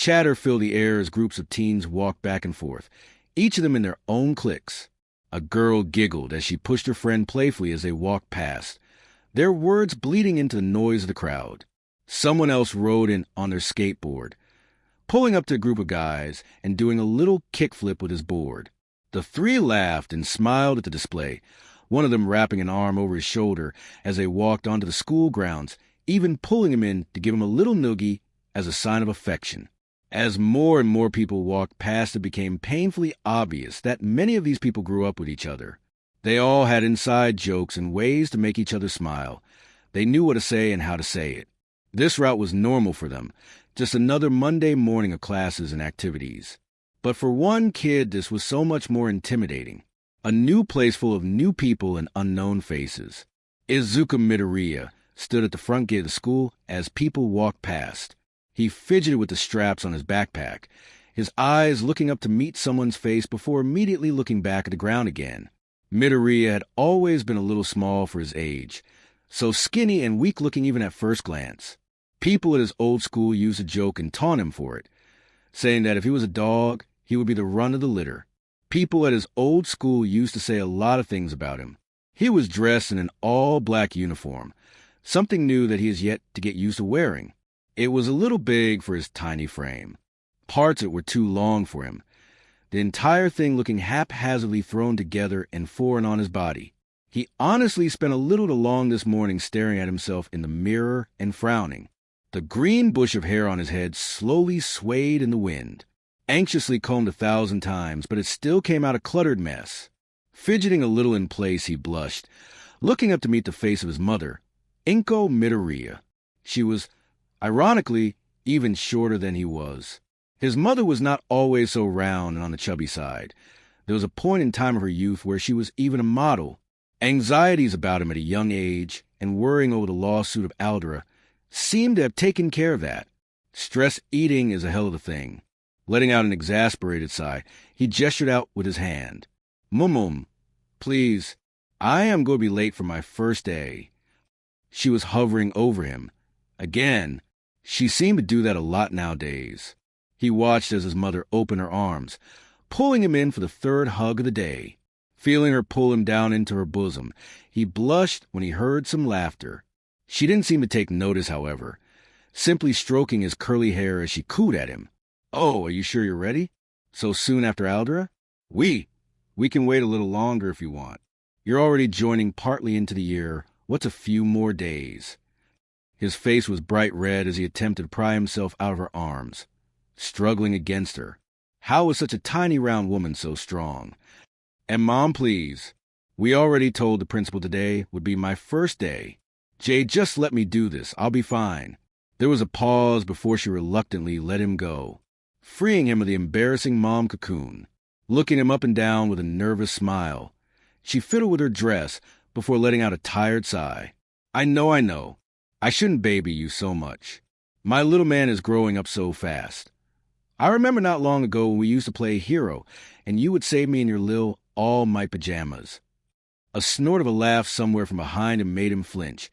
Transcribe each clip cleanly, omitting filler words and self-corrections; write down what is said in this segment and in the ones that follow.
Chatter filled the air as groups of teens walked back and forth, each of them in their own cliques. A girl giggled as she pushed her friend playfully as they walked past, their words bleeding into the noise of the crowd. Someone else rode in on their skateboard, pulling up to a group of guys and doing a little kickflip with his board. The three laughed and smiled at the display, one of them wrapping an arm over his shoulder as they walked onto the school grounds, even pulling him in to give him a little noogie as a sign of affection. As more and more people walked past, it became painfully obvious that many of these people grew up with each other. They all had inside jokes and ways to make each other smile. They knew what to say and how to say it. This route was normal for them, just another Monday morning of classes and activities. But for one kid, this was so much more intimidating. A new place full of new people and unknown faces. Izuku Midoriya stood at the front gate of the school as people walked past. He fidgeted with the straps on his backpack, his eyes looking up to meet someone's face before immediately looking back at the ground again. Midoriya had always been a little small for his age, so skinny and weak-looking even at first glance. People at his old school used to joke and taunt him for it, saying that if he was a dog, he would be the run of the litter. People at his old school used to say a lot of things about him. He was dressed in an all-black uniform, something new that he has yet to get used to wearing. It was a little big for his tiny frame. Parts of it were too long for him, the entire thing looking haphazardly thrown together and foreign on his body. He honestly spent a little too long this morning staring at himself in the mirror and frowning. The green bush of hair on his head slowly swayed in the wind. Anxiously combed 1,000 times, but it still came out a cluttered mess. Fidgeting a little in place, he blushed, looking up to meet the face of his mother, Izuku Midoriya. She was, ironically, even shorter than he was. His mother was not always so round and on the chubby side. There was a point in time of her youth where she was even a model. Anxieties about him at a young age and worrying over the lawsuit of Aldera seemed to have taken care of that. Stress eating is a hell of a thing. Letting out an exasperated sigh, he gestured out with his hand. Mum, please, I am going to be late for my first day. She was hovering over him. Again, she seemed to do that a lot nowadays. He watched as his mother opened her arms, pulling him in for the third hug of the day. Feeling her pull him down into her bosom, he blushed when he heard some laughter. She didn't seem to take notice, however, simply stroking his curly hair as she cooed at him. Oh, are you sure you're ready? So soon after Aldera? We can wait a little longer if you want. You're already joining partly into the year. What's a few more days? His face was bright red as he attempted to pry himself out of her arms, struggling against her. How was such a tiny round woman so strong? And Mom, please. We already told the principal today would be my first day. Jay, just let me do this. I'll be fine. There was a pause before she reluctantly let him go, freeing him of the embarrassing mom cocoon, looking him up and down with a nervous smile. She fiddled with her dress before letting out a tired sigh. I know. I shouldn't baby you so much. My little man is growing up so fast. I remember not long ago when we used to play hero, and you would save me in your little all-might pajamas. A snort of a laugh somewhere from behind him made him flinch,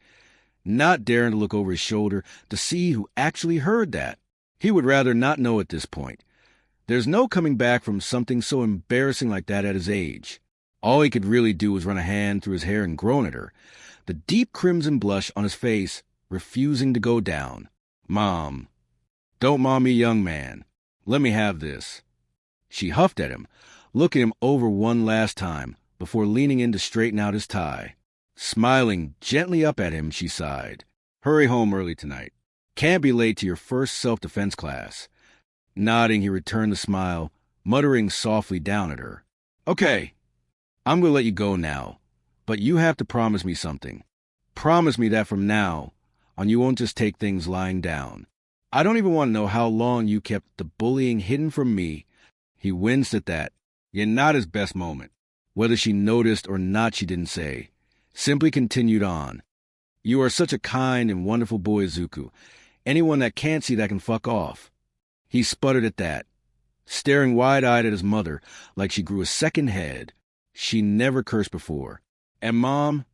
not daring to look over his shoulder to see who actually heard that. He would rather not know at this point. There's no coming back from something so embarrassing like that at his age. All he could really do was run a hand through his hair and groan at her, the deep crimson blush on his face refusing to go down. Mom, don't mom me, young man. Let me have this. She huffed at him, looking him over one last time before leaning in to straighten out his tie. Smiling gently up at him, she sighed. Hurry home early tonight. Can't be late to your first self-defense class. Nodding, he returned the smile, muttering softly down at her. Okay, I'm going to let you go now, but you have to promise me something. Promise me that from now on you won't just take things lying down. I don't even want to know how long you kept the bullying hidden from me. He winced at that. You're not his best moment. Whether she noticed or not, she didn't say. Simply continued on. You are such a kind and wonderful boy, Izuku. Anyone that can't see that can fuck off. He sputtered at that, staring wide-eyed at his mother like she grew a second head. She never cursed before. And Mom?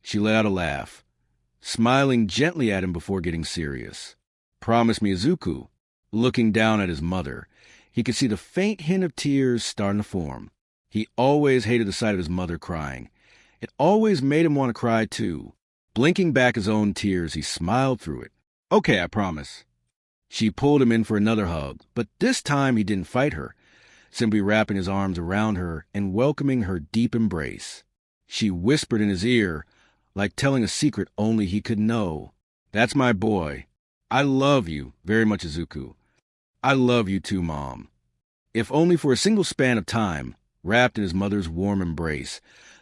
She let out a laugh, smiling gently at him before getting serious. Promise me, Izuku. Looking down at his mother, he could see the faint hint of tears starting to form. He always hated the sight of his mother crying. It always made him want to cry, too. Blinking back his own tears, he smiled through it. "Okay, I promise." She pulled him in for another hug, but this time he didn't fight her, simply wrapping his arms around her and welcoming her deep embrace. She whispered in his ear, like telling a secret only he could know. "That's my boy. I love you very much, Izuku. I love you too, Mom." If only for a single span of time, wrapped in his mother's warm embrace,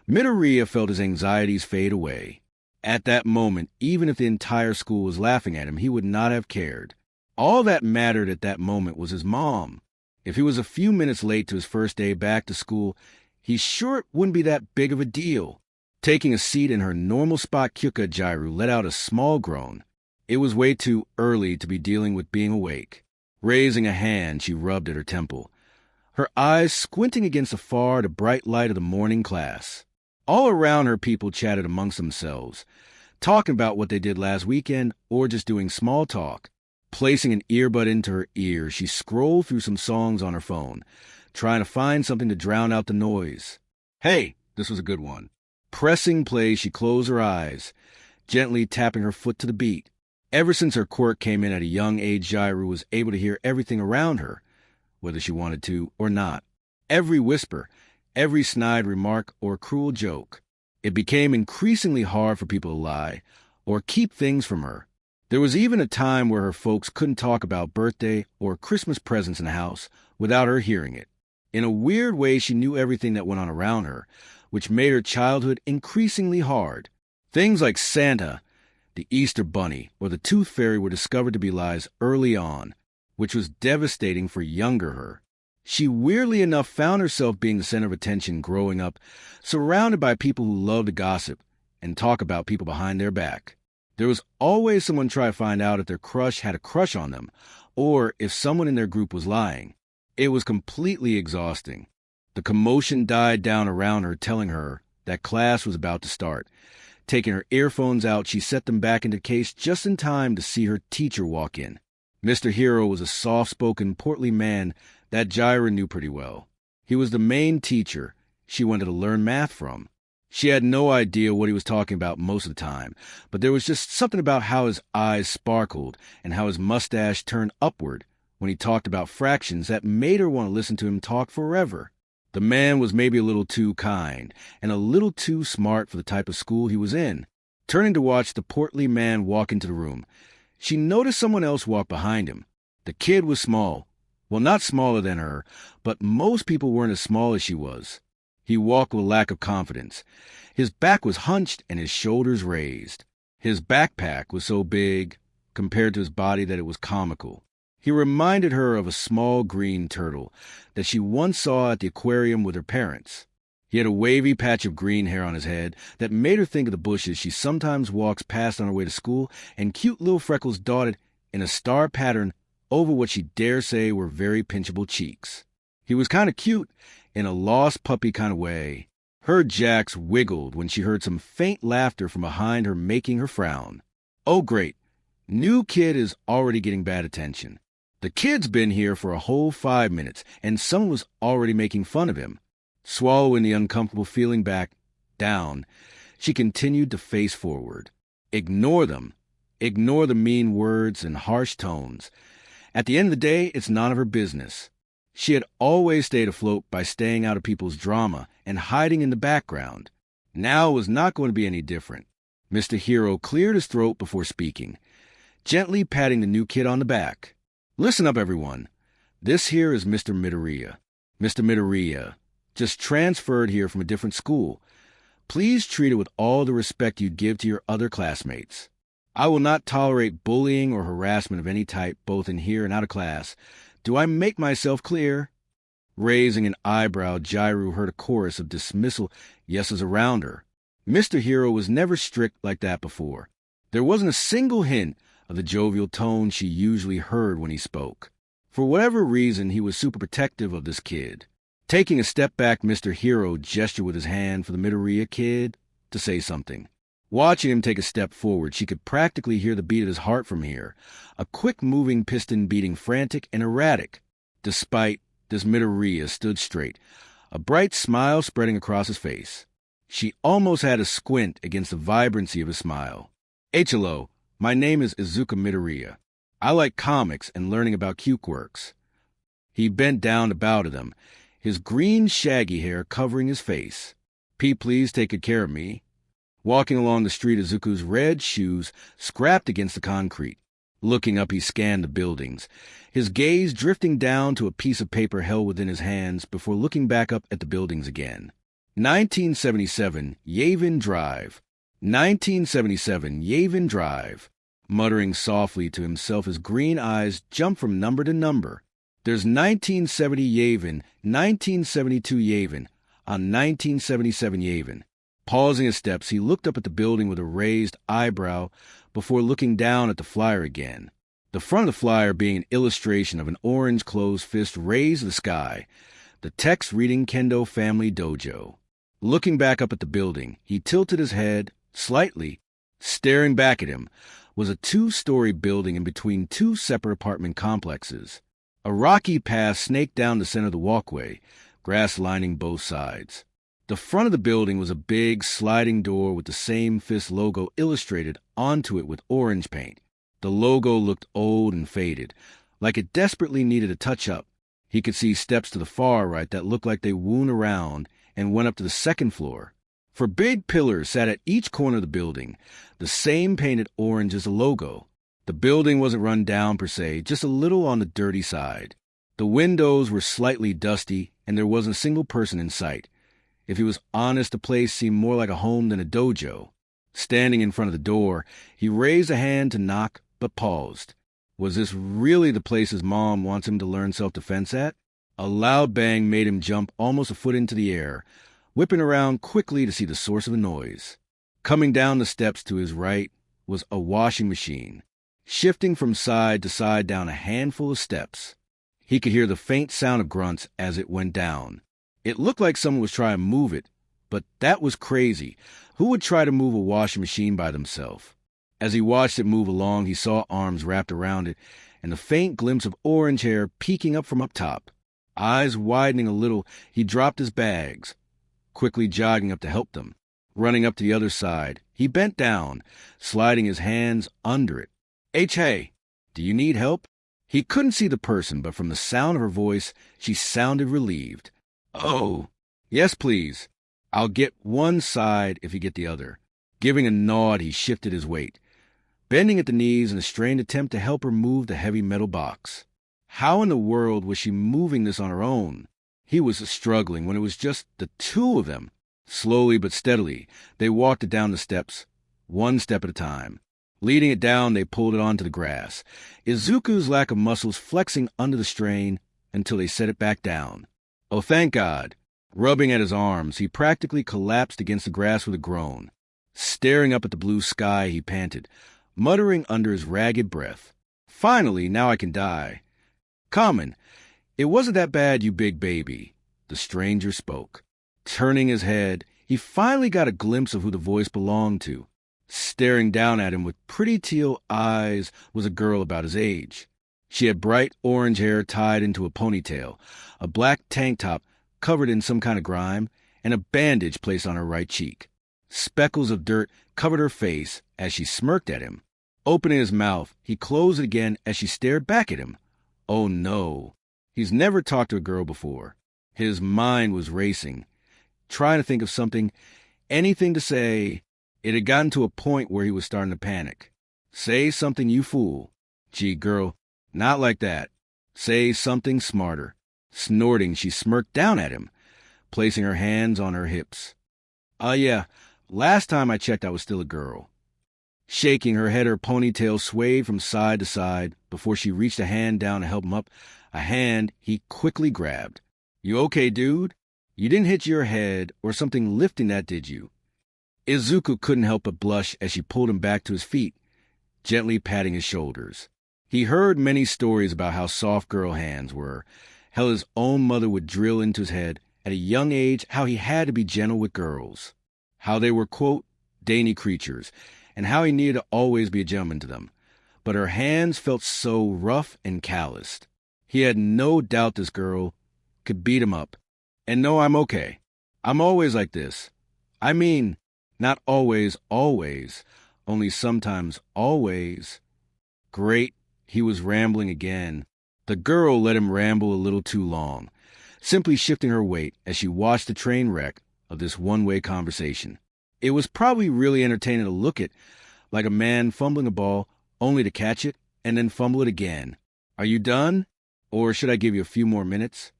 Midoriya felt his anxieties fade away. At that moment, even if the entire school was laughing at him, he would not have cared. All that mattered at that moment was his mom. If he was a few minutes late to his first day back to school, he's sure it wouldn't be that big of a deal. Taking a seat in her normal spot, Kyuka Jairu let out a small groan. It was way too early to be dealing with being awake. Raising a hand, she rubbed at her temple, her eyes squinting against the bright light of the morning class. All around her, people chatted amongst themselves, talking about what they did last weekend or just doing small talk. Placing an earbud into her ear, she scrolled through some songs on her phone, trying to find something to drown out the noise. Hey, this was a good one. Pressing play, she closed her eyes, gently tapping her foot to the beat. Ever since her quirk came in at a young age, Jairu was able to hear everything around her, whether she wanted to or not. Every whisper, every snide remark or cruel joke. It became increasingly hard for people to lie or keep things from her. There was even a time where her folks couldn't talk about birthday or Christmas presents in the house without her hearing it. In a weird way, she knew everything that went on around her, which made her childhood increasingly hard. Things like Santa, the Easter Bunny, or the Tooth Fairy were discovered to be lies early on, which was devastating for younger her. She weirdly enough found herself being the center of attention growing up, surrounded by people who loved to gossip and talk about people behind their back. There was always someone trying to find out if their crush had a crush on them, or if someone in their group was lying. It was completely exhausting. The commotion died down around her, telling her that class was about to start. Taking her earphones out, she set them back into the case just in time to see her teacher walk in. Mr. Hero was a soft-spoken, portly man that Jairu knew pretty well. He was the main teacher she wanted to learn math from. She had no idea what he was talking about most of the time, but there was just something about how his eyes sparkled and how his mustache turned upward when he talked about fractions that made her want to listen to him talk forever. The man was maybe a little too kind and a little too smart for the type of school he was in. Turning to watch the portly man walk into the room, she noticed someone else walk behind him. The kid was small. Well, not smaller than her, but most people weren't as small as she was. He walked with a lack of confidence. His back was hunched and his shoulders raised. His backpack was so big compared to his body that it was comical. He reminded her of a small green turtle that she once saw at the aquarium with her parents. He had a wavy patch of green hair on his head that made her think of the bushes she sometimes walks past on her way to school, and cute little freckles dotted in a star pattern over what she dare say were very pinchable cheeks. He was kind of cute in a lost puppy kind of way. Her Jax wiggled when she heard some faint laughter from behind her, making her frown. Oh, great. New kid is already getting bad attention. The kid's been here for a whole 5 minutes, and someone was already making fun of him. Swallowing the uncomfortable feeling back down, she continued to face forward. Ignore them. Ignore the mean words and harsh tones. At the end of the day, it's none of her business. She had always stayed afloat by staying out of people's drama and hiding in the background. Now it was not going to be any different. Mr. Hero cleared his throat before speaking, gently patting the new kid on the back. Listen up, everyone. This here is Mr. Midoriya. Mr. Midoriya, just transferred here from a different school. Please treat it with all the respect you'd give to your other classmates. I will not tolerate bullying or harassment of any type, both in here and out of class. Do I make myself clear? Raising an eyebrow, Jairu heard a chorus of dismissal yeses around her. Mr. Hero was never strict like that before. There wasn't a single hint of the jovial tone she usually heard when he spoke. For whatever reason, he was super protective of this kid. Taking a step back, Mr. Hero gestured with his hand for the Midoriya kid to say something. Watching him take a step forward, she could practically hear the beat of his heart from here, a quick-moving piston beating frantic and erratic. Despite this, Midoriya stood straight, a bright smile spreading across his face. She almost had a squint against the vibrancy of his smile. "Hello, my name is Izuku Midoriya. I like comics and learning about quirks." He bent down to bow to them, his green shaggy hair covering his face. Please take good care of me." Walking along the street, Izuku's red shoes scrapped against the concrete. Looking up, he scanned the buildings, his gaze drifting down to a piece of paper held within his hands before looking back up at the buildings again. 1977 Yavin Drive. 1977 Yavin Drive. Muttering softly to himself, his green eyes jumped from number to number. There's 1970 Yavin, 1972 Yavin, on 1977 Yavin. Pausing his steps, he looked up at the building with a raised eyebrow before looking down at the flyer again. The front of the flyer being an illustration of an orange closed fist raised to the sky, the text reading Kendo Family Dojo. Looking back up at the building, he tilted his head slightly. Staring back at him was a 2-story building in between 2 separate apartment complexes. A rocky path snaked down the center of the walkway, grass lining both sides. The front of the building was a big sliding door with the same fist logo illustrated onto it with orange paint. The logo looked old and faded, like it desperately needed a touch-up. He could see steps to the far right that looked like they wound around and went up to the second floor. For big pillars sat at each corner of the building, the same painted orange as the logo. The building wasn't run down per se, just a little on the dirty side. The windows were slightly dusty, and there wasn't a single person in sight. If he was honest, the place seemed more like a home than a dojo. Standing in front of the door, he raised a hand to knock, but paused. Was this really the place his mom wants him to learn self-defense at? A loud bang made him jump almost a foot into the air, whipping around quickly to see the source of the noise. Coming down the steps to his right was a washing machine, shifting from side to side down a handful of steps. He could hear the faint sound of grunts as it went down. It looked like someone was trying to move it, but that was crazy. Who would try to move a washing machine by themselves? As he watched it move along, he saw arms wrapped around it and the faint glimpse of orange hair peeking up from up top. Eyes widening a little, he dropped his bags, quickly jogging up to help them. Running up to the other side, he bent down, sliding his hands under it. Hey, do you need help?" He couldn't see the person, but from the sound of her voice, she sounded relieved. "Oh, yes, please. I'll get one side if you get the other." Giving a nod, he shifted his weight, bending at the knees in a strained attempt to help her move the heavy metal box. How in the world was she moving this on her own? He was struggling when it was just the two of them. Slowly but steadily, they walked it down the steps, one step at a time. Leading it down, they pulled it onto the grass, Izuku's lack of muscles flexing under the strain until they set it back down. Oh, thank God. Rubbing at his arms, he practically collapsed against the grass with a groan. Staring up at the blue sky, he panted, muttering under his ragged breath. "Finally, now I can die." "Common, it wasn't that bad, you big baby," the stranger spoke. Turning his head, he finally got a glimpse of who the voice belonged to. Staring down at him with pretty teal eyes was a girl about his age. She had bright orange hair tied into a ponytail, a black tank top covered in some kind of grime, and a bandage placed on her right cheek. Speckles of dirt covered her face as she smirked at him. Opening his mouth, he closed it again as she stared back at him. Oh no. He's never talked to a girl before. His mind was racing, trying to think of something, anything to say. It had gotten to a point where he was starting to panic. "Say something, you fool." "Gee, girl, not like that. Say something smarter." Snorting, she smirked down at him, placing her hands on her hips. Yeah, last time I checked I was still a girl." Shaking her head, her ponytail swayed from side to side before she reached a hand down to help him up, a hand he quickly grabbed. "You okay, dude? You didn't hit your head or something lifting that, did you?" Izuku couldn't help but blush as she pulled him back to his feet, gently patting his shoulders. He heard many stories about how soft girl hands were, how his own mother would drill into his head at a young age how he had to be gentle with girls, how they were, quote, dainty creatures, and how he needed to always be a gentleman to them. But her hands felt so rough and calloused. He had no doubt this girl could beat him up. And no, I'm okay. I'm always like this. I mean, not always, only sometimes always. Great, he was rambling again. The girl let him ramble a little too long, simply shifting her weight as she watched the train wreck of this one-way conversation. It was probably really entertaining to look at, like a man fumbling a ball only to catch it and then fumble it again. Are you done? Or should I give you a few more minutes?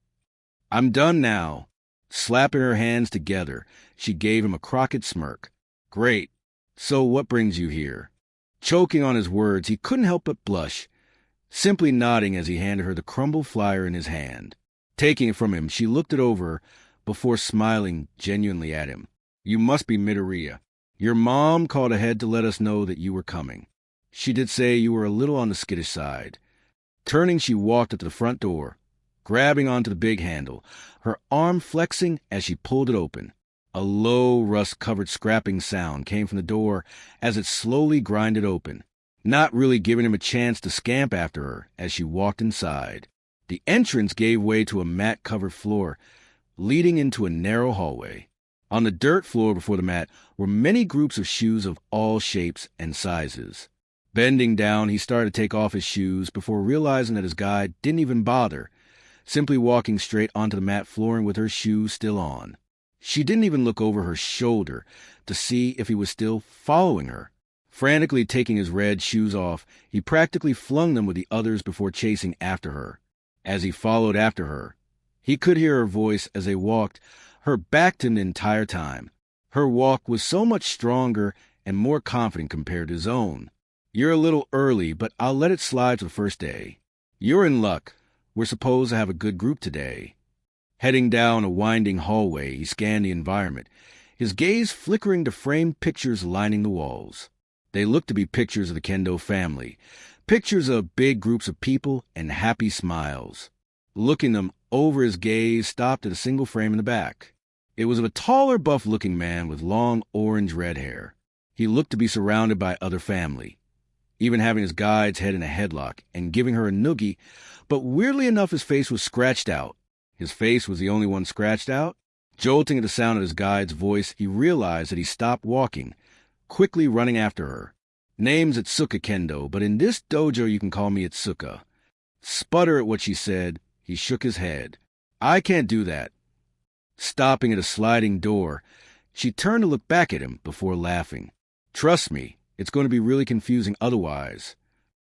I'm done now. Slapping her hands together, she gave him a crooked smirk. Great. So what brings you here? Choking on his words, he couldn't help but blush, simply nodding as he handed her the crumbled flyer in his hand. Taking it from him, she looked it over before smiling genuinely at him. You must be Midoriya. Your mom called ahead to let us know that you were coming. She did say you were a little on the skittish side. Turning, she walked up to the front door, grabbing onto the big handle, her arm flexing as she pulled it open. A low, rust-covered scrapping sound came from the door as it slowly grinded open, not really giving him a chance to scamp after her as she walked inside. The entrance gave way to a mat-covered floor, leading into a narrow hallway. On the dirt floor before the mat were many groups of shoes of all shapes and sizes. Bending down, he started to take off his shoes before realizing that his guide didn't even bother, simply walking straight onto the mat flooring with her shoes still on. She didn't even look over her shoulder to see if he was still following her. Frantically taking his red shoes off, he practically flung them with the others before chasing after her. As he followed after her, he could hear her voice as they walked, her back to him the entire time. Her walk was so much stronger and more confident compared to his own. You're a little early, but I'll let it slide for the first day. You're in luck. We're supposed to have a good group today. Heading down a winding hallway, he scanned the environment, his gaze flickering to framed pictures lining the walls. They looked to be pictures of the Kendo family, pictures of big groups of people and happy smiles. Looking them over, his gaze stopped at a single frame in the back. It was of a taller, buff-looking man with long orange-red hair. He looked to be surrounded by other family, even having his guide's head in a headlock and giving her a noogie, but weirdly enough his face was scratched out. His face was the only one scratched out? Jolting at the sound of his guide's voice, he realized that he stopped walking, quickly running after her. Name's Itsuka Kendo, but in this dojo you can call me Itsuka. Sputter at what she said, he shook his head. I can't do that. Stopping at a sliding door, she turned to look back at him before laughing. Trust me, it's going to be really confusing otherwise.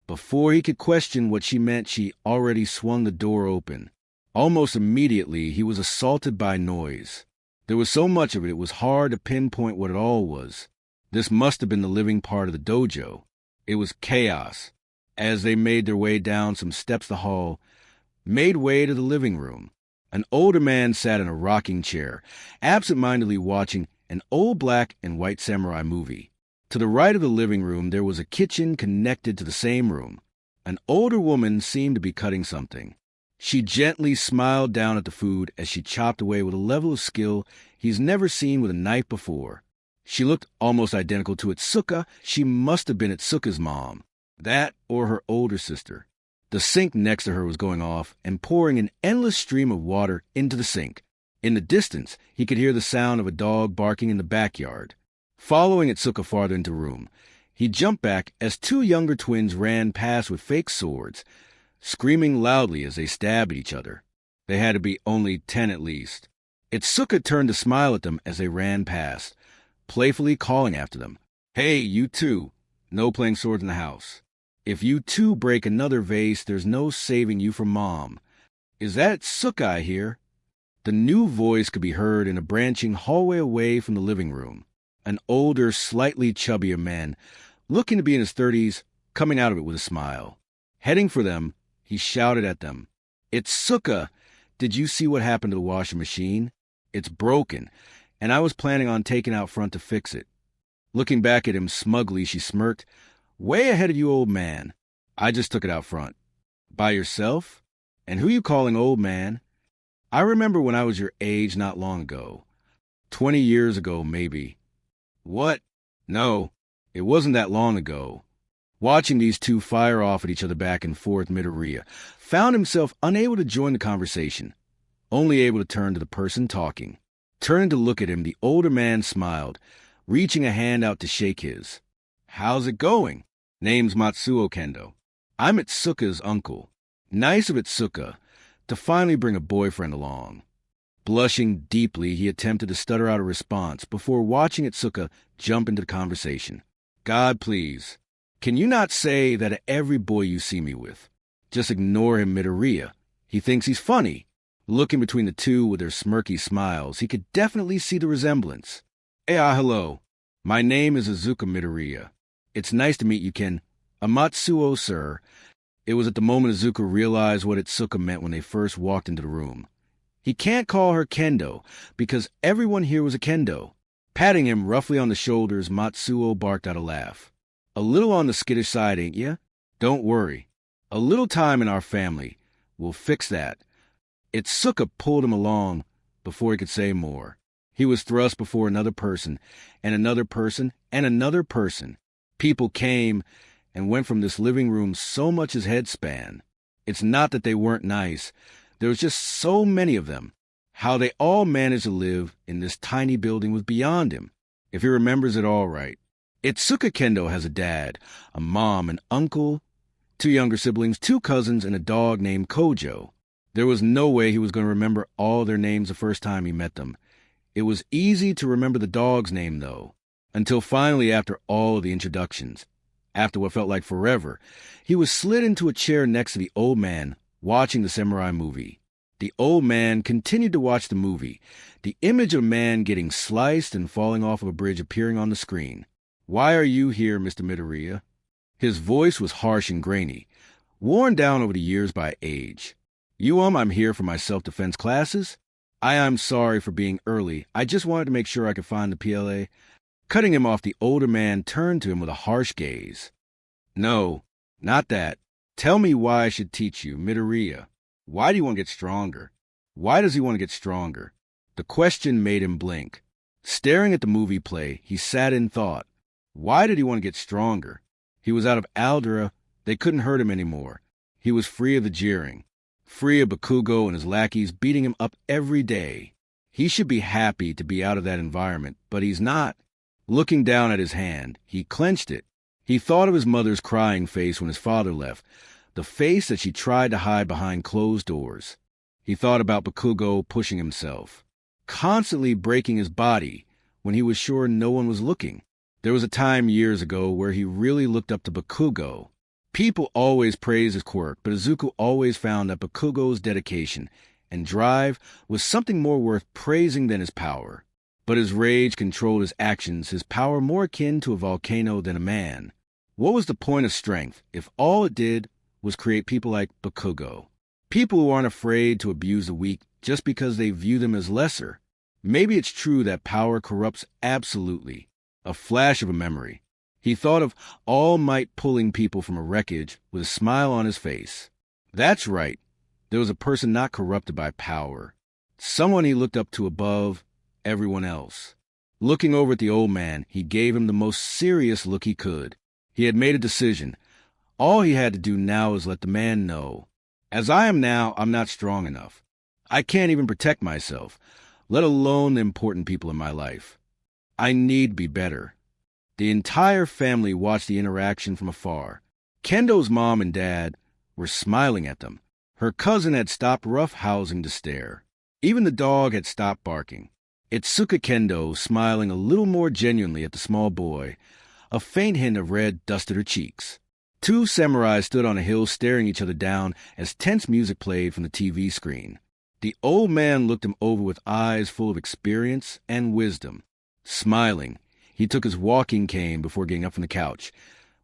Before he could question what she meant, she already swung the door open. Almost immediately, he was assaulted by noise. There was so much of it, it was hard to pinpoint what it all was. This must have been the living part of the dojo. It was chaos. As they made their way down some steps the hall, made way to the living room. An older man sat in a rocking chair, absent-mindedly watching an old black and white samurai movie. To the right of the living room, there was a kitchen connected to the same room. An older woman seemed to be cutting something. She gently smiled down at the food as she chopped away with a level of skill he's never seen with a knife before. She looked almost identical to Itsuka. She must have been Itsuka's mom. That or her older sister. The sink next to her was going off and pouring an endless stream of water into the sink. In the distance, he could hear the sound of a dog barking in the backyard. Following Itsuka farther into the room, he jumped back as two younger twins ran past with fake swords, screaming loudly as they stabbed at each other. They had to be only 10 at least. Itsuka turned to smile at them as they ran past, playfully calling after them. Hey, you two. No playing swords in the house. If you two break another vase, there's no saving you from Mom. Is that Itsuka I hear? The new voice could be heard in a branching hallway away from the living room. An older, slightly chubbier man, looking to be in his 30s, coming out of it with a smile. Heading for them, he shouted at them. Itsuka, did you see what happened to the washing machine? It's broken, and I was planning on taking out front to fix it. Looking back at him smugly, she smirked. Way ahead of you, old man. I just took it out front. By yourself? And who you calling old man? I remember when I was your age not long ago. 20 years ago, maybe. What? No, it wasn't that long ago. Watching these two fire off at each other back and forth, Midoriya found himself unable to join the conversation, only able to turn to the person talking. Turning to look at him, the older man smiled, reaching a hand out to shake his. "How's it going? Name's Matsuo Kendo. I'm Itsuka's uncle. Nice of Itsuka to finally bring a boyfriend along." Blushing deeply, he attempted to stutter out a response before watching Itsuka jump into the conversation. "God, please, can you not say that to every boy you see me with? Just ignore him, Midoriya. He thinks he's funny." Looking between the two with their smirky smiles, he could definitely see the resemblance. Hello. My name is Izuku Midoriya. It's nice to meet you, Ken. Matsuo, sir." It was at the moment Izuku realized what Itsuka meant when they first walked into the room. He can't call her Kendo, because everyone here was a Kendo. Patting him roughly on the shoulders, Matsuo barked out a laugh. "A little on the skittish side, ain't ya? Don't worry. A little time in our family. We'll fix that." Itsuka pulled him along before he could say more. He was thrust before another person, and another person, and another person. People came and went from this living room so much his head span. It's not that they weren't nice. There was just so many of them. How they all managed to live in this tiny building was beyond him, if he remembers it all right. Itsuka Kendo has a dad, a mom, an uncle, 2 younger siblings, 2 cousins, and a dog named Kojo. There was no way he was going to remember all their names the first time he met them. It was easy to remember the dog's name, though, until finally, after all of the introductions, after what felt like forever, he was slid into a chair next to the old man, watching the samurai movie. The old man continued to watch the movie, the image of a man getting sliced and falling off of a bridge appearing on the screen. "Why are you here, Mr. Midoriya?" His voice was harsh and grainy, worn down over the years by age. "I'm here for my self-defense classes. I'm sorry for being early. I just wanted to make sure I could find the PLA." Cutting him off, the older man turned to him with a harsh gaze. "No, not that. Tell me why I should teach you, Midoriya. Why do you want to get stronger? Why does he want to get stronger?" The question made him blink. Staring at the movie play, he sat in thought. Why did he want to get stronger? He was out of Aldera. They couldn't hurt him anymore. He was free of the jeering, free of Bakugo and his lackeys beating him up every day. He should be happy to be out of that environment, but he's not. Looking down at his hand, he clenched it. He thought of his mother's crying face when his father left, the face that she tried to hide behind closed doors. He thought about Bakugo pushing himself, constantly breaking his body when he was sure no one was looking. There was a time years ago where he really looked up to Bakugo. People always praised his quirk, but Izuku always found that Bakugo's dedication and drive was something more worth praising than his power. But his rage controlled his actions, his power more akin to a volcano than a man. What was the point of strength if all it did was create people like Bakugo? People who aren't afraid to abuse the weak just because they view them as lesser. Maybe it's true that power corrupts absolutely. A flash of a memory. He thought of All Might pulling people from a wreckage with a smile on his face. That's right. There was a person not corrupted by power. Someone he looked up to above everyone else. Looking over at the old man, he gave him the most serious look he could. He had made a decision. All he had to do now was let the man know. As I am now, I'm not strong enough. I can't even protect myself, let alone the important people in my life. I need to be better. The entire family watched the interaction from afar. Kendo's mom and dad were smiling at them. Her cousin had stopped roughhousing to stare. Even the dog had stopped barking. Itsuka Kendo smiling a little more genuinely at the small boy. A faint hint of red dusted her cheeks. 2 samurai stood on a hill staring each other down as tense music played from the TV screen. The old man looked him over with eyes full of experience and wisdom. Smiling, he took his walking cane before getting up from the couch,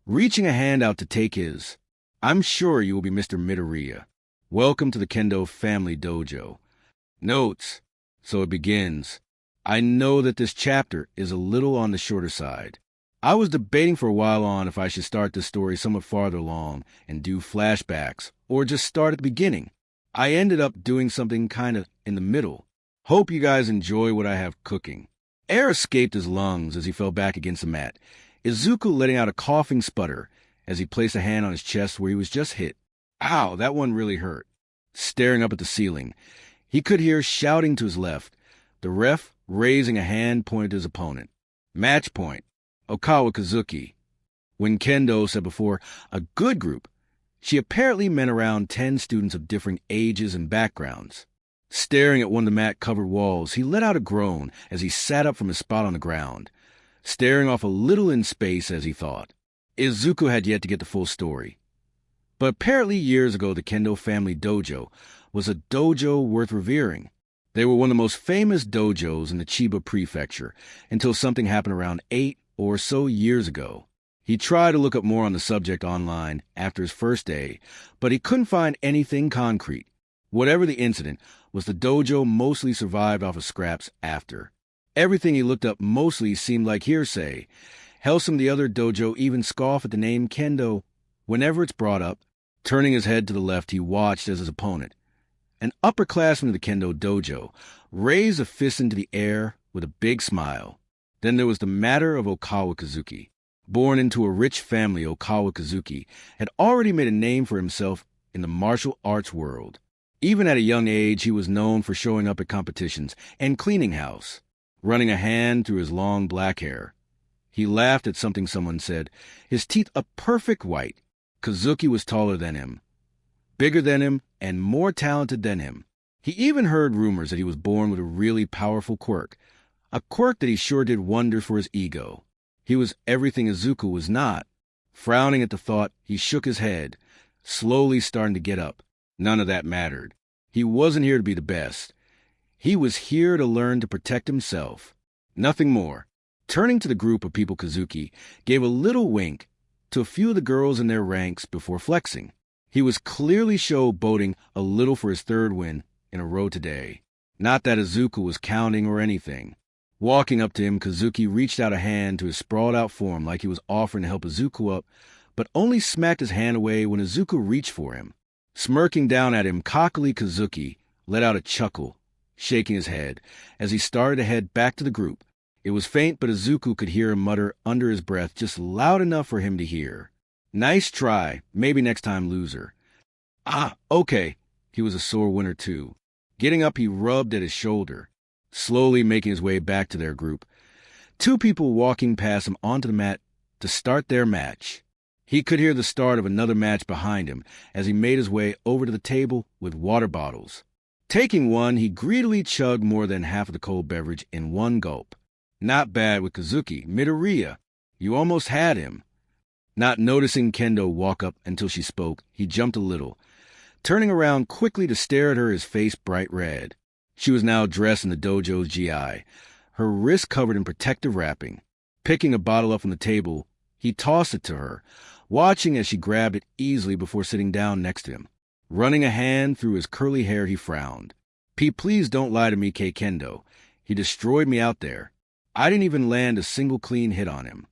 reaching a hand out to take his. "I'm sure you will be Mr. Midoriya. Welcome to the Kendo Family Dojo." Notes. So it begins. I know that this chapter is a little on the shorter side. I was debating for a while on if I should start this story somewhat farther along and do flashbacks, or just start at the beginning. I ended up doing something kind of in the middle. Hope you guys enjoy what I have cooking. Air escaped his lungs as he fell back against the mat, Izuku letting out a coughing sputter as he placed a hand on his chest where he was just hit. Ow, that one really hurt. Staring up at the ceiling, he could hear shouting to his left, the ref raising a hand pointed to his opponent. Match point. Okawa Kazuki. When Kendo said before, a good group, she apparently meant around 10 students of differing ages and backgrounds. Staring at one of the mat-covered walls, he let out a groan as he sat up from his spot on the ground, staring off a little in space as he thought. Izuku had yet to get the full story. But apparently years ago the Kendo family dojo was a dojo worth revering. They were one of the most famous dojos in the Chiba prefecture until something happened around 8 or so years ago. He tried to look up more on the subject online after his first day, but he couldn't find anything concrete. Whatever the incident was, the dojo mostly survived off of scraps after. Everything he looked up mostly seemed like hearsay. Hell, some of the other dojo even scoff at the name Kendo whenever it's brought up. Turning his head to the left, he watched as his opponent, an upperclassman of the Kendo dojo, raised a fist into the air with a big smile. Then there was the matter of Okawa Kazuki. Born into a rich family, Okawa Kazuki had already made a name for himself in the martial arts world. Even at a young age, he was known for showing up at competitions and cleaning house, running a hand through his long black hair. He laughed at something someone said, his teeth a perfect white. Kazuki was taller than him, bigger than him, and more talented than him. He even heard rumors that he was born with a really powerful quirk, a quirk that he sure did wonders for his ego. He was everything Izuku was not. Frowning at the thought, he shook his head, slowly starting to get up. None of that mattered. He wasn't here to be the best. He was here to learn to protect himself. Nothing more. Turning to the group of people, Kazuki gave a little wink to a few of the girls in their ranks before flexing. He was clearly showboating a little for his third win in a row today. Not that Izuku was counting or anything. Walking up to him, Kazuki reached out a hand to his sprawled-out form like he was offering to help Izuku up, but only smacked his hand away when Izuku reached for him. Smirking down at him cockily, Kazuki let out a chuckle, shaking his head, as he started to head back to the group. It was faint, but Izuku could hear him mutter under his breath, just loud enough for him to hear. Nice try. Maybe next time, loser. Ah, okay. He was a sore winner, too. Getting up, he rubbed at his shoulder, slowly making his way back to their group. 2 people walking past him onto the mat to start their match. He could hear the start of another match behind him as he made his way over to the table with water bottles. Taking one, he greedily chugged more than half of the cold beverage in one gulp. Not bad with Izuku Midoriya. You almost had him. Not noticing Kendo walk up until she spoke, he jumped a little, turning around quickly to stare at her, his face bright red. She was now dressed in the dojo's GI, her wrist covered in protective wrapping. Picking a bottle up from the table, he tossed it to her, watching as she grabbed it easily before sitting down next to him. Running a hand through his curly hair, he frowned. Please don't lie to me, Kendo. He destroyed me out there. I didn't even land a single clean hit on him.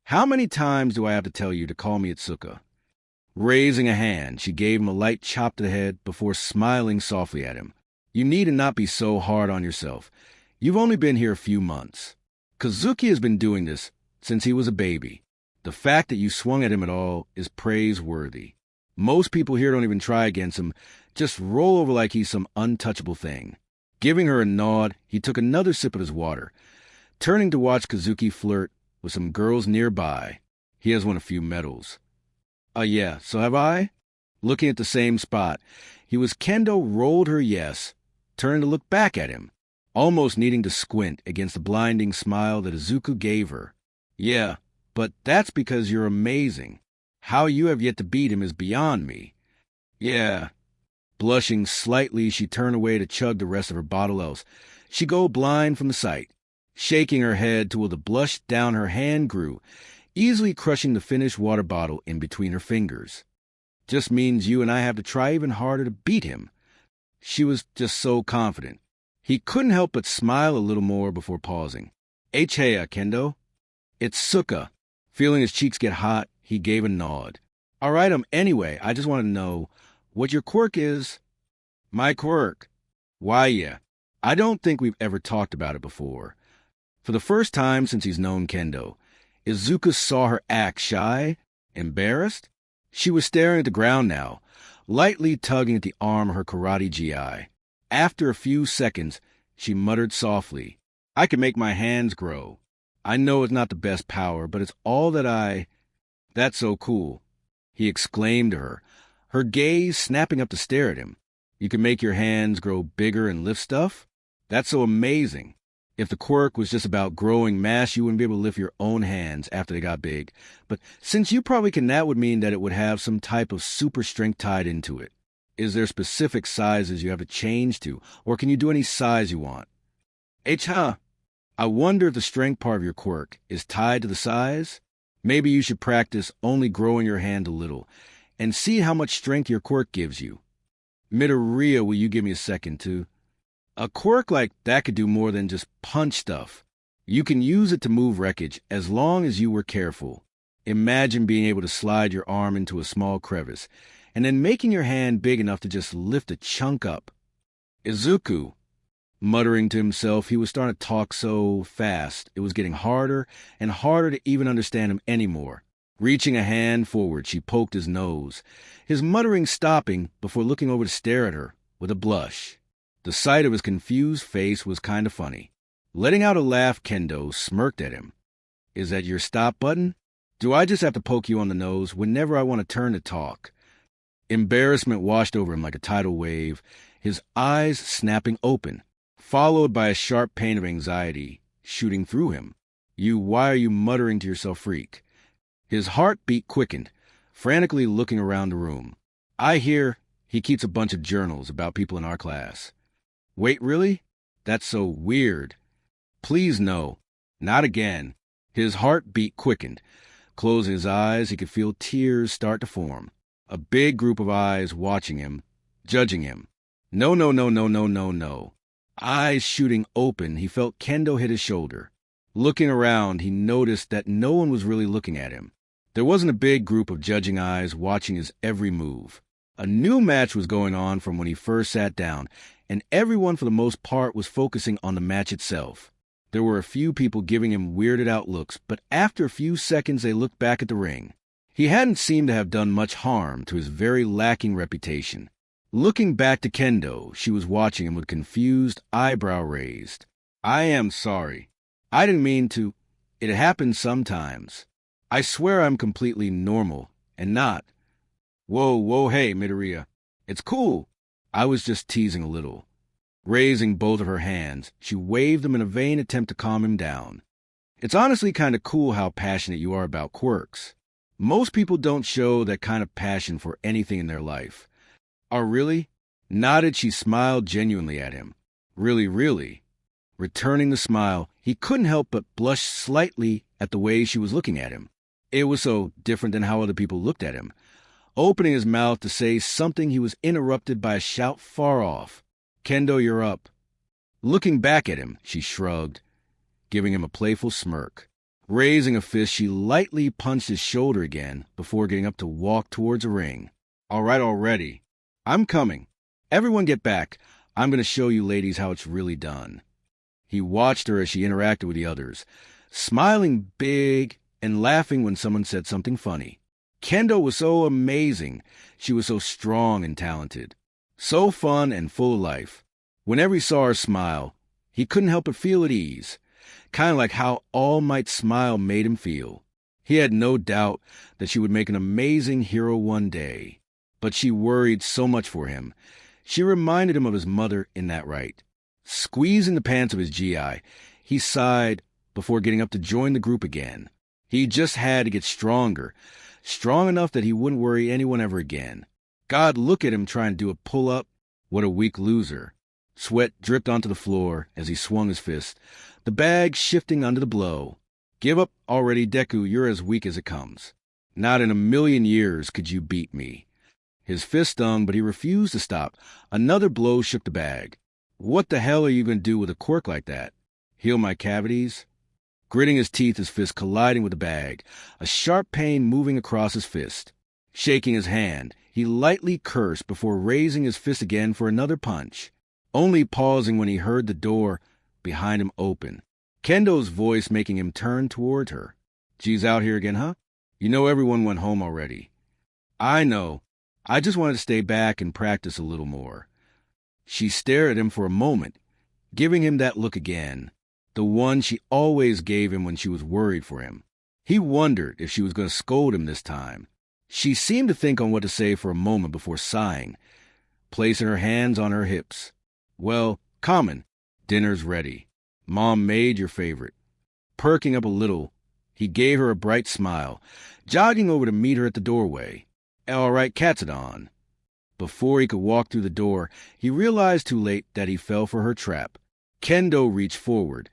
How many times do I have to tell you to call me Itsuka? Raising a hand, she gave him a light chop to the head before smiling softly at him. You need to not be so hard on yourself. You've only been here a few months. Kazuki has been doing this since he was a baby. The fact that you swung at him at all is praiseworthy. Most people here don't even try against him, just roll over like he's some untouchable thing. Giving her a nod, he took another sip of his water, turning to watch Kazuki flirt with some girls nearby. He has won a few medals. Yeah, so have I? Looking at the same spot, Kendo rolled her yes, turning to look back at him, almost needing to squint against the blinding smile that Izuku gave her. Yeah, but that's because you're amazing. How you have yet to beat him is beyond me. Yeah. Blushing slightly, she turned away to chug the rest of her bottle, else she'd go blind from the sight. Shaking her head till the blush down her hand grew, easily crushing the finished water bottle in between her fingers. Just means you and I have to try even harder to beat him. She was just so confident. He couldn't help but smile a little more before pausing. Heya, Kendo. It's Suka. Feeling his cheeks get hot, he gave a nod. All right, anyway, I just want to know what your quirk is. My quirk? Why, yeah. I don't think we've ever talked about it before. For the first time since he's known Kendo, Izuku saw her act shy, embarrassed. She was staring at the ground now, lightly tugging at the arm of her karate gi. After a few seconds, she muttered softly, "I can make my hands grow. I know it's not the best power, but it's all That's so cool," he exclaimed to her, her gaze snapping up to stare at him. "You can make your hands grow bigger and lift stuff? That's so amazing. If the quirk was just about growing mass, you wouldn't be able to lift your own hands after they got big. But since you probably can, that would mean that it would have some type of super strength tied into it. Is there specific sizes you have to change to, or can you do any size you want? I wonder if the strength part of your quirk is tied to the size? Maybe you should practice only growing your hand a little, and see how much strength your quirk gives you. Midoriya, will you give me a second, too? A quirk like that could do more than just punch stuff. You can use it to move wreckage as long as you were careful. Imagine being able to slide your arm into a small crevice, and then making your hand big enough to just lift a chunk up." Izuku, muttering to himself, he was starting to talk so fast, it was getting harder and harder to even understand him anymore. Reaching a hand forward, she poked his nose, his muttering stopping before looking over to stare at her with a blush. The sight of his confused face was kind of funny. Letting out a laugh, Kendo smirked at him. "Is that your stop button? Do I just have to poke you on the nose whenever I want to turn to talk?" Embarrassment washed over him like a tidal wave, his eyes snapping open, followed by a sharp pain of anxiety shooting through him. Why are you muttering to yourself, freak?" His heartbeat quickened, frantically looking around the room. "I hear he keeps a bunch of journals about people in our class." "Wait, really? That's so weird." "Please, no. Not again." His heartbeat quickened. Closing his eyes, he could feel tears start to form. A big group of eyes watching him, judging him. No, no, no, no, no, no, no. Eyes shooting open, he felt Kendo hit his shoulder. Looking around, he noticed that no one was really looking at him. There wasn't a big group of judging eyes watching his every move. A new match was going on from when he first sat down, and everyone for the most part was focusing on the match itself. There were a few people giving him weirded out looks, but after a few seconds they looked back at the ring. He hadn't seemed to have done much harm to his very lacking reputation. Looking back to Kendo, she was watching him with confused eyebrow raised. "I am sorry. I didn't mean to. It happens sometimes. I swear I'm completely normal and not." Whoa, hey, Midoriya. It's cool. I was just teasing a little." Raising both of her hands, she waved them in a vain attempt to calm him down. "It's honestly kind of cool how passionate you are about quirks. Most people don't show that kind of passion for anything in their life." "Oh, really?" Nodded, she smiled genuinely at him. "Really, really?" Returning the smile, he couldn't help but blush slightly at the way she was looking at him. It was so different than how other people looked at him. Opening his mouth to say something, he was interrupted by a shout far off. "Kendo, you're up." Looking back at him, she shrugged, giving him a playful smirk. Raising a fist, she lightly punched his shoulder again before getting up to walk towards the ring. "All right already. I'm coming. Everyone get back. I'm going to show you ladies how it's really done." He watched her as she interacted with the others, smiling big and laughing when someone said something funny. Kendo was so amazing. She was so strong and talented, so fun and full of life. Whenever he saw her smile, he couldn't help but feel at ease, kind of like how All Might's smile made him feel. He had no doubt that she would make an amazing hero one day, but she worried so much for him. She reminded him of his mother in that right. Squeezing the pants of his GI, he sighed before getting up to join the group again. He just had to get stronger, strong enough that he wouldn't worry anyone ever again. God, look at him trying to do a pull-up. What a weak loser. Sweat dripped onto the floor as he swung his fist, the bag shifting under the blow. "Give up already, Deku. You're as weak as it comes. Not in a million years could you beat me." His fist stung, but he refused to stop. Another blow shook the bag. "What the hell are you going to do with a quirk like that? Heal my cavities?" Gritting his teeth, his fist colliding with the bag, a sharp pain moving across his fist. Shaking his hand, he lightly cursed before raising his fist again for another punch, only pausing when he heard the door behind him open. Kendo's voice making him turn toward her. G's out here again, huh? You know everyone went home already. I know. I just wanted to stay back and practice a little more. She stared at him for a moment, giving him that look again, the one she always gave him when she was worried for him. He wondered if she was going to scold him this time. She seemed to think on what to say for a moment before sighing, placing her hands on her hips. Well, Common, dinner's ready. Mom made your favorite. Perking up a little, he gave her a bright smile, jogging over to meet her at the doorway. All right, Katsudon. Before he could walk through the door, he realized too late that he fell for her trap. Kendo reached forward,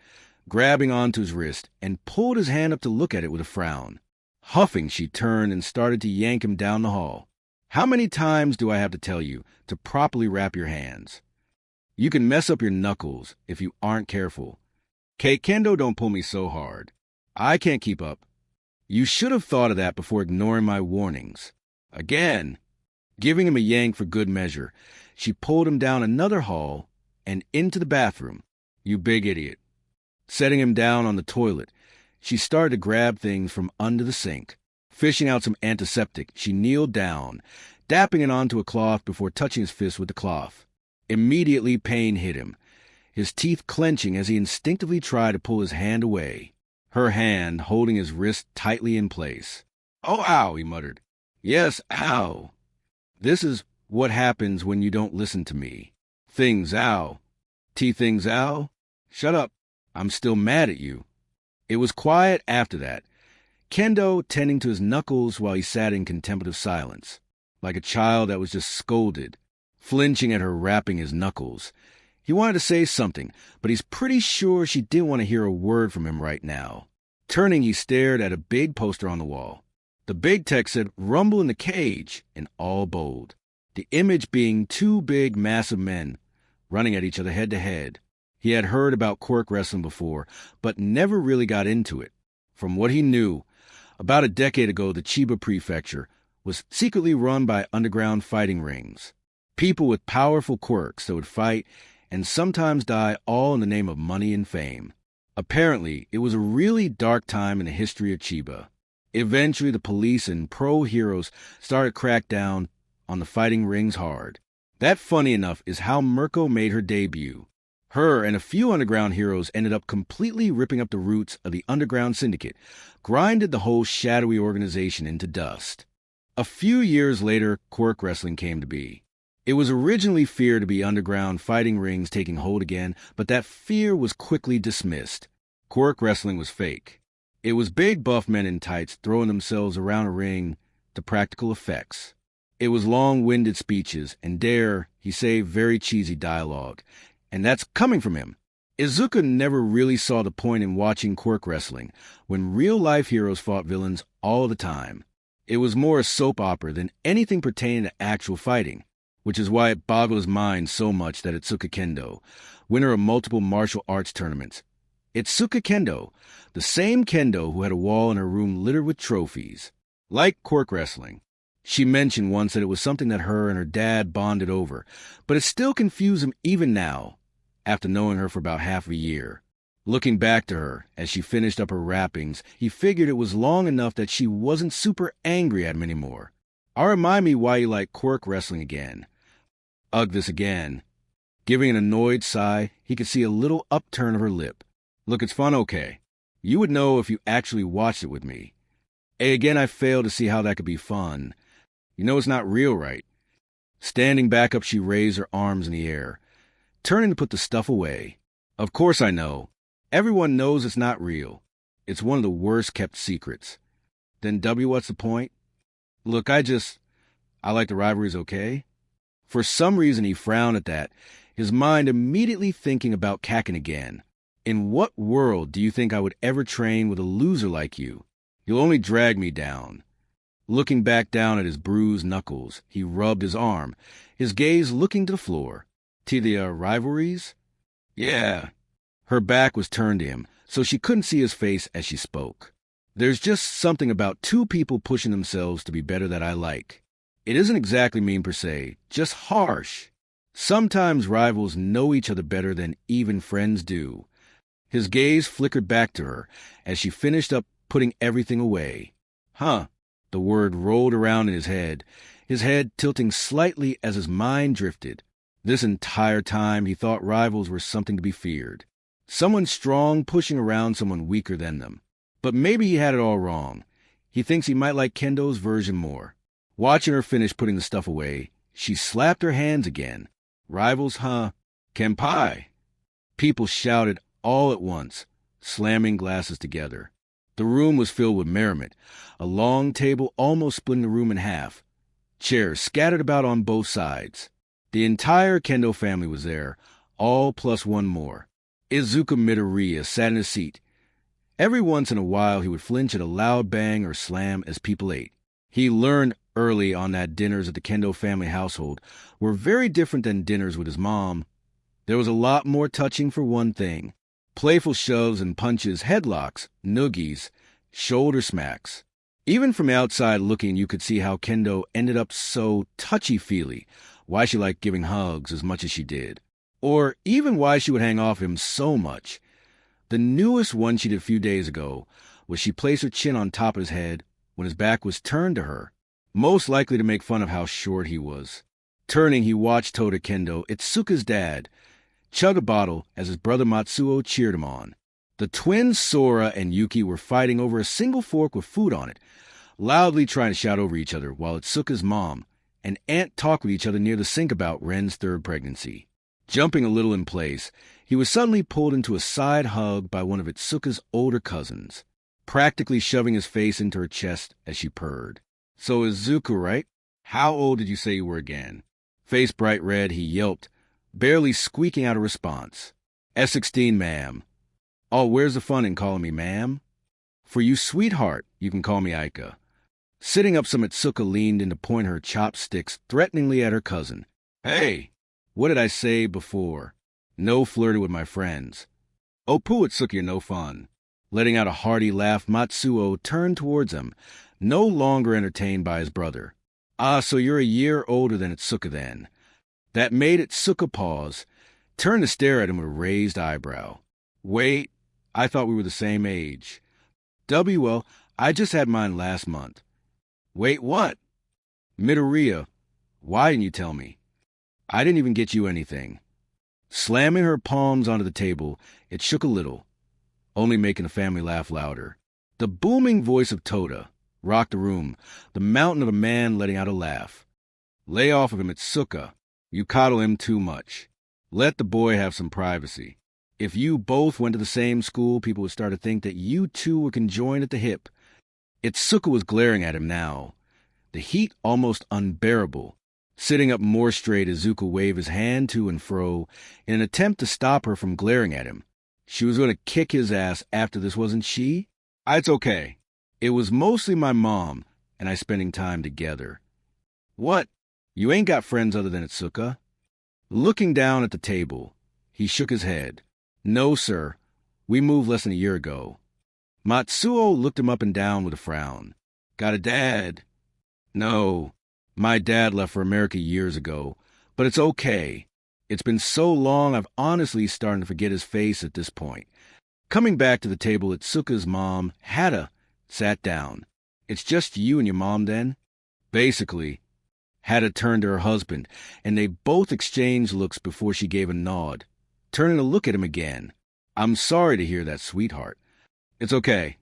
grabbing onto his wrist, and pulled his hand up to look at it with a frown. Huffing, she turned and started to yank him down the hall. How many times do I have to tell you to properly wrap your hands? You can mess up your knuckles if you aren't careful. Kendo, don't pull me so hard. I can't keep up. You should have thought of that before ignoring my warnings. Again. Giving him a yank for good measure, she pulled him down another hall and into the bathroom. You big idiot. Setting him down on the toilet, she started to grab things from under the sink. Fishing out some antiseptic, she kneeled down, dapping it onto a cloth before touching his fist with the cloth. Immediately, pain hit him, his teeth clenching as he instinctively tried to pull his hand away, her hand holding his wrist tightly in place. Oh, ow, he muttered. Yes, ow. This is what happens when you don't listen to me. Things, ow. Things, ow. Shut up. I'm still mad at you. It was quiet after that, Kendo tending to his knuckles while he sat in contemplative silence, like a child that was just scolded, flinching at her rapping his knuckles. He wanted to say something, but he's pretty sure she didn't want to hear a word from him right now. Turning, he stared at a big poster on the wall. The big text said, "Rumble in the Cage," in all bold. The image being two big, massive men running at each other head to head. He had heard about quirk wrestling before, but never really got into it. From what he knew, about a decade ago, the Chiba Prefecture was secretly run by underground fighting rings. People with powerful quirks that would fight and sometimes die all in the name of money and fame. Apparently, it was a really dark time in the history of Chiba. Eventually, the police and pro-heroes started to crack down on the fighting rings hard. That, funny enough, is how Mirko made her debut. Her and a few underground heroes ended up completely ripping up the roots of the underground syndicate, grinded the whole shadowy organization into dust. A few years later, quirk wrestling came to be. It was originally feared to be underground fighting rings taking hold again, but that fear was quickly dismissed. Quirk wrestling was fake. It was big buff men in tights throwing themselves around a ring to practical effects. It was long-winded speeches, and dare he say very cheesy dialogue. And that's coming from him. Izuku never really saw the point in watching quirk wrestling, when real-life heroes fought villains all the time. It was more a soap opera than anything pertaining to actual fighting, which is why it boggled his mind so much that Itsuka Kendo, winner of multiple martial arts tournaments, Itsuka Kendo, the same Kendo who had a wall in her room littered with trophies, like quirk wrestling. She mentioned once that it was something that her and her dad bonded over, but it still confused him even now, after knowing her for about half a year. Looking back to her, as she finished up her wrappings, he figured it was long enough that she wasn't super angry at him anymore. I'll remind me why you like quirk wrestling again. Ugh, this again. Giving an annoyed sigh, he could see a little upturn of her lip. Look, it's fun, okay. You would know if you actually watched it with me. Again, I fail to see how that could be fun. You know it's not real, right? Standing back up, she raised her arms in the air, turning to put the stuff away. Of course I know. Everyone knows it's not real. It's one of the worst-kept secrets. Then what's the point? Look, I like the rivalries, okay? For some reason, he frowned at that, his mind immediately thinking about Kaken again. In what world do you think I would ever train with a loser like you? You'll only drag me down. Looking back down at his bruised knuckles, he rubbed his arm, his gaze looking to the floor. To the rivalries? Yeah. Her back was turned to him, so she couldn't see his face as she spoke. There's just something about two people pushing themselves to be better that I like. It isn't exactly mean per se, just harsh. Sometimes rivals know each other better than even friends do. His gaze flickered back to her as she finished up putting everything away. Huh. The word rolled around in his head tilting slightly as his mind drifted. This entire time he thought rivals were something to be feared. Someone strong pushing around someone weaker than them. But maybe he had it all wrong. He thinks he might like Kendo's version more. Watching her finish putting the stuff away, she slapped her hands again. Rivals, huh? Kenpai! People shouted all at once, slamming glasses together. The room was filled with merriment, a long table almost splitting the room in half. Chairs scattered about on both sides. The entire Kendo family was there, all plus one more. Izuku Midoriya sat in his seat. Every once in a while he would flinch at a loud bang or slam as people ate. He learned early on that dinners at the Kendo family household were very different than dinners with his mom. There was a lot more touching for one thing. Playful shoves and punches, headlocks, noogies, shoulder smacks. Even from outside looking, you could see how Kendo ended up so touchy-feely, why she liked giving hugs as much as she did, or even why she would hang off him so much. The newest one she did a few days ago was she placed her chin on top of his head when his back was turned to her, most likely to make fun of how short he was. Turning, he watched Toda Kendo, Itsuka's dad, chug a bottle as his brother Matsuo cheered him on. The twins Sora and Yuki were fighting over a single fork with food on it, loudly trying to shout over each other, while Itsuka's mom and aunt talked with each other near the sink about Ren's third pregnancy. Jumping a little in place, he was suddenly pulled into a side hug by one of Itsuka's older cousins, practically shoving his face into her chest as she purred. So Izuku, right? How old did you say you were again? Face bright red, he yelped, barely squeaking out a response. S16, ma'am. Oh, where's the fun in calling me ma'am? For you sweetheart, you can call me Aika. Sitting up, some Itsuka leaned in to point her chopsticks threateningly at her cousin. Hey, what did I say before? No flirting with my friends. Oh, poo, Itsuka, you're no fun. Letting out a hearty laugh, Matsuo turned towards him, no longer entertained by his brother. Ah, so you're a year older than Itsuka then. That made Itsuka pause, turned to stare at him with a raised eyebrow. Wait, I thought we were the same age. Well, I just had mine last month. Wait, what? Midoriya, why didn't you tell me? I didn't even get you anything. Slamming her palms onto the table, it shook a little, only making the family laugh louder. The booming voice of Toda rocked the room, the mountain of a man letting out a laugh. Lay off of him, Itsuka. You coddle him too much. Let the boy have some privacy. If you both went to the same school, people would start to think that you two were conjoined at the hip. Itsuka was glaring at him now, the heat almost unbearable. Sitting up more straight, Izuku waved his hand to and fro in an attempt to stop her from glaring at him. She was going to kick his ass after this, wasn't she? It's okay. It was mostly my mom and I spending time together. What? You ain't got friends other than Itsuka? Looking down at the table, he shook his head. No, sir. We moved less than a year ago. Matsuo looked him up and down with a frown. Got a dad? No. My dad left for America years ago, but it's okay. It's been so long I've honestly started to forget his face at this point. Coming back to the table, Itsuka's mom, Hada, sat down. It's just you and your mom then? Basically. Hada turned to her husband, and they both exchanged looks before she gave a nod, turning to look at him again. I'm sorry to hear that, sweetheart. It's okay.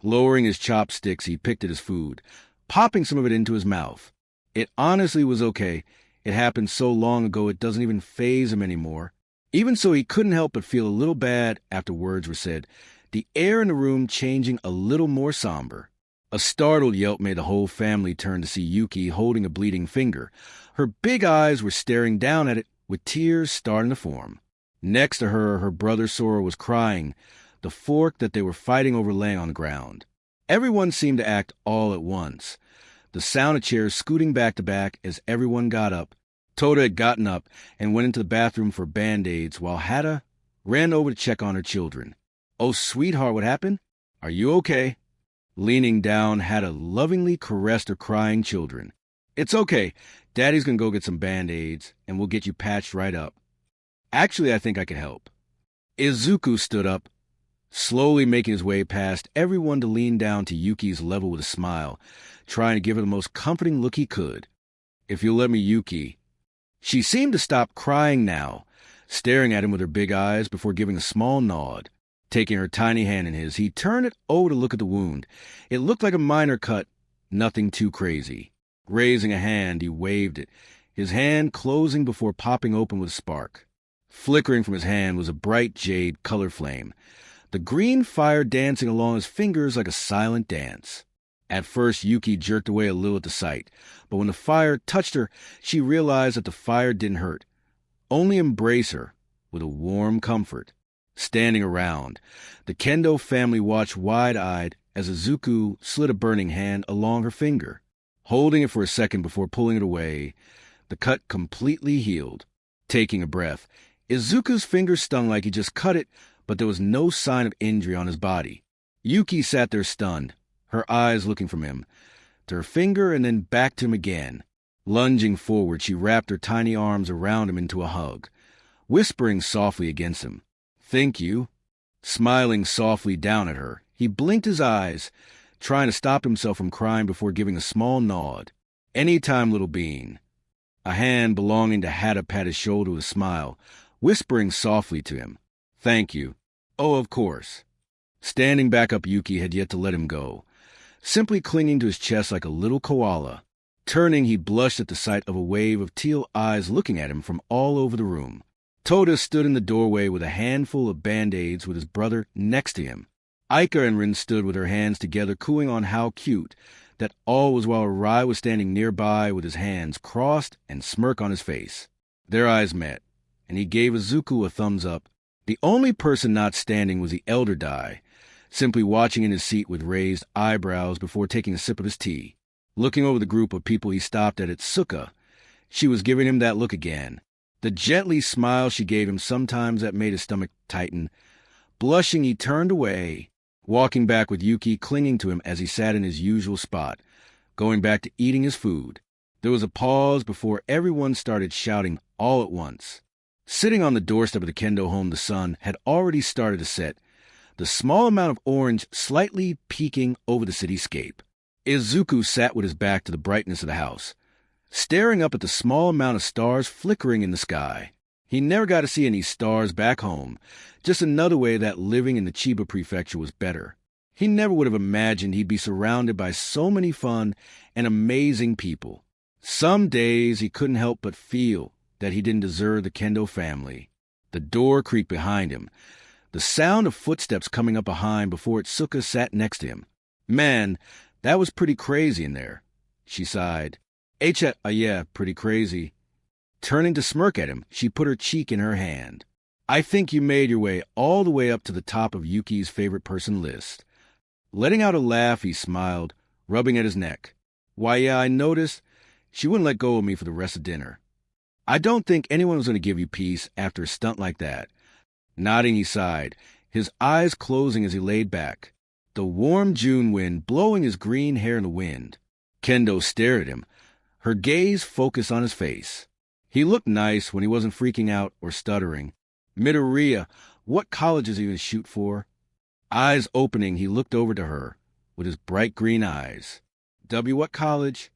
Lowering his chopsticks, he picked at his food, popping some of it into his mouth. It honestly was okay. It happened so long ago it doesn't even faze him anymore. Even so, he couldn't help but feel a little bad after words were said, the air in the room changing a little more somber. A startled yelp made the whole family turn to see Yuki holding a bleeding finger. Her big eyes were staring down at it with tears starting to form. Next to her, her brother Sora was crying, the fork that they were fighting over laying on the ground. Everyone seemed to act all at once. The sound of chairs scooting back to back as everyone got up. Toda had gotten up and went into the bathroom for Band-Aids while Hada ran over to check on her children. Oh, sweetheart, what happened? Are you okay? Leaning down, Hada lovingly caressed her crying children. It's okay. Daddy's gonna go get some Band-Aids and we'll get you patched right up. Actually, I think I can help. Izuku stood up, slowly making his way past everyone to lean down to Yuki's level with a smile, trying to give her the most comforting look he could. "If you'll let me, Yuki." She seemed to stop crying now, staring at him with her big eyes before giving a small nod. Taking her tiny hand in his, he turned it over to look at the wound. It looked like a minor cut, nothing too crazy. Raising a hand, he waved it, his hand closing before popping open with a spark. Flickering from his hand was a bright jade color flame, the green fire dancing along his fingers like a silent dance. At first, Yuki jerked away a little at the sight, but when the fire touched her, she realized that the fire didn't hurt, only embrace her with a warm comfort. Standing around, the Kendo family watched wide-eyed as Izuku slid a burning hand along her finger. Holding it for a second before pulling it away, the cut completely healed. Taking a breath, Izuku's finger stung like he just cut it, but there was no sign of injury on his body. Yuki sat there stunned, her eyes looking from him to her finger and then back to him again. Lunging forward, she wrapped her tiny arms around him into a hug, whispering softly against him, "Thank you." Smiling softly down at her, he blinked his eyes, trying to stop himself from crying before giving a small nod. "Anytime, little bean." A hand belonging to Hata pat his shoulder with a smile, whispering softly to him, "Thank you." "Oh, of course." Standing back up, Yuki had yet to let him go, simply clinging to his chest like a little koala. Turning, he blushed at the sight of a wave of teal eyes looking at him from all over the room. Toda stood in the doorway with a handful of band-aids with his brother next to him. Aika and Rin stood with her hands together, cooing on how cute. That all was while Arai was standing nearby with his hands crossed and smirk on his face. Their eyes met, and he gave Izuku a thumbs up. The only person not standing was the elder Dai, simply watching in his seat with raised eyebrows before taking a sip of his tea. Looking over the group of people he stopped at Tsuka, she was giving him that look again. The gently smile she gave him sometimes that made his stomach tighten. Blushing, he turned away, walking back with Yuki clinging to him as he sat in his usual spot, going back to eating his food. There was a pause before everyone started shouting all at once. Sitting on the doorstep of the Kendo home, the sun had already started to set, the small amount of orange slightly peeking over the cityscape. Izuku sat with his back to the brightness of the house, staring up at the small amount of stars flickering in the sky. He never got to see any stars back home, just another way that living in the Chiba prefecture was better. He never would have imagined he'd be surrounded by so many fun and amazing people. Some days he couldn't help but feel that he didn't deserve the Kendo family. The door creaked behind him, the sound of footsteps coming up behind before Tsuka sat next to him. "Man, that was pretty crazy in there," she sighed. Yeah, pretty crazy." Turning to smirk at him, she put her cheek in her hand. "I think you made your way all the way up to the top of Yuki's favorite person list." Letting out a laugh, he smiled, rubbing at his neck. "Why, yeah, I noticed. She wouldn't let go of me for the rest of dinner. I don't think anyone was going to give you peace after a stunt like that." Nodding, he sighed, his eyes closing as he laid back, the warm June wind blowing his green hair in the wind. Kendo stared at him, her gaze focused on his face. He looked nice when he wasn't freaking out or stuttering. "Midoriya, what college is he going to shoot for?" Eyes opening, he looked over to her with his bright green eyes. What college?"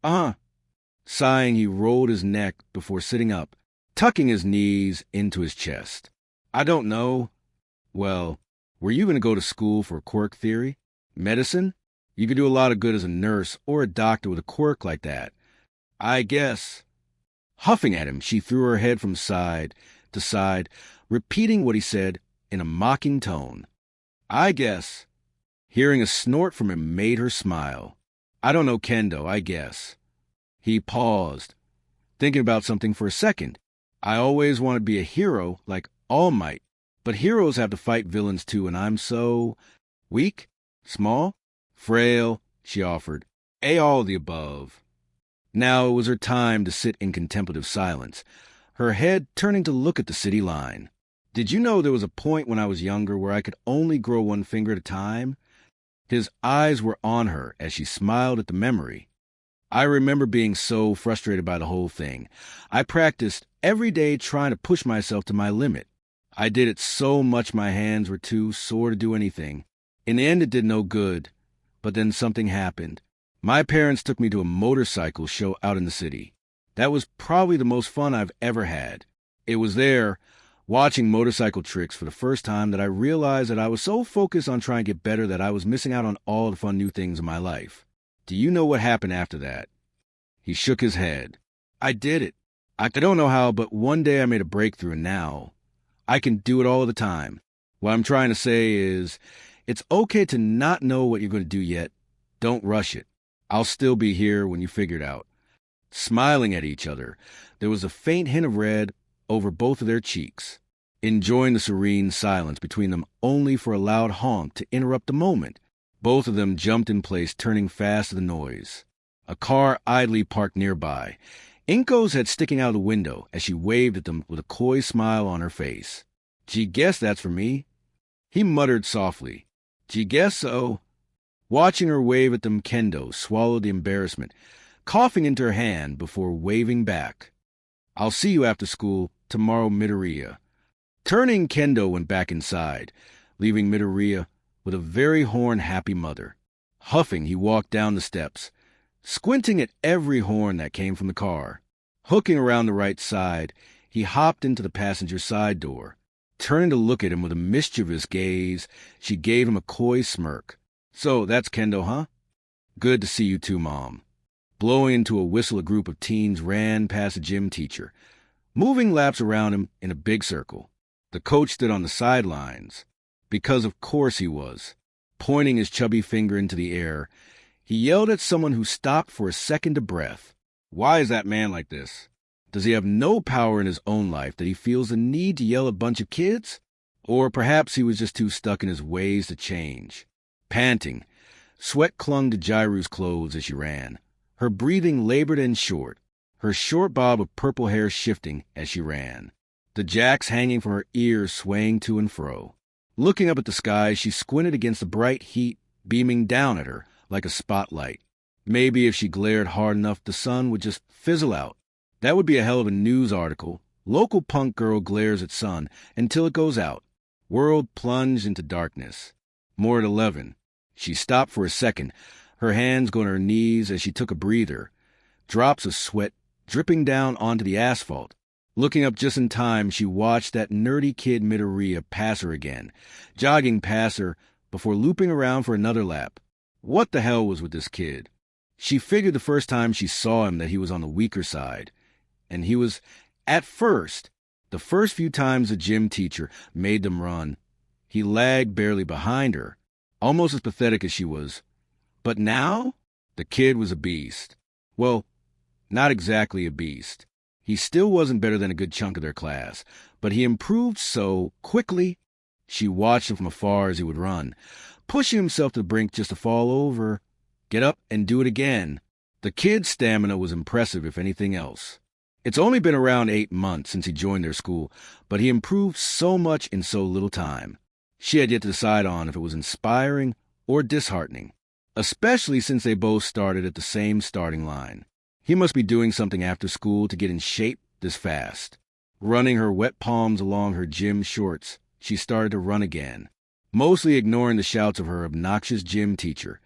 "Uh-huh." Sighing, he rolled his neck before sitting up, tucking his knees into his chest. "I don't know." "Well, were you going to go to school for quirk theory? Medicine? You could do a lot of good as a nurse or a doctor with a quirk like that." "I guess." Huffing at him, she threw her head from side to side, repeating what he said in a mocking tone. "I guess." Hearing a snort from him made her smile. "I don't know Kendo, I guess." He paused, thinking about something for a second. "I always want to be a hero like All Might, but heroes have to fight villains too, and I'm so weak, small, frail," she offered. All the above." Now it was her time to sit in contemplative silence, her head turning to look at the city line. "Did you know there was a point when I was younger where I could only grow one finger at a time?" His eyes were on her as she smiled at the memory. "I remember being so frustrated by the whole thing. I practiced every day trying to push myself to my limit. I did it so much my hands were too sore to do anything. In the end, it did no good. But then something happened. My parents took me to a motorcycle show out in the city. That was probably the most fun I've ever had. It was there, watching motorcycle tricks for the first time, that I realized that I was so focused on trying to get better that I was missing out on all the fun new things in my life. Do you know what happened after that? He shook his head. I did it. I don't know how, but one day I made a breakthrough, and now I can do it all the time. What I'm trying to say is, it's okay to not know what you're going to do yet. Don't rush it. I'll still be here when you figure it out. Smiling at each other, there was a faint hint of red over both of their cheeks, enjoying the serene silence between them only for a loud honk to interrupt the moment. Both of them jumped in place, turning fast to the noise. A car idly parked nearby. Inko's head sticking out of the window as she waved at them with a coy smile on her face. Gee, guess that's for me. He muttered softly. Gee, guess so. Watching her wave at them, Kendo swallowed the embarrassment, coughing into her hand before waving back. I'll see you after school tomorrow, Midoriya. Turning, Kendo went back inside, leaving Midoriya with a very horn-happy mother. Huffing, he walked down the steps, squinting at every horn that came from the car. Hooking around the right side, he hopped into the passenger side door. Turning to look at him with a mischievous gaze, she gave him a coy smirk. So, that's Kendo, huh? Good to see you too, Mom. Blowing into a whistle, a group of teens ran past the gym teacher, moving laps around him in a big circle. The coach stood on the sidelines, because of course he was. Pointing his chubby finger into the air, he yelled at someone who stopped for a second of breath. Why is that man like this? Does he have no power in his own life that he feels the need to yell at a bunch of kids? Or perhaps he was just too stuck in his ways to change. Panting, sweat clung to Jairu's clothes as she ran. Her breathing labored and short, her short bob of purple hair shifting as she ran, the jacks hanging from her ears swaying to and fro. Looking up at the sky, she squinted against the bright heat beaming down at her like a spotlight. Maybe if she glared hard enough, the sun would just fizzle out. That would be a hell of a news article. Local punk girl glares at sun until it goes out. World plunged into darkness. More at 11. She stopped for a second, her hands going to her knees as she took a breather, drops of sweat dripping down onto the asphalt. Looking up just in time, she watched that nerdy kid Midoriya pass her again, jogging past her before looping around for another lap. What the hell was with this kid? She figured the first time she saw him that he was on the weaker side. And he was, at first, the first few times the gym teacher made them run, he lagged barely behind her, almost as pathetic as she was. But now, the kid was a beast. Well, not exactly a beast. He still wasn't better than a good chunk of their class, but he improved so quickly. She watched him from afar as he would run, pushing himself to the brink just to fall over, get up and do it again. The kid's stamina was impressive, if anything else. It's only been around 8 months since he joined their school, but he improved so much in so little time. She had yet to decide on if it was inspiring or disheartening, especially since they both started at the same starting line. He must be doing something after school to get in shape this fast. Running her wet palms along her gym shorts, she started to run again, mostly ignoring the shouts of her obnoxious gym teacher,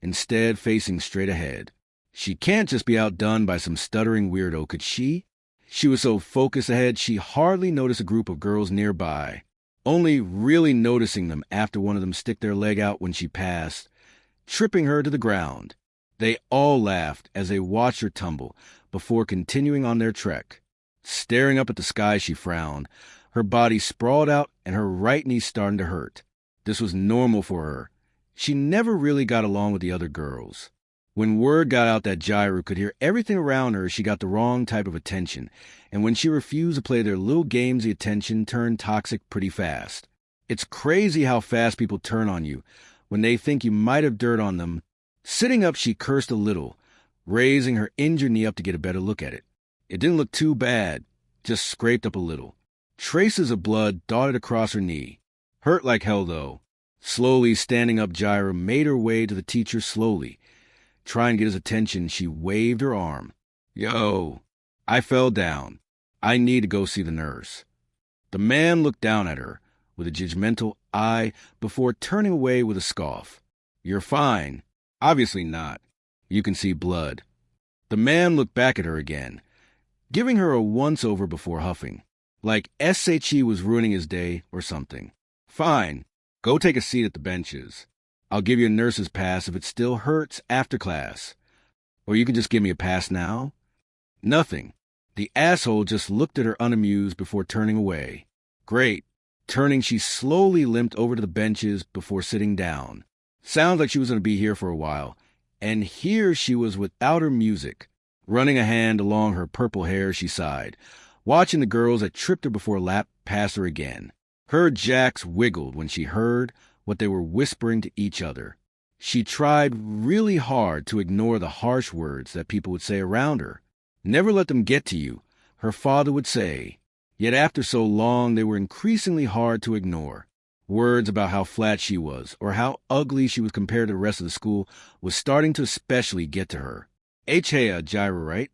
instead facing straight ahead. She can't just be outdone by some stuttering weirdo, could she? She was so focused ahead she hardly noticed a group of girls nearby, only really noticing them after one of them stick their leg out when she passed, tripping her to the ground. They all laughed as they watched her tumble before continuing on their trek. Staring up at the sky, she frowned, her body sprawled out and her right knee starting to hurt. This was normal for her. She never really got along with the other girls. When word got out that Jairu could hear everything around her, she got the wrong type of attention, and when she refused to play their little games, the attention turned toxic pretty fast. It's crazy how fast people turn on you when they think you might have dirt on them. Sitting up, she cursed a little, raising her injured knee up to get a better look at it. It didn't look too bad, just scraped up a little. Traces of blood dotted across her knee. Hurt like hell, though. Slowly standing up, Jairu made her way to the teacher slowly. Trying to get his attention, she waved her arm. Yo, I fell down. I need to go see the nurse. The man looked down at her with a judgmental eye before turning away with a scoff. You're fine. Obviously not. You can see blood. The man looked back at her again, giving her a once-over before huffing, like SHE was ruining his day or something. Fine. Go take a seat at the benches. I'll give you a nurse's pass if it still hurts after class. Or you can just give me a pass now. Nothing. The asshole just looked at her unamused before turning away. Great. Turning, she slowly limped over to the benches before sitting down. Sounds like she was going to be here for a while. And here she was without her music. Running a hand along her purple hair, she sighed, watching the girls that tripped her before lapped past her again. Her jacks wiggled when she heard what they were whispering to each other. She tried really hard to ignore the harsh words that people would say around her. Never let them get to you, her father would say. Yet after so long, they were increasingly hard to ignore. Words about how flat she was, or how ugly she was compared to the rest of the school, was starting to especially get to her. H.A. Gyra, right?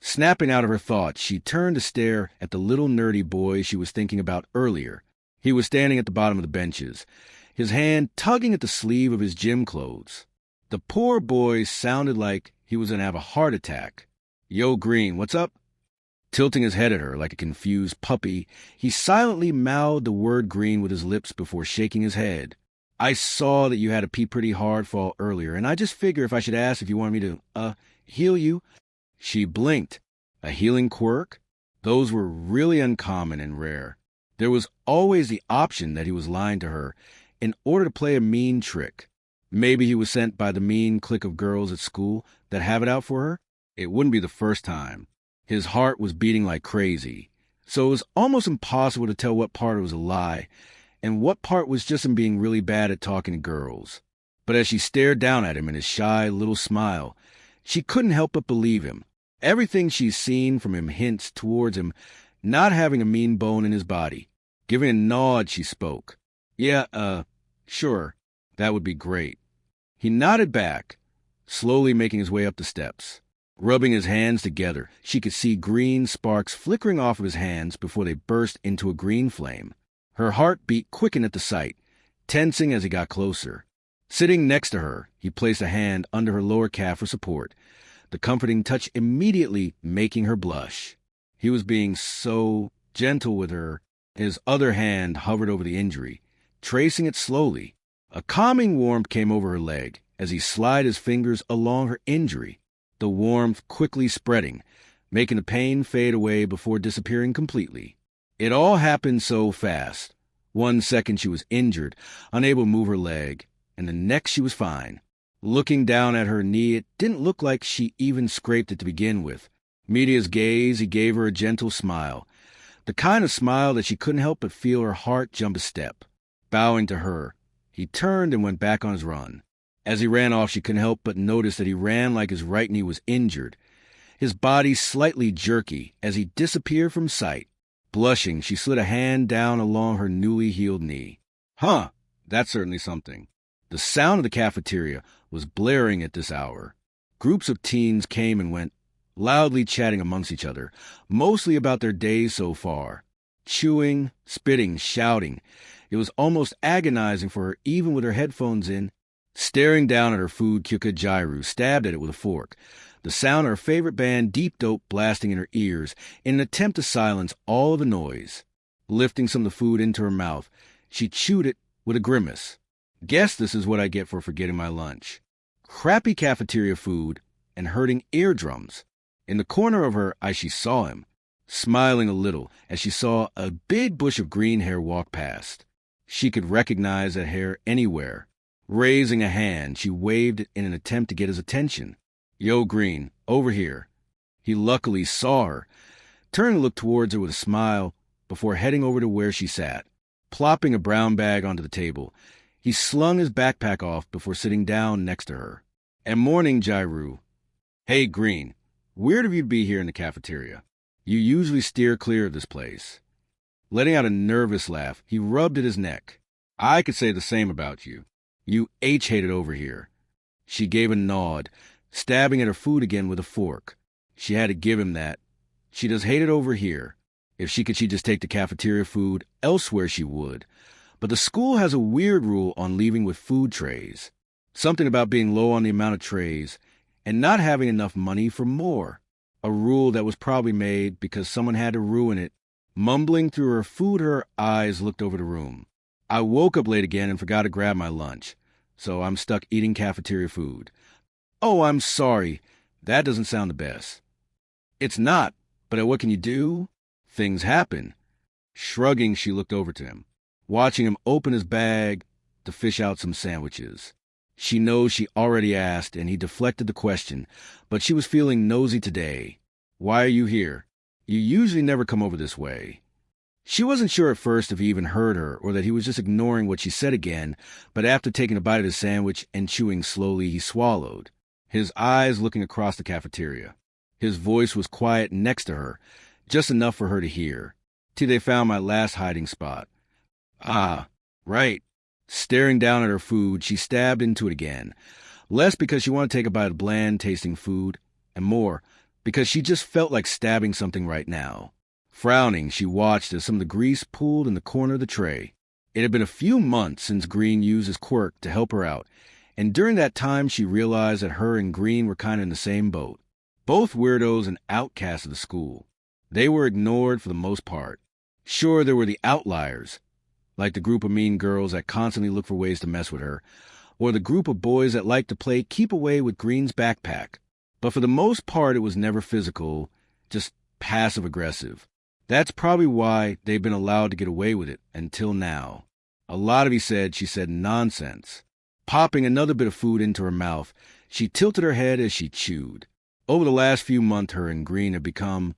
Snapping out of her thoughts, she turned to stare at the little nerdy boy she was thinking about earlier. He was standing at the bottom of the benches, his hand tugging at the sleeve of his gym clothes. The poor boy sounded like he was going to have a heart attack. Yo, Green, what's up? Tilting his head at her like a confused puppy, he silently mouthed the word green with his lips before shaking his head. I saw that you had a pee pretty hard fall earlier, and I just figure if I should ask if you wanted me to, heal you. She blinked. A healing quirk? Those were really uncommon and rare. There was always the option that he was lying to her in order to play a mean trick. Maybe he was sent by the mean clique of girls at school that have it out for her? It wouldn't be the first time. His heart was beating like crazy, so it was almost impossible to tell what part was a lie and what part was just him being really bad at talking to girls. But as she stared down at him in his shy little smile, she couldn't help but believe him. Everything she's seen from him hints towards him not having a mean bone in his body. Giving a nod, she spoke. Yeah, sure, that would be great. He nodded back, slowly making his way up the steps. Rubbing his hands together, she could see green sparks flickering off of his hands before they burst into a green flame. Her heartbeat quickened at the sight, tensing as he got closer. Sitting next to her, he placed a hand under her lower calf for support, the comforting touch immediately making her blush. He was being so gentle with her. His other hand hovered over the injury, tracing it slowly. A calming warmth came over her leg as he slid his fingers along her injury, the warmth quickly spreading, making the pain fade away before disappearing completely. It all happened so fast. 1 second she was injured, unable to move her leg, and the next she was fine. Looking down at her knee, it didn't look like she even scraped it to begin with. Meeting his gaze, he gave her a gentle smile, the kind of smile that she couldn't help but feel her heart jump a step. Bowing to her, he turned and went back on his run. As he ran off, she couldn't help but notice that he ran like his right knee was injured, his body slightly jerky as he disappeared from sight. Blushing, she slid a hand down along her newly healed knee. Huh, that's certainly something. The sound of the cafeteria was blaring at this hour. Groups of teens came and went, loudly chatting amongst each other, mostly about their days so far. Chewing, spitting, shouting. It was almost agonizing for her even with her headphones in. Staring down at her food, Kyuka Jairu stabbed at it with a fork, the sound of her favorite band Deep Dope blasting in her ears in an attempt to silence all of the noise. Lifting some of the food into her mouth, she chewed it with a grimace. Guess this is what I get for forgetting my lunch. Crappy cafeteria food and hurting eardrums. In the corner of her eye she saw him, smiling a little as she saw a big bush of green hair walk past. She could recognize that hair anywhere. Raising a hand, she waved it in an attempt to get his attention. Yo, Green, over here. He luckily saw her, turning to look towards her with a smile before heading over to where she sat. Plopping a brown bag onto the table, he slung his backpack off before sitting down next to her. And morning, Jairu. Hey, Green, weird of you to be here in the cafeteria. You usually steer clear of this place. Letting out a nervous laugh, he rubbed at his neck. I could say the same about you. You H-hated over here. She gave a nod, stabbing at her food again with a fork. She had to give him that. She does hate it over here. If she could just take the cafeteria food elsewhere, she would. But the school has a weird rule on leaving with food trays. Something about being low on the amount of trays and not having enough money for more. A rule that was probably made because someone had to ruin it. Mumbling through her food, her eyes looked over the room. I woke up late again and forgot to grab my lunch, so I'm stuck eating cafeteria food. Oh, I'm sorry. That doesn't sound the best. It's not, but what can you do? Things happen. Shrugging, she looked over to him, watching him open his bag to fish out some sandwiches. She knows she already asked, and he deflected the question, but she was feeling nosy today. Why are you here? You usually never come over this way. She wasn't sure at first if he even heard her or that he was just ignoring what she said again, but after taking a bite of his sandwich and chewing slowly, he swallowed, his eyes looking across the cafeteria. His voice was quiet next to her, just enough for her to hear. Till they found my last hiding spot. Ah, right. Staring down at her food, she stabbed into it again. Less because she wanted to take a bite of bland-tasting food, and more because she just felt like stabbing something right now. Frowning, she watched as some of the grease pooled in the corner of the tray. It had been a few months since Green used his quirk to help her out, and during that time she realized that her and Green were kind of in the same boat. Both weirdos and outcasts of the school. They were ignored for the most part. Sure, there were the outliers, like the group of mean girls that constantly looked for ways to mess with her, or the group of boys that liked to play keep away with Green's backpack. But for the most part, it was never physical, just passive-aggressive. That's probably why they've been allowed to get away with it until now. A lot of she said nonsense. Popping another bit of food into her mouth, she tilted her head as she chewed. Over the last few months, her and Green had become,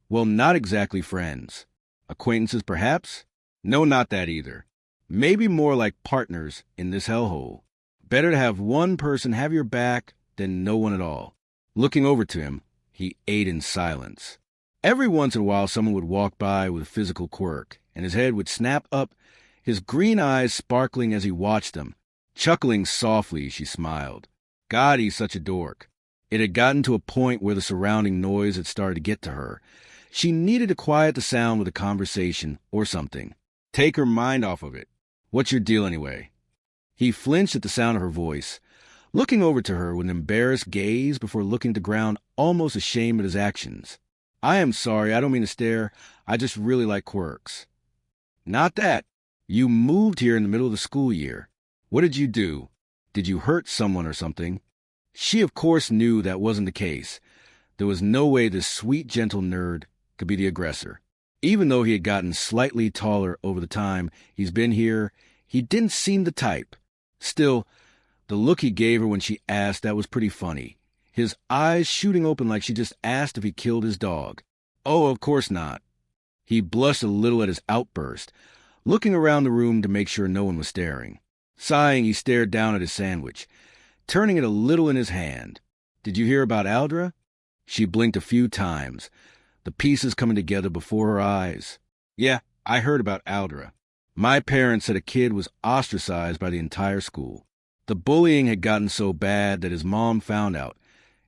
well, not exactly friends. Acquaintances, perhaps? No, not that either. Maybe more like partners in this hellhole. Better to have one person have your back than no one at all. Looking over to him, he ate in silence. Every once in a while, someone would walk by with a physical quirk, and his head would snap up, his green eyes sparkling as he watched them. Chuckling softly, she smiled. God, he's such a dork. It had gotten to a point where the surrounding noise had started to get to her. She needed to quiet the sound with a conversation or something. Take her mind off of it. What's your deal anyway? He flinched at the sound of her voice, looking over to her with an embarrassed gaze before looking to the ground, almost ashamed of his actions. I am sorry, I don't mean to stare. I just really like quirks. Not that. You moved here in the middle of the school year. What did you do? Did you hurt someone or something? She, of course, knew that wasn't the case. There was no way this sweet, gentle nerd could be the aggressor. Even though he had gotten slightly taller over the time he's been here, he didn't seem the type. Still, the look he gave her when she asked, that was pretty funny. His eyes shooting open like she just asked if he killed his dog. Oh, of course not. He blushed a little at his outburst, looking around the room to make sure no one was staring. Sighing, he stared down at his sandwich, turning it a little in his hand. Did you hear about Aldra? She blinked a few times, the pieces coming together before her eyes. Yeah, I heard about Aldra. My parents said a kid was ostracized by the entire school. The bullying had gotten so bad that his mom found out,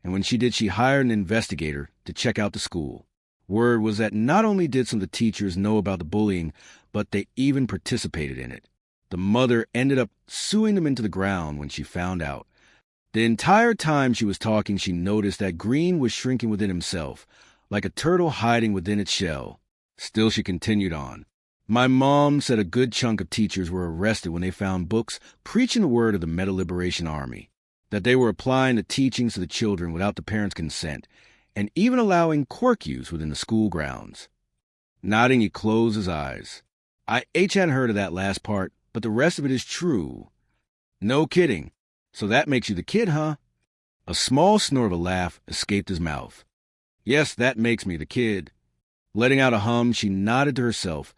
and when she did, she hired an investigator to check out the school. Word was that not only did some of the teachers know about the bullying, but they even participated in it. The mother ended up suing them into the ground when she found out. The entire time she was talking, she noticed that Green was shrinking within himself, like a turtle hiding within its shell. Still, she continued on. My mom said a good chunk of teachers were arrested when they found books preaching the word of the Meta Liberation Army, that they were applying the teachings to the children without the parents' consent, and even allowing quirk use within the school grounds. Nodding, he closed his eyes. I hadn't heard of that last part, but the rest of it is true. No kidding. So that makes you the kid, huh? A small snort of a laugh escaped his mouth. Yes, that makes me the kid. Letting out a hum, she nodded to herself,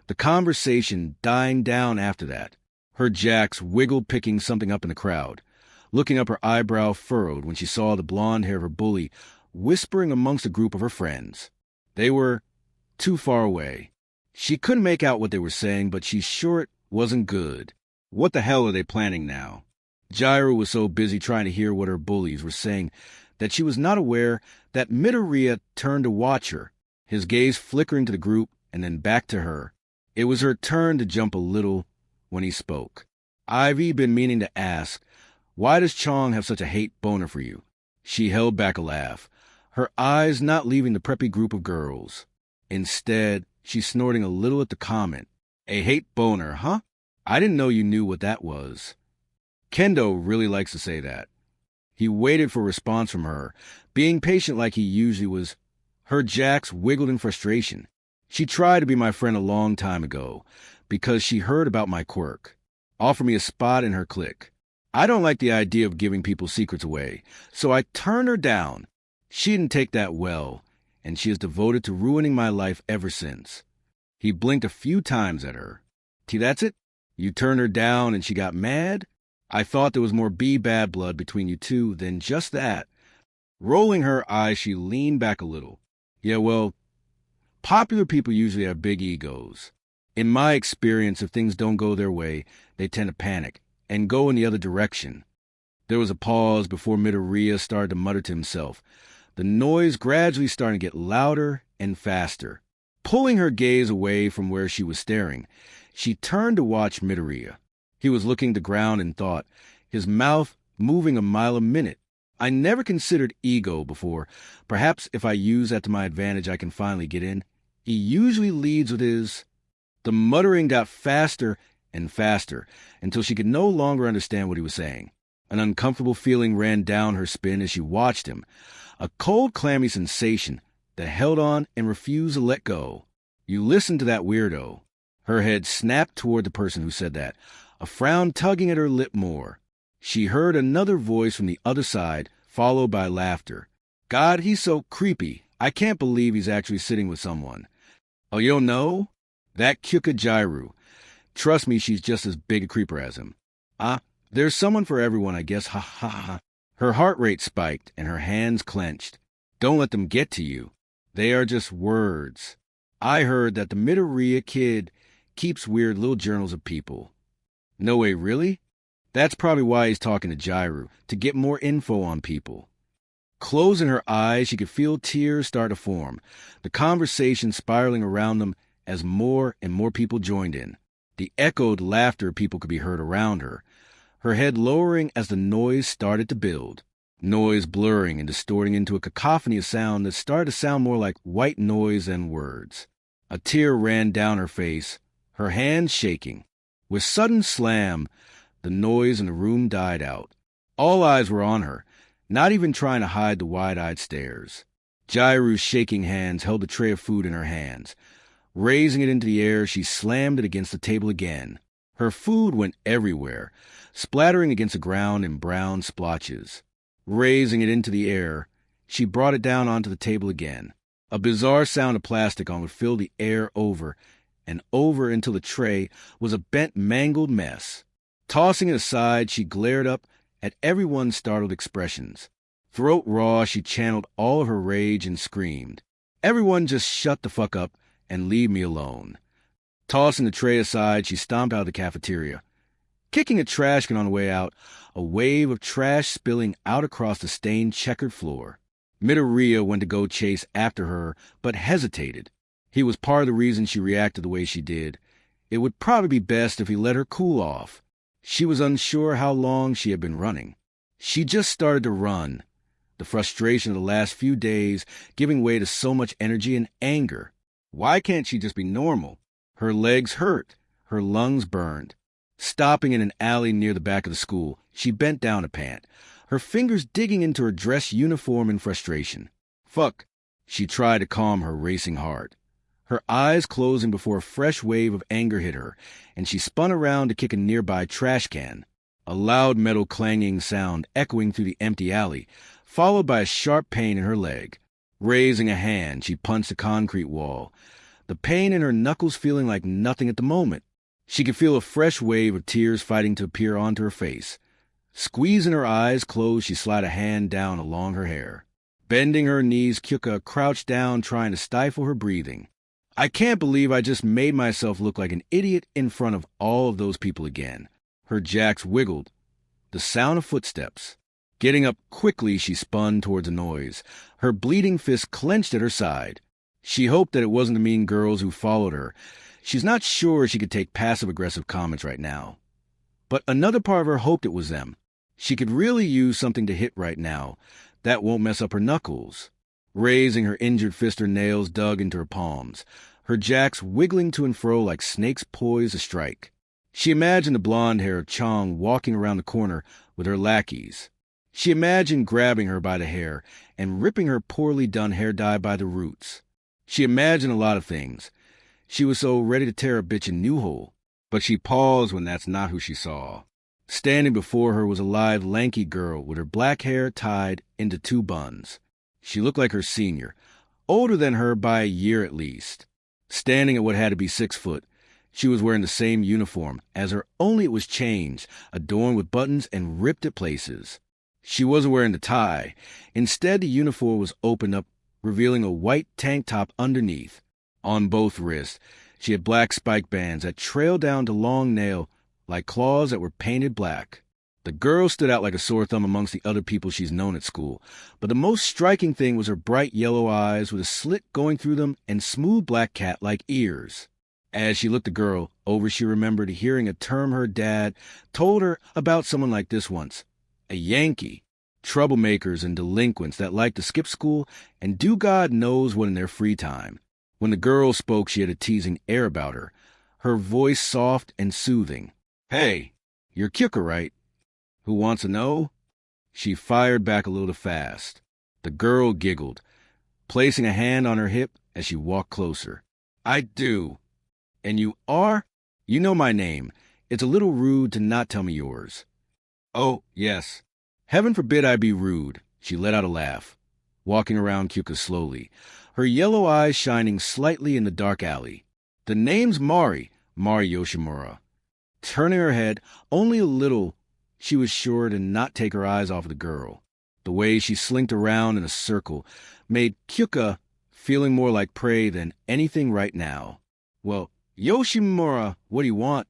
the conversation dying down after that. Her jacks wiggled, picking something up in the crowd, looking up, her eyebrow furrowed when she saw the blonde hair of her bully whispering amongst a group of her friends. They were too far away. She couldn't make out what they were saying, but she's sure it wasn't good. What the hell are they planning now? Gyro was so busy trying to hear what her bullies were saying that she was not aware that Midoriya turned to watch her, his gaze flickering to the group and then back to her. It was her turn to jump a little when he spoke. "I've been meaning to ask, why does Chong have such a hate boner for you?" She held back a laugh, her eyes not leaving the preppy group of girls. Instead, she snorting a little at the comment. "A hate boner, huh? I didn't know you knew what that was." Kendo really likes to say that. He waited for a response from her, being patient like he usually was. Her jacks wiggled in frustration. She tried to be my friend a long time ago, because she heard about my quirk. Offered me a spot in her clique. I don't like the idea of giving people's secrets away, so I turned her down. She didn't take that well, and she is devoted to ruining my life ever since. He blinked a few times at her. "T, that's it? You turned her down and she got mad? I thought there was more bad blood between you two than just that." Rolling her eyes, she leaned back a little. "Yeah, well, popular people usually have big egos. In my experience, if things don't go their way, they tend to panic and go in the other direction." There was a pause before Midoriya started to mutter to himself, the noise gradually starting to get louder and faster. Pulling her gaze away from where she was staring, she turned to watch Midoriya. He was looking to ground in thought, his mouth moving a mile a minute. I never considered ego before. Perhaps if I use that to my advantage, I can finally get in. He usually leads with his... The muttering got faster and faster until she could no longer understand what he was saying. An uncomfortable feeling ran down her spine as she watched him, a cold, clammy sensation that held on and refused to let go. "You listen to that weirdo." Her head snapped toward the person who said that, a frown tugging at her lip more. She heard another voice from the other side, followed by laughter. "God, he's so creepy. I can't believe he's actually sitting with someone." "Oh, you don't know? That Kyuka Jairu. Trust me, she's just as big a creeper as him." "Ah, there's someone for everyone, I guess. Ha ha ha." Her heart rate spiked and her hands clenched. "Don't let them get to you. They are just words. I heard that the Midoriya kid keeps weird little journals of people." "No way, really?" That's probably why he's talking to Jairu, to get more info on people. Closing her eyes, she could feel tears start to form, the conversation spiraling around them as more and more people joined in. The echoed laughter people could be heard around her, her head lowering as the noise started to build. Noise blurring and distorting into a cacophony of sound that started to sound more like white noise than words. A tear ran down her face, her hands shaking. With sudden slam, the noise in the room died out. All eyes were on her, not even trying to hide the wide-eyed stares. Jairu's shaking hands held the tray of food in her hands. Raising it into the air, she slammed it against the table again. Her food went everywhere, splattering against the ground in brown splotches. Raising it into the air, she brought it down onto the table again. A bizarre sound of plastic on would fill the air over and over until the tray was a bent, mangled mess. Tossing it aside, she glared up at everyone's startled expressions. Throat raw, she channeled all of her rage and screamed, "Everyone just shut the fuck up and leave me alone." Tossing the tray aside, she stomped out of the cafeteria. Kicking a trash can on the way out, a wave of trash spilling out across the stained checkered floor. Midoriya went to go chase after her, but hesitated. He was part of the reason she reacted the way she did. It would probably be best if he let her cool off. She was unsure how long she had been running. She just started to run, the frustration of the last few days giving way to so much energy and anger. Why can't she just be normal? Her legs hurt, her lungs burned. Stopping in an alley near the back of the school, she bent down to pant, her fingers digging into her dress uniform in frustration. "Fuck," she tried to calm her racing heart. Her eyes closing before a fresh wave of anger hit her, and she spun around to kick a nearby trash can. A loud metal clanging sound echoing through the empty alley, followed by a sharp pain in her leg. Raising a hand, she punched a concrete wall, the pain in her knuckles feeling like nothing at the moment. She could feel a fresh wave of tears fighting to appear onto her face. Squeezing her eyes closed, she slid a hand down along her hair. Bending her knees, Kyuka crouched down, trying to stifle her breathing. "I can't believe I just made myself look like an idiot in front of all of those people again." Her jacks wiggled. The sound of footsteps. Getting up quickly, she spun towards the noise, her bleeding fist clenched at her side. She hoped that it wasn't the mean girls who followed her. She's not sure she could take passive-aggressive comments right now. But another part of her hoped it was them. She could really use something to hit right now. That won't mess up her knuckles. Raising her injured fist, her nails dug into her palms, her jacks wiggling to and fro like snakes poised to strike. She imagined the blonde hair of Chong walking around the corner with her lackeys. She imagined grabbing her by the hair and ripping her poorly done hair dye by the roots. She imagined a lot of things. She was so ready to tear a bitch a new hole, but she paused when that's not who she saw. Standing before her was a lithe, lanky girl with her black hair tied into two buns. She looked like her senior, older than her by a year at least. Standing at what had to be 6 foot, she was wearing the same uniform as her, only it was changed, adorned with buttons and ripped at places. She wasn't wearing the tie. Instead, the uniform was opened up, revealing a white tank top underneath. On both wrists, she had black spike bands that trailed down to long nail like claws that were painted black. The girl stood out like a sore thumb amongst the other people she's known at school, but the most striking thing was her bright yellow eyes with a slit going through them and smooth black cat-like ears. As she looked the girl over, she remembered hearing a term her dad told her about someone like this once. A Yankee. Troublemakers and delinquents that like to skip school and do God knows what in their free time. When the girl spoke, she had a teasing air about her, her voice soft and soothing. "Hey, you're Kyuka, right? Who wants to know?" She fired back a little fast. The girl giggled, placing a hand on her hip as she walked closer. "I do. And you are? You know my name. It's a little rude to not tell me yours." "Oh, yes. Heaven forbid I be rude." She let out a laugh, walking around Kyuka slowly, her yellow eyes shining slightly in the dark alley. "The name's Mari Yoshimura." Turning her head only a little, she was sure to not take her eyes off of the girl. The way she slinked around in a circle made Kyuka feeling more like prey than anything right now. "Well, Yoshimura, what do you want?"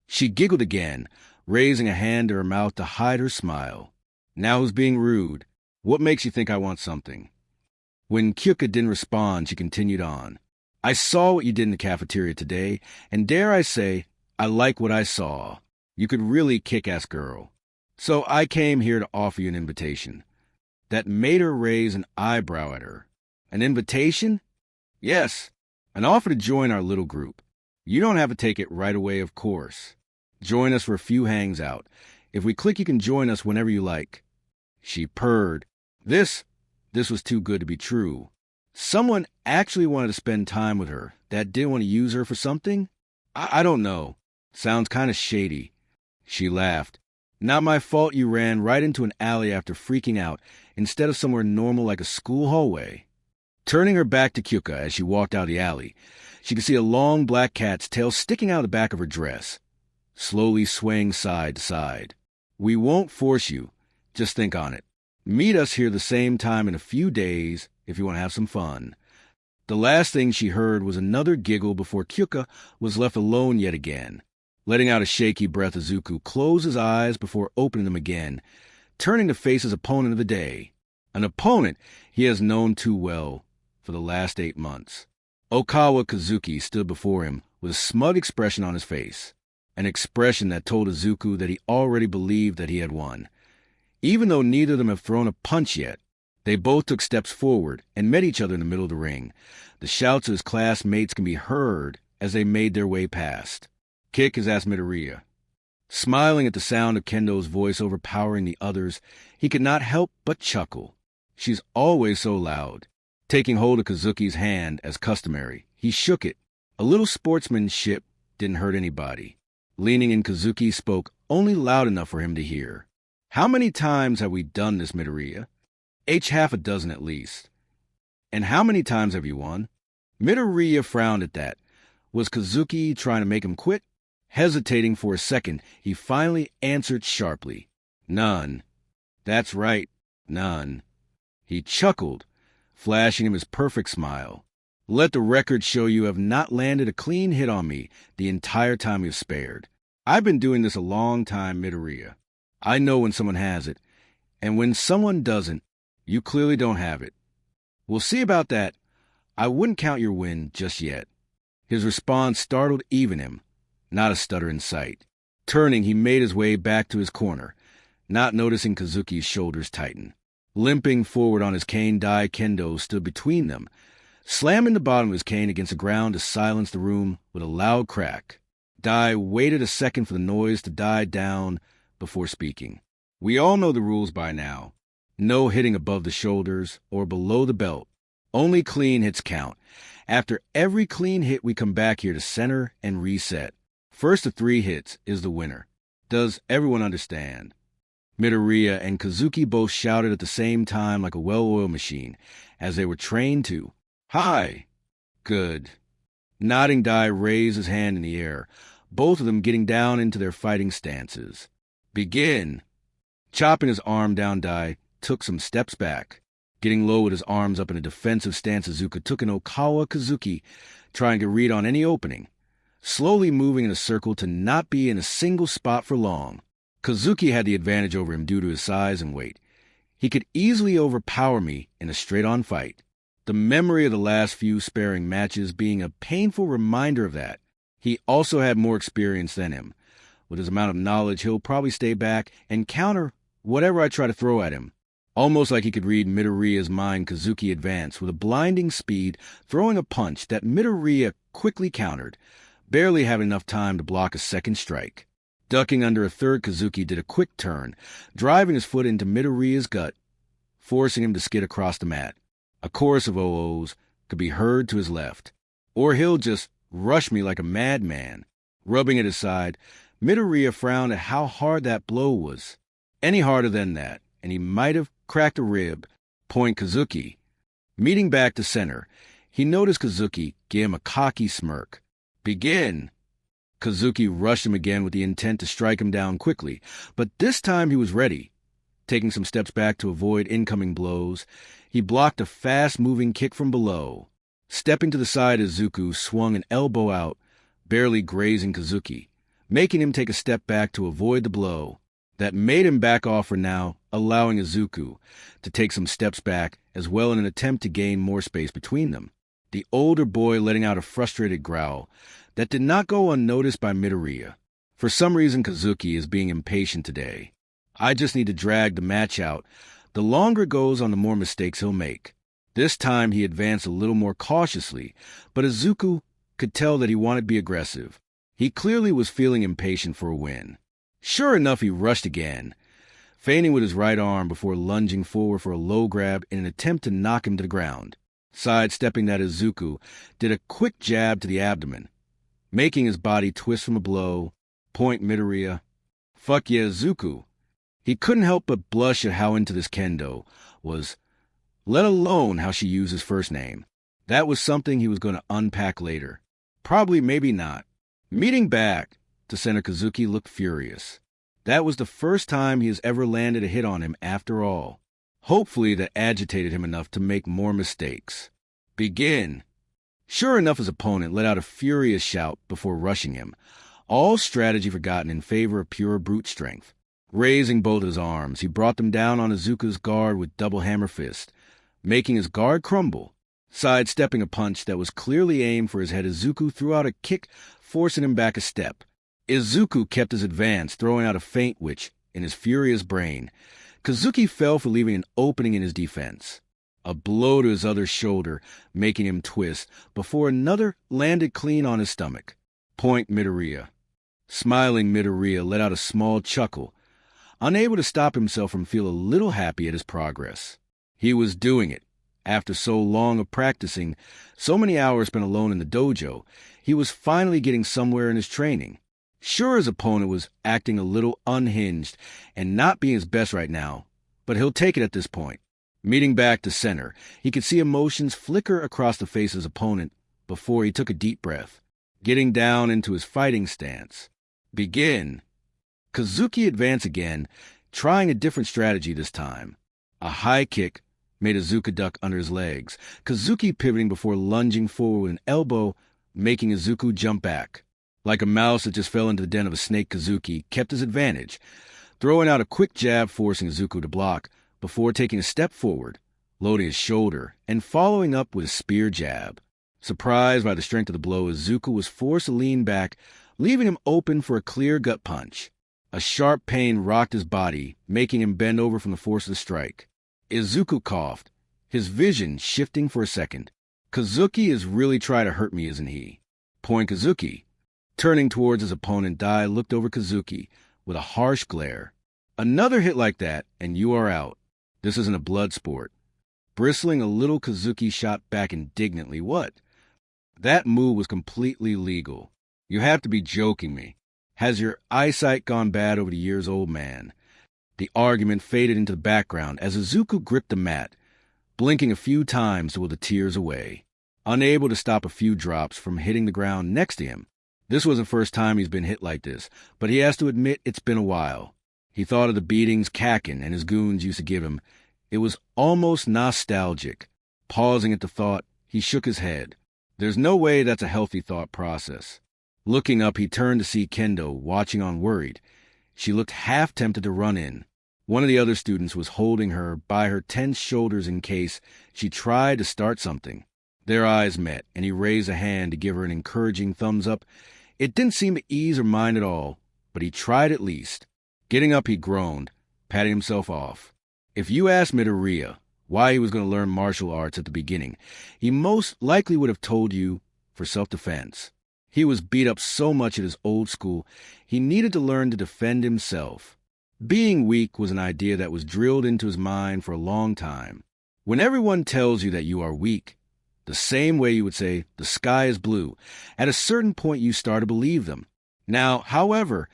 She giggled again, raising a hand to her mouth to hide her smile. "Now who's being rude? What makes you think I want something?" When Kyuka didn't respond, she continued on. "I saw what you did in the cafeteria today, and dare I say, I like what I saw. You could really kick-ass girl. So I came here to offer you an invitation." That made her raise an eyebrow at her. "An invitation?" "Yes, an offer to join our little group. You don't have to take it right away, of course. Join us for a few hangs out. If we click, you can join us whenever you like." She purred. This was too good to be true. Someone actually wanted to spend time with her that didn't want to use her for something? I don't know. Sounds kind of shady. She laughed. "Not my fault you ran right into an alley after freaking out, instead of somewhere normal like a school hallway." Turning her back to Kyuka as she walked out of the alley, she could see a long black cat's tail sticking out of the back of her dress, slowly swaying side to side. "We won't force you. Just think on it. Meet us here the same time in a few days if you want to have some fun." The last thing she heard was another giggle before Kyuka was left alone yet again. Letting out a shaky breath, Izuku closed his eyes before opening them again, turning to face his opponent of the day. An opponent he has known too well for the last 8 months. Okawa Kazuki stood before him with a smug expression on his face, an expression that told Izuku that he already believed that he had won. Even though neither of them have thrown a punch yet, they both took steps forward and met each other in the middle of the ring. The shouts of his classmates can be heard as they made their way past. "Kick his ass, Midoriya." Smiling at the sound of Kendo's voice overpowering the others, he could not help but chuckle. She's always so loud. Taking hold of Kazuki's hand as customary, he shook it. A little sportsmanship didn't hurt anybody. Leaning in, Kazuki spoke only loud enough for him to hear. "How many times have we done this, Midoriya?" "Half a dozen at least." "And how many times have you won?" Midoriya frowned at that. Was Kazuki trying to make him quit? Hesitating for a second, he finally answered sharply. "None." "That's right, none." He chuckled, flashing him his perfect smile. "Let the record show you have not landed a clean hit on me the entire time you've spared. I've been doing this a long time, Midoriya. I know when someone has it, and when someone doesn't, you clearly don't have it. We'll see about that. I wouldn't count your win just yet. His response startled even him. Not a stutter in sight. Turning, he made his way back to his corner, not noticing Kazuki's shoulders tighten. Limping forward on his cane, Dai Kendo stood between them, slamming the bottom of his cane against the ground to silence the room with a loud crack. Dai waited a second for the noise to die down before speaking. We all know the rules by now. No hitting above the shoulders or below the belt. Only clean hits count. After every clean hit, we come back here to center and reset. First of 3 hits is the winner. Does everyone understand? Midoriya and Kazuki both shouted at the same time like a well-oiled machine, as they were trained to. Hi! Good. Nodding, Dai raised his hand in the air, both of them getting down into their fighting stances. Begin! Chopping his arm down, Dai took some steps back. Getting low with his arms up in a defensive stance, Izuku took an Okawa Kazuki, trying to read on any opening. Slowly moving in a circle to not be in a single spot for long. Kazuki had the advantage over him due to his size and weight. He could easily overpower me in a straight-on fight. The memory of the last few sparring matches being a painful reminder of that. He also had more experience than him. With his amount of knowledge, he'll probably stay back and counter whatever I try to throw at him. Almost like he could read Midoriya's mind, Kazuki advanced with a blinding speed, throwing a punch that Midoriya quickly countered, barely having enough time to block a second strike. Ducking under a third, Kazuki did a quick turn, driving his foot into Midoriya's gut, forcing him to skid across the mat. A chorus of OOs could be heard to his left. Or he'll just rush me like a madman. Rubbing at his side, Midoriya frowned at how hard that blow was. Any harder than that, and he might have cracked a rib. Point Kazuki. Meeting back to center, he noticed Kazuki give him a cocky smirk. Begin! Kazuki rushed him again with the intent to strike him down quickly, but this time he was ready. Taking some steps back to avoid incoming blows, he blocked a fast-moving kick from below. Stepping to the side, Izuku swung an elbow out, barely grazing Kazuki, making him take a step back to avoid the blow. That made him back off for now, allowing Izuku to take some steps back as well in an attempt to gain more space between them. The older boy letting out a frustrated growl that did not go unnoticed by Midoriya. For some reason, Kazuki is being impatient today. I just need to drag the match out. The longer it goes on, the more mistakes he'll make. This time he advanced a little more cautiously, but Izuku could tell that he wanted to be aggressive. He clearly was feeling impatient for a win. Sure enough, he rushed again, feigning with his right arm before lunging forward for a low grab in an attempt to knock him to the ground. Sidestepping that, Izuku did a quick jab to the abdomen, making his body twist from a blow. Point Midoriya. Fuck yeah, Izuku. He couldn't help but blush at how into this kendo was, let alone how she used his first name. That was something he was going to unpack later. Probably, maybe not. Meeting back to center, Kazuki looked furious. That was the first time he has ever landed a hit on him after all. Hopefully that agitated him enough to make more mistakes. Begin! Sure enough, his opponent let out a furious shout before rushing him, all strategy forgotten in favor of pure brute strength. Raising both his arms, he brought them down on Izuku's guard with double hammer fist, making his guard crumble. Sidestepping a punch that was clearly aimed for his head, Izuku threw out a kick, forcing him back a step. Izuku kept his advance, throwing out a feint which, in his furious brain, Kazuki fell for leaving an opening in his defense. A blow to his other shoulder, making him twist, before another landed clean on his stomach. Point Midoriya. Smiling, Midoriya let out a small chuckle, unable to stop himself from feeling a little happy at his progress. He was doing it. After so long of practicing, so many hours spent alone in the dojo, he was finally getting somewhere in his training. Sure, his opponent was acting a little unhinged and not being his best right now, but he'll take it at this point. Meeting back to center, he could see emotions flicker across the face of his opponent before he took a deep breath, getting down into his fighting stance. Begin! Kazuki advanced again, trying a different strategy this time. A high kick made Izuku duck under his legs, Kazuki pivoting before lunging forward with an elbow, making Izuku jump back. Like a mouse that just fell into the den of a snake, Kazuki kept his advantage, throwing out a quick jab forcing Izuku to block before taking a step forward, loading his shoulder and following up with a spear jab. Surprised by the strength of the blow, Izuku was forced to lean back, leaving him open for a clear gut punch. A sharp pain rocked his body, making him bend over from the force of the strike. Izuku coughed, his vision shifting for a second. Kazuki is really trying to hurt me, isn't he? Point Kazuki. Turning towards his opponent, Dai looked over Kazuki with a harsh glare. Another hit like that, and you are out. This isn't a blood sport. Bristling a little, Kazuki shot back indignantly. What? That move was completely legal. You have to be joking me. Has your eyesight gone bad over the years, old man? The argument faded into the background as Izuku gripped the mat, blinking a few times to will the tears away, unable to stop a few drops from hitting the ground next to him. This wasn't the first time he's been hit like this, but he has to admit it's been a while. He thought of the beatings Kakin and his goons used to give him. It was almost nostalgic. Pausing at the thought, he shook his head. There's no way that's a healthy thought process. Looking up, he turned to see Kendo, watching on worried. She looked half tempted to run in. One of the other students was holding her by her tense shoulders in case she tried to start something. Their eyes met, and he raised a hand to give her an encouraging thumbs up. It didn't seem to ease her mind at all, but he tried at least. Getting up, he groaned, patting himself off. If you asked Midoriya why he was going to learn martial arts at the beginning, he most likely would have told you for self-defense. He was beat up so much at his old school, he needed to learn to defend himself. Being weak was an idea that was drilled into his mind for a long time. When everyone tells you that you are weak, the same way you would say the sky is blue, at a certain point you start to believe them. Now, however,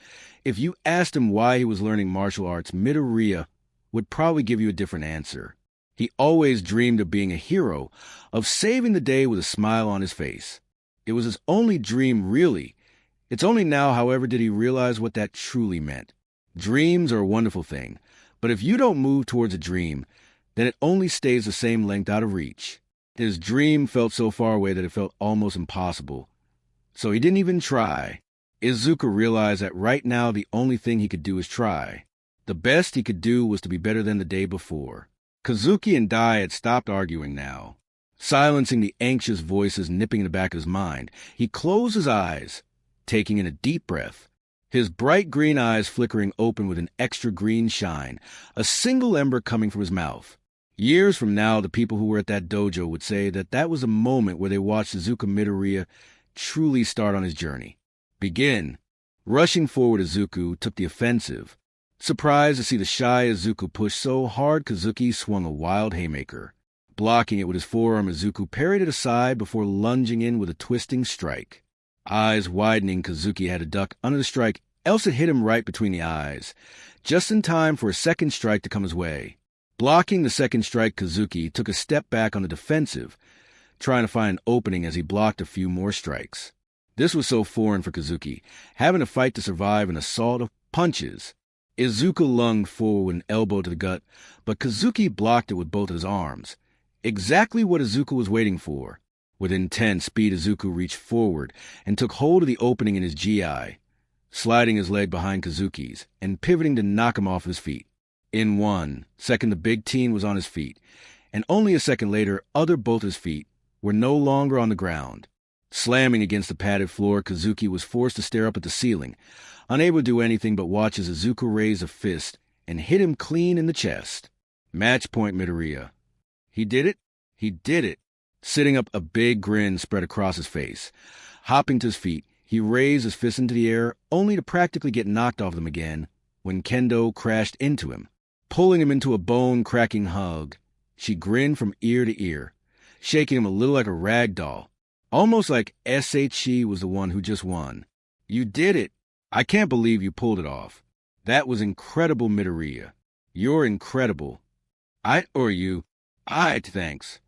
if you asked him why he was learning martial arts, Midoriya would probably give you a different answer. He always dreamed of being a hero, of saving the day with a smile on his face. It was his only dream, really. It's only now, however, did he realize what that truly meant. Dreams are a wonderful thing, but if you don't move towards a dream, then it only stays the same length out of reach. His dream felt so far away that it felt almost impossible. So he didn't even try. Izuku realized that right now the only thing he could do is try. The best he could do was to be better than the day before. Kazuki and Dai had stopped arguing now. Silencing the anxious voices nipping in the back of his mind, he closed his eyes, taking in a deep breath. His bright green eyes flickering open with an extra green shine, a single ember coming from his mouth. Years from now, the people who were at that dojo would say that that was a moment where they watched Izuku Midoriya truly start on his journey. Begin. Rushing forward, Izuku took the offensive. Surprised to see the shy Izuku push so hard, Kazuki swung a wild haymaker. Blocking it with his forearm, Izuku parried it aside before lunging in with a twisting strike. Eyes widening, Kazuki had to duck under the strike, else it hit him right between the eyes, just in time for a second strike to come his way. Blocking the second strike, Kazuki took a step back on the defensive, trying to find an opening as he blocked a few more strikes. This was so foreign for Kazuki, having to fight to survive an assault of punches. Izuku lunged forward with an elbow to the gut, but Kazuki blocked it with both his arms. Exactly what Izuku was waiting for. With intense speed, Izuku reached forward and took hold of the opening in his GI, sliding his leg behind Kazuki's and pivoting to knock him off his feet. In 1 second, the big teen was on his feet, and only a second later, both his feet were no longer on the ground. Slamming against the padded floor, Kazuki was forced to stare up at the ceiling, unable to do anything but watch as Izuku raised a fist and hit him clean in the chest. Match point, Midoriya. He did it? He did it. Sitting up, a big grin spread across his face. Hopping to his feet, he raised his fists into the air, only to practically get knocked off them again when Kendo crashed into him, pulling him into a bone-cracking hug. She grinned from ear to ear, shaking him a little like a rag doll, almost like SHE was the one who just won. You did it. I can't believe you pulled it off. That was incredible, Midoriya. You're incredible. Thanks.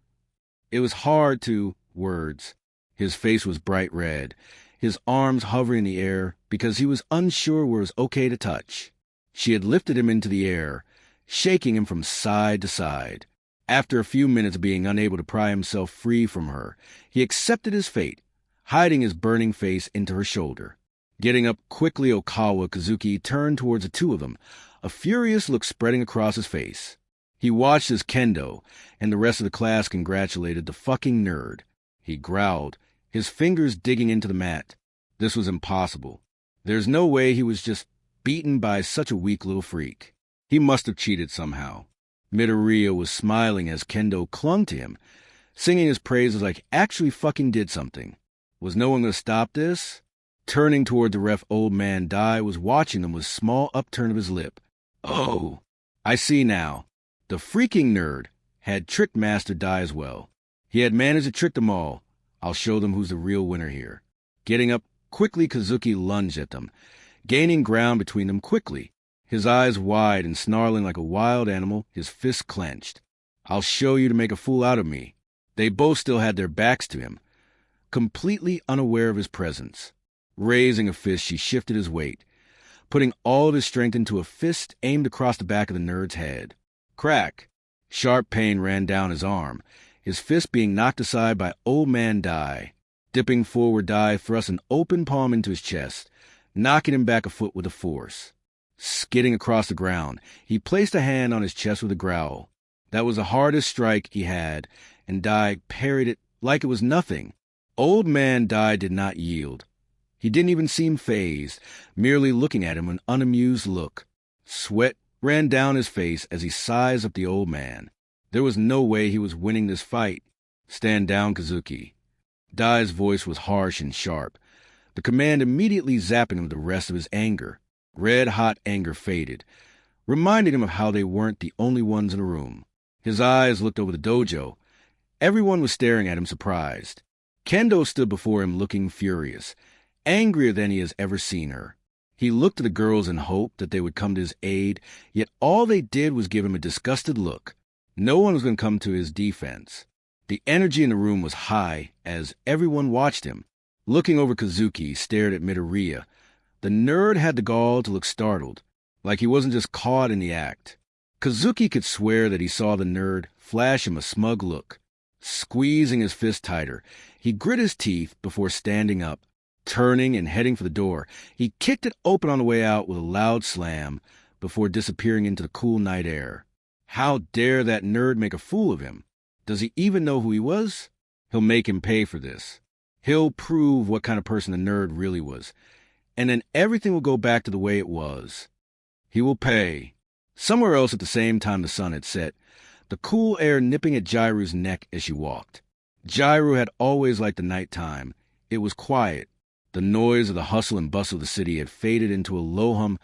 It was hard to words. His face was bright red, his arms hovering in the air because he was unsure where it was okay to touch. She had lifted him into the air, shaking him from side to side. After a few minutes of being unable to pry himself free from her, he accepted his fate, hiding his burning face into her shoulder. Getting up quickly, Kazuki turned towards the two of them, a furious look spreading across his face. He watched as Kendo and the rest of the class congratulated the fucking nerd. He growled, his fingers digging into the mat. This was impossible. There's no way he was just beaten by such a weak little freak. He must have cheated somehow. Midoriya was smiling as Kendo clung to him, singing his praises like he actually fucking did something. Was no one going to stop this? Turning toward the ref, old man Dai was watching them with a small upturn of his lip. Oh, I see now. The freaking nerd had tricked Master Dai as well. He had managed to trick them all. I'll show them who's the real winner here. Getting up quickly, Kazuki lunged at them, gaining ground between them quickly. His eyes wide and snarling like a wild animal, his fists clenched. I'll show you to make a fool out of me. They both still had their backs to him, completely unaware of his presence. Raising a fist, she shifted his weight, putting all of his strength into a fist aimed across the back of the nerd's head. Crack! Sharp pain ran down his arm, his fist being knocked aside by old man Dai. Dipping forward, Dai thrust an open palm into his chest, knocking him back a foot with a force. Skidding across the ground, he placed a hand on his chest with a growl. That was the hardest strike he had, and Dai parried it like it was nothing. Old man Dai did not yield. He didn't even seem fazed, merely looking at him with an unamused look. Sweat ran down his face as he sized up the old man. There was no way he was winning this fight. Stand down, Kazuki. Dai's voice was harsh and sharp, the command immediately zapping him with the rest of his anger. Red-hot anger faded, reminding him of how they weren't the only ones in the room. His eyes looked over the dojo. Everyone was staring at him surprised. Kendo stood before him looking furious, angrier than he has ever seen her. He looked at the girls in hope that they would come to his aid, yet all they did was give him a disgusted look. No one was going to come to his defense. The energy in the room was high as everyone watched him. Looking over, Kazuki stared at Midoriya. The nerd had the gall to look startled, like he wasn't just caught in the act. Kazuki could swear that he saw the nerd flash him a smug look. Squeezing his fist tighter, he grit his teeth before standing up. Turning and heading for the door, he kicked it open on the way out with a loud slam before disappearing into the cool night air. How dare that nerd make a fool of him? Does he even know who he was? He'll make him pay for this. He'll prove what kind of person the nerd really was, and then everything will go back to the way it was. He will pay. Somewhere else at the same time the sun had set, the cool air nipping at Jairu's neck as she walked. Jairu had always liked the nighttime. It was quiet. The noise of the hustle and bustle of the city had faded into a low hum,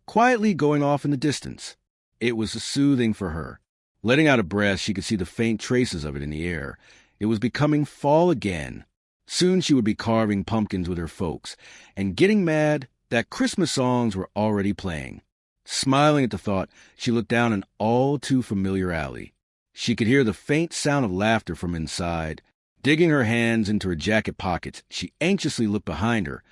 quietly going off in the distance. It was soothing for her. Letting out a breath, she could see the faint traces of it in the air. It was becoming fall again. Soon she would be carving pumpkins with her folks, and getting mad that Christmas songs were already playing. Smiling at the thought, she looked down an all-too-familiar alley. She could hear the faint sound of laughter from inside. Digging her hands into her jacket pockets, she anxiously looked behind her,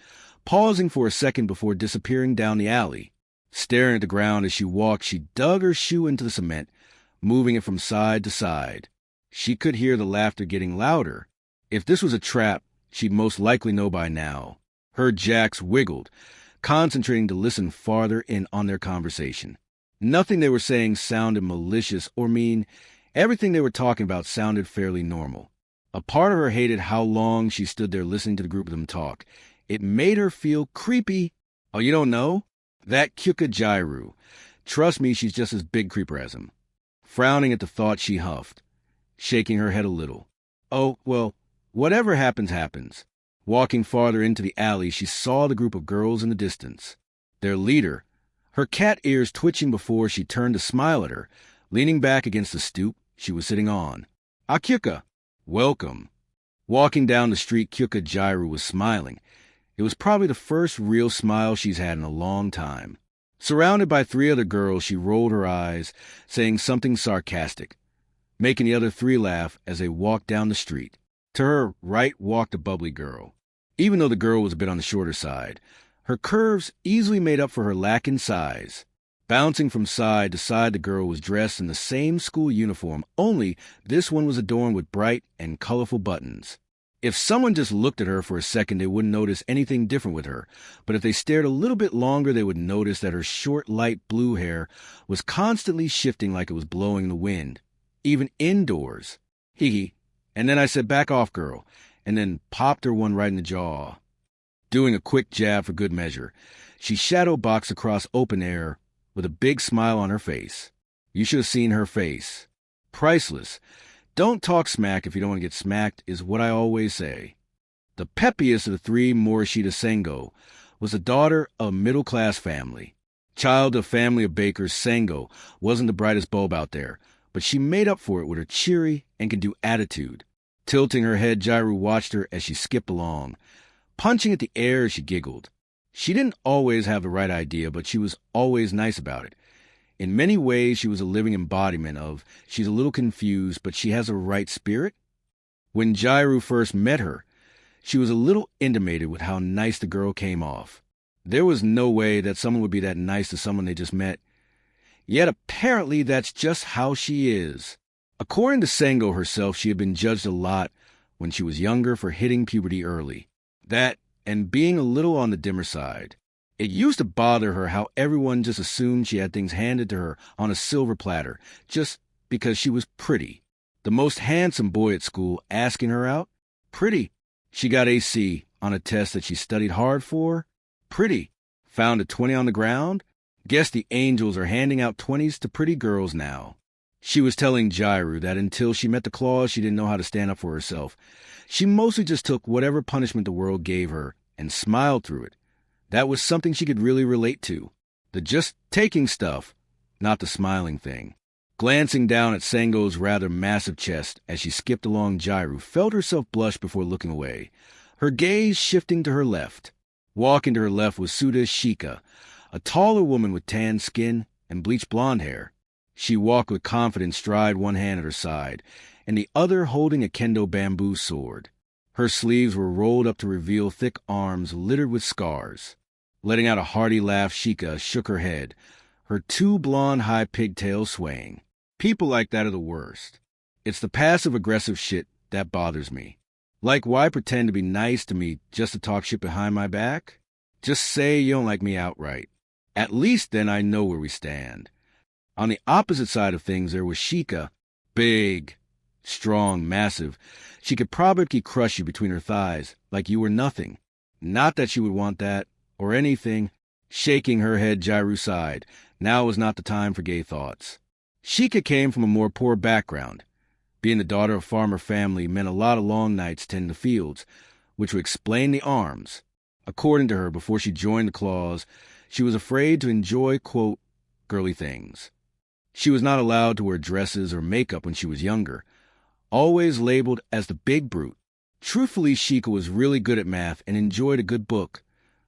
pausing for a second before disappearing down the alley. Staring at the ground as she walked, she dug her shoe into the cement, moving it from side to side. She could hear the laughter getting louder. If this was a trap, she'd most likely know by now. Her jacks wiggled, concentrating to listen farther in on their conversation. Nothing they were saying sounded malicious or mean. Everything they were talking about sounded fairly normal. A part of her hated how long she stood there listening to the group of them talk. It made her feel creepy. Oh, you don't know? That Kyuka Jairu. Trust me, she's just as big creeper as him. Frowning at the thought, she huffed, shaking her head a little. Oh, well, whatever happens, happens. Walking farther into the alley, she saw the group of girls in the distance. Their leader, her cat ears twitching before she turned to smile at her, leaning back against the stoop she was sitting on. Kyuka, welcome. Walking down the street, Kyuka Jairu was smiling. It was probably the first real smile she's had in a long time. Surrounded by 3 other girls, she rolled her eyes, saying something sarcastic, making the other 3 laugh as they walked down the street. To her right walked a bubbly girl. Even though the girl was a bit on the shorter side, her curves easily made up for her lack in size. Bouncing from side to side, the girl was dressed in the same school uniform, only this one was adorned with bright and colorful buttons. If someone just looked at her for a second, they wouldn't notice anything different with her. But if they stared a little bit longer, they would notice that her short, light blue hair was constantly shifting like it was blowing in the wind, even indoors. Hee. And then I said, "Back off, girl," and then popped her one right in the jaw. Doing a quick jab for good measure, she shadow boxed across open air with a big smile on her face. You should have seen her face. Priceless. Don't talk smack if you don't want to get smacked is what I always say. The peppiest of the three Morishita Sengo was the daughter of a middle-class family. Child of a family of bakers, Sengo wasn't the brightest bulb out there, but she made up for it with her cheery and can-do attitude. Tilting her head, Jairu watched her as she skipped along, punching at the air as she giggled. She didn't always have the right idea, but she was always nice about it. In many ways, she was a living embodiment of, she's a little confused, but she has a right spirit. When Jairu first met her, she was a little intimated with how nice the girl came off. There was no way that someone would be that nice to someone they just met. Yet apparently that's just how she is. According to Sengo herself, she had been judged a lot when she was younger for hitting puberty early. That and being a little on the dimmer side. It used to bother her how everyone just assumed she had things handed to her on a silver platter, just because she was pretty. The most handsome boy at school asking her out? Pretty. She got a C on a test that she studied hard for? Pretty. Found a 20 on the ground? Guess the angels are handing out 20s to pretty girls now. She was telling Jairu that until she met the claws, she didn't know how to stand up for herself. She mostly just took whatever punishment the world gave her and smiled through it. That was something she could really relate to. The just taking stuff, not the smiling thing. Glancing down at Sengo's rather massive chest as she skipped along, Jairu felt herself blush before looking away, her gaze shifting to her left. Walking to her left was Suda Shika, a taller woman with tanned skin and bleached blonde hair. She walked with confident stride, one hand at her side, and the other holding a kendo bamboo sword. Her sleeves were rolled up to reveal thick arms littered with scars. Letting out a hearty laugh, Shika shook her head, her two blonde high pigtails swaying. People like that are the worst. It's the passive-aggressive shit that bothers me. Like, why pretend to be nice to me just to talk shit behind my back? Just say you don't like me outright. At least then I know where we stand. On the opposite side of things, there was Shika. Big, strong, massive. She could probably crush you between her thighs like you were nothing. Not that she would want that, or anything. Shaking her head, Jairu sighed. Now was not the time for gay thoughts. Shika came from a more poor background. Being the daughter of a farmer family meant a lot of long nights tending the fields, which would explain the arms. According to her, before she joined the claws, she was afraid to enjoy, quote, girly things. She was not allowed to wear dresses or makeup when she was younger, always labeled as the big brute. Truthfully, Shika was really good at math and enjoyed a good book,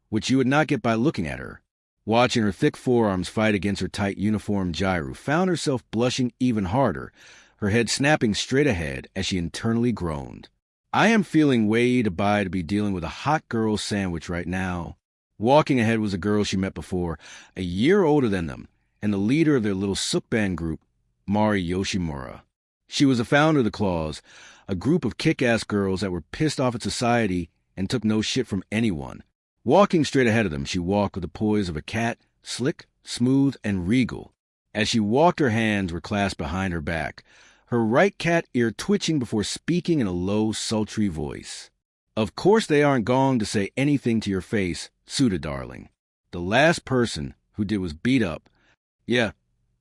which you would not get by looking at her. Watching her thick forearms fight against her tight uniform, Jairu found herself blushing even harder, her head snapping straight ahead as she internally groaned. I am feeling way to buy to be dealing with a hot girl sandwich right now. Walking ahead was a girl she met before, a year older than them, and the leader of their little sook band group, Mari Yoshimura. She was the founder of the Claws, a group of kick-ass girls that were pissed off at society and took no shit from anyone. Walking straight ahead of them, she walked with the poise of a cat, slick, smooth, and regal. As she walked, her hands were clasped behind her back, her right cat ear twitching before speaking in a low, sultry voice. Of course they aren't going to say anything to your face, Suda darling. The last person who did was beat up. Yeah,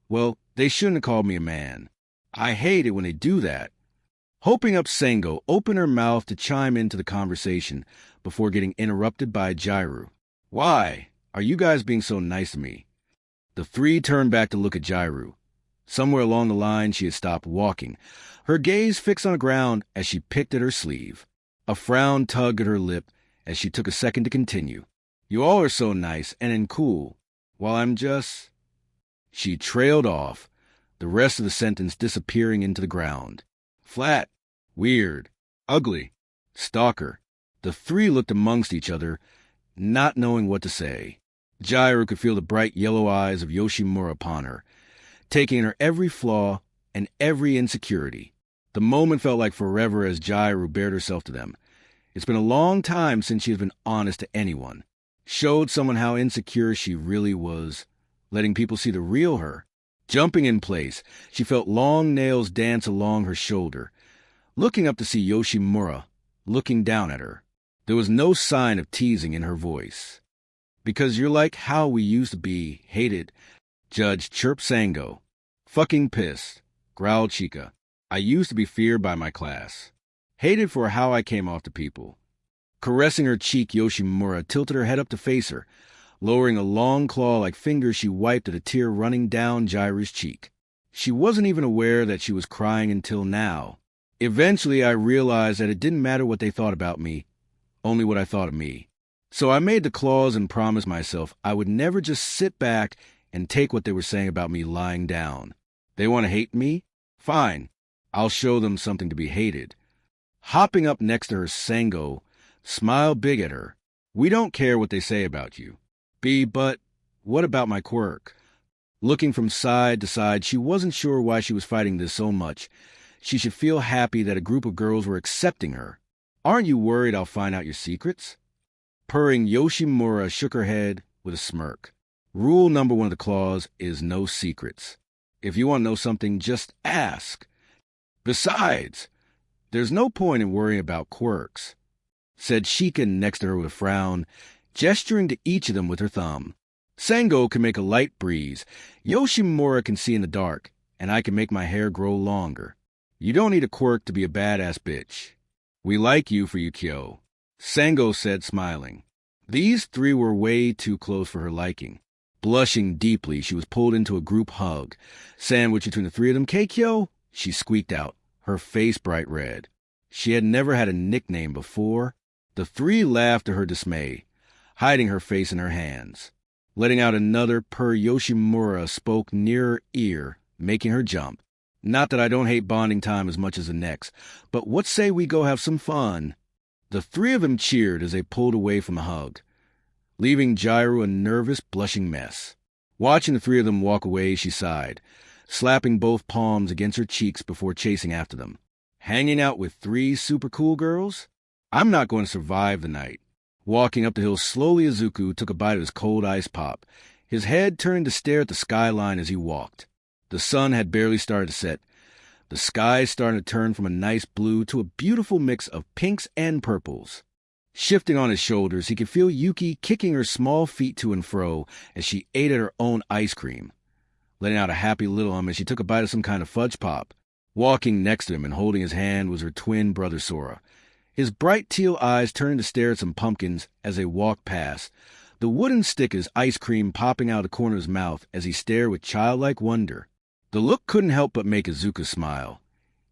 well, they shouldn't have called me a man. I hate it when they do that. Hoping up, Sengo opened her mouth to chime into the conversation before getting interrupted by Jairu. Why are you guys being so nice to me? The three turned back to look at Jairu. Somewhere along the line, she had stopped walking, her gaze fixed on the ground as she picked at her sleeve. A frown tugged at her lip as she took a second to continue. You all are so nice and cool, while I'm just... She trailed off, the rest of the sentence disappearing into the ground. Flat, weird, ugly, stalker. The three looked amongst each other, not knowing what to say. Jairu could feel the bright yellow eyes of Yoshimura upon her, taking in her every flaw and every insecurity. The moment felt like forever as Jairu bared herself to them. It's been a long time since she has been honest to anyone. Showed someone how insecure she really was, letting people see the real her. Jumping in place, she felt long nails dance along her shoulder, looking up to see Yoshimura, looking down at her. There was no sign of teasing in her voice. Because you're like how we used to be, hated, Judge chirped Sango. Fucking pissed, growled Chika. I used to be feared by my class. Hated for how I came off to people. Caressing her cheek, Yoshimura tilted her head up to face her. Lowering a long claw-like finger, she wiped at a tear running down Jiraiya's cheek. She wasn't even aware that she was crying until now. Eventually, I realized that it didn't matter what they thought about me, only what I thought of me. So I made the claws and promised myself I would never just sit back and take what they were saying about me lying down. They want to hate me? Fine. I'll show them something to be hated. Hopping up next to her, Sango smiled big at her. We don't care what they say about you. But what about my quirk? Looking from side to side, she wasn't sure why she was fighting this so much. She should feel happy that a group of girls were accepting her. Aren't you worried I'll find out your secrets? Purring, Yoshimura shook her head with a smirk. Rule number 1 of the clause is no secrets. If you want to know something, just ask. Besides, there's no point in worrying about quirks, said Shika next to her with a frown, gesturing to each of them with her thumb. Sango can make a light breeze, Yoshimura can see in the dark, and I can make my hair grow longer. You don't need a quirk to be a badass bitch. We like you for Yukio, Sango said, smiling. These three were way too close for her liking. Blushing deeply, she was pulled into a group hug. Sandwiched between the three of them, Keikyo, she squeaked out, her face bright red. She had never had a nickname before. The three laughed to her dismay, hiding her face in her hands. Letting out another purr, Yoshimura spoke near her ear, making her jump. Not that I don't hate bonding time as much as the next, but what say we go have some fun? The three of them cheered as they pulled away from the hug, leaving Jiraiya a nervous, blushing mess. Watching the three of them walk away, she sighed, slapping both palms against her cheeks before chasing after them. Hanging out with three super cool girls? I'm not going to survive the night. Walking up the hill slowly, Izuku took a bite of his cold ice pop, his head turning to stare at the skyline as he walked. The sun had barely started to set. The sky started to turn from a nice blue to a beautiful mix of pinks and purples. Shifting on his shoulders, he could feel Yuki kicking her small feet to and fro as she ate at her own ice cream, letting out a happy little as she took a bite of some kind of fudge pop. Walking next to him and holding his hand was her twin brother Sora. His bright teal eyes turned to stare at some pumpkins as they walked past, the wooden stick of his ice cream popping out of the corner of his mouth as he stared with childlike wonder. The look couldn't help but make Izuku smile.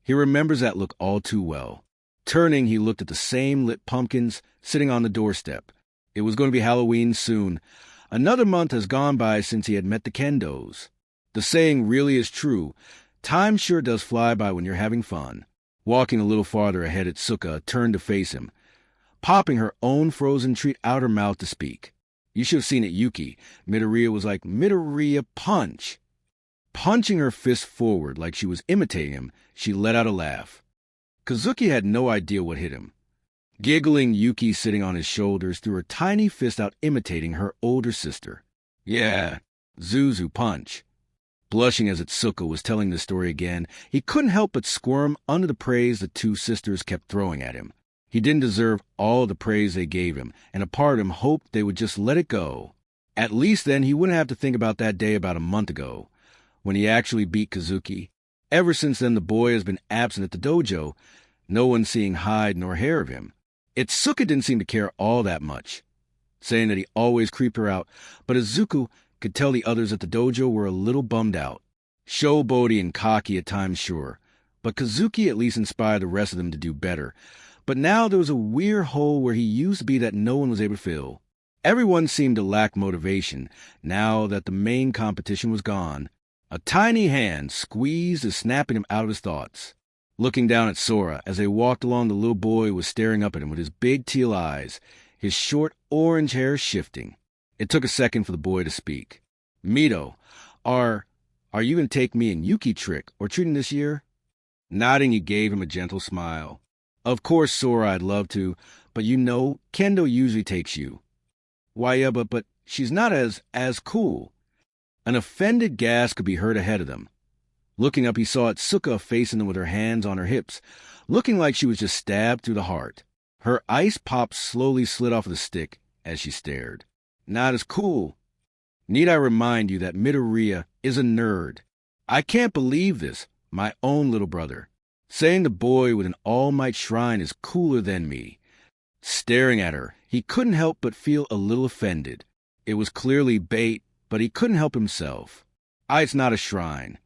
He remembers that look all too well. Turning, he looked at the same lit pumpkins sitting on the doorstep. It was going to be Halloween soon. Another month has gone by since he had met the Kendos. The saying really is true. Time sure does fly by when you're having fun. Walking a little farther ahead, Itsuka turned to face him, popping her own frozen treat out her mouth to speak. You should have seen it, Yuki. Midoriya was like, Midoriya, punch. Punching her fist forward like she was imitating him, she let out a laugh. Kazuki had no idea what hit him. Giggling, Yuki, sitting on his shoulders, threw her tiny fist out imitating her older sister. Yeah, Zuzu, punch. Blushing as Itsuka was telling the story again, he couldn't help but squirm under the praise the two sisters kept throwing at him. He didn't deserve all the praise they gave him, and a part of him hoped they would just let it go. At least then he wouldn't have to think about that day about a month ago, when he actually beat Kazuki. Ever since then the boy has been absent at the dojo, no one seeing hide nor hair of him. Itsuka didn't seem to care all that much, saying that he always creeped her out, but Izuku could tell the others at the dojo were a little bummed out. Showboaty and cocky at times, sure, but Kazuki at least inspired the rest of them to do better. But now there was a weird hole where he used to be that no one was able to fill. Everyone seemed to lack motivation now that the main competition was gone. A tiny hand squeezed as snapping him out of his thoughts. Looking down at Sora as they walked along, the little boy was staring up at him with his big teal eyes, his short orange hair shifting. It took a second for the boy to speak. Mito, are you going to take me and Yuki trick or treating this year? Nodding, he gave him a gentle smile. Of course, Sora, I'd love to, but you know, Kendo usually takes you. Why, yeah, but she's not as cool. An offended gasp could be heard ahead of them. Looking up, he saw Itsuka facing them with her hands on her hips, looking like she was just stabbed through the heart. Her ice pop slowly slid off of the stick as she stared. Not as cool. Need I remind you that Midoriya is a nerd? I can't believe this, my own little brother. Saying the boy with an all-might shrine is cooler than me. Staring at her, he couldn't help but feel a little offended. It was clearly bait, but he couldn't help himself. It's not a shrine.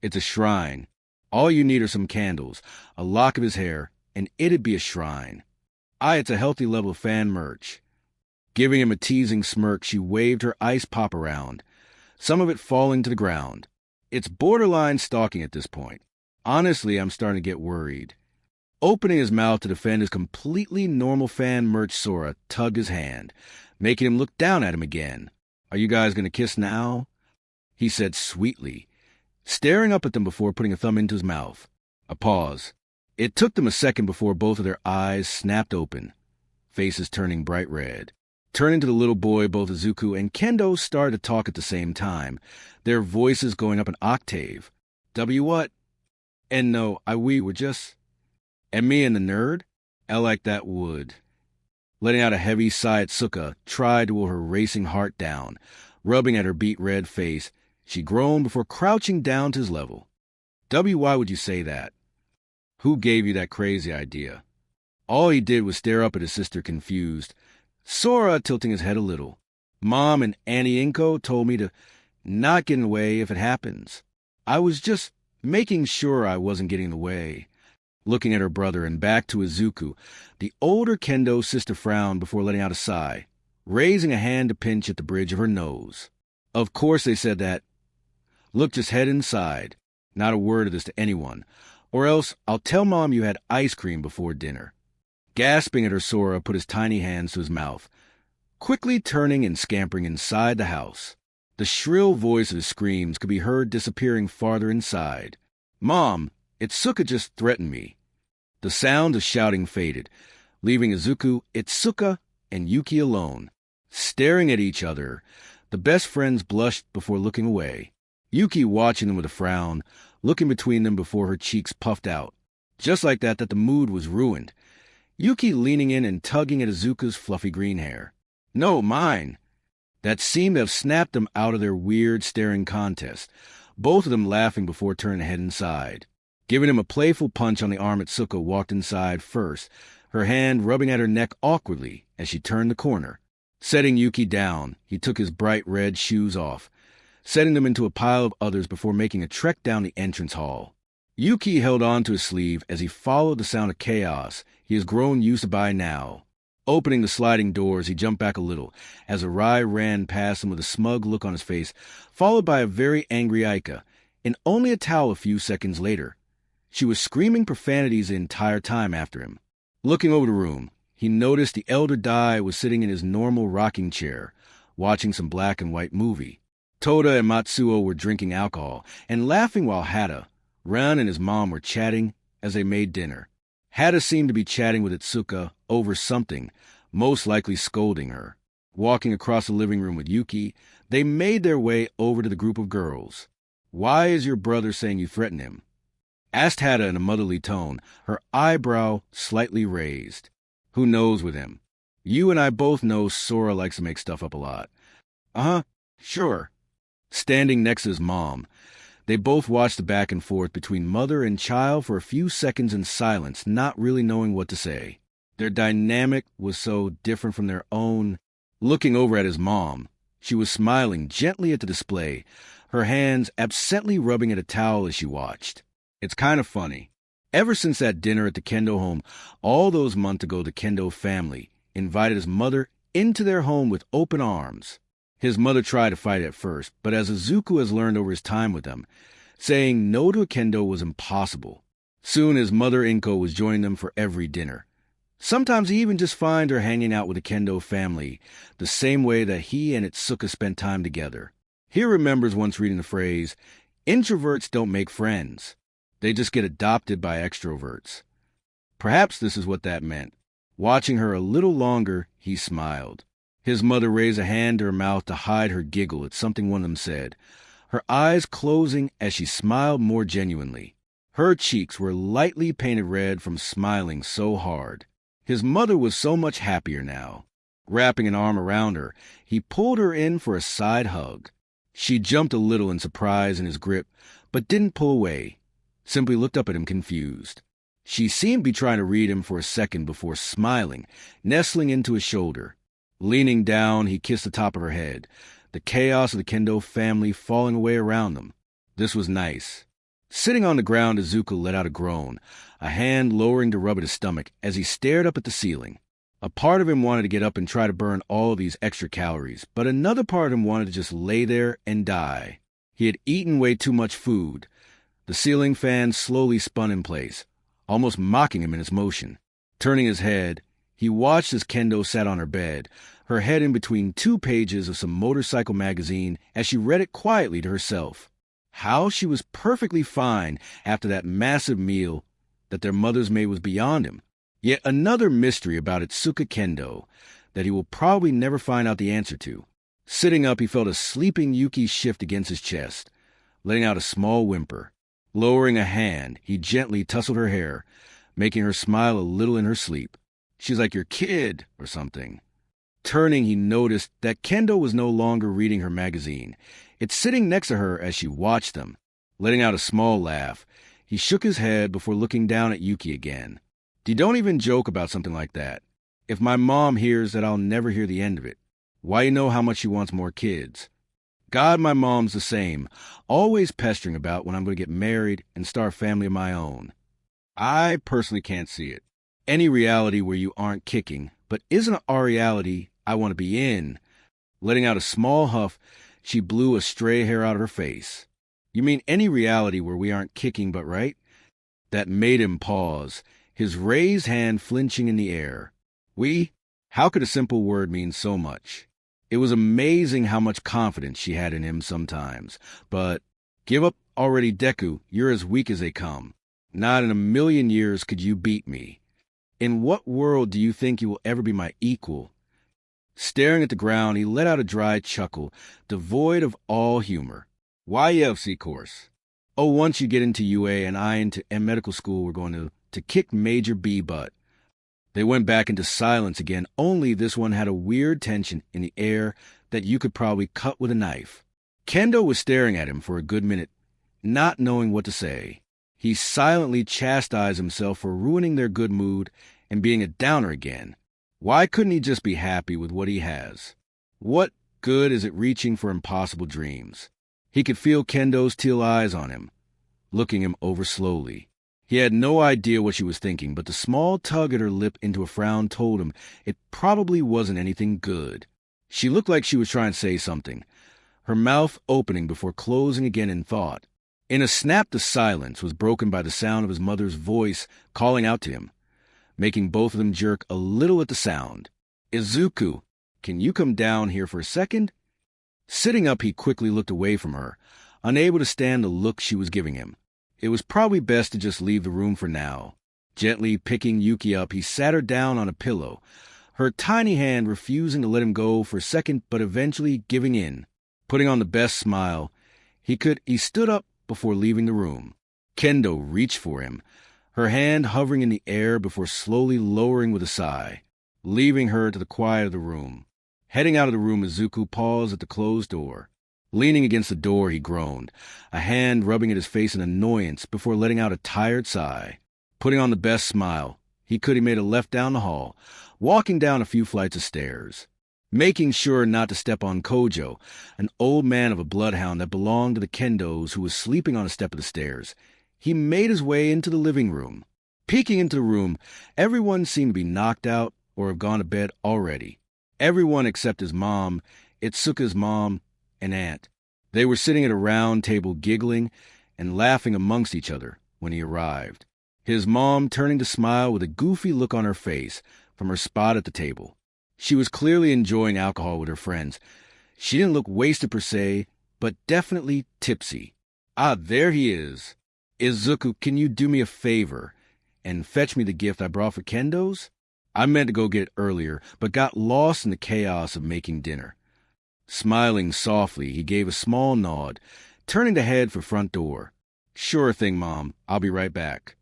It's a shrine. All you need are some candles, a lock of his hair, and it'd be a shrine. It's a healthy level of fan merch. Giving him a teasing smirk, she waved her ice pop around, some of it falling to the ground. It's borderline stalking at this point. Honestly, I'm starting to get worried. Opening his mouth to defend his completely normal fan merch, Sora tugged his hand, making him look down at him again. Are you guys going to kiss now? He said sweetly, staring up at them before putting a thumb into his mouth. A pause. It took them a second before both of their eyes snapped open, faces turning bright red. Turning to the little boy, both Izuku and Kendo started to talk at the same time, their voices going up an octave. W what? And no, we were just... And me and the nerd? I like that wood. Letting out a heavy sigh, Itsuka tried to will her racing heart down. Rubbing at her beet red face, she groaned before crouching down to his level. Why would you say that? Who gave you that crazy idea? All he did was stare up at his sister confused, Sora tilting his head a little. Mom and Auntie Inko told me to not get in the way if it happens. I was just making sure I wasn't getting in the way. Looking at her brother and back to Izuku, the older Kendo's sister frowned before letting out a sigh, raising a hand to pinch at the bridge of her nose. Of course they said that. Look, just head inside. Not a word of this to anyone, or else I'll tell Mom you had ice cream before dinner. Gasping at her, Sora put his tiny hands to his mouth, quickly turning and scampering inside the house. The shrill voice of his screams could be heard disappearing farther inside. Mom, Itsuka just threatened me. The sound of shouting faded, leaving Izuku, Itsuka, and Yuki alone. Staring at each other, the best friends blushed before looking away. Yuki watching them with a frown, looking between them before her cheeks puffed out. Just like that the mood was ruined. Yuki leaning in and tugging at Izuku's fluffy green hair. No, mine. That seemed to have snapped them out of their weird staring contest, both of them laughing before turning to head inside. Giving him a playful punch on the arm, Itsuka walked inside first, her hand rubbing at her neck awkwardly as she turned the corner. Setting Yuki down, he took his bright red shoes off, setting them into a pile of others before making a trek down the entrance hall. Yuki held on to his sleeve as he followed the sound of chaos he has grown used to by now. Opening the sliding doors, he jumped back a little as Arai ran past him with a smug look on his face, followed by a very angry Aika, in only a towel a few seconds later. She was screaming profanities the entire time after him. Looking over the room, he noticed the elder Dai was sitting in his normal rocking chair, watching some black and white movie. Toda and Matsuo were drinking alcohol and laughing while Hata, Ran, and his mom were chatting as they made dinner. Hata seemed to be chatting with Itsuka over something, most likely scolding her. Walking across the living room with Yuki, they made their way over to the group of girls. Why is your brother saying you threatened him? Asked Hata in a motherly tone, her eyebrow slightly raised. Who knows with him? You and I both know Sora likes to make stuff up a lot. Sure. Standing next to his mom, they both watched the back and forth between mother and child for a few seconds in silence, not really knowing what to say. Their dynamic was so different from their own. Looking over at his mom, she was smiling gently at the display, her hands absently rubbing at a towel as she watched. It's kind of funny. Ever since that dinner at the Kendo home, all those months ago, the Kendo family invited his mother into their home with open arms. His mother tried to fight at first, but as Izuku has learned over his time with them, saying no to a Kendo was impossible. Soon his mother Inko was joining them for every dinner. Sometimes he even just find her hanging out with the Kendo family, the same way that he and Itsuka spent time together. He remembers once reading the phrase, "Introverts don't make friends. They just get adopted by extroverts." Perhaps this is what that meant. Watching her a little longer, he smiled. His mother raised a hand to her mouth to hide her giggle at something one of them said, her eyes closing as she smiled more genuinely. Her cheeks were lightly painted red from smiling so hard. His mother was so much happier now. Wrapping an arm around her, he pulled her in for a side hug. She jumped a little in surprise in his grip, but didn't pull away, simply looked up at him confused. She seemed to be trying to read him for a second before smiling, nestling into his shoulder. Leaning down, he kissed the top of her head, the chaos of the Kendo family falling away around them. This was nice. Sitting on the ground, Izuku let out a groan, a hand lowering to rub at his stomach as he stared up at the ceiling. A part of him wanted to get up and try to burn all these extra calories, but another part of him wanted to just lay there and die. He had eaten way too much food. The ceiling fan slowly spun in place, almost mocking him in its motion. Turning his head, he watched as Kendo sat on her bed, her head in between 2 pages of some motorcycle magazine as she read it quietly to herself. How she was perfectly fine after that massive meal that their mothers made was beyond him. Yet another mystery about Itsuka Kendo that he will probably never find out the answer to. Sitting up, he felt a sleeping Yuki shift against his chest, letting out a small whimper. Lowering a hand, he gently tousled her hair, making her smile a little in her sleep. She's like your kid or something. Turning, he noticed that Kendo was no longer reading her magazine. It's sitting next to her as she watched them. Letting out a small laugh, he shook his head before looking down at Yuki again. You don't even joke about something like that. If my mom hears that, I'll never hear the end of it. Why, you know how much she wants more kids. God, my mom's the same, always pestering about when I'm going to get married and start a family of my own. I personally can't see it. Any reality where you aren't kicking, but isn't our reality I want to be in. Letting out a small huff, she blew a stray hair out of her face. You mean any reality where we aren't kicking but right? That made him pause, his raised hand flinching in the air. We? How could a simple word mean so much? It was amazing how much confidence she had in him sometimes. But, give up already, Deku, you're as weak as they come. Not in a million years could you beat me. In what world do you think you will ever be my equal? Staring at the ground, he let out a dry chuckle, devoid of all humor. YFC course. Oh, once you get into UA and I into medical school, we're going to kick Major B butt. They went back into silence again, only this one had a weird tension in the air that you could probably cut with a knife. Kendo was staring at him for a good minute, not knowing what to say. He silently chastised himself for ruining their good mood and being a downer again. Why couldn't he just be happy with what he has? What good is it reaching for impossible dreams? He could feel Kendo's teal eyes on him, looking him over slowly. He had no idea what she was thinking, but the small tug at her lip into a frown told him it probably wasn't anything good. She looked like she was trying to say something, her mouth opening before closing again in thought. In a snap, the silence was broken by the sound of his mother's voice calling out to him, making both of them jerk a little at the sound. Izuku, can you come down here for a second? Sitting up, he quickly looked away from her, unable to stand the look she was giving him. It was probably best to just leave the room for now. Gently picking Yuki up, he sat her down on a pillow, her tiny hand refusing to let him go for a second, but eventually giving in. Putting on the best smile he stood up before leaving the room. Kendo reached for him, her hand hovering in the air before slowly lowering with a sigh, leaving her to the quiet of the room. Heading out of the room, Izuku paused at the closed door. Leaning against the door, he groaned, a hand rubbing at his face in annoyance before letting out a tired sigh. Putting on the best smile he made a left down the hall, walking down a few flights of stairs. Making sure not to step on Kojo, an old man of a bloodhound that belonged to the Kendos who was sleeping on a step of the stairs, he made his way into the living room. Peeking into the room, everyone seemed to be knocked out or have gone to bed already. Everyone except his mom, Itsuka's mom, and aunt. They were sitting at a round table giggling and laughing amongst each other when he arrived. His mom turning to smile with a goofy look on her face from her spot at the table. She was clearly enjoying alcohol with her friends. She didn't look wasted per se, but definitely tipsy. Ah, there he is. Izuku, can you do me a favor? and fetch me the gift I brought for Kendo's? I meant to go get it earlier, but got lost in the chaos of making dinner. Smiling softly, he gave a small nod, turning to head for front door. Sure thing, Mom. I'll be right back.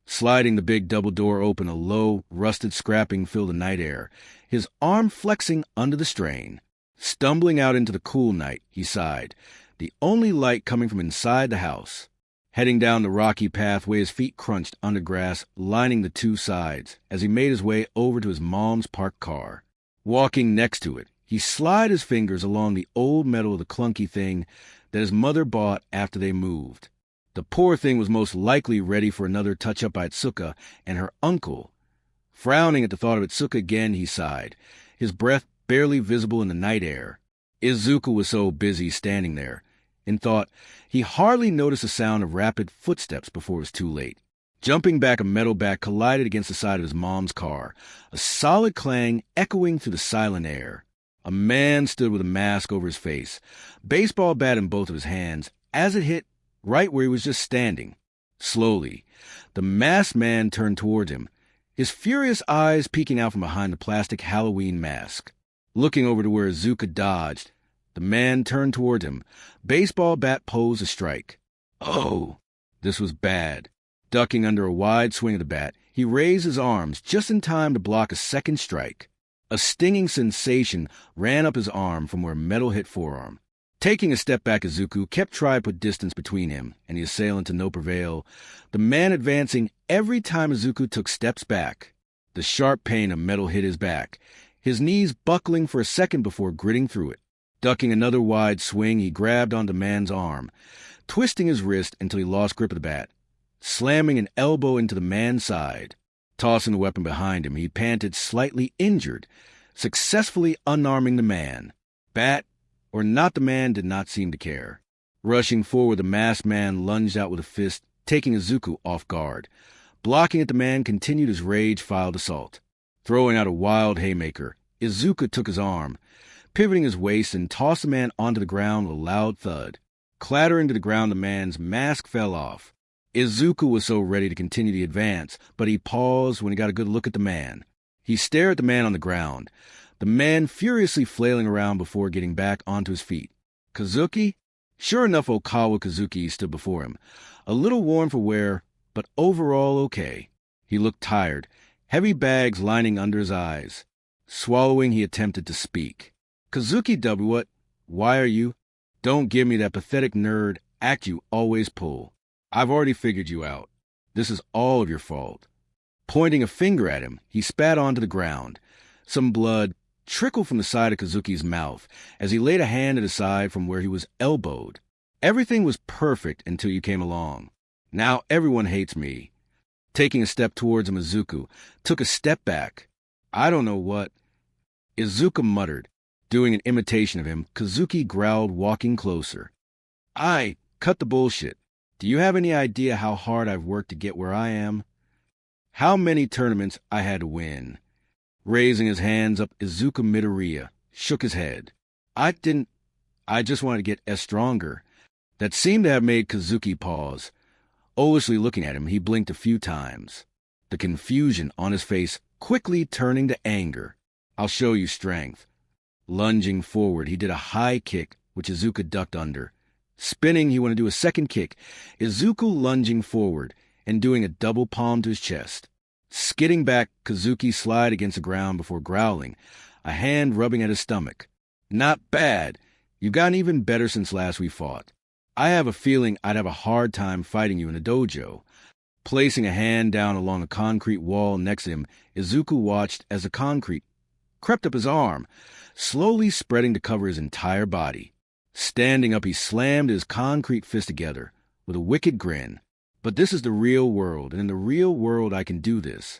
Sliding the big double door open, a low, rusted scrapping filled the night air, his arm flexing under the strain. Stumbling out into the cool night, he sighed, the only light coming from inside the house. Heading down the rocky pathway, his feet crunched under grass, lining the two sides, as he made his way over to his mom's parked car. Walking next to it, he slid his fingers along the old metal of the clunky thing that his mother bought after they moved. The poor thing was most likely ready for another touch-up by Itsuka and her uncle. Frowning at the thought of Itsuka again, he sighed, his breath barely visible in the night air. Izuku was so busy standing there, in thought, he hardly noticed the sound of rapid footsteps before it was too late. Jumping back, a metal bat collided against the side of his mom's car, a solid clang echoing through the silent air. A man stood with a mask over his face, baseball bat in both of his hands, as it hit right where he was just standing. Slowly, the masked man turned toward him, his furious eyes peeking out from behind the plastic Halloween mask. Looking over to where Izuku dodged, the man turned toward him, baseball bat posed a strike. Oh, this was bad. Ducking under a wide swing of the bat, he raised his arms just in time to block a second strike. A stinging sensation ran up his arm from where metal hit forearm. Taking a step back, Izuku kept trying to put distance between him and the assailant to no prevail, the man advancing every time Izuku took steps back. The sharp pain of metal hit his back, his knees buckling for a second before gritting through it. Ducking another wide swing, he grabbed onto the man's arm, twisting his wrist until he lost grip of the bat, slamming an elbow into the man's side. Tossing the weapon behind him, he panted, slightly injured, successfully unarming the man. Bat or not, the man did not seem to care. Rushing forward, the masked man lunged out with a fist, taking Izuku off guard. Blocking it, the man continued his rage-filled assault. Throwing out a wild haymaker, Izuku took his arm, pivoting his waist, and tossed the man onto the ground with a loud thud. Clattering to the ground, the man's mask fell off. Izuku was so ready to continue the advance, but he paused when he got a good look at the man. He stared at the man on the ground, the man furiously flailing around before getting back onto his feet. Kazuki? Sure enough, Okawa Kazuki stood before him, a little worn for wear, but overall okay. He looked tired, heavy bags lining under his eyes. Swallowing, he attempted to speak. Kazuki W, what? Why are you? Don't give me that pathetic nerd act you always pull. I've already figured you out. This is all of your fault. Pointing a finger at him, he spat onto the ground. Some blood trickled from the side of Kazuki's mouth as he laid a hand at his side from where he was elbowed. Everything was perfect until you came along. Now everyone hates me. Taking a step towards him, Izuku took a step back. I don't know what. Izuku muttered. Doing an imitation of him, Kazuki growled, walking closer. Cut the bullshit. Do you have any idea how hard I've worked to get where I am? How many tournaments I had to win? Raising his hands up, Izuku Midoriya shook his head. I just wanted to get stronger. That seemed to have made Kazuki pause. Olishly looking at him, he blinked a few times, the confusion on his face quickly turning to anger. I'll show you strength. Lunging forward, he did a high kick, which Izuku ducked under. Spinning, he wanted to do a second kick, Izuku lunging forward and doing a double palm to his chest. Skidding back, Kazuki slid against the ground before growling, a hand rubbing at his stomach. Not bad. You've gotten even better since last we fought. I have a feeling I'd have a hard time fighting you in a dojo. Placing a hand down along a concrete wall next to him, Izuku watched as the concrete crept up his arm, slowly spreading to cover his entire body. Standing up, he slammed his concrete fist together with a wicked grin. But this is the real world, and in the real world I can do this.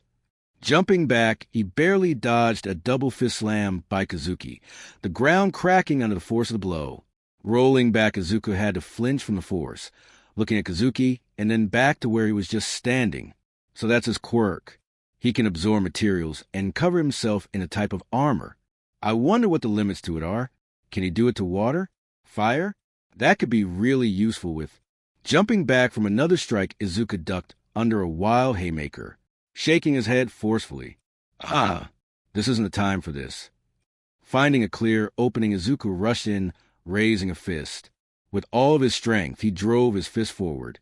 Jumping back, he barely dodged a double fist slam by Kazuki, the ground cracking under the force of the blow. Rolling back, Izuku had to flinch from the force, looking at Kazuki and then back to where he was just standing. So that's his quirk. He can absorb materials and cover himself in a type of armor. I wonder what the limits to it are. Can he do it to water? Fire? That could be really useful with. Jumping back from another strike, Izuku ducked under a wild haymaker, shaking his head forcefully. This isn't the time for this. Finding a clear opening, Izuku rushed in, raising a fist. With all of his strength, he drove his fist forward,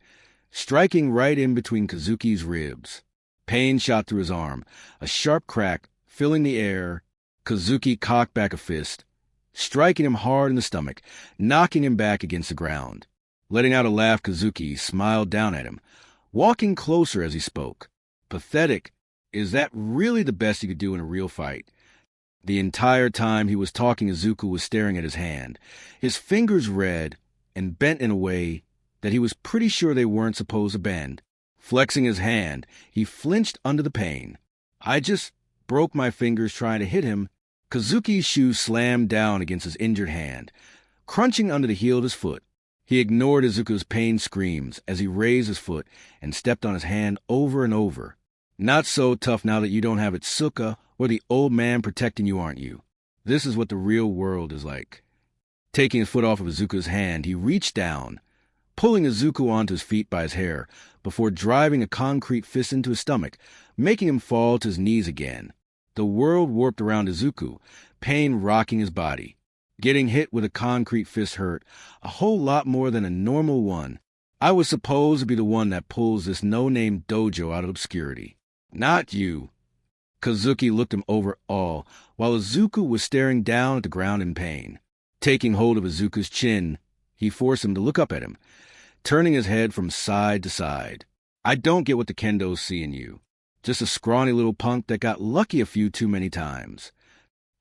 striking right in between Kazuki's ribs. Pain shot through his arm, a sharp crack filling the air. Kazuki cocked back a fist, striking him hard in the stomach, knocking him back against the ground. Letting out a laugh, Kazuki smiled down at him, walking closer as he spoke. Pathetic. Is that really the best he could do in a real fight? The entire time he was talking, Izuku was staring at his hand, his fingers red and bent in a way that he was pretty sure they weren't supposed to bend. Flexing his hand, he flinched under the pain. I just broke my fingers trying to hit him. Kazuki's shoe slammed down against his injured hand, crunching under the heel of his foot. He ignored Izuku's pain screams as he raised his foot and stepped on his hand over and over. Not so tough now that you don't have Itsuka or the old man protecting you, aren't you? This is what the real world is like. Taking his foot off of Izuku's hand, he reached down, pulling Izuku onto his feet by his hair before driving a concrete fist into his stomach, making him fall to his knees again. The world warped around Izuku, pain rocking his body. Getting hit with a concrete fist hurt a whole lot more than a normal one. I was supposed to be the one that pulls this no-name dojo out of obscurity. Not you. Kazuki looked him over all, while Izuku was staring down at the ground in pain. Taking hold of Izuku's chin, he forced him to look up at him, turning his head from side to side. I don't get what the kendos see in you. Just a scrawny little punk that got lucky a few too many times.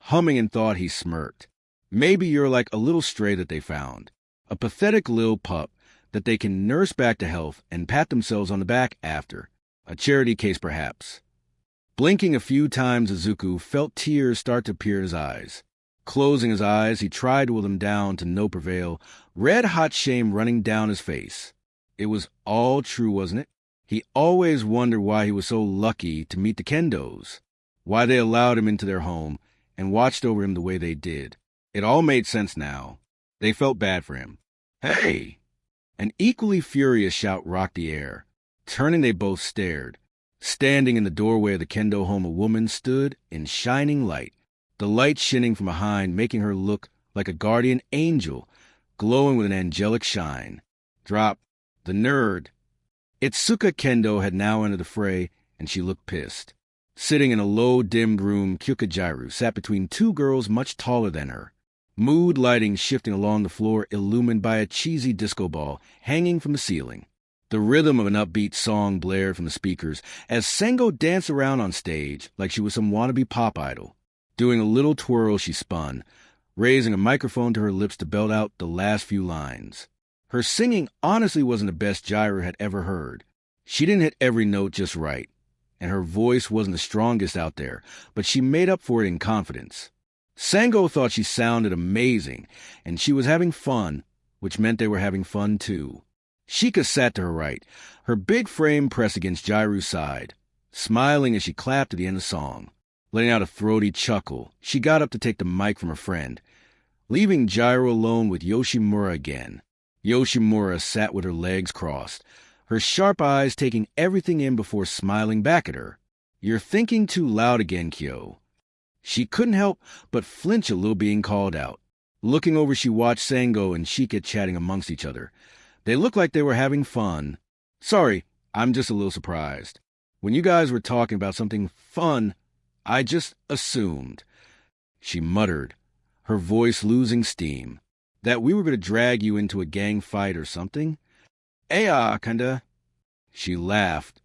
Humming in thought, he smirked. Maybe you're like a little stray that they found. A pathetic little pup that they can nurse back to health and pat themselves on the back after. A charity case, perhaps. Blinking a few times, Izuku felt tears start to appear in his eyes. Closing his eyes, he tried to will them down to no prevail, red-hot shame running down his face. It was all true, wasn't it? He always wondered why he was so lucky to meet the kendos, why they allowed him into their home and watched over him the way they did. It all made sense now. They felt bad for him. Hey! An equally furious shout rocked the air. Turning, they both stared. Standing in the doorway of the kendo home, a woman stood in shining light, the light shining from behind, making her look like a guardian angel, glowing with an angelic shine. Drop. The nerd. Itsuka Kendo had now entered the fray, and she looked pissed. Sitting in a low, dimmed room, Kyukajiru sat between two girls much taller than her. Mood lighting shifting along the floor, illumined by a cheesy disco ball hanging from the ceiling. The rhythm of an upbeat song blared from the speakers as Sengo danced around on stage like she was some wannabe pop idol. Doing a little twirl, she spun, raising a microphone to her lips to belt out the last few lines. Her singing honestly wasn't the best Jiru had ever heard. She didn't hit every note just right, and her voice wasn't the strongest out there, but she made up for it in confidence. Sengo thought she sounded amazing, and she was having fun, which meant they were having fun too. Shika sat to her right, her big frame pressed against Jiru's side, smiling as she clapped at the end of the song. Letting out a throaty chuckle, she got up to take the mic from her friend, leaving Jiru alone with Yoshimura again. Yoshimura sat with her legs crossed, her sharp eyes taking everything in before smiling back at her. You're thinking too loud again, Kyo. She couldn't help but flinch a little being called out. Looking over, she watched Sengo and Shika chatting amongst each other. They looked like they were having fun. Sorry, I'm just a little surprised. When you guys were talking about something fun, I just assumed, she muttered, her voice losing steam, that we were going to drag you into a gang fight or something. Kinda. She laughed,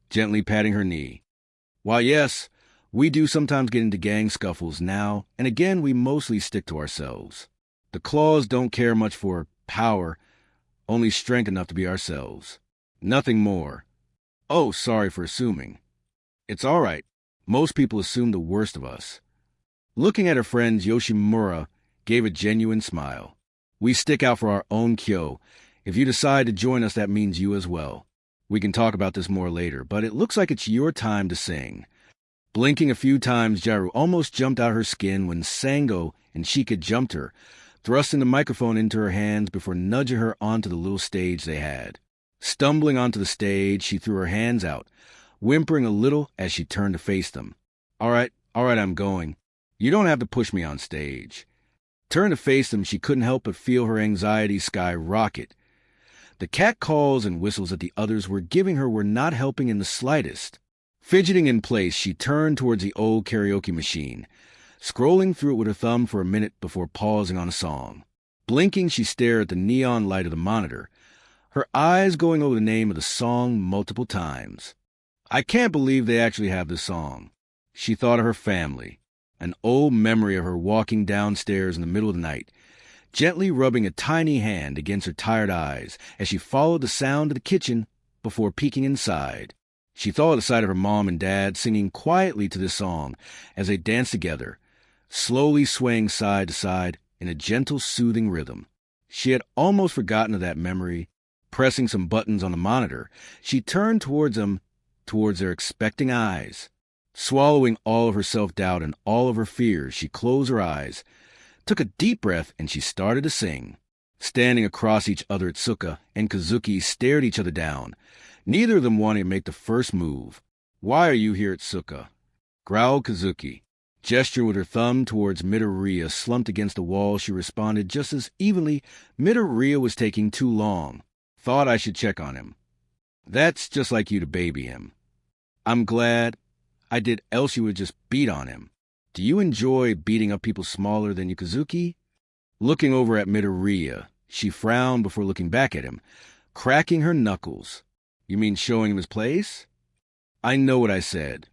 gently patting her knee. While yes, we do sometimes get into gang scuffles now, and again we mostly stick to ourselves. The claws don't care much for power, only strength enough to be ourselves. Nothing more. Oh, sorry for assuming. It's all right. Most people assume the worst of us. Looking at her friends, Yoshimura gave a genuine smile. We stick out for our own Kyo. If you decide to join us, that means you as well. We can talk about this more later, but it looks like it's your time to sing. Blinking a few times, Jiru almost jumped out her skin when Sengo and Shika jumped her, thrusting the microphone into her hands before nudging her onto the little stage they had. Stumbling onto the stage, she threw her hands out, whimpering a little as she turned to face them. All right, I'm going. You don't have to push me on stage. Turned to face them, she couldn't help but feel her anxiety skyrocket. The cat calls and whistles that the others were giving her were not helping in the slightest. Fidgeting in place, she turned towards the old karaoke machine, scrolling through it with her thumb for a minute before pausing on a song. Blinking, she stared at the neon light of the monitor, her eyes going over the name of the song multiple times. I can't believe they actually have this song. She thought of her family, an old memory of her walking downstairs in the middle of the night, gently rubbing a tiny hand against her tired eyes as she followed the sound of the kitchen before peeking inside. She thought of the sight of her mom and dad singing quietly to this song as they danced together, slowly swaying side to side in a gentle, soothing rhythm. She had almost forgotten of that memory. Pressing some buttons on the monitor, she turned towards them, towards their expecting eyes. Swallowing all of her self-doubt and all of her fears, she closed her eyes, took a deep breath, and she started to sing. Standing across each other, Itsuka and Kazuki stared each other down, neither of them wanting to make the first move. Why are you here, Itsuka? Growled Kazuki. Gesturing with her thumb towards Midoriya slumped against the wall, she responded just as evenly. Midoriya was taking too long. Thought I should check on him. That's just like you to baby him. I'm glad I did, else you would just beat on him. Do you enjoy beating up people smaller than you, Kazuki? Looking over at Midoriya, she frowned before looking back at him, cracking her knuckles. You mean showing him his place? I know what I said.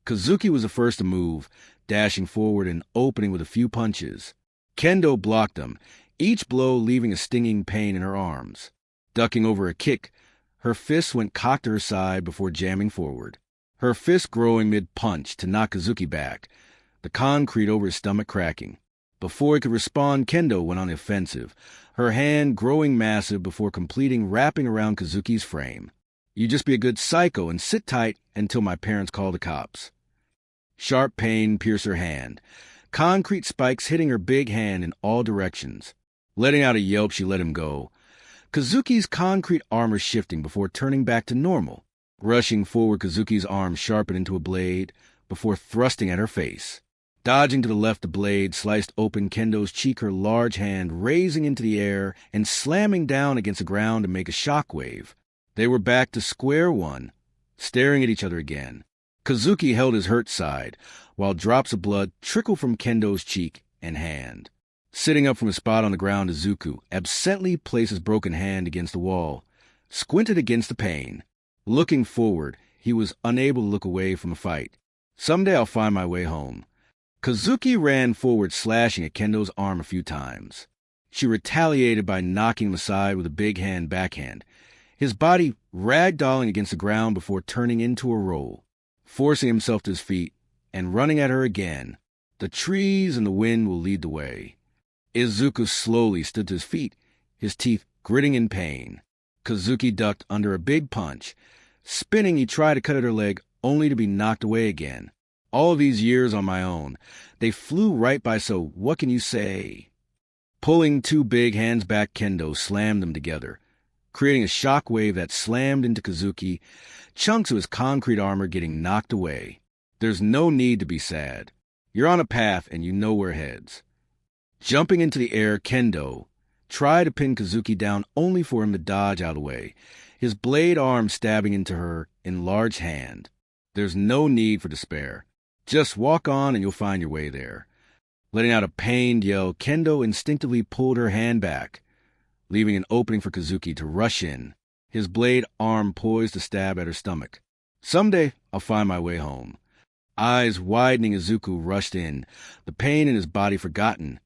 Kazuki was the first to move, dashing forward and opening with a few punches. Kendo blocked them, each blow leaving a stinging pain in her arms. Ducking over a kick, her fist went cocked to her side before jamming forward, her fist growing mid-punch to knock Kazuki back, the concrete over his stomach cracking. Before he could respond, Kendo went on the offensive, her hand growing massive before completing wrapping around Kazuki's frame. You just be a good psycho and sit tight until my parents call the cops. Sharp pain pierced her hand, concrete spikes hitting her big hand in all directions. Letting out a yelp, she let him go. Kazuki's concrete armor shifting before turning back to normal. Rushing forward, Kazuki's arm sharpened into a blade before thrusting at her face. Dodging to the left, the blade sliced open Kendo's cheek, her large hand raising into the air and slamming down against the ground to make a shockwave. They were back to square one, staring at each other again. Kazuki held his hurt side, while drops of blood trickled from Kendo's cheek and hand. Sitting up from his spot on the ground, Izuku absently placed his broken hand against the wall, squinted against the pain. Looking forward, he was unable to look away from the fight. Someday I'll find my way home. Kazuki ran forward, slashing at Kendo's arm a few times. She retaliated by knocking him aside with a big hand backhand, his body ragdolling against the ground before turning into a roll, forcing himself to his feet and running at her again. The trees and the wind will lead the way. Izuku slowly stood to his feet, his teeth gritting in pain. Kazuki ducked under a big punch. Spinning, he tried to cut at her leg, only to be knocked away again. All of these years on my own, they flew right by, so what can you say? Pulling two big hands back, Kendo slammed them together, creating a shockwave that slammed into Kazuki, chunks of his concrete armor getting knocked away. There's no need to be sad. You're on a path and you know where it heads. Jumping into the air, Kendo tried to pin Kazuki down only for him to dodge out of the way, his blade arm stabbing into her enlarged hand. There's no need for despair. Just walk on and you'll find your way there. Letting out a pained yell, Kendo instinctively pulled her hand back, leaving an opening for Kazuki to rush in, his blade arm poised to stab at her stomach. Someday I'll find my way home. Eyes widening, Izuku rushed in, the pain in his body forgotten,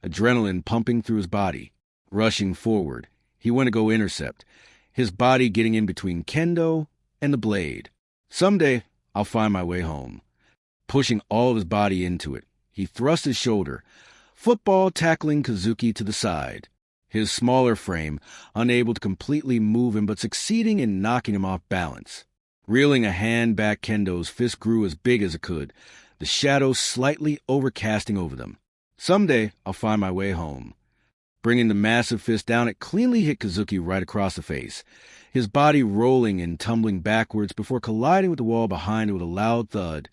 adrenaline pumping through his body. Rushing forward, he went to go intercept, his body getting in between Kendo and the blade. Someday I'll find my way home. Pushing all of his body into it, he thrust his shoulder, football tackling Kazuki to the side, his smaller frame unable to completely move him but succeeding in knocking him off balance. Reeling a hand back, Kendo's fist grew as big as it could, the shadows slightly overcasting over them. Someday I'll find my way home. Bringing the massive fist down, it cleanly hit Kazuki right across the face, his body rolling and tumbling backwards before colliding with the wall behind it with a loud thud,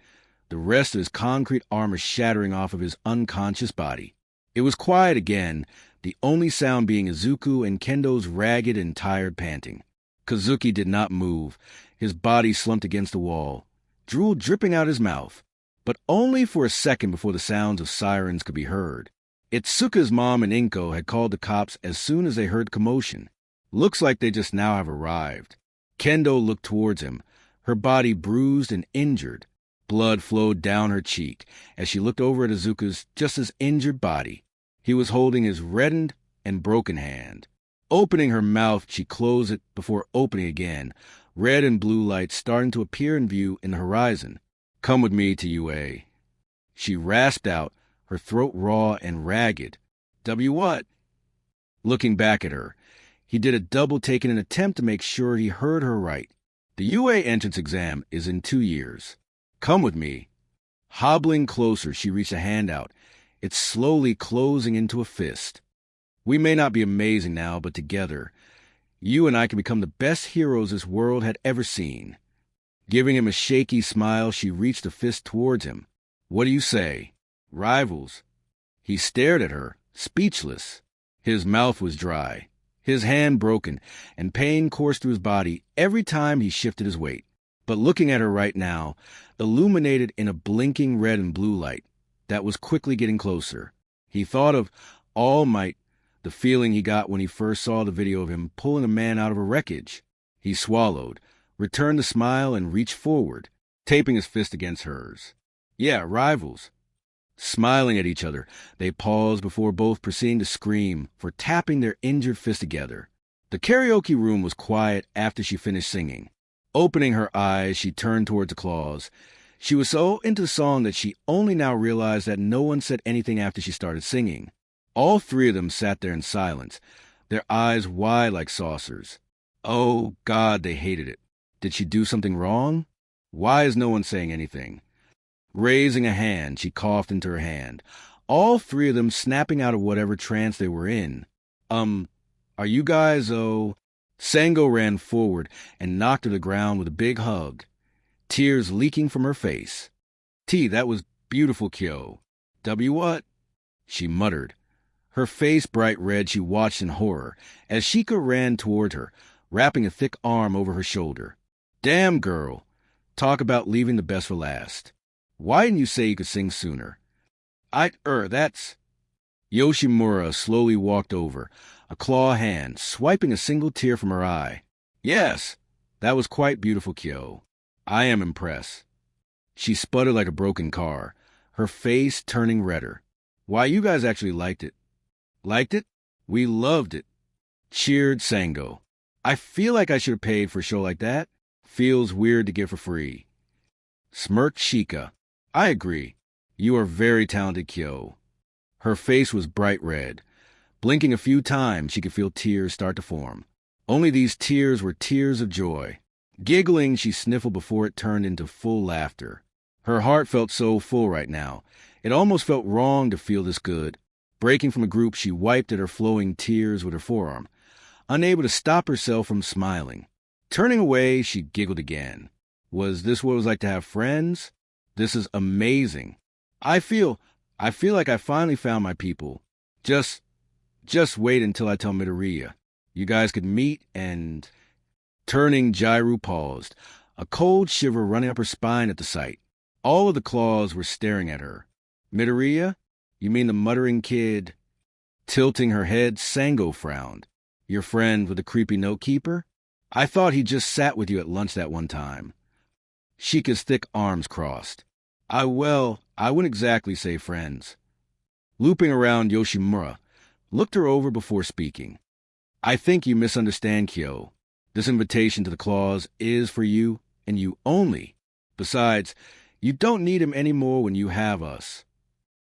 the rest of his concrete armor shattering off of his unconscious body. It was quiet again, the only sound being Izuku and Kendo's ragged and tired panting. Kazuki did not move, his body slumped against the wall, drool dripping out his mouth, but only for a second before the sounds of sirens could be heard. Itsuka's mom and Inko had called the cops as soon as they heard commotion. Looks like they just now have arrived. Kendo looked towards him, her body bruised and injured. Blood flowed down her cheek as she looked over at Izuku's just as injured body. He was holding his reddened and broken hand. Opening her mouth, she closed it before opening again, red and blue lights starting to appear in view in the horizon. "Come with me to UA." She rasped out, her throat raw and ragged. What?" Looking back at her, he did a double take in an attempt to make sure he heard her right. "The UA entrance exam is in 2 years. Come with me." Hobbling closer, she reached a hand out, it slowly closing into a fist. "We may not be amazing now, but together, you and I can become the best heroes this world had ever seen." Giving him a shaky smile, she reached a fist towards him. "What do you say? Rivals?" He stared at her, speechless. His mouth was dry, his hand broken, and pain coursed through his body every time he shifted his weight. But looking at her right now, illuminated in a blinking red and blue light that was quickly getting closer, he thought of All Might, the feeling he got when he first saw the video of him pulling a man out of a wreckage. He swallowed, returned the smile, and reached forward, taping his fist against hers. "Yeah, rivals." Smiling at each other, they paused before both proceeding to scream for tapping their injured fists together. The karaoke room was quiet after she finished singing. Opening her eyes, she turned towards the claws. She was so into the song that she only now realized that no one said anything after she started singing. All 3 of them sat there in silence, their eyes wide like saucers. Oh, God, they hated it. Did she do something wrong? Why is no one saying anything? Raising a hand, she coughed into her hand, all 3 of them snapping out of whatever trance they were in. Are you guys, Sango ran forward and knocked her to the ground with a big hug, tears leaking from her face. That was beautiful, Kyo. What? She muttered. Her face bright red, she watched in horror as Shika ran toward her, wrapping a thick arm over her shoulder. Damn, girl. Talk about leaving the best for last. Why didn't you say you could sing sooner? That's... Yoshimura slowly walked over, a claw hand, swiping a single tear from her eye. Yes, that was quite beautiful, Kyo. I am impressed. She sputtered like a broken car, her face turning redder. Why, you guys actually liked it. Liked it? We loved it. Cheered Sango. I feel like I should have paid for a show like that. Feels weird to give for free. Smirked Shika. I agree. You are very talented, Kyo. Her face was bright red. Blinking a few times, she could feel tears start to form. Only these tears were tears of joy. Giggling, she sniffled before it turned into full laughter. Her heart felt so full right now. It almost felt wrong to feel this good. Breaking from a group, she wiped at her flowing tears with her forearm, unable to stop herself from smiling. Turning away, she giggled again. Was this what it was like to have friends? This is amazing. I feel like I finally found my people. Just wait until I tell Midoriya. You guys could meet and... Turning, Jairu paused, a cold shiver running up her spine at the sight. All of the claws were staring at her. Midoriya? You mean the muttering kid? Tilting her head, Sango frowned. Your friend with the creepy note-keeper? I thought he just sat with you at lunch that one time. Shika's thick arms crossed. I wouldn't exactly say friends. Looping around, Yoshimura looked her over before speaking. I think you misunderstand, Kyo. This invitation to the claws is for you, and you only. Besides, you don't need him anymore when you have us.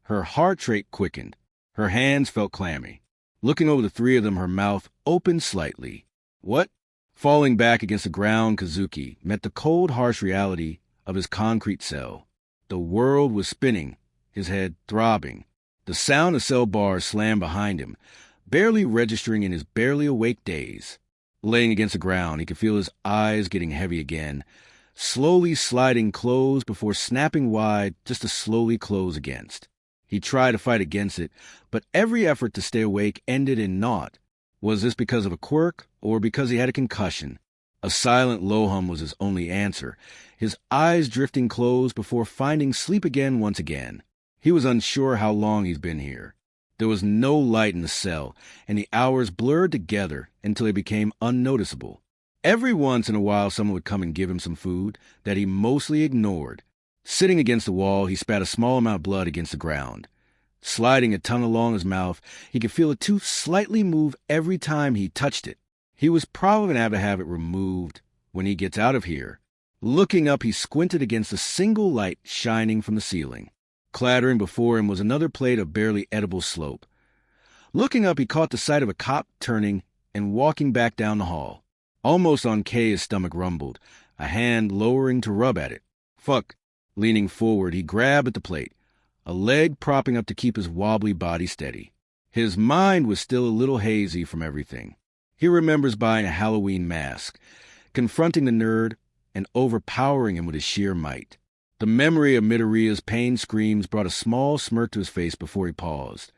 Her heart rate quickened. Her hands felt clammy. Looking over the 3 of them, her mouth opened slightly. What? Falling back against the ground, Kazuki met the cold, harsh reality of his concrete cell. The world was spinning, his head throbbing. The sound of cell bars slammed behind him, barely registering in his barely awake days. Laying against the ground, he could feel his eyes getting heavy again, slowly sliding closed before snapping wide just to slowly close against. He tried to fight against it, but every effort to stay awake ended in naught. Was this because of a quirk, or because he had a concussion? A silent low hum was his only answer, his eyes drifting closed before finding sleep again once again. He was unsure how long he's been here. There was no light in the cell, and the hours blurred together until they became unnoticeable. Every once in a while someone would come and give him some food that he mostly ignored. Sitting against the wall, he spat a small amount of blood against the ground. Sliding a tongue along his mouth, he could feel a tooth slightly move every time he touched it. He was probably going to have it removed when he gets out of here. Looking up, he squinted against a single light shining from the ceiling. Clattering before him was another plate of barely edible slope. Looking up, he caught the sight of a cop turning and walking back down the hall. Almost on K, his stomach rumbled, a hand lowering to rub at it. Fuck. Leaning forward, he grabbed at the plate, a leg propping up to keep his wobbly body steady. His mind was still a little hazy from everything. He remembers buying a Halloween mask, confronting the nerd, and overpowering him with his sheer might. The memory of Midoriya's pain screams brought a small smirk to his face before he paused.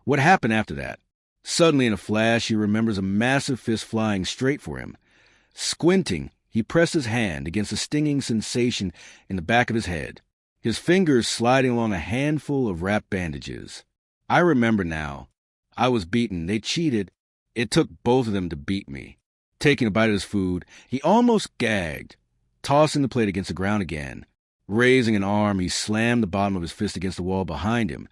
What happened after that? Suddenly, in a flash, he remembers a massive fist flying straight for him. Squinting, he pressed his hand against a stinging sensation in the back of his head, his fingers sliding along a handful of wrapped bandages. I remember now. I was beaten. They cheated. It took both of them to beat me. Taking a bite of his food, he almost gagged, tossing the plate against the ground again. Raising an arm, he slammed the bottom of his fist against the wall behind him,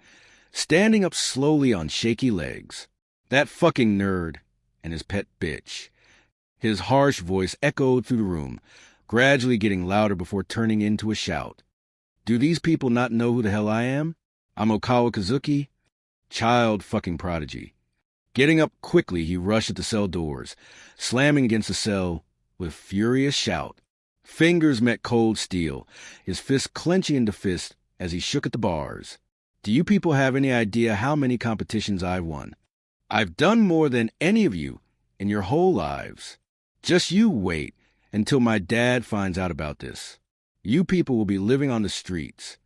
standing up slowly on shaky legs. That fucking nerd and his pet bitch. His harsh voice echoed through the room, gradually getting louder before turning into a shout. Do these people not know who the hell I am? I'm Okawa Kazuki, child fucking prodigy. Getting up quickly, he rushed at the cell doors, slamming against the cell with furious shout. Fingers met cold steel, his fist clenching into fist as he shook at the bars. Do you people have any idea how many competitions I've won? I've done more than any of you in your whole lives. Just you wait until my dad finds out about this. You people will be living on the streets.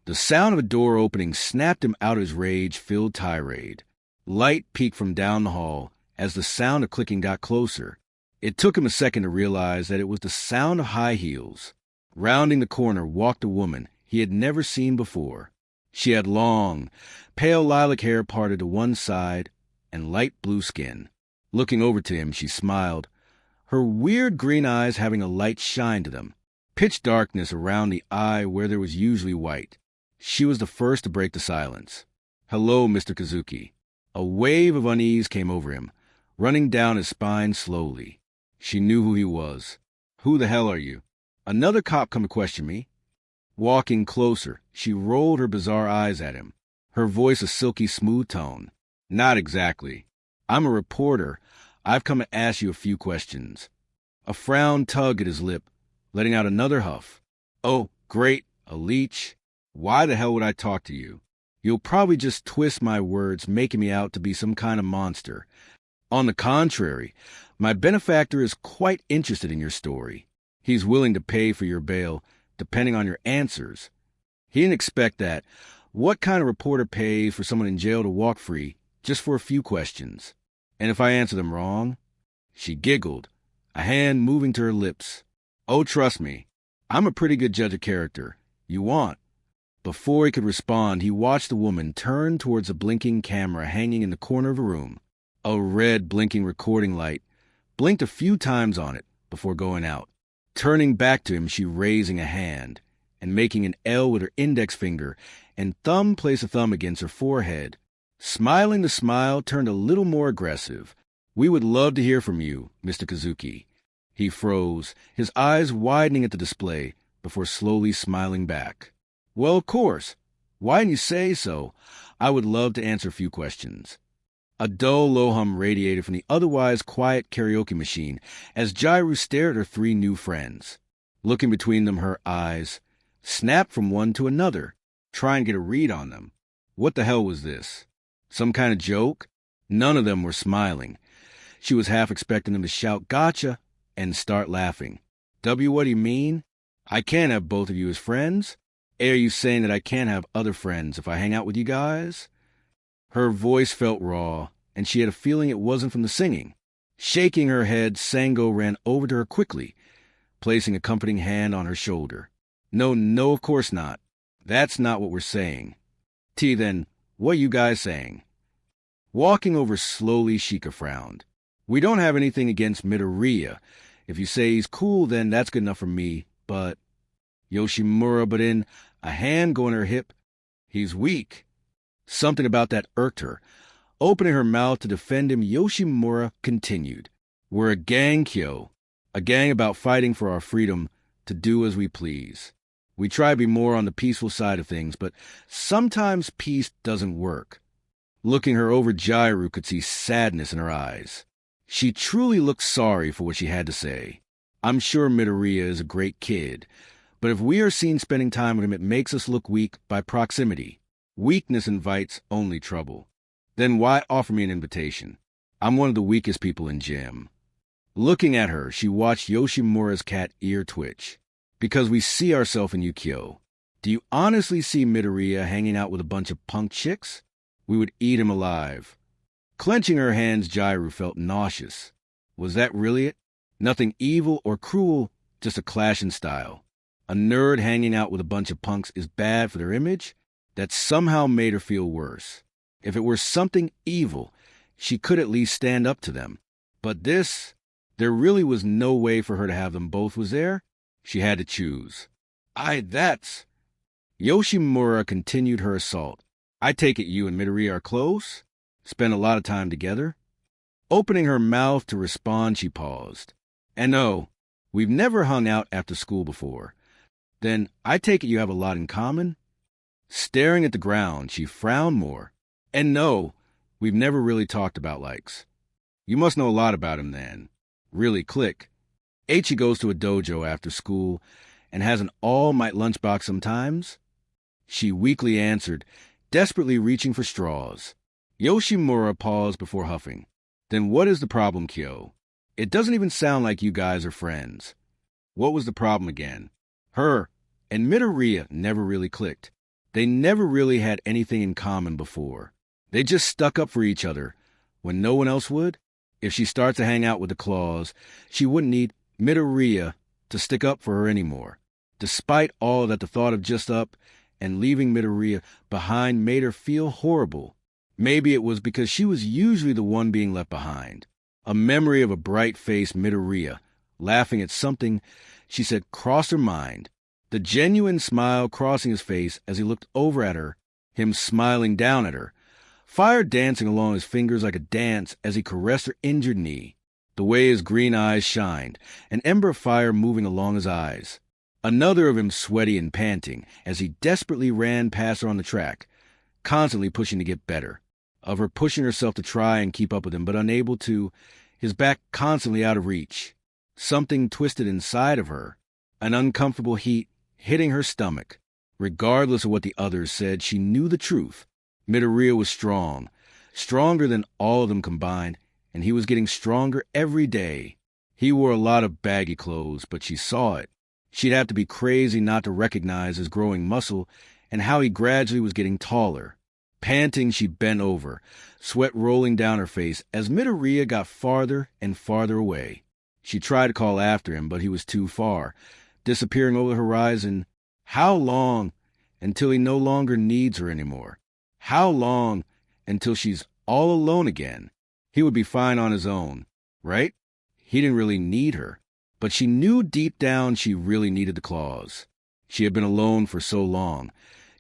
The sound of a door opening snapped him out of his rage-filled tirade. Light peeked from down the hall as the sound of clicking got closer. It took him a second to realize that it was the sound of high heels. Rounding the corner walked a woman he had never seen before. She had long, pale lilac hair parted to one side and light blue skin. Looking over to him, she smiled, her weird green eyes having a light shine to them, pitch darkness around the eye where there was usually white. She was the first to break the silence. Hello, Mr. Kazuki. A wave of unease came over him, running down his spine slowly. She knew who he was. Who the hell are you? Another cop come to question me. Walking closer, she rolled her bizarre eyes at him, her voice a silky smooth tone. Not exactly. I'm a reporter. I've come to ask you a few questions. A frown tugged at his lip, letting out another huff. Oh, great, a leech. Why the hell would I talk to you? You'll probably just twist my words, making me out to be some kind of monster. On the contrary, my benefactor is quite interested in your story. He's willing to pay for your bail, depending on your answers. He didn't expect that. What kind of reporter pays for someone in jail to walk free just for a few questions? And if I answer them wrong? She giggled, a hand moving to her lips. Oh, trust me, I'm a pretty good judge of character. You want? Before he could respond, he watched the woman turn towards a blinking camera hanging in the corner of a room. A red blinking recording light blinked a few times on it before going out. Turning back to him, she raising a hand and making an L with her index finger and thumb placed a thumb against her forehead. Smiling, the smile turned a little more aggressive. We would love to hear from you, Mr. Kazuki. He froze, his eyes widening at the display before slowly smiling back. Well, of course. Why didn't you say so? I would love to answer a few questions. A dull low hum radiated from the otherwise quiet karaoke machine as Jairu stared at her three new friends. Looking between them, her eyes snapped from one to another, trying to get a read on them. What the hell was this? Some kind of joke? None of them were smiling. She was half expecting them to shout, "Gotcha," and start laughing. "W, what do you mean? I can't have both of you as friends? Are you saying that I can't have other friends if I hang out with you guys?" Her voice felt raw, and she had a feeling it wasn't from the singing. Shaking her head, Sango ran over to her quickly, placing a comforting hand on her shoulder. No, of course not. That's not what we're saying." "T, then, what are you guys saying?" Walking over slowly, Shika frowned. "We don't have anything against Midoriya. If you say he's cool, then that's good enough for me, but..." Yoshimura put in, a hand going to her hip. "He's weak." Something about that irked her. Opening her mouth to defend him, Yoshimura continued. "We're a gang, Kyo. A gang about fighting for our freedom to do as we please. We try to be more on the peaceful side of things, but sometimes peace doesn't work." Looking her over, Jairu could see sadness in her eyes. She truly looked sorry for what she had to say. "I'm sure Midoriya is a great kid, but if we are seen spending time with him, it makes us look weak by proximity. Weakness invites only trouble. Then why offer me an invitation? I'm one of the weakest people in gym." Looking at her, she watched Yoshimura's cat ear twitch. "Because we see ourselves in Yukio. Do you honestly see Midoriya hanging out with a bunch of punk chicks? We would eat him alive." Clenching her hands, Jairu felt nauseous. Was that really it? Nothing evil or cruel, just a clash in style. A nerd hanging out with a bunch of punks is bad for their image? That somehow made her feel worse. If it were something evil, she could at least stand up to them. But this, there really was no way for her to have them both, was there? She had to choose. That's... Yoshimura continued her assault. "I take it you and Midoriya are close? Spend a lot of time together?" Opening her mouth to respond, she paused. "And no, we've never hung out after school before. Then I take it you have a lot in common?" Staring at the ground, she frowned more. "And no, we've never really talked about likes." "You must know a lot about him then. Really click. Aichi goes to a dojo after school and has an all-might lunchbox sometimes?" She weakly answered, desperately reaching for straws. Yoshimura paused before huffing. "Then what is the problem, Kyo? It doesn't even sound like you guys are friends. What was the problem again?" Her and Midoriya never really clicked. They never really had anything in common before. They just stuck up for each other when no one else would. If she starts to hang out with the Claws, she wouldn't need Midoriya to stick up for her anymore. Despite all that, the thought of just up and leaving Midoriya behind made her feel horrible. Maybe it was because she was usually the one being left behind. A memory of a bright-faced Midoriya laughing at something she said crossed her mind. The genuine smile crossing his face as he looked over at her, him smiling down at her. Fire dancing along his fingers like a dance as he caressed her injured knee. The way his green eyes shined, an ember of fire moving along his eyes. Another of him sweaty and panting as he desperately ran past her on the track, constantly pushing to get better. Of her pushing herself to try and keep up with him, but unable to, his back constantly out of reach. Something twisted inside of her, an uncomfortable heat hitting her stomach. Regardless of what the others said, she knew the truth. Midoriya was strong, stronger than all of them combined, and he was getting stronger every day. He wore a lot of baggy clothes, but she saw it. She'd have to be crazy not to recognize his growing muscle and how he gradually was getting taller. Panting, she bent over, sweat rolling down her face as Midoriya got farther and farther away. She tried to call after him, but he was too far, disappearing over the horizon. How long until he no longer needs her anymore? How long until she's all alone again? He would be fine on his own, right? He didn't really need her, but she knew deep down she really needed the Claws. She had been alone for so long.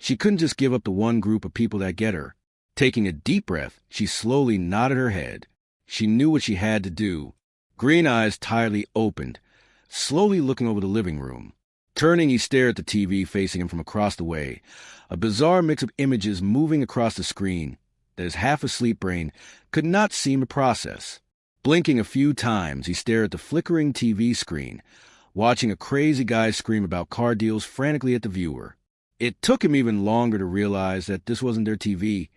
She couldn't just give up the one group of people that get her. Taking a deep breath, she slowly nodded her head. She knew what she had to do. Green eyes tiredly opened, slowly looking over the living room. Turning, he stared at the TV facing him from across the way, a bizarre mix of images moving across the screen that his half-asleep brain could not seem to process. Blinking a few times, he stared at the flickering TV screen, watching a crazy guy scream about car deals frantically at the viewer. It took him even longer to realize that this wasn't their TV.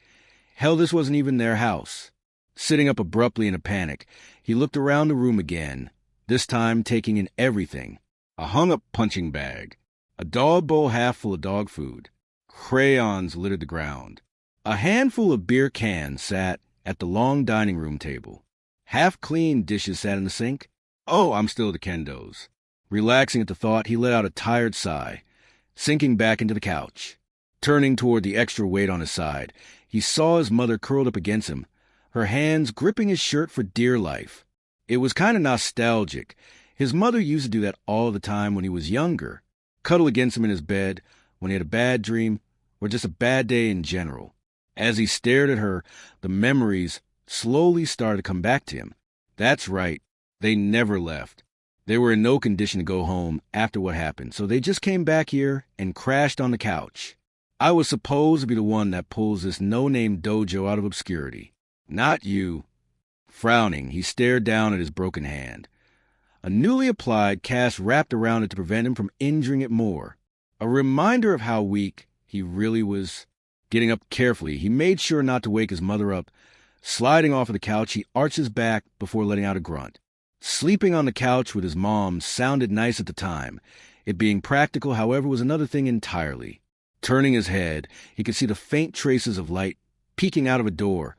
Hell, this wasn't even their house. Sitting up abruptly in a panic, he looked around the room again, this time taking in everything. A hung-up punching bag, a dog bowl half full of dog food, crayons littered the ground. A handful of beer cans sat at the long dining room table. Half-clean dishes sat in the sink. Oh, I'm still at the Kendos. Relaxing at the thought, he let out a tired sigh, sinking back into the couch. Turning toward the extra weight on his side, he saw his mother curled up against him, her hands gripping his shirt for dear life. It was kind of nostalgic. His mother used to do that all the time when he was younger, cuddle against him in his bed when he had a bad dream or just a bad day in general. As he stared at her, the memories slowly started to come back to him. That's right, they never left. They were in no condition to go home after what happened, so they just came back here and crashed on the couch. I was supposed to be the one that pulls this no-name dojo out of obscurity. Not you. Frowning, he stared down at his broken hand. A newly applied cast wrapped around it to prevent him from injuring it more. A reminder of how weak he really was. Getting up carefully, he made sure not to wake his mother up. Sliding off of the couch, he arched his back before letting out a grunt. Sleeping on the couch with his mom sounded nice at the time. It being practical, however, was another thing entirely. Turning his head, he could see the faint traces of light peeking out of a door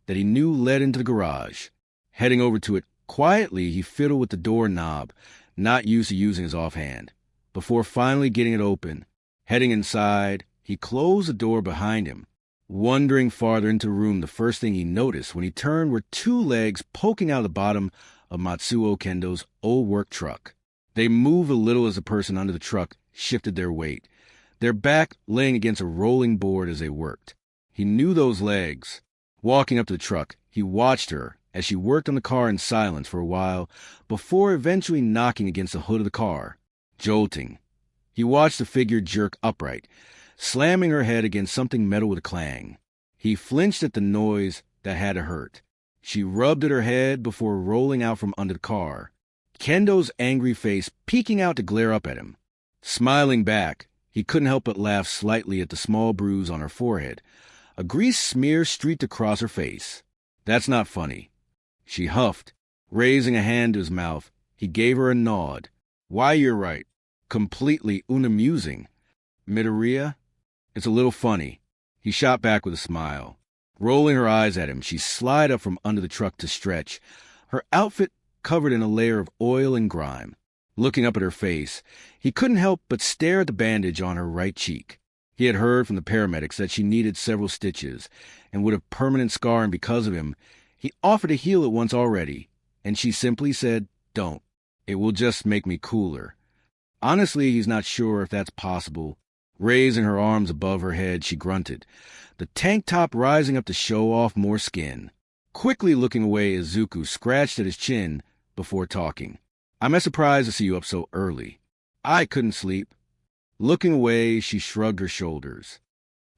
that he knew led into the garage. Heading over to it, quietly he fiddled with the door knob, not used to using his offhand. Before finally getting it open, heading inside, he closed the door behind him. Wandering farther into the room, the first thing he noticed when he turned were two legs poking out of the bottom of Matsuo Kendo's old work truck. They moved a little as the person under the truck shifted their weight, their back laying against a rolling board as they worked. He knew those legs. Walking up to the truck, he watched her as she worked on the car in silence for a while before eventually knocking against the hood of the car, jolting. He watched the figure jerk upright, slamming her head against something metal with a clang. He flinched at the noise that had to hurt. She rubbed at her head before rolling out from under the car, Kendo's angry face peeking out to glare up at him. Smiling back, he couldn't help but laugh slightly at the small bruise on her forehead. A grease smear streaked across her face. That's not funny. She huffed. Raising a hand to his mouth, he gave her a nod. Why, you're right. Completely unamusing. Midoriya? It's a little funny. He shot back with a smile. Rolling her eyes at him, she slid up from under the truck to stretch, her outfit covered in a layer of oil and grime. Looking up at her face, he couldn't help but stare at the bandage on her right cheek. He had heard from the paramedics that she needed several stitches and would have permanent scarring because of him. He offered to heal it once already, and she simply said, "Don't. It will just make me cooler." Honestly, he's not sure if that's possible. Raising her arms above her head, she grunted, the tank top rising up to show off more skin. Quickly looking away, Izuku scratched at his chin before talking. "I'm as surprised to see you up so early. I couldn't sleep." Looking away, she shrugged her shoulders.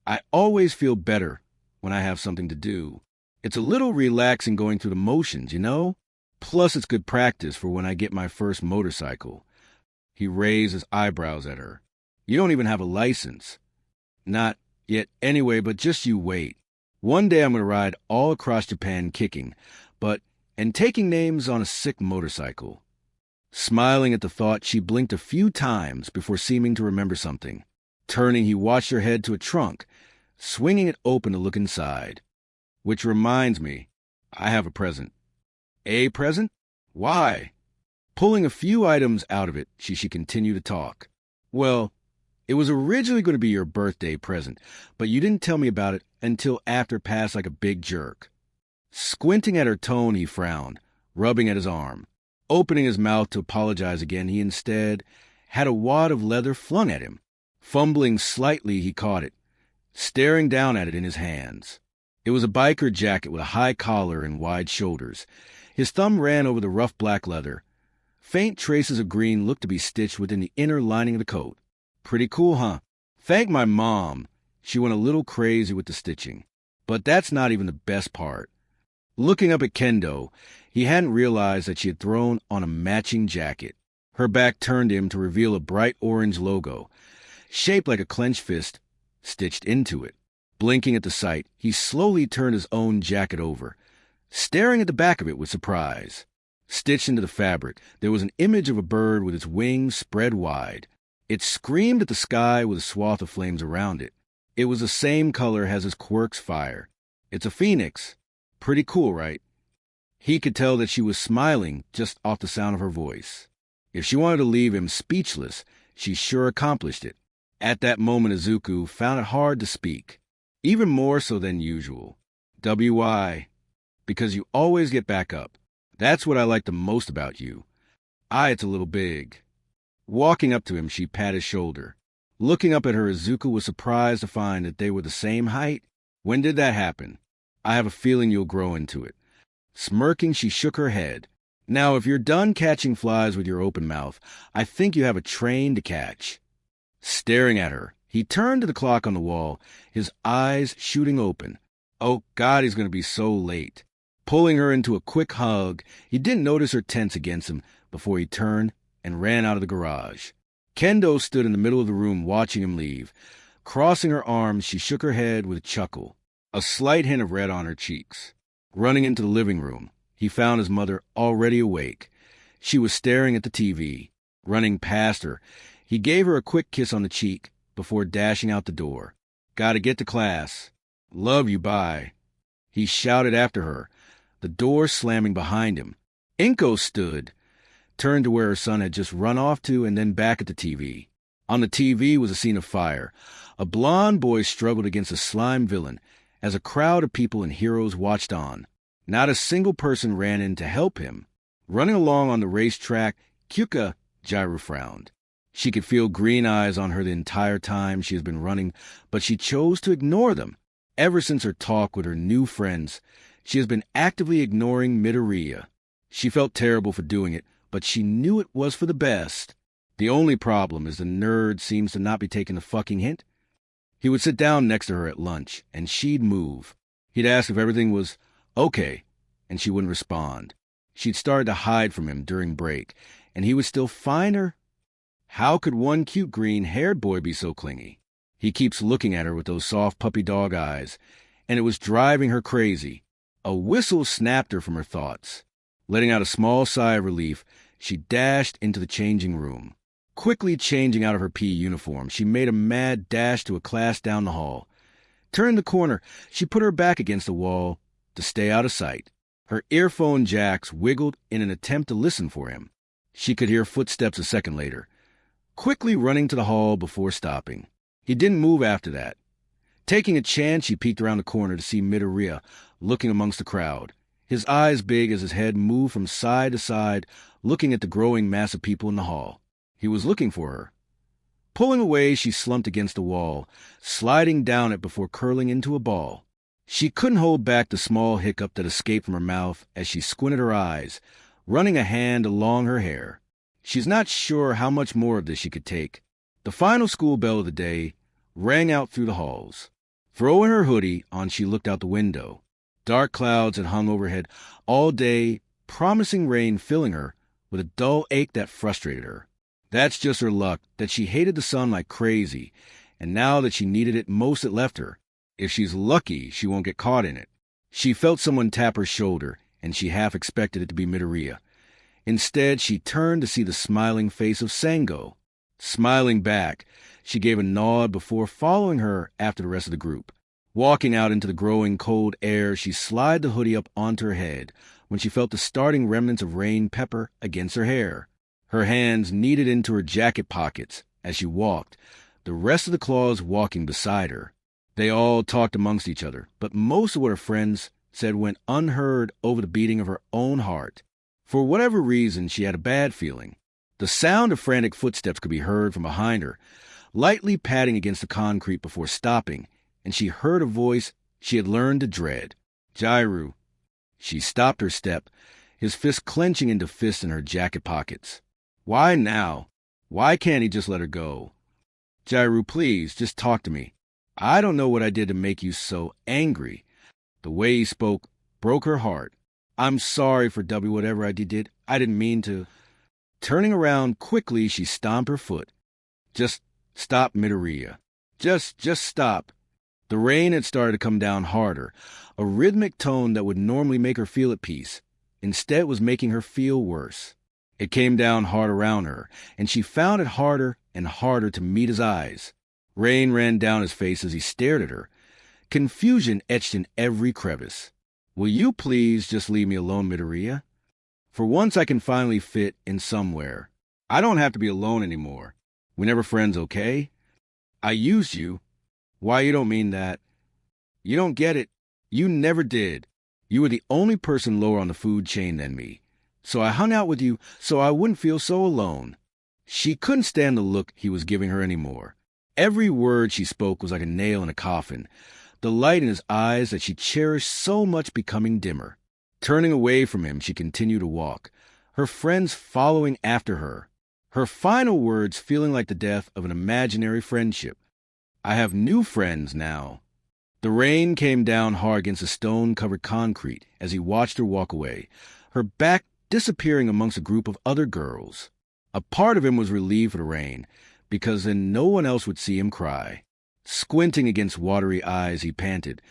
"I always feel better when I have something to do. It's a little relaxing going through the motions, you know? Plus it's good practice for when I get my first motorcycle." He raised his eyebrows at her. "You don't even have a license." "Not yet anyway, but just you wait. One day I'm going to ride all across Japan kicking, and taking names on a sick motorcycle." Smiling at the thought, she blinked a few times before seeming to remember something. Turning, he watched her head to a trunk, swinging it open to look inside. "Which reminds me, I have a present." "A present? Why?" Pulling a few items out of it, she continued to talk. "Well, it was originally going to be your birthday present, but you didn't tell me about it until after it passed like a big jerk." Squinting at her tone, he frowned, rubbing at his arm. Opening his mouth to apologize again, he instead had a wad of leather flung at him. Fumbling slightly, he caught it, staring down at it in his hands. It was a biker jacket with a high collar and wide shoulders. His thumb ran over the rough black leather. Faint traces of green looked to be stitched within the inner lining of the coat. "Pretty cool, huh? Thank my mom. She went a little crazy with the stitching. But that's not even the best part." Looking up at Kendo, he hadn't realized that she had thrown on a matching jacket. Her back turned him to reveal a bright orange logo, shaped like a clenched fist, stitched into it. Blinking at the sight, he slowly turned his own jacket over, staring at the back of it with surprise. Stitched into the fabric, there was an image of a bird with its wings spread wide. It screamed at the sky with a swath of flames around it. It was the same color as his quirk's fire. It's a phoenix. Pretty cool, right? He could tell that she was smiling just off the sound of her voice. If she wanted to leave him speechless, she sure accomplished it. At that moment, Izuku found it hard to speak, even more so than usual. WI, because you always get back up. That's what I like the most about you. It's a little big. Walking up to him, she patted his shoulder. Looking up at her, Izuku was surprised to find that they were the same height. When did that happen? I have a feeling you'll grow into it. Smirking, she shook her head. Now, if you're done catching flies with your open mouth, I think you have a train to catch. Staring at her, he turned to the clock on the wall, his eyes shooting open. Oh, God, he's going to be so late. Pulling her into a quick hug, he didn't notice her tense against him before he turned and ran out of the garage. Kendo stood in the middle of the room watching him leave. Crossing her arms, she shook her head with a chuckle, a slight hint of red on her cheeks. Running into the living room, he found his mother already awake. She was staring at the TV. Running past her, he gave her a quick kiss on the cheek before dashing out the door. Gotta get to class. Love you, bye. He shouted after her, the door slamming behind him. Inko stood, turned to where her son had just run off to, and then back at the TV. On the TV was a scene of fire. A blonde boy struggled against a slime villain as a crowd of people and heroes watched on. Not a single person ran in to help him. Running along on the racetrack, Kyuka, Jairu frowned. She could feel green eyes on her the entire time she has been running, but she chose to ignore them. Ever since her talk with her new friends, she has been actively ignoring Midoriya. She felt terrible for doing it, but she knew it was for the best. The only problem is the nerd seems to not be taking the fucking hint. He would sit down next to her at lunch, and she'd move. He'd ask if everything was okay, and she wouldn't respond. She'd started to hide from him during break, and he would still find her. How could one cute green-haired boy be so clingy? He keeps looking at her with those soft puppy dog eyes, and it was driving her crazy. A whistle snapped her from her thoughts. Letting out a small sigh of relief, she dashed into the changing room. Quickly changing out of her PE uniform, she made a mad dash to a class down the hall. Turning the corner, she put her back against the wall to stay out of sight. Her earphone jacks wiggled in an attempt to listen for him. She could hear footsteps a second later, quickly running to the hall before stopping. He didn't move after that. Taking a chance, she peeked around the corner to see Midoriya looking amongst the crowd, his eyes big as his head moved from side to side, looking at the growing mass of people in the hall. He was looking for her. Pulling away, she slumped against the wall, sliding down it before curling into a ball. She couldn't hold back the small hiccup that escaped from her mouth as she squinted her eyes, running a hand along her hair. She's not sure how much more of this she could take. The final school bell of the day rang out through the halls. Throwing her hoodie on, she looked out the window. Dark clouds had hung overhead all day, promising rain, filling her with a dull ache that frustrated her. That's just her luck, that she hated the sun like crazy, and now that she needed it most, it left her. If she's lucky, she won't get caught in it. She felt someone tap her shoulder, and she half expected it to be Midoriya. Instead, she turned to see the smiling face of Sango. Smiling back, she gave a nod before following her after the rest of the group. Walking out into the growing cold air, she slid the hoodie up onto her head when she felt the starting remnants of rain pepper against her hair. Her hands kneaded into her jacket pockets as she walked, the rest of the claws walking beside her. They all talked amongst each other, but most of what her friends said went unheard over the beating of her own heart. For whatever reason, she had a bad feeling. The sound of frantic footsteps could be heard from behind her, lightly padding against the concrete before stopping, and she heard a voice she had learned to dread. Jairu. She stopped her step, his fist clenching into fists in her jacket pockets. Why now? Why can't he just let her go? Jairu, please, just talk to me. I don't know what I did to make you so angry. The way he spoke broke her heart. I'm sorry for whatever I did. I didn't mean to. Turning around quickly, she stomped her foot. Just stop, Midoriya. Just stop. The The rain had started to come down harder, a rhythmic tone that would normally make her feel at peace. Instead, it was making her feel worse. It came down hard around her, and she found it harder and harder to meet his eyes. Rain ran down his face as he stared at her. Confusion etched in every crevice. "Will you please just leave me alone, Midoriya? For once I can finally fit in somewhere. I don't have to be alone anymore. We're never friends, okay? I used you." "Why, you don't mean that. You don't get it. You never did. You were the only person lower on the food chain than me. So I hung out with you so I wouldn't feel so alone." She couldn't stand the look he was giving her anymore. Every word she spoke was like a nail in a coffin, the light in his eyes that she cherished so much becoming dimmer. Turning away from him, she continued to walk, her friends following after her. Her final words feeling like the death of an imaginary friendship. "I have new friends now." The rain came down hard against the stone-covered concrete as he watched her walk away, her back disappearing amongst a group of other girls. A part of him was relieved for the rain, because then no one else would see him cry. Squinting against watery eyes, he panted,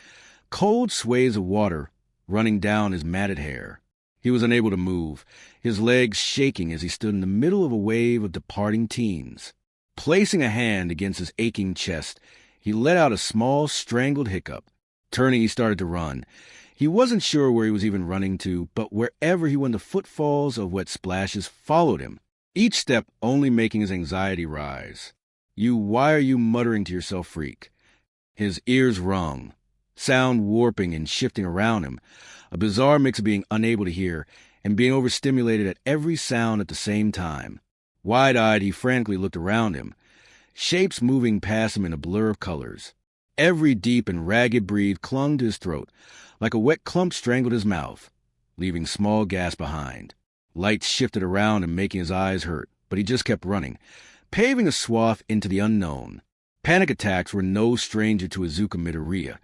cold swathes of water running down his matted hair. He was unable to move, his legs shaking as he stood in the middle of a wave of departing teens. Placing a hand against his aching chest, he let out a small, strangled hiccup. Turning, he started to run. He wasn't sure where he was even running to, but wherever he went, the footfalls of wet splashes followed him, each step only making his anxiety rise. Why are you muttering to yourself, freak?" His ears rung, sound warping and shifting around him, a bizarre mix of being unable to hear and being overstimulated at every sound at the same time. Wide-eyed, he frantically looked around him, shapes moving past him in a blur of colors. Every deep and ragged breath clung to his throat, like a wet clump strangled his mouth, leaving small gasps behind. Lights shifted around him, making his eyes hurt, but he just kept running, paving a swath into the unknown. Panic attacks were no stranger to Izuku Midoriya.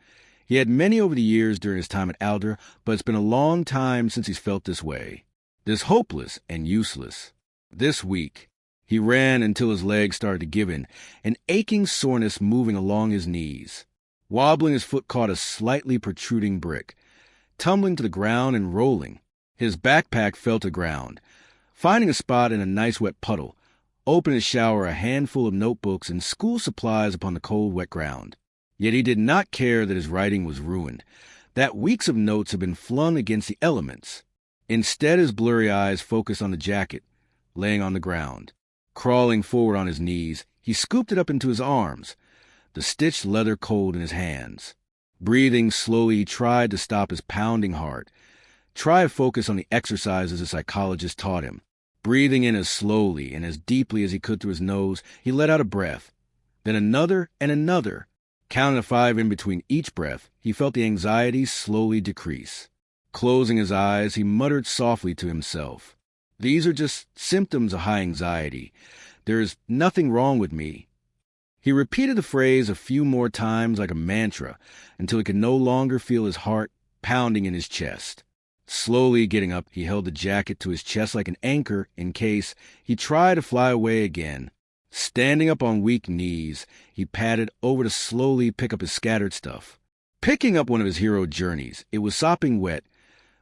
He had many over the years during his time at Alder, but it's been a long time since he's felt this way. This hopeless and useless. This weak. He ran until his legs started to give in, an aching soreness moving along his knees. Wobbling, his foot caught a slightly protruding brick, tumbling to the ground and rolling. His backpack fell to the ground. Finding a spot in a nice wet puddle, opened his shower a handful of notebooks and school supplies upon the cold, wet ground. Yet he did not care that his writing was ruined, that weeks of notes had been flung against the elements. Instead, his blurry eyes focused on the jacket, laying on the ground. Crawling forward on his knees, he scooped it up into his arms, the stitched leather cold in his hands. Breathing slowly, he tried to stop his pounding heart, tried to focus on the exercises the psychologist taught him. Breathing in as slowly and as deeply as he could through his nose, he let out a breath, then another and another. Counting to 5 in between each breath, he felt the anxiety slowly decrease. Closing his eyes, he muttered softly to himself, "These are just symptoms of high anxiety. There is nothing wrong with me." He repeated the phrase a few more times like a mantra until he could no longer feel his heart pounding in his chest. Slowly getting up, he held the jacket to his chest like an anchor in case he tried to fly away again. Standing up on weak knees, he padded over to slowly pick up his scattered stuff. Picking up one of his hero journeys, it was sopping wet,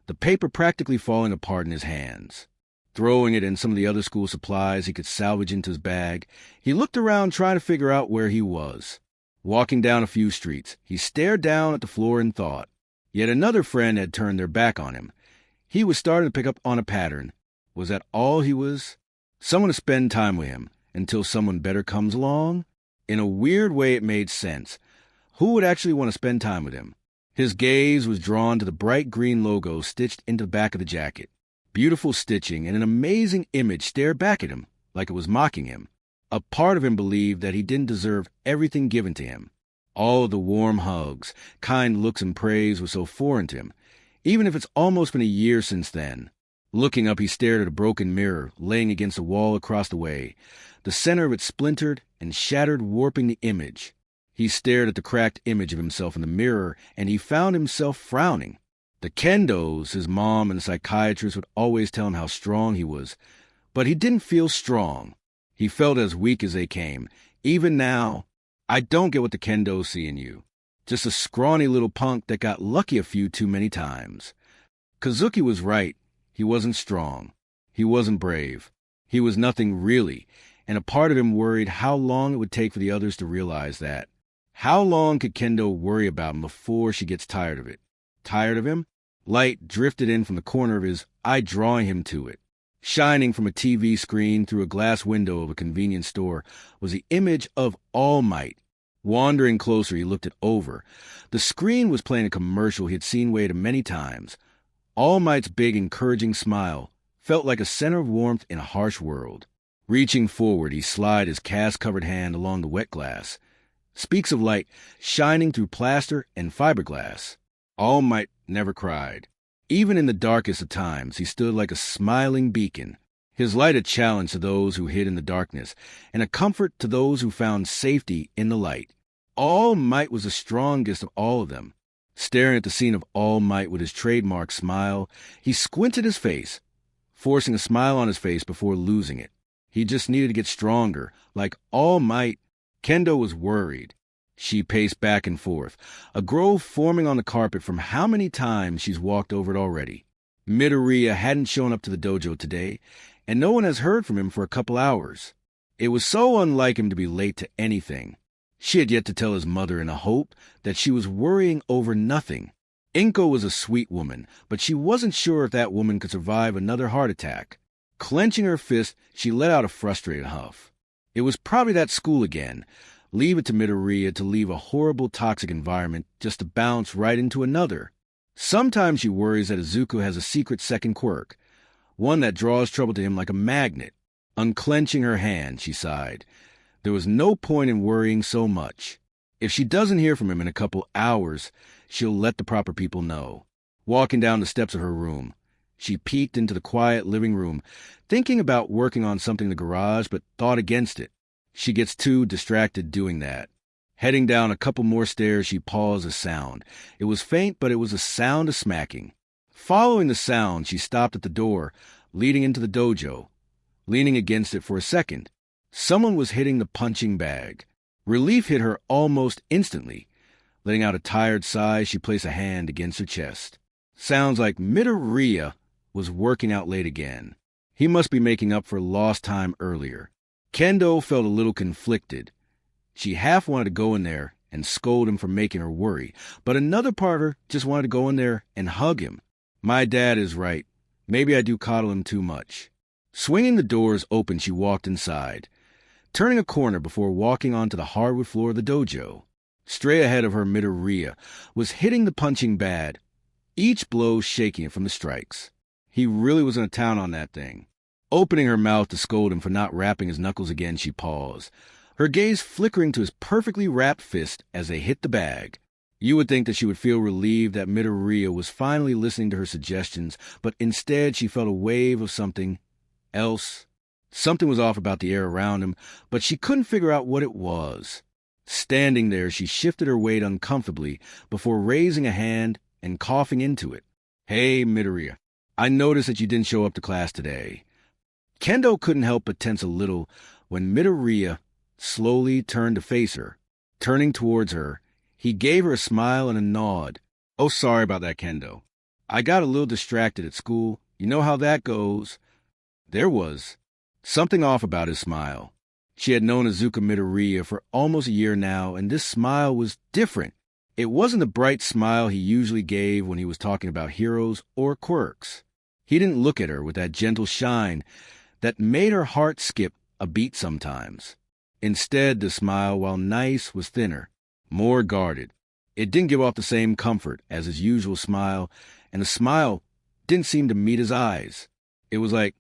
the paper practically falling apart in his hands. Throwing it and some of the other school supplies he could salvage into his bag, he looked around trying to figure out where he was. Walking down a few streets, he stared down at the floor in thought. Yet another friend had turned their back on him. He was starting to pick up on a pattern. Was that all he was? Someone to spend time with him until someone better comes along? In a weird way, it made sense. Who would actually want to spend time with him? His gaze was drawn to the bright green logo stitched into the back of the jacket. Beautiful stitching and an amazing image stared back at him like it was mocking him. A part of him believed that he didn't deserve everything given to him. All of the warm hugs, kind looks and praise were so foreign to him, even if it's almost been a year since then. Looking up, he stared at a broken mirror laying against the wall across the way, the center of it splintered and shattered, warping the image. He stared at the cracked image of himself in the mirror, and he found himself frowning. The kendos, his mom and the psychiatrist would always tell him how strong he was, but he didn't feel strong. He felt as weak as they came. Even now, I don't get what the kendos see in you. Just a scrawny little punk that got lucky a few too many times. Kazuki was right. He wasn't strong. He wasn't brave. He was nothing really, and a part of him worried how long it would take for the others to realize that. How long could Kendo worry about him before she gets tired of it? Tired of him? Light drifted in from the corner of his eye, drawing him to it. Shining from a TV screen through a glass window of a convenience store was the image of All Might. Wandering closer, he looked it over. The screen was playing a commercial he had seen Wade many times. All Might's big, encouraging smile felt like a center of warmth in a harsh world. Reaching forward, he slid his cast-covered hand along the wet glass. Speaks of light shining through plaster and fiberglass. All Might never cried. Even in the darkest of times, he stood like a smiling beacon. His light a challenge to those who hid in the darkness, and a comfort to those who found safety in the light. All Might was the strongest of all of them. Staring at the scene of All Might with his trademark smile, he squinted his face, forcing a smile on his face before losing it. He just needed to get stronger. Like All Might, Kendo was worried. She paced back and forth, a grove forming on the carpet from how many times she's walked over it already. Midoriya hadn't shown up to the dojo today, and no one has heard from him for a couple hours. It was so unlike him to be late to anything. She had yet to tell his mother in a hope that she was worrying over nothing. Inko was a sweet woman, but she wasn't sure if that woman could survive another heart attack. Clenching her fist, she let out a frustrated huff. It was probably that school again. Leave it to Midoriya to leave a horrible toxic environment just to bounce right into another. Sometimes she worries that Izuku has a secret second quirk, one that draws trouble to him like a magnet. Unclenching her hand, she sighed. There was no point in worrying so much. If she doesn't hear from him in a couple hours, she'll let the proper people know. Walking down the steps of her room, she peeked into the quiet living room, thinking about working on something in the garage, but thought against it. She gets too distracted doing that. Heading down a couple more stairs, she paused a sound. It was faint, but it was a sound of smacking. Following the sound, she stopped at the door, leading into the dojo. Leaning against it for a second, someone was hitting the punching bag. Relief hit her almost instantly. Letting out a tired sigh, she placed a hand against her chest. Sounds like Midoriya was working out late again. He must be making up for lost time earlier. Kendo felt a little conflicted. She half wanted to go in there and scold him for making her worry, but another part of her just wanted to go in there and hug him. My dad is right. Maybe I do coddle him too much. Swinging the doors open, she walked inside, turning a corner before walking onto the hardwood floor of the dojo. Straight ahead of her, Midoriya was hitting the punching bag, each blow shaking it from the strikes. He really was in a town on that thing. Opening her mouth to scold him for not wrapping his knuckles again, she paused, her gaze flickering to his perfectly wrapped fist as they hit the bag. You would think that she would feel relieved that Midoriya was finally listening to her suggestions, but instead she felt a wave of something else. Something was off about the air around him, but she couldn't figure out what it was. Standing there, she shifted her weight uncomfortably before raising a hand and coughing into it. Hey, Midoriya, I noticed that you didn't show up to class today. Kendo couldn't help but tense a little when Midoriya slowly turned to face her. Turning towards her, he gave her a smile and a nod. Oh, sorry about that, Kendo. I got a little distracted at school. You know how that goes. There was something off about his smile. She had known Izuku Midoriya for almost a year now, and this smile was different. It wasn't the bright smile he usually gave when he was talking about heroes or quirks. He didn't look at her with that gentle shine that made her heart skip a beat sometimes. Instead, the smile, while nice, was thinner, more guarded. It didn't give off the same comfort as his usual smile, and the smile didn't seem to meet his eyes. It was like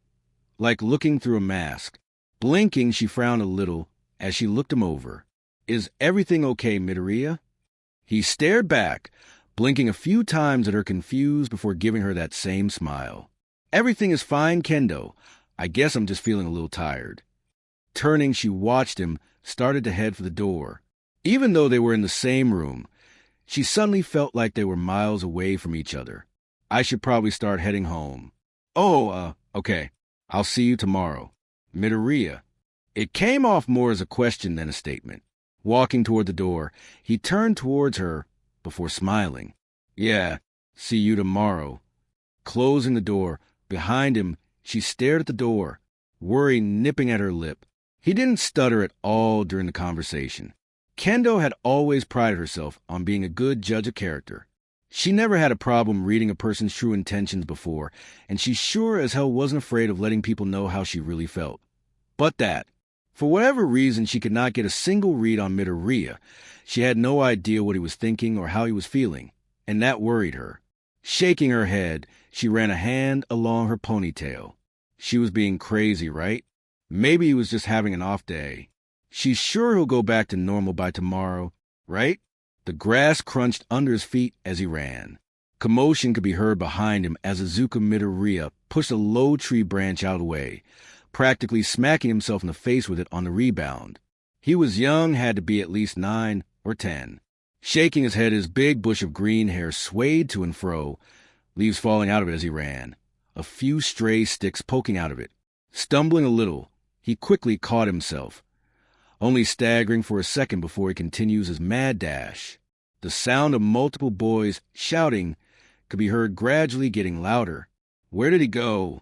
looking through a mask. Blinking, she frowned a little as she looked him over. Is everything okay, Midoriya? He stared back, blinking a few times at her confused before giving her that same smile. Everything is fine, Kendo. I guess I'm just feeling a little tired. Turning, she watched him, started to head for the door. Even though they were in the same room, she suddenly felt like they were miles away from each other. I should probably start heading home. Okay. I'll see you tomorrow. Midoriya. It came off more as a question than a statement. Walking toward the door, he turned towards her before smiling. Yeah, see you tomorrow. Closing the door, behind him, she stared at the door, worry nipping at her lip. He didn't stutter at all during the conversation. Kendo had always prided herself on being a good judge of character. She never had a problem reading a person's true intentions before, and she sure as hell wasn't afraid of letting people know how she really felt. But that, for whatever reason, she could not get a single read on Midoriya. She had no idea what he was thinking or how he was feeling, and that worried her. Shaking her head, she ran a hand along her ponytail. She was being crazy, right? Maybe he was just having an off day. She's sure he'll go back to normal by tomorrow, right? The grass crunched under his feet as he ran. Commotion could be heard behind him as Izuku Midoriya pushed a low tree branch out of the way, practically smacking himself in the face with it on the rebound. He was young, had to be at least 9 or 10. Shaking his head, his big bush of green hair swayed to and fro, leaves falling out of it as he ran, a few stray sticks poking out of it. Stumbling a little, he quickly caught himself, only staggering for a second before he continues his mad dash. The sound of multiple boys shouting could be heard gradually getting louder. Where did he go?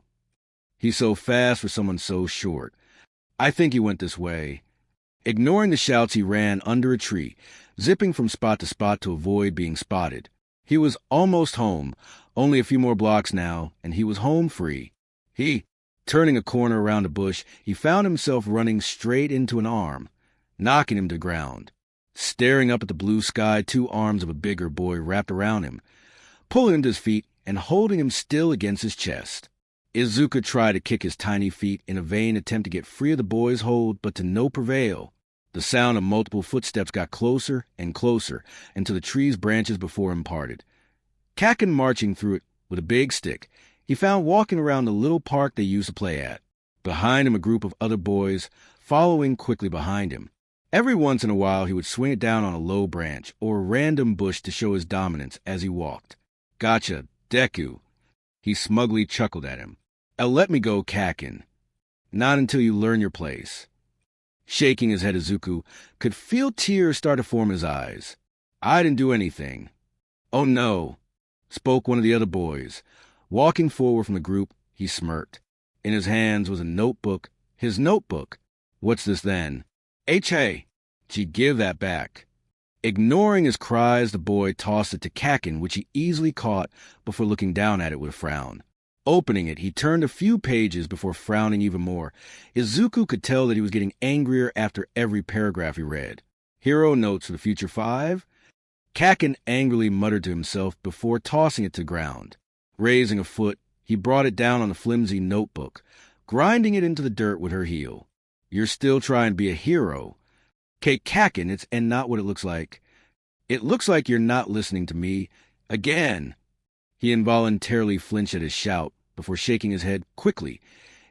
He's so fast for someone so short. I think he went this way. Ignoring the shouts, he ran under a tree, zipping from spot to spot to avoid being spotted. He was almost home, only a few more blocks now, and he was home free. Turning a corner around a bush, he found himself running straight into an arm, knocking him to the ground. Staring up at the blue sky, 2 arms of a bigger boy wrapped around him, pulling him to his feet and holding him still against his chest. Izuku tried to kick his tiny feet in a vain attempt to get free of the boy's hold, but to no prevail. The sound of multiple footsteps got closer and closer until the tree's branches before him parted. Kaken marching through it with a big stick, he found walking around the little park they used to play at. Behind him, a group of other boys following quickly behind him. Every once in a while, he would swing it down on a low branch or a random bush to show his dominance as he walked. Gotcha, Deku. He smugly chuckled at him. Let me go, Kaken. Not until you learn your place. Shaking his head, Izuku could feel tears start to form in his eyes. I didn't do anything. Oh no, spoke one of the other boys. Walking forward from the group, he smirked. In his hands was a notebook. His notebook. What's this then? Hey, gee, give that back. Ignoring his cries, the boy tossed it to Kaken, which he easily caught before looking down at it with a frown. Opening it, he turned a few pages before frowning even more. Izuku could tell that he was getting angrier after every paragraph he read. Hero notes for the future 5? Kaken angrily muttered to himself before tossing it to the ground. Raising a foot, he brought it down on the flimsy notebook, grinding it into the dirt with her heel. You're still trying to be a hero. Kaken, it's and not what it looks like. It looks like you're not listening to me. Again. He involuntarily flinched at his shout before shaking his head quickly.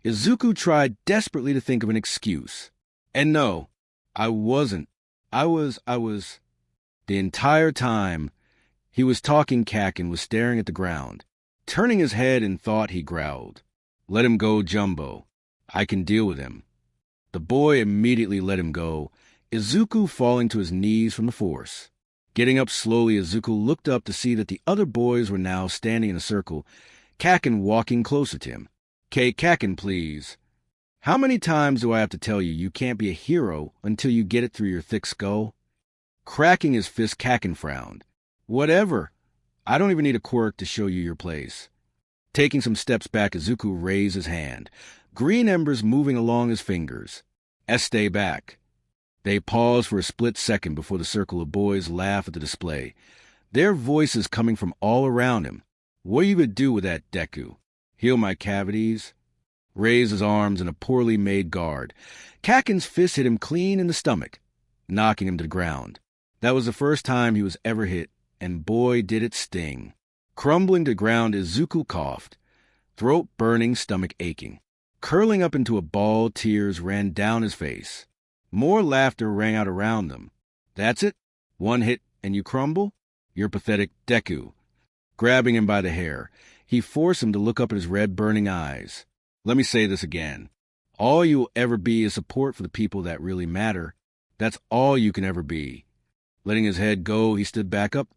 Izuku tried desperately to think of an excuse. And no, I wasn't. I was. The entire time he was talking, Kaken was staring at the ground. Turning his head in thought, he growled, Let him go, Jumbo. I can deal with him. The boy immediately let him go, Izuku falling to his knees from the force. Getting up slowly, Izuku looked up to see that the other boys were now standing in a circle, Kaken walking closer to him. Kaken, please. How many times do I have to tell you you can't be a hero until you get it through your thick skull? Cracking his fist, Kaken frowned. Whatever. I don't even need a quirk to show you your place. Taking some steps back, Izuku raised his hand, green embers moving along his fingers. Stay back. They paused for a split second before the circle of boys laughed at the display, their voices coming from all around him. What are you going to do with that, Deku? Heal my cavities? Raised his arms in a poorly made guard. Kaken's fist hit him clean in the stomach, knocking him to the ground. That was the first time he was ever hit, and boy did it sting. Crumbling to the ground, Izuku coughed, throat burning, stomach aching. Curling up into a ball, tears ran down his face. More laughter rang out around them. That's it? One hit and you crumble? You're pathetic, Deku. Grabbing him by the hair, he forced him to look up at his red, burning eyes. Let me say this again. All you'll ever be is support for the people that really matter. That's all you can ever be. Letting his head go, he stood back up,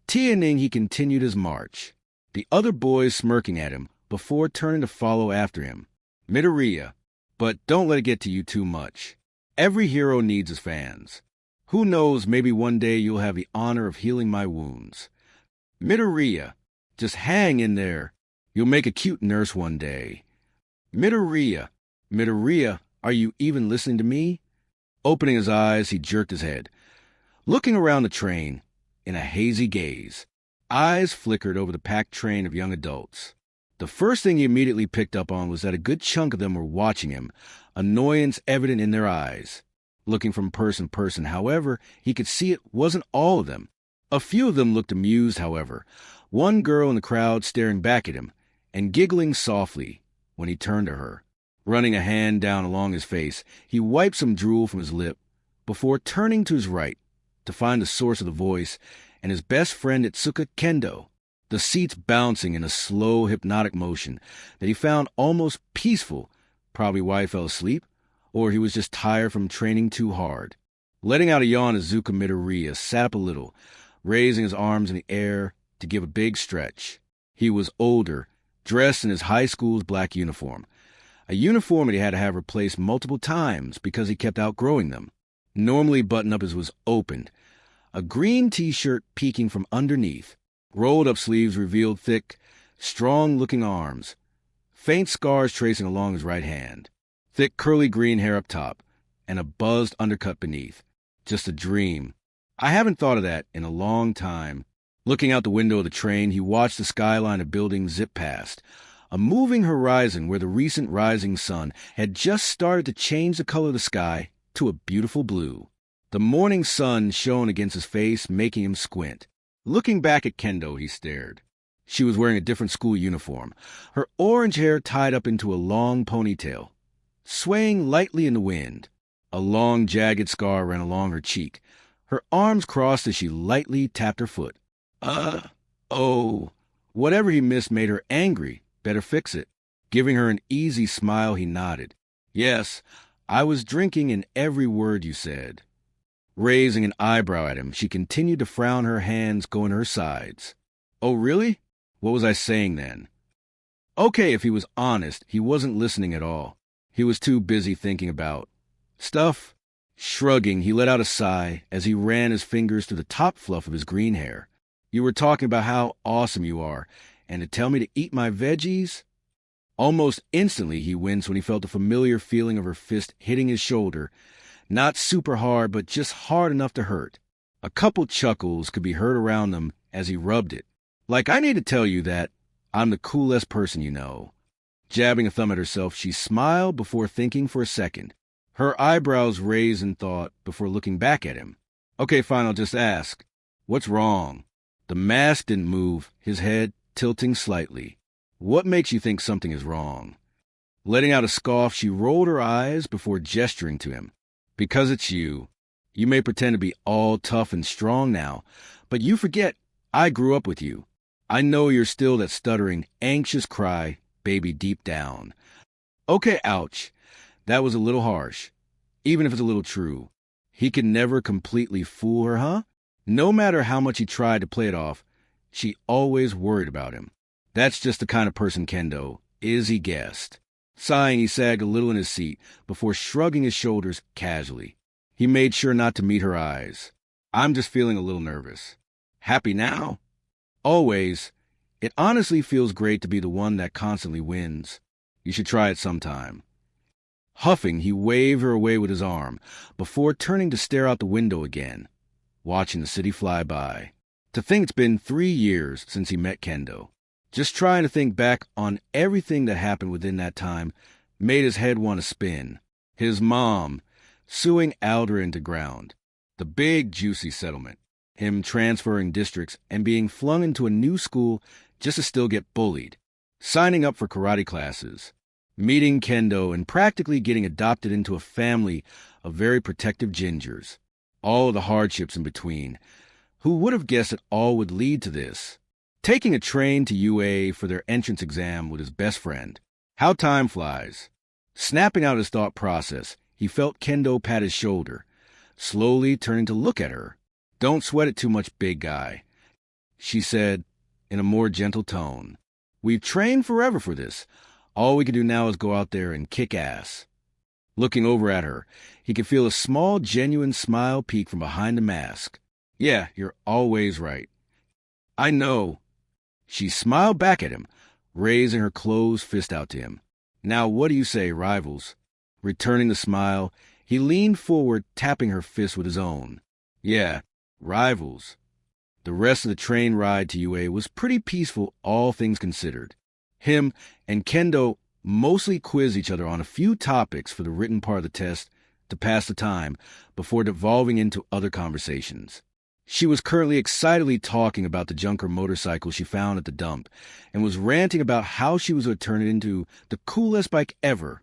Tiening, he continued his march, the other boys smirking at him before turning to follow after him. Midoriya, but don't let it get to you too much. Every hero needs his fans. Who knows, maybe one day you'll have the honor of healing my wounds. Midoriya, just hang in there. You'll make a cute nurse one day. Midoriya, Midoriya, are you even listening to me? Opening his eyes, he jerked his head, looking around the train in a hazy gaze. Eyes flickered over the packed train of young adults. The first thing he immediately picked up on was that a good chunk of them were watching him, annoyance evident in their eyes. Looking from person to person, however, he could see it wasn't all of them. A few of them looked amused, however, one girl in the crowd staring back at him and giggling softly when he turned to her. Running a hand down along his face, he wiped some drool from his lip before turning to his right to find the source of the voice and his best friend Izuku Kendo, the seats bouncing in a slow, hypnotic motion that he found almost peaceful, probably why he fell asleep, or he was just tired from training too hard. Letting out a yawn, Izuku Midoriya sat up a little, raising his arms in the air to give a big stretch. He was older, dressed in his high school's black uniform, a uniform that he had to have replaced multiple times because he kept outgrowing them. Normally button-up was opened, a green t-shirt peeking from underneath. Rolled-up sleeves revealed thick, strong-looking arms, faint scars tracing along his right hand, thick curly green hair up top, and a buzzed undercut beneath. Just a dream. I haven't thought of that in a long time. Looking out the window of the train, he watched the skyline of buildings zip past, a moving horizon where the recent rising sun had just started to change the color of the sky to a beautiful blue. The morning sun shone against his face, making him squint. Looking back at Kendo, he stared. She was wearing a different school uniform, her orange hair tied up into a long ponytail, swaying lightly in the wind. A long, jagged scar ran along her cheek. Her arms crossed as she lightly tapped her foot. Oh. Whatever he missed made her angry. Better fix it. Giving her an easy smile, he nodded. Yes, I was drinking in every word you said. Raising an eyebrow at him, she continued to frown, her hands going to her sides. Oh, really? What was I saying then? Okay, if he was honest, he wasn't listening at all. He was too busy thinking about stuff. Shrugging, he let out a sigh as he ran his fingers through the top fluff of his green hair. You were talking about how awesome you are, and to tell me to eat my veggies? Almost instantly, he winced when he felt the familiar feeling of her fist hitting his shoulder. Not super hard, but just hard enough to hurt. A couple chuckles could be heard around them as he rubbed it. Like, I need to tell you that I'm the coolest person you know. Jabbing a thumb at herself, she smiled before thinking for a second. Her eyebrows raised in thought before looking back at him. Okay, fine, I'll just ask. What's wrong? The mask didn't move, his head tilting slightly. What makes you think something is wrong? Letting out a scoff, she rolled her eyes before gesturing to him. Because it's you. You may pretend to be all tough and strong now, but you forget I grew up with you. I know you're still that stuttering, anxious cry, baby deep down. Okay, ouch. That was a little harsh. Even if it's a little true. He could never completely fool her, huh? No matter how much he tried to play it off, she always worried about him. That's just the kind of person Kendo is, he guessed. Sighing, he sagged a little in his seat before shrugging his shoulders casually. He made sure not to meet her eyes. I'm just feeling a little nervous. Happy now? Always. It honestly feels great to be the one that constantly wins. You should try it sometime. Huffing, he waved her away with his arm before turning to stare out the window again, watching the city fly by. To think it's been 3 years since he met Kendo. Just trying to think back on everything that happened within that time made his head want to spin. His mom suing Alder to ground. The big, juicy settlement. Him transferring districts and being flung into a new school just to still get bullied. Signing up for karate classes. Meeting Kendo and practically getting adopted into a family of very protective gingers. All the hardships in between. Who would have guessed it all would lead to this? Taking a train to UA for their entrance exam with his best friend. How time flies. Snapping out his thought process, he felt Kendo pat his shoulder, slowly turning to look at her. Don't sweat it too much, big guy. she said in a more gentle tone. We've trained forever for this. All we can do now is go out there and kick ass. Looking over at her, he could feel a small, genuine smile peek from behind the mask. Yeah, you're always right. I know. She smiled back at him, raising her closed fist out to him. Now what do you say, rivals? Returning the smile, he leaned forward, tapping her fist with his own. Yeah, rivals. The rest of the train ride to UA was pretty peaceful, all things considered. Him and Kendo mostly quizzed each other on a few topics for the written part of the test to pass the time before devolving into other conversations. She was currently excitedly talking about the junker motorcycle she found at the dump and was ranting about how she was going to turn it into the coolest bike ever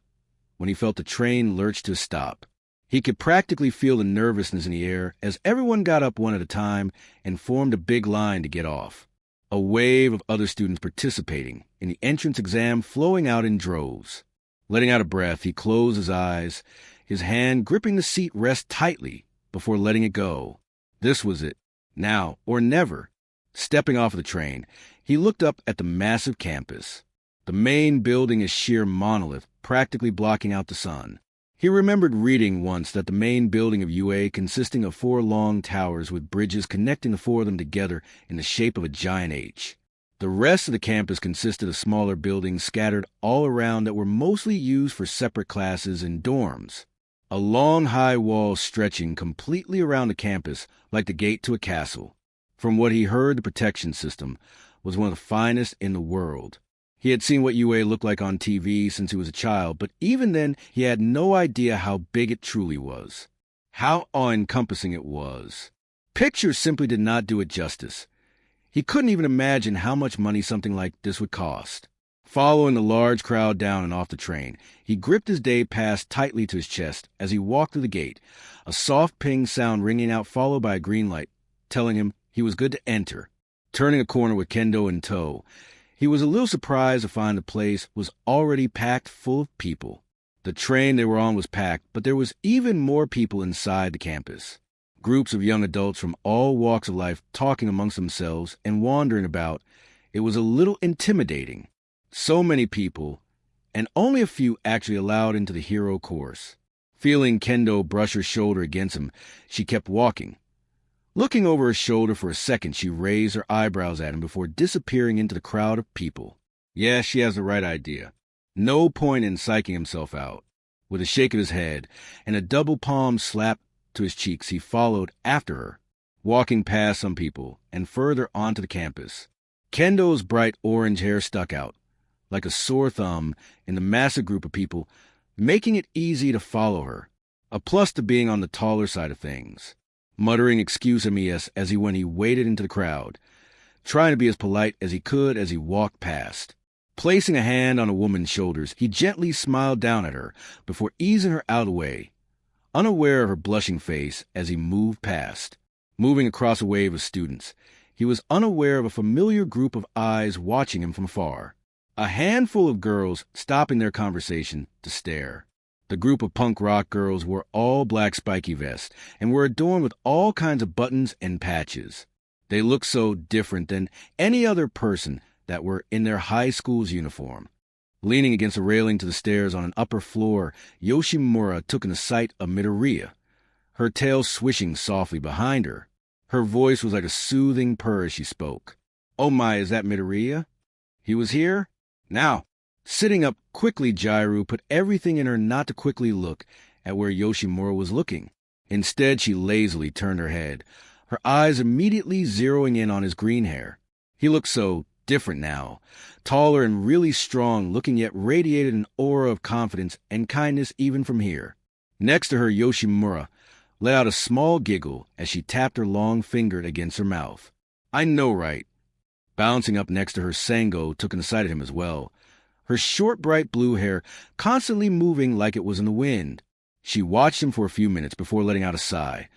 when he felt the train lurch to a stop. He could practically feel the nervousness in the air as everyone got up one at a time and formed a big line to get off. A wave of other students participating in the entrance exam flowing out in droves. Letting out a breath, he closed his eyes, his hand gripping the seat rest tightly before letting it go. This was it. Now or never. Stepping off of the train, he looked up at the massive campus. The main building is sheer monolith, practically blocking out the sun. He remembered reading once that the main building of UA consisting of 4 long towers with bridges connecting the 4 of them together in the shape of a giant H. The rest of the campus consisted of smaller buildings scattered all around that were mostly used for separate classes and dorms. A long, high wall stretching completely around the campus like the gate to a castle. From what he heard, the protection system was one of the finest in the world. He had seen what UA looked like on TV since he was a child, but even then he had no idea how big it truly was. How all-encompassing it was. Pictures simply did not do it justice. He couldn't even imagine how much money something like this would cost. Following the large crowd down and off the train, he gripped his day pass tightly to his chest as he walked through the gate, a soft ping sound ringing out followed by a green light, telling him he was good to enter. Turning a corner with Kendo in tow, he was a little surprised to find the place was already packed full of people. The train they were on was packed, but there was even more people inside the campus. Groups of young adults from all walks of life talking amongst themselves and wandering about. It was a little intimidating. So many people, and only a few actually allowed into the hero course. Feeling Kendo brush her shoulder against him, she kept walking. Looking over her shoulder for a second, she raised her eyebrows at him before disappearing into the crowd of people. Yeah, she has the right idea. No point in psyching himself out. With a shake of his head and a double palm slap to his cheeks, he followed after her, walking past some people and further onto the campus. Kendo's bright orange hair stuck out like a sore thumb in the massive group of people, making it easy to follow her, a plus to being on the taller side of things. Muttering excuse mes as he waded into the crowd, trying to be as polite as he could as he walked past. Placing a hand on a woman's shoulders, he gently smiled down at her before easing her out of the way, unaware of her blushing face as he moved past. Moving across a wave of students, he was unaware of a familiar group of eyes watching him from afar. A handful of girls stopping their conversation to stare. The group of punk rock girls wore all black spiky vests and were adorned with all kinds of buttons and patches. They looked so different than any other person that were in their high school's uniform. Leaning against a railing to the stairs on an upper floor, Yoshimura took in the sight of Midoriya, her tail swishing softly behind her. Her voice was like a soothing purr as she spoke. Oh my, is that Midoriya? He was here? Now, sitting up quickly, Jairu put everything in her not to quickly look at where Yoshimura was looking. Instead, she lazily turned her head, her eyes immediately zeroing in on his green hair. He looked so different now, taller and really strong, looking yet radiated an aura of confidence and kindness even from here. Next to her, Yoshimura let out a small giggle as she tapped her long finger against her mouth. I know, right? Bouncing up next to her, Sango took in sight of him as well, her short, bright blue hair constantly moving like it was in the wind. She watched him for a few minutes before letting out a sigh,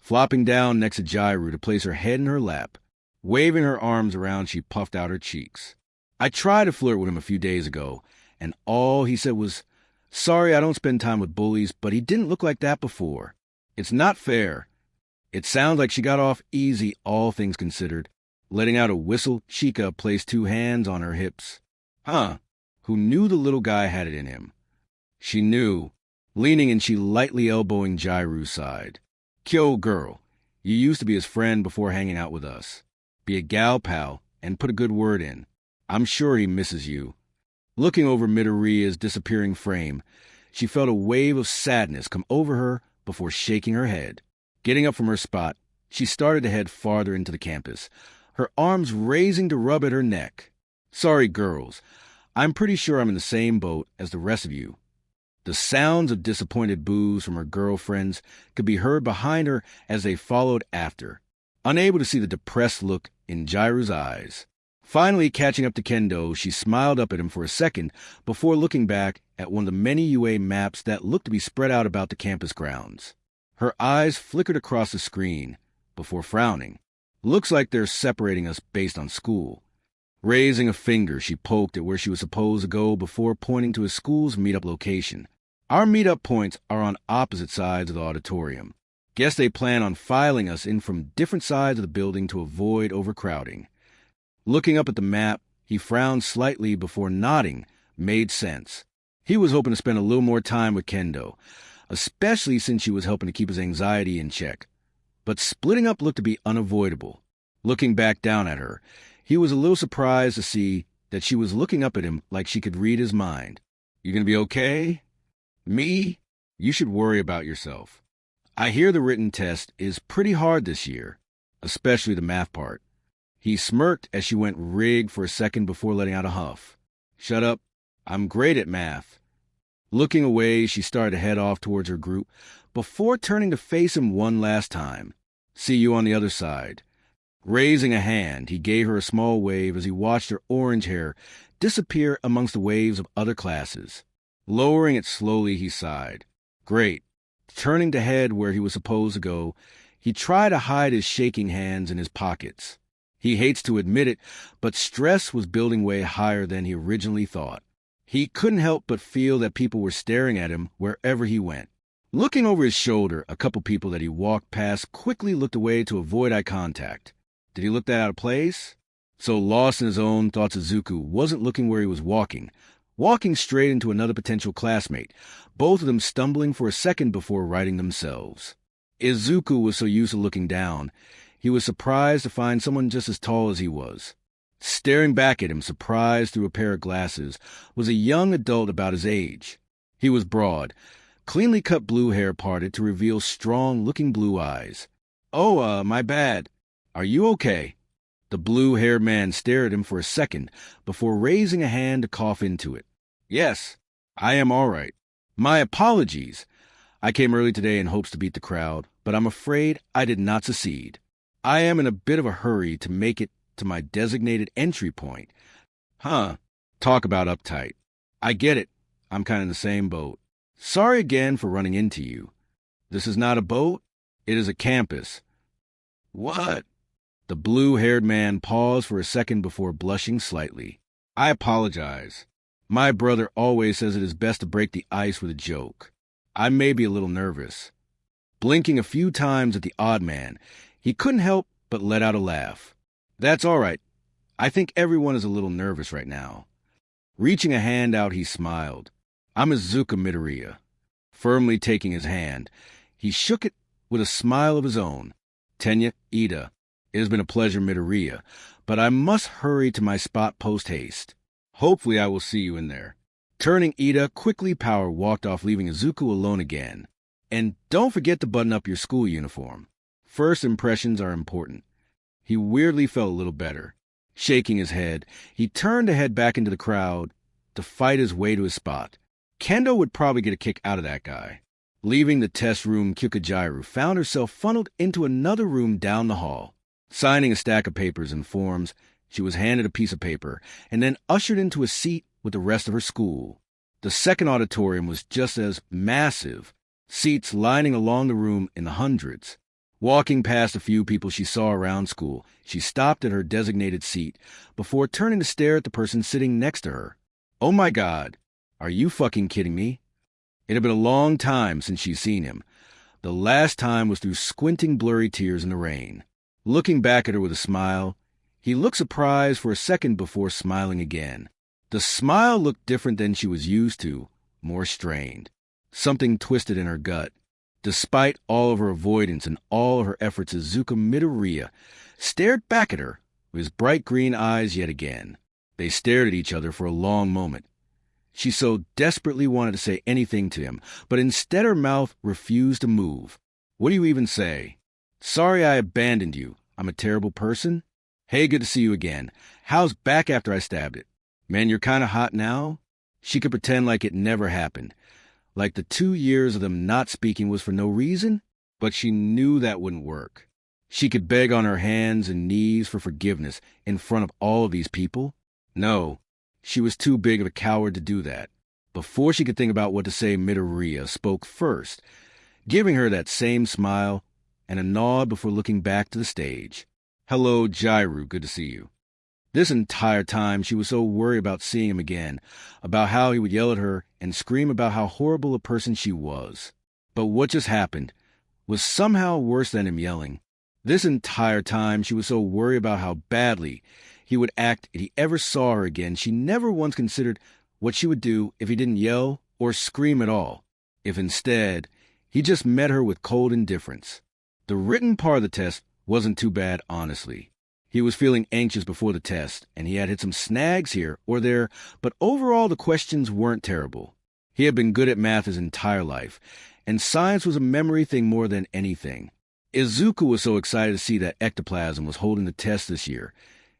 flopping down next to Jairu to place her head in her lap. Waving her arms around, she puffed out her cheeks. I tried to flirt with him a few days ago, and all he said was, sorry I don't spend time with bullies, but he didn't look like that before. It's not fair. It sounds like she got off easy, all things considered. Letting out a whistle, Chica placed 2 hands on her hips. Huh. Who knew the little guy had it in him? She knew. Leaning and she lightly elbowing Jairu's side. Kyo, girl. You used to be his friend before hanging out with us. Be a gal pal and put a good word in. I'm sure he misses you. Looking over Midoriya's disappearing frame, she felt a wave of sadness come over her before shaking her head. Getting up from her spot, she started to head farther into the campus, her arms raising to rub at her neck. Sorry, girls. I'm pretty sure I'm in the same boat as the rest of you. The sounds of disappointed boos from her girlfriends could be heard behind her as they followed after, unable to see the depressed look in Jairu's eyes. Finally catching up to Kendo, she smiled up at him for a second before looking back at one of the many UA maps that looked to be spread out about the campus grounds. Her eyes flickered across the screen before frowning. Looks like they're separating us based on school. Raising a finger, she poked at where she was supposed to go before pointing to his school's meetup location. Our meetup points are on opposite sides of the auditorium. Guess they plan on filing us in from different sides of the building to avoid overcrowding. Looking up at the map, he frowned slightly before nodding. Made sense. He was hoping to spend a little more time with Kendo, especially since she was helping to keep his anxiety in check. But splitting up looked to be unavoidable. Looking back down at her, he was a little surprised to see that she was looking up at him like she could read his mind. You gonna be okay? Me? You should worry about yourself. I hear the written test is pretty hard this year, especially the math part. He smirked as she went rig for a second before letting out a huff. Shut up. I'm great at math. Looking away, she started to head off towards her group before turning to face him one last time. See you on the other side. Raising a hand, he gave her a small wave as he watched her orange hair disappear amongst the waves of other classes. Lowering it slowly, he sighed. Great. Turning to head where he was supposed to go, he tried to hide his shaking hands in his pockets. He hates to admit it, but stress was building way higher than he originally thought. He couldn't help but feel that people were staring at him wherever he went. Looking over his shoulder, a couple people that he walked past quickly looked away to avoid eye contact. Did he look that out of place? So lost in his own thoughts, Izuku wasn't looking where he was walking straight into another potential classmate, both of them stumbling for a second before righting themselves. Izuku was so used to looking down, he was surprised to find someone just as tall as he was. Staring back at him, surprised through a pair of glasses, was a young adult about his age. He was broad, cleanly cut blue hair parted to reveal strong-looking blue eyes. Oh, my bad. Are you okay? The blue-haired man stared at him for a second before raising a hand to cough into it. Yes, I am all right. My apologies. I came early today in hopes to beat the crowd, but I'm afraid I did not succeed. I am in a bit of a hurry to make it to my designated entry point. Talk about uptight. I get it. I'm kind of in the same boat. Sorry again for running into you. This is not a boat. It is a campus. What? The blue-haired man paused for a second before blushing slightly. I apologize. My brother always says it is best to break the ice with a joke. I may be a little nervous. Blinking a few times at the odd man, he couldn't help but let out a laugh. That's all right. I think everyone is a little nervous right now. Reaching a hand out, he smiled. I'm Izuku Midoriya. Firmly taking his hand, he shook it with a smile of his own. Tenya, Ida, it has been a pleasure, Midoriya, but I must hurry to my spot post-haste. Hopefully I will see you in there. Turning, Ida quickly power walked off, leaving Izuku alone again. And don't forget to button up your school uniform. First impressions are important. He weirdly felt a little better. Shaking his head, he turned to head back into the crowd to fight his way to his spot. Kendo would probably get a kick out of that guy. Leaving the test room, Kyukujairu found herself funneled into another room down the hall. Signing a stack of papers and forms, she was handed a piece of paper and then ushered into a seat with the rest of her school. The second auditorium was just as massive, seats lining along the room in the hundreds. Walking past a few people she saw around school, she stopped at her designated seat before turning to stare at the person sitting next to her. Oh my God, are you fucking kidding me? It had been a long time since she'd seen him. The last time was through squinting blurry tears in the rain. Looking back at her with a smile, He looked surprised for a second before smiling again. The smile looked different than she was used to, more strained. Something twisted in her gut. Despite all of her avoidance and all of her efforts, Izuku Midoriya stared back at her with his bright green eyes yet again. They stared at each other for a long moment. She so desperately wanted to say anything to him, but instead her mouth refused to move. What do you even say? Sorry I abandoned you. I'm a terrible person? Hey, good to see you again. How's back after I stabbed it? Man, you're kind of hot now? She could pretend like it never happened. Like the 2 years of them not speaking was for no reason, but she knew that wouldn't work. She could beg on her hands and knees for forgiveness in front of all of these people. No, she was too big of a coward to do that. Before she could think about what to say, Midoriya spoke first, giving her that same smile and a nod before looking back to the stage. Hello, Jairu, good to see you. This entire time she was so worried about seeing him again, about how he would yell at her and scream about how horrible a person she was. But what just happened was somehow worse than him yelling. This entire time she was so worried about how badly he would act if he ever saw her again. She never once considered what she would do if he didn't yell or scream at all. If instead, he just met her with cold indifference. The written part of the test wasn't too bad, honestly. He was feeling anxious before the test, and he had hit some snags here or there, but overall the questions weren't terrible. He had been good at math his entire life, and science was a memory thing more than anything. Izuku was so excited to see that ectoplasm was holding the test this year.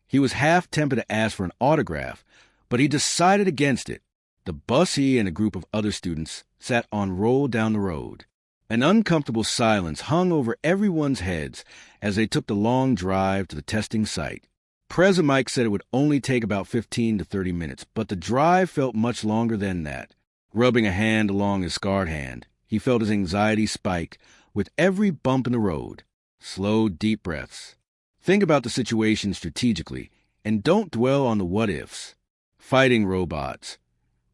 He was half tempted to ask for an autograph, but he decided against it. The bus he and a group of other students sat on rolled down the road. An uncomfortable silence hung over everyone's heads as they took the long drive to the testing site. President Mike said it would only take about 15 to 30 minutes, but the drive felt much longer than that. Rubbing a hand along his scarred hand, he felt his anxiety spike with every bump in the road. Slow, deep breaths. Think about the situation strategically, and don't dwell on the what-ifs. Fighting robots.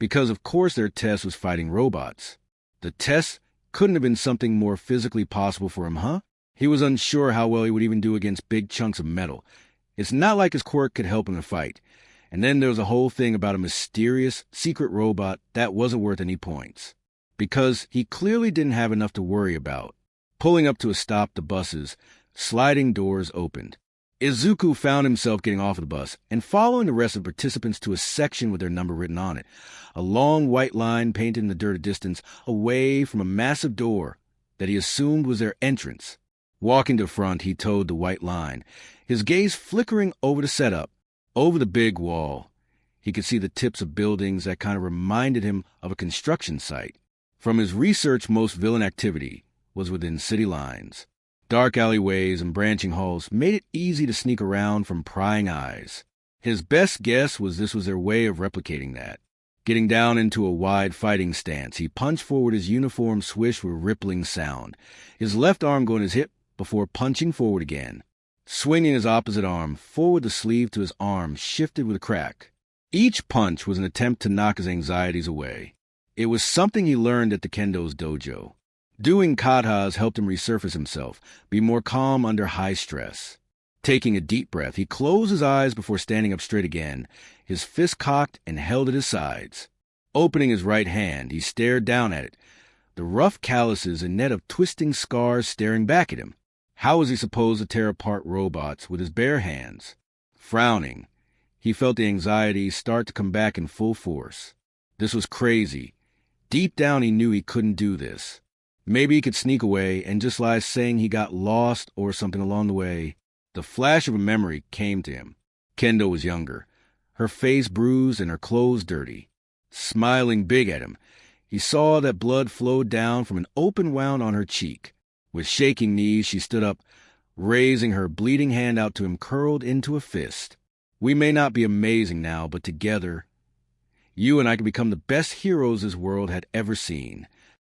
Because of course their test was fighting robots. The test couldn't have been something more physically possible for him, huh? He was unsure how well he would even do against big chunks of metal. It's not like his quirk could help him to fight. And then there was a whole thing about a mysterious, secret robot that wasn't worth any points. Because he clearly didn't have enough to worry about. Pulling up to a stop, the buses, sliding doors opened. Izuku found himself getting off of the bus and following the rest of the participants to a section with their number written on it. A long white line painted in the dirt distance away from a massive door that he assumed was their entrance. Walking to the front, he towed the white line, his gaze flickering over the setup, over the big wall. He could see the tips of buildings that kind of reminded him of a construction site. From his research, most villain activity was within city lines. Dark alleyways and branching halls made it easy to sneak around from prying eyes. His best guess was this was their way of replicating that. Getting down into a wide fighting stance, he punched forward, his uniform swish with rippling sound, his left arm going his hip before punching forward again. Swinging his opposite arm forward, the sleeve to his arm shifted with a crack. Each punch was an attempt to knock his anxieties away. It was something he learned at the Kendo's dojo. Doing katas helped him resurface himself, be more calm under high stress. Taking a deep breath, he closed his eyes before standing up straight again, his fist cocked and held at his sides. Opening his right hand, he stared down at it, the rough calluses and net of twisting scars staring back at him. How was he supposed to tear apart robots with his bare hands? Frowning, he felt the anxiety start to come back in full force. This was crazy. Deep down he knew he couldn't do this. Maybe he could sneak away and just lie saying he got lost or something along the way. The flash of a memory came to him. Kendo was younger, her face bruised and her clothes dirty. Smiling big at him, he saw that blood flowed down from an open wound on her cheek. With shaking knees, she stood up, raising her bleeding hand out to him, curled into a fist. We may not be amazing now, but together, you and I can become the best heroes this world had ever seen.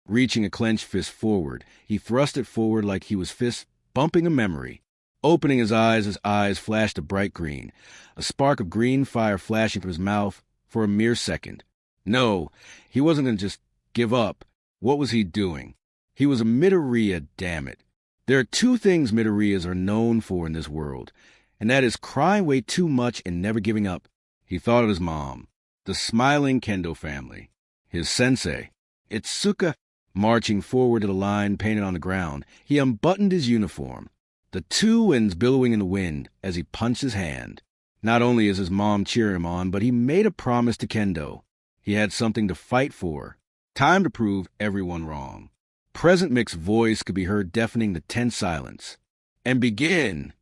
Reaching a clenched fist forward, he thrust it forward like he was fist bumping a memory. Opening his eyes flashed a bright green, a spark of green fire flashing from his mouth for a mere second. No, he wasn't going to just give up. What was he doing? He was a Midoriya, damn it. There are two things Midoriyas are known for in this world, and that is crying way too much and never giving up. He thought of his mom, the smiling kendo family, his sensei, Itsuka, marching forward to the line painted on the ground. He unbuttoned his uniform, the two winds billowing in the wind as he punched his hand. Not only is his mom cheering him on, but he made a promise to kendo. He had something to fight for. Time to prove everyone wrong. Present Mick's voice could be heard deafening the tense silence. And begin!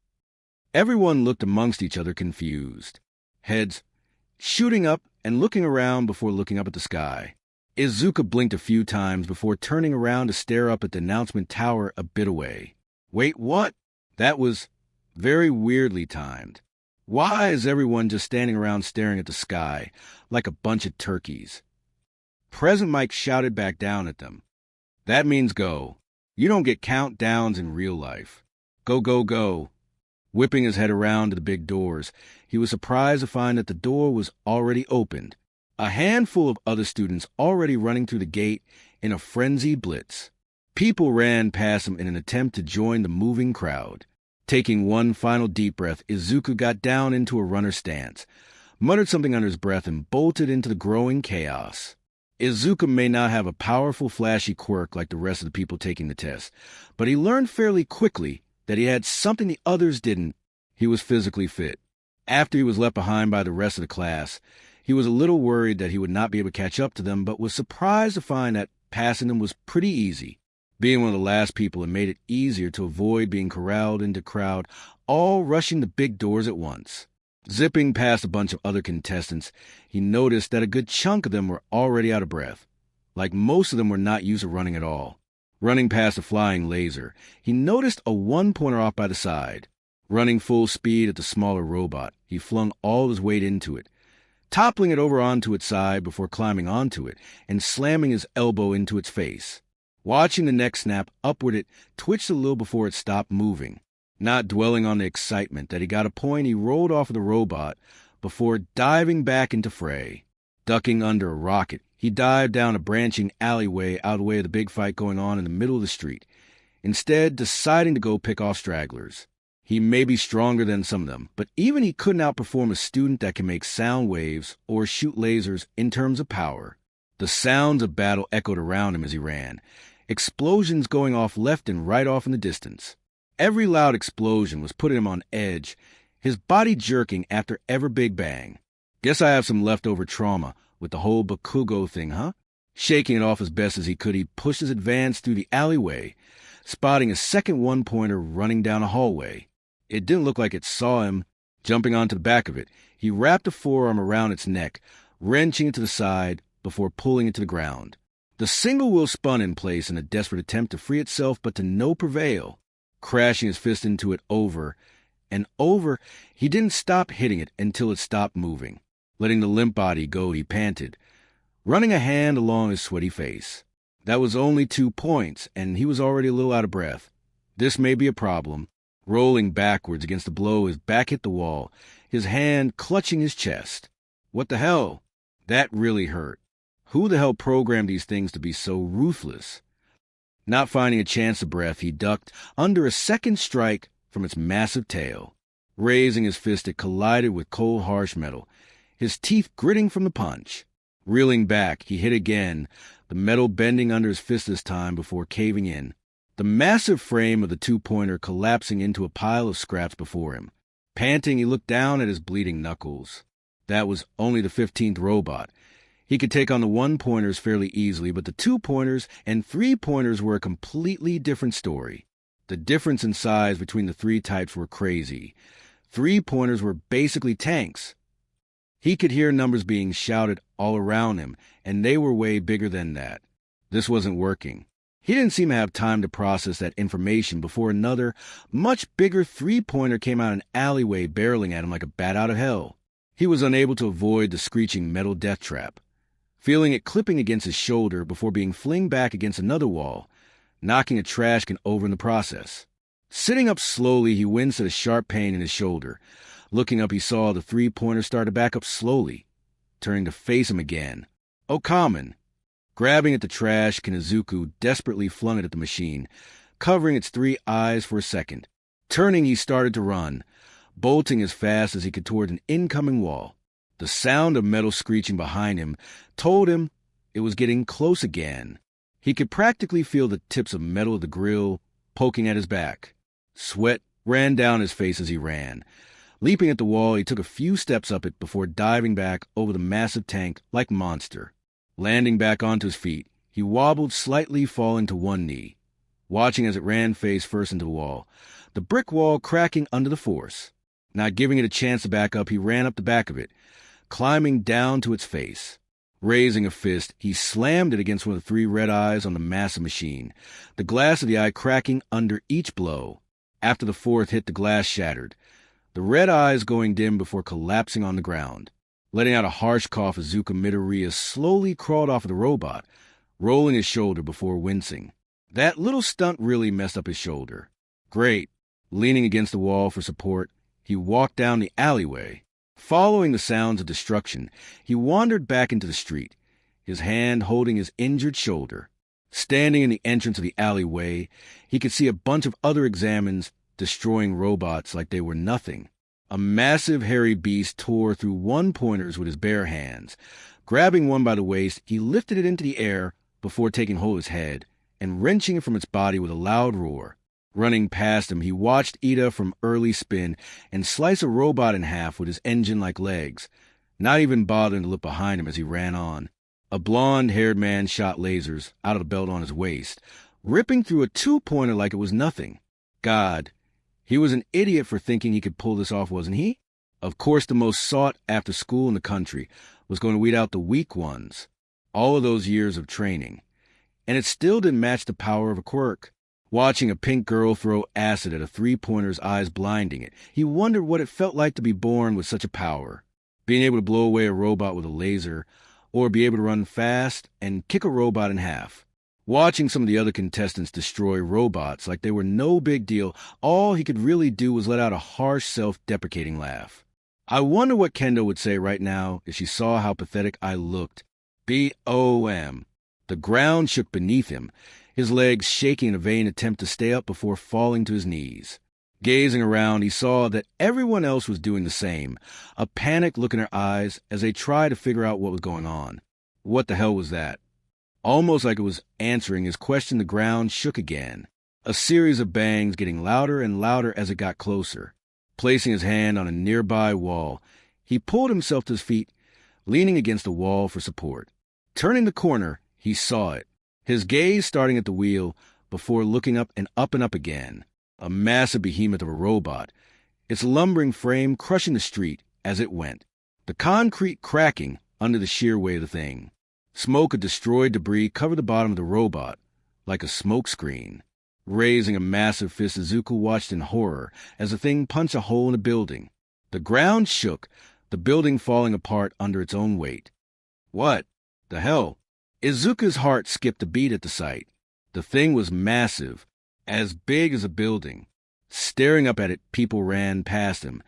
Everyone looked amongst each other confused, heads shooting up and looking around before looking up at the sky. Izuku blinked a few times before turning around to stare up at the announcement tower a bit away. Wait, what? That was very weirdly timed. Why is everyone just standing around staring at the sky like a bunch of turkeys? Present Mike shouted back down at them. That means go. You don't get countdowns in real life. Go, go, go. Whipping his head around to the big doors, he was surprised to find that the door was already opened. A handful of other students already running through the gate in a frenzied blitz. People ran past him in an attempt to join the moving crowd. Taking one final deep breath, Izuku got down into a runner stance, muttered something under his breath, and bolted into the growing chaos. Izuku may not have a powerful, flashy quirk like the rest of the people taking the test, but he learned fairly quickly that he had something the others didn't. He was physically fit. After he was left behind by the rest of the class, he was a little worried that he would not be able to catch up to them, but was surprised to find that passing them was pretty easy. Being one of the last people, it made it easier to avoid being corralled into crowd, all rushing the big doors at once. Zipping past a bunch of other contestants, he noticed that a good chunk of them were already out of breath. Like most of them were not used to running at all. Running past a flying laser, he noticed a one-pointer off by the side. Running full speed at the smaller robot, he flung all his weight into it, toppling it over onto its side before climbing onto it and slamming his elbow into its face. Watching the neck snap upward, it twitched a little before it stopped moving. Not dwelling on the excitement that he got a point, he rolled off of the robot before diving back into fray. Ducking under a rocket, he dived down a branching alleyway out of the way of the big fight going on in the middle of the street, instead deciding to go pick off stragglers. He may be stronger than some of them, but even he couldn't outperform a student that can make sound waves or shoot lasers in terms of power. The sounds of battle echoed around him as he ran, explosions going off left and right off in the distance. Every loud explosion was putting him on edge, his body jerking after every big bang. Guess I have some leftover trauma with the whole Bakugo thing, huh? Shaking it off as best as he could, he pushed his advance through the alleyway, spotting a second one-pointer running down a hallway. It didn't look like it saw him. Jumping onto the back of it, he wrapped a forearm around its neck, wrenching it to the side before pulling it to the ground. The single wheel spun in place in a desperate attempt to free itself, but to no prevail. Crashing his fist into it over and over, he didn't stop hitting it until it stopped moving. Letting the limp body go, he panted, running a hand along his sweaty face. That was only 2 points, and he was already a little out of breath. This may be a problem. Rolling backwards against the blow, his back hit the wall, his hand clutching his chest. What the hell? That really hurt. Who the hell programmed these things to be so ruthless? Not finding a chance of breath, he ducked under a second strike from its massive tail. Raising his fist, it collided with cold, harsh metal, his teeth gritting from the punch. Reeling back, he hit again, the metal bending under his fist this time before caving in, the massive frame of the two-pointer collapsing into a pile of scraps before him. Panting, he looked down at his bleeding knuckles. That was only the 15th robot. He could take on the one-pointers fairly easily, but the two-pointers and three-pointers were a completely different story. The difference in size between the three types were crazy. Three-pointers were basically tanks. He could hear numbers being shouted all around him, and they were way bigger than that. This wasn't working. He didn't seem to have time to process that information before another, much bigger three-pointer came out an alleyway barreling at him like a bat out of hell. He was unable to avoid the screeching metal death trap, feeling it clipping against his shoulder before being flinged back against another wall, knocking a trash can over in the process. Sitting up slowly, he winced at a sharp pain in his shoulder. Looking up, he saw the three-pointer start to back up slowly, turning to face him again. Oh, common. Grabbing at the trash can, Izuku desperately flung it at the machine, covering its three eyes for a second. Turning, he started to run, bolting as fast as he could toward an incoming wall. The sound of metal screeching behind him told him it was getting close again. He could practically feel the tips of metal of the grill poking at his back. Sweat ran down his face as he ran. Leaping at the wall, he took a few steps up it before diving back over the massive tank like a monster. Landing back onto his feet, he wobbled slightly, falling to one knee, watching as it ran face first into the wall, the brick wall cracking under the force. Not giving it a chance to back up, he ran up the back of it, climbing down to its face. Raising a fist, he slammed it against one of the three red eyes on the massive machine, the glass of the eye cracking under each blow. After the fourth hit, the glass shattered, the red eyes going dim before collapsing on the ground. Letting out a harsh cough, Izuku Midoriya slowly crawled off of the robot, rolling his shoulder before wincing. That little stunt really messed up his shoulder. Great. Leaning against the wall for support, he walked down the alleyway. Following the sounds of destruction, he wandered back into the street, his hand holding his injured shoulder. Standing in the entrance of the alleyway, he could see a bunch of other examines destroying robots like they were nothing. A massive hairy beast tore through one-pointers with his bare hands. Grabbing one by the waist, he lifted it into the air before taking hold of its head and wrenching it from its body with a loud roar. Running past him, he watched Ida from early spin and slice a robot in half with his engine-like legs, not even bothering to look behind him as he ran on. A blonde-haired man shot lasers out of the belt on his waist, ripping through a two-pointer like it was nothing. God, he was an idiot for thinking he could pull this off, wasn't he? Of course, the most sought-after school in the country was going to weed out the weak ones. All of those years of training. And it still didn't match the power of a quirk. Watching a pink girl throw acid at a three-pointer's eyes blinding it, he wondered what it felt like to be born with such a power. Being able to blow away a robot with a laser, or be able to run fast and kick a robot in half. Watching some of the other contestants destroy robots like they were no big deal, all he could really do was let out a harsh, self-deprecating laugh. I wonder what Kendo would say right now if she saw how pathetic I looked. B.O.M. The ground shook beneath him, his legs shaking in a vain attempt to stay up before falling to his knees. Gazing around, he saw that everyone else was doing the same, a panic look in their eyes as they tried to figure out what was going on. What the hell was that? Almost like it was answering his question, the ground shook again, a series of bangs getting louder and louder as it got closer. Placing his hand on a nearby wall, he pulled himself to his feet, leaning against the wall for support. Turning the corner, he saw it, his gaze starting at the wheel before looking up and up again. A massive behemoth of a robot, its lumbering frame crushing the street as it went, the concrete cracking under the sheer weight of the thing. Smoke of destroyed debris covered the bottom of the robot like a smoke screen. Raising a massive fist, Izuku watched in horror as the thing punched a hole in the building. The ground shook, the building falling apart under its own weight. What the hell? Izuku's heart skipped a beat at the sight. The thing was massive, as big as a building. Staring up at it, people ran past him,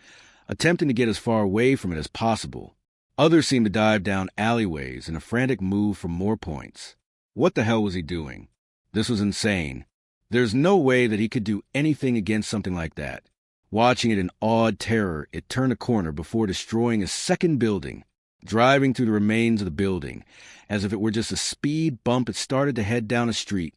attempting to get as far away from it as possible. Others seemed to dive down alleyways in a frantic move for more points. What the hell was he doing? This was insane. There's no way that he could do anything against something like that. Watching it in awed terror, it turned a corner before destroying a second building. Driving through the remains of the building, as if it were just a speed bump, it started to head down a street,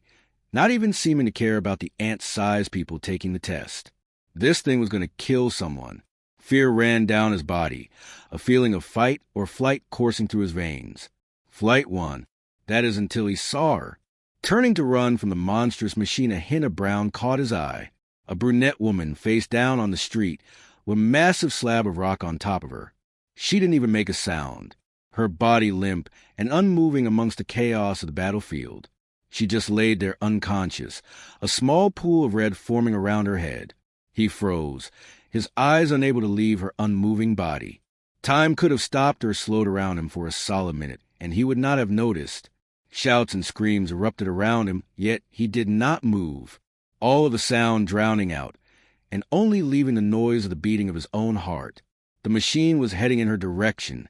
not even seeming to care about the ant-sized people taking the test. This thing was going to kill someone. Fear ran down his body, a feeling of fight or flight coursing through his veins. Flight won. That is until he saw her. Turning to run from the monstrous machine, a hint of brown caught his eye. A brunette woman face down on the street with a massive slab of rock on top of her. She didn't even make a sound, her body limp and unmoving amongst the chaos of the battlefield. She just laid there unconscious, a small pool of red forming around her head. He froze, his eyes unable to leave her unmoving body. Time could have stopped or slowed around him for a solid minute, and he would not have noticed. Shouts and screams erupted around him, yet he did not move, all of the sound drowning out, and only leaving the noise of the beating of his own heart. The machine was heading in her direction.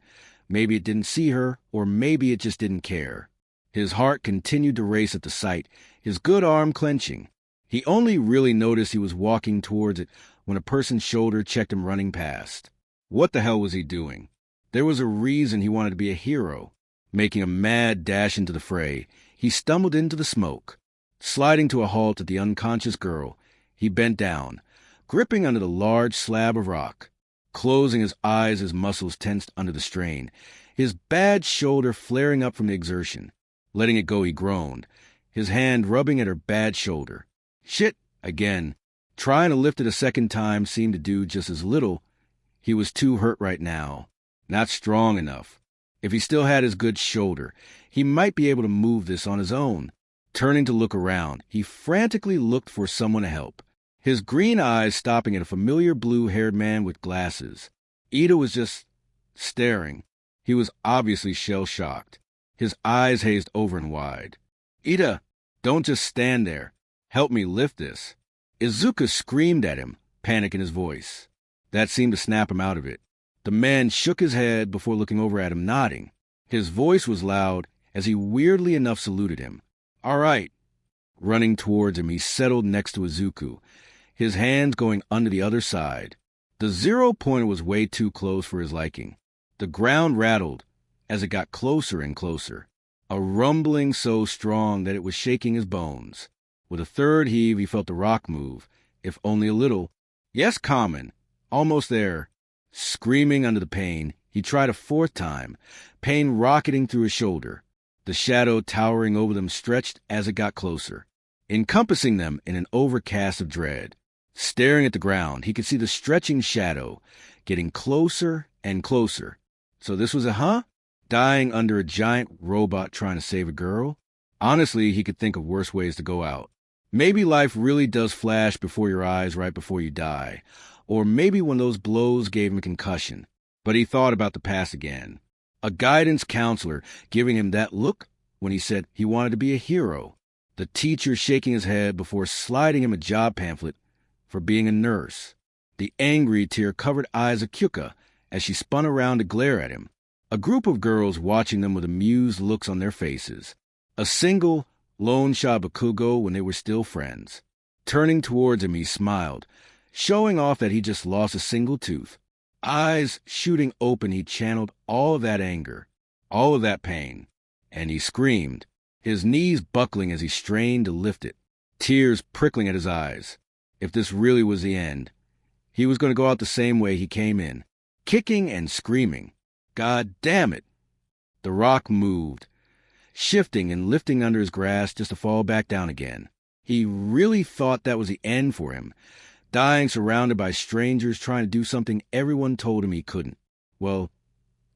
Maybe it didn't see her, or maybe it just didn't care. His heart continued to race at the sight, his good arm clenching. He only really noticed he was walking towards it when a person's shoulder checked him running past. What the hell was he doing? There was a reason he wanted to be a hero. Making a mad dash into the fray, he stumbled into the smoke. Sliding to a halt at the unconscious girl, he bent down, gripping under the large slab of rock. Closing his eyes, his muscles tensed under the strain, his bad shoulder flaring up from the exertion. Letting it go, he groaned, his hand rubbing at her bad shoulder. Shit, again. Trying to lift it a second time seemed to do just as little. He was too hurt right now. Not strong enough. If he still had his good shoulder, he might be able to move this on his own. Turning to look around, he frantically looked for someone to help. His green eyes stopping at a familiar blue-haired man with glasses. Ida was just staring. He was obviously shell-shocked. His eyes hazed over and wide. "Ida, don't just stand there. Help me lift this." Izuku screamed at him, panic in his voice. That seemed to snap him out of it. The man shook his head before looking over at him, nodding. His voice was loud as he weirdly enough saluted him. "All right." Running towards him, he settled next to Izuku, his hands going under the other side. The 0-pointer was way too close for his liking. The ground rattled as it got closer and closer, a rumbling so strong that it was shaking his bones. With a third heave, he felt the rock move, if only a little. "Yes, Common. Almost there." Screaming under the pain, he tried a fourth time, pain rocketing through his shoulder. The shadow towering over them stretched as it got closer, encompassing them in an overcast of dread. Staring at the ground, he could see the stretching shadow, getting closer and closer. So this was a dying under a giant robot trying to save a girl? Honestly, he could think of worse ways to go out. Maybe life really does flash before your eyes right before you die. Or maybe when those blows gave him a concussion. But he thought about the past again. A guidance counselor giving him that look when he said he wanted to be a hero. The teacher shaking his head before sliding him a job pamphlet for being a nurse. The angry, tear-covered eyes of Kyuka as she spun around to glare at him. A group of girls watching them with amused looks on their faces. A single, lone Shabakugo when they were still friends. Turning towards him, he smiled, showing off that he just lost a single tooth. Eyes shooting open, he channeled all of that anger, all of that pain, and he screamed, his knees buckling as he strained to lift it, tears prickling at his eyes. If this really was the end, he was going to go out the same way he came in, kicking and screaming. God damn it! The rock moved, shifting and lifting under his grasp just to fall back down again. He really thought that was the end for him, dying surrounded by strangers trying to do something everyone told him he couldn't. Well,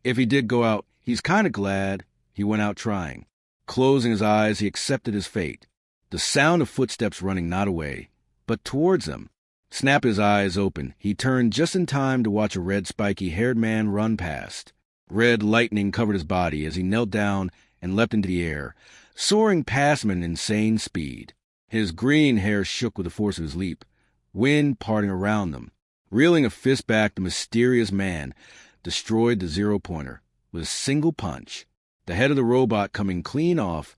if he did go out, he's kind of glad he went out trying. Closing his eyes, he accepted his fate. The sound of footsteps running not away, but towards them. Snap his eyes open, he turned just in time to watch a red spiky-haired man run past. Red lightning covered his body as he knelt down and leapt into the air, soaring past him at an insane speed. His green hair shook with the force of his leap, wind parting around them. Reeling a fist back, the mysterious man destroyed the 0-pointer with a single punch, the head of the robot coming clean off,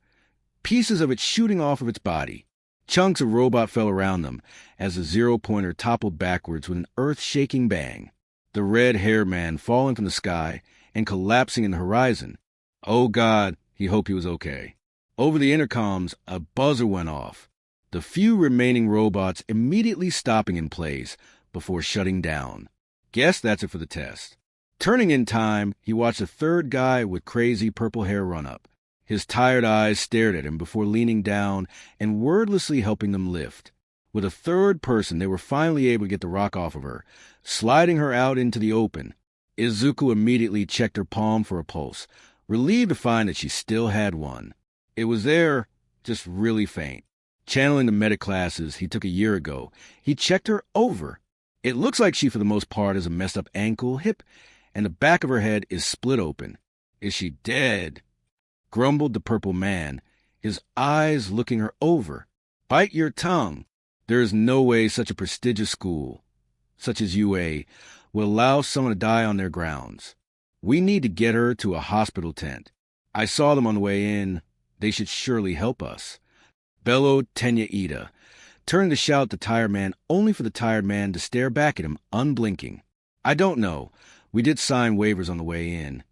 pieces of it shooting off of its body. Chunks of robot fell around them as the 0-pointer toppled backwards with an earth-shaking bang. The red-haired man falling from the sky and collapsing in the horizon. Oh God, he hoped he was okay. Over the intercoms, a buzzer went off, the few remaining robots immediately stopping in place before shutting down. Guess that's it for the test. Turning in time, he watched a third guy with crazy purple hair run up. His tired eyes stared at him before leaning down and wordlessly helping them lift. With a third person, they were finally able to get the rock off of her, sliding her out into the open. Izuku immediately checked her palm for a pulse, relieved to find that she still had one. It was there, just really faint. Channeling the medic classes he took a year ago, he checked her over. It looks like she for the most part has a messed up ankle, hip, and the back of her head is split open. Is she dead? Grumbled the purple man, his eyes looking her over. Bite your tongue. There is no way such a prestigious school, such as UA, will allow someone to die on their grounds. We need to get her to a hospital tent. I saw them on the way in. They should surely help us. Bellowed Tenya Ida, turning to shout at the tired man only for the tired man to stare back at him, unblinking. I don't know. We did sign waivers on the way in.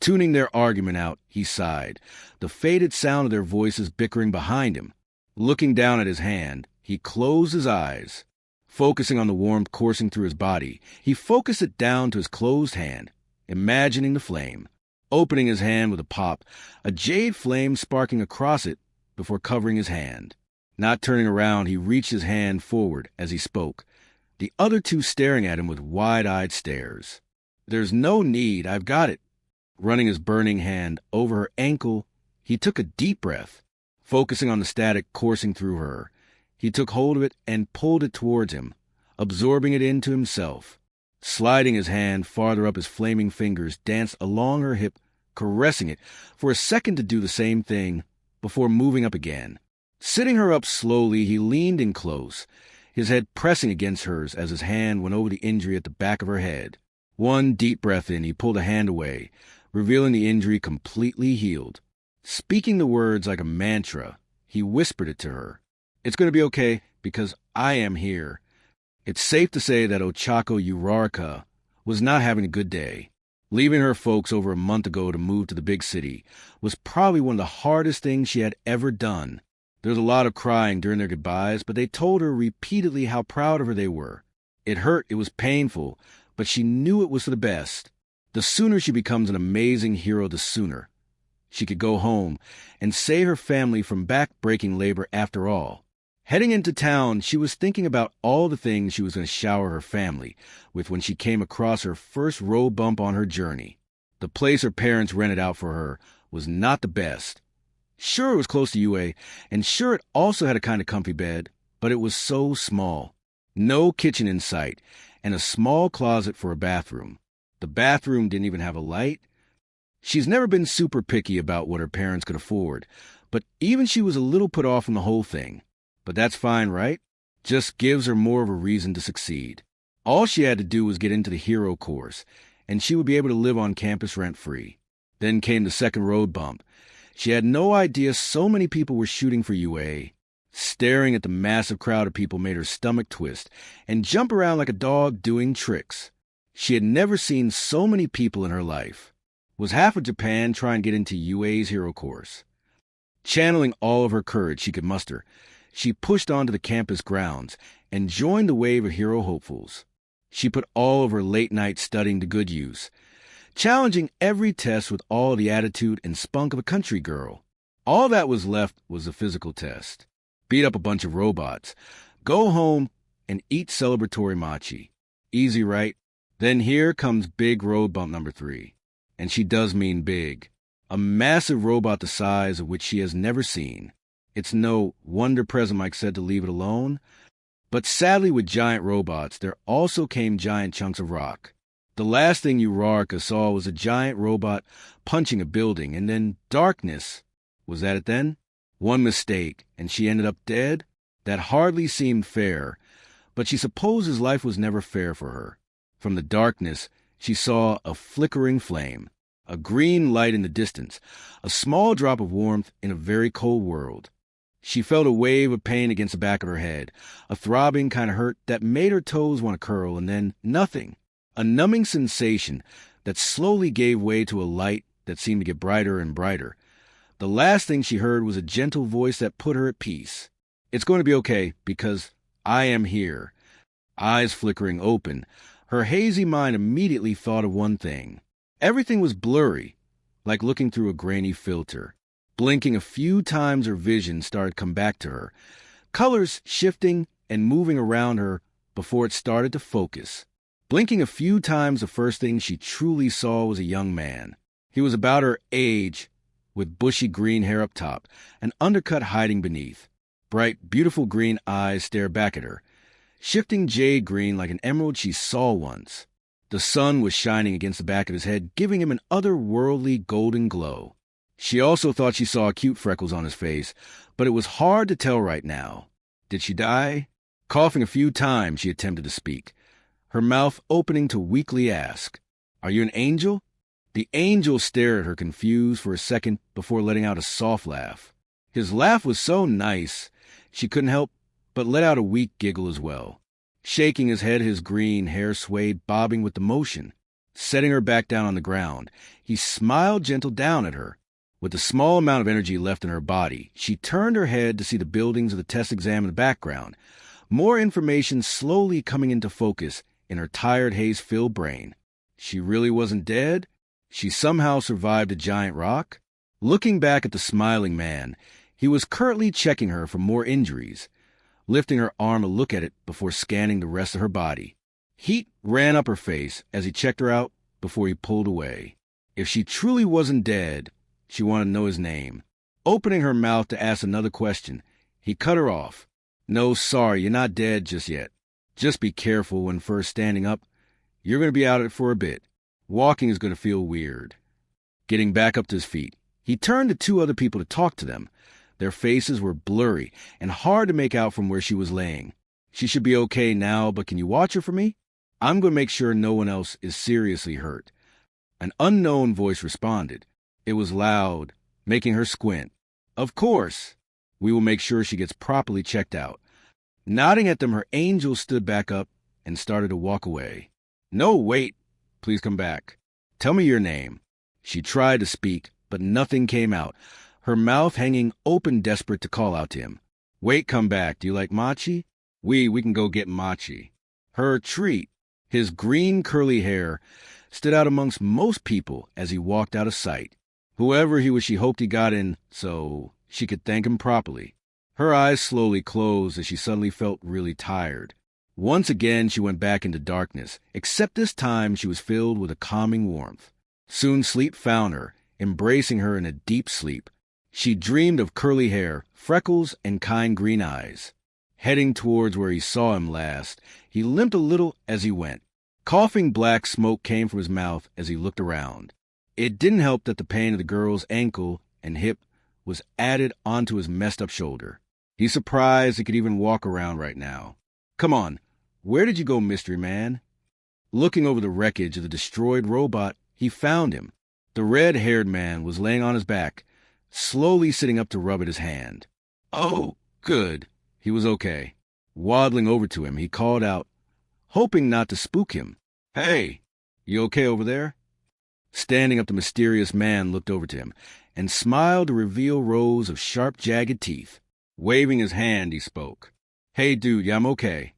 Tuning their argument out, he sighed, the faded sound of their voices bickering behind him. Looking down at his hand, he closed his eyes. Focusing on the warmth coursing through his body, he focused it down to his closed hand, imagining the flame. Opening his hand with a pop, a jade flame sparking across it before covering his hand. Not turning around, he reached his hand forward as he spoke, the other two staring at him with wide-eyed stares. There's no need, I've got it. Running his burning hand over her ankle, he took a deep breath. Focusing on the static coursing through her, he took hold of it and pulled it towards him, absorbing it into himself. Sliding his hand farther up, his flaming fingers danced along her hip, caressing it for a second to do the same thing before moving up again. Sitting her up slowly, he leaned in close, his head pressing against hers as his hand went over the injury at the back of her head. One deep breath in, he pulled a hand away, revealing the injury completely healed. Speaking the words like a mantra, he whispered it to her. It's going to be okay, because I am here. It's safe to say that Ochako Uraraka was not having a good day. Leaving her folks over a month ago to move to the big city was probably one of the hardest things she had ever done. There was a lot of crying during their goodbyes, but they told her repeatedly how proud of her they were. It hurt, it was painful, but she knew it was for the best. The sooner she becomes an amazing hero, the sooner she could go home and save her family from back-breaking labor after all. Heading into town, she was thinking about all the things she was going to shower her family with when she came across her first road bump on her journey. The place her parents rented out for her was not the best. Sure, it was close to UA, and sure, it also had a kind of comfy bed, but it was so small. No kitchen in sight, and a small closet for a bathroom. The bathroom didn't even have a light. She's never been super picky about what her parents could afford, but even she was a little put off from the whole thing. But that's fine, right? Just gives her more of a reason to succeed. All she had to do was get into the hero course, and she would be able to live on campus rent-free. Then came the second road bump. She had no idea so many people were shooting for UA. Staring at the massive crowd of people made her stomach twist and jump around like a dog doing tricks. She had never seen so many people in her life. Was half of Japan trying to get into UA's hero course? Channeling all of her courage she could muster, she pushed onto the campus grounds and joined the wave of hero hopefuls. She put all of her late-night studying to good use, challenging every test with all the attitude and spunk of a country girl. All that was left was the physical test. Beat up a bunch of robots, go home, and eat celebratory mochi. Easy, right? Then here comes big road bump number 3. And she does mean big. A massive robot the size of which she has never seen. It's no wonder President Mike said to leave it alone. But sadly, with giant robots, there also came giant chunks of rock. The last thing Uraraka saw was a giant robot punching a building, and then darkness. Was that it then? One mistake, and she ended up dead? That hardly seemed fair, but she supposes life was never fair for her. From the darkness, she saw a flickering flame, a green light in the distance, a small drop of warmth in a very cold world. She felt a wave of pain against the back of her head, a throbbing kind of hurt that made her toes want to curl, and then nothing. A numbing sensation that slowly gave way to a light that seemed to get brighter and brighter. The last thing she heard was a gentle voice that put her at peace. It's going to be okay, because I am here. Eyes flickering open, her hazy mind immediately thought of one thing. Everything was blurry, like looking through a grainy filter. Blinking a few times, her vision started to come back to her, colors shifting and moving around her before it started to focus. Blinking a few times, the first thing she truly saw was a young man. He was about her age, with bushy green hair up top, an undercut hiding beneath. Bright, beautiful green eyes stared back at her, shifting jade green like an emerald she saw once. The sun was shining against the back of his head, giving him an otherworldly golden glow. She also thought she saw acute freckles on his face, but it was hard to tell right now. Did she die? Coughing a few times, she attempted to speak, her mouth opening to weakly ask, "Are you an angel?" The angel stared at her confused for a second before letting out a soft laugh. His laugh was so nice, she couldn't help but let out a weak giggle as well. Shaking his head, his green hair swayed, bobbing with the motion. Setting her back down on the ground, he smiled gentle down at her. With the small amount of energy left in her body, she turned her head to see the buildings of the test exam in the background. More information slowly coming into focus in her tired, haze-filled brain. She really wasn't dead? She somehow survived a giant rock? Looking back at the smiling man, he was currently checking her for more injuries, lifting her arm to look at it before scanning the rest of her body. Heat ran up her face as he checked her out before he pulled away. If she truly wasn't dead, she wanted to know his name. Opening her mouth to ask another question, he cut her off. No, sorry, you're not dead just yet. Just be careful when first standing up. You're going to be out of it for a bit. Walking is going to feel weird. Getting back up to his feet, he turned to two other people to talk to them. Their faces were blurry and hard to make out from where she was laying. She should be okay now, but can you watch her for me? I'm going to make sure no one else is seriously hurt. An unknown voice responded. It was loud, making her squint. Of course. We will make sure she gets properly checked out. Nodding at them, her angel stood back up and started to walk away. No, wait. Please come back. Tell me your name. She tried to speak, but nothing came out, her mouth hanging open, desperate to call out to him. Wait, come back. Do you like matcha? We can go get matcha. Her treat. His green curly hair stood out amongst most people as he walked out of sight. Whoever he was, she hoped he got in so she could thank him properly. Her eyes slowly closed as she suddenly felt really tired. Once again, she went back into darkness, except this time she was filled with a calming warmth. Soon sleep found her, embracing her in a deep sleep. She dreamed of curly hair, freckles, and kind green eyes. Heading towards where he saw him last, he limped a little as he went. Coughing black smoke came from his mouth as he looked around. It didn't help that the pain of the girl's ankle and hip was added onto his messed-up shoulder. He's surprised he could even walk around right now. Come on, where did you go, mystery man? Looking over the wreckage of the destroyed robot, he found him. The red-haired man was laying on his back, slowly sitting up to rub at his hand. Oh, good. He was okay. Waddling over to him, he called out, hoping not to spook him. Hey, you okay over there? Standing up, the mysterious man looked over to him and smiled to reveal rows of sharp, jagged teeth. Waving his hand, he spoke. Hey, dude, yeah, I'm okay.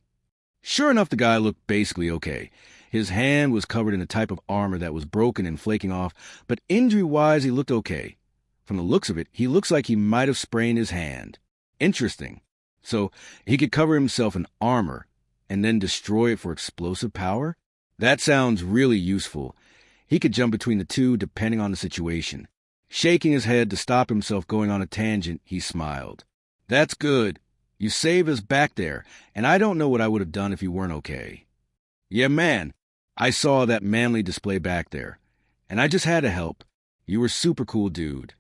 Sure enough, the guy looked basically okay. His hand was covered in a type of armor that was broken and flaking off, but injury-wise, he looked okay. From the looks of it, he looks like he might have sprained his hand. Interesting. So he could cover himself in armor and then destroy it for explosive power? That sounds really useful. He could jump between the two depending on the situation. Shaking his head to stop himself going on a tangent, he smiled. That's good. You saved us back there, and I don't know what I would have done if you weren't okay. Yeah, man. I saw that manly display back there, and I just had to help. You were super cool, dude.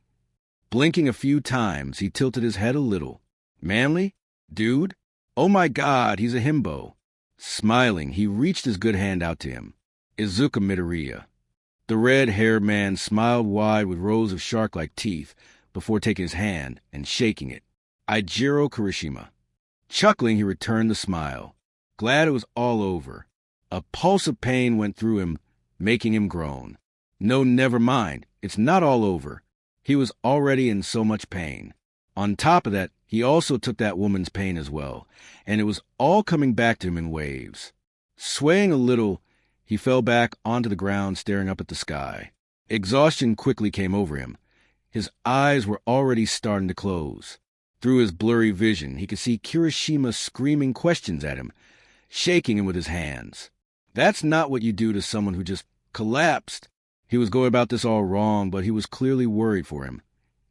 Blinking a few times, he tilted his head a little. Manly? Dude? Oh my God, he's a himbo. Smiling, he reached his good hand out to him. Izuku Midoriya. The red-haired man smiled wide with rows of shark-like teeth before taking his hand and shaking it. Ijiro Kirishima. Chuckling, he returned the smile. Glad it was all over. A pulse of pain went through him, making him groan. No, never mind. It's not all over. He was already in so much pain. On top of that, he also took that woman's pain as well, and it was all coming back to him in waves. Swaying a little, he fell back onto the ground, staring up at the sky. Exhaustion quickly came over him. His eyes were already starting to close. Through his blurry vision, he could see Kirishima screaming questions at him, shaking him with his hands. That's not what you do to someone who just collapsed. He was going about this all wrong, but he was clearly worried for him.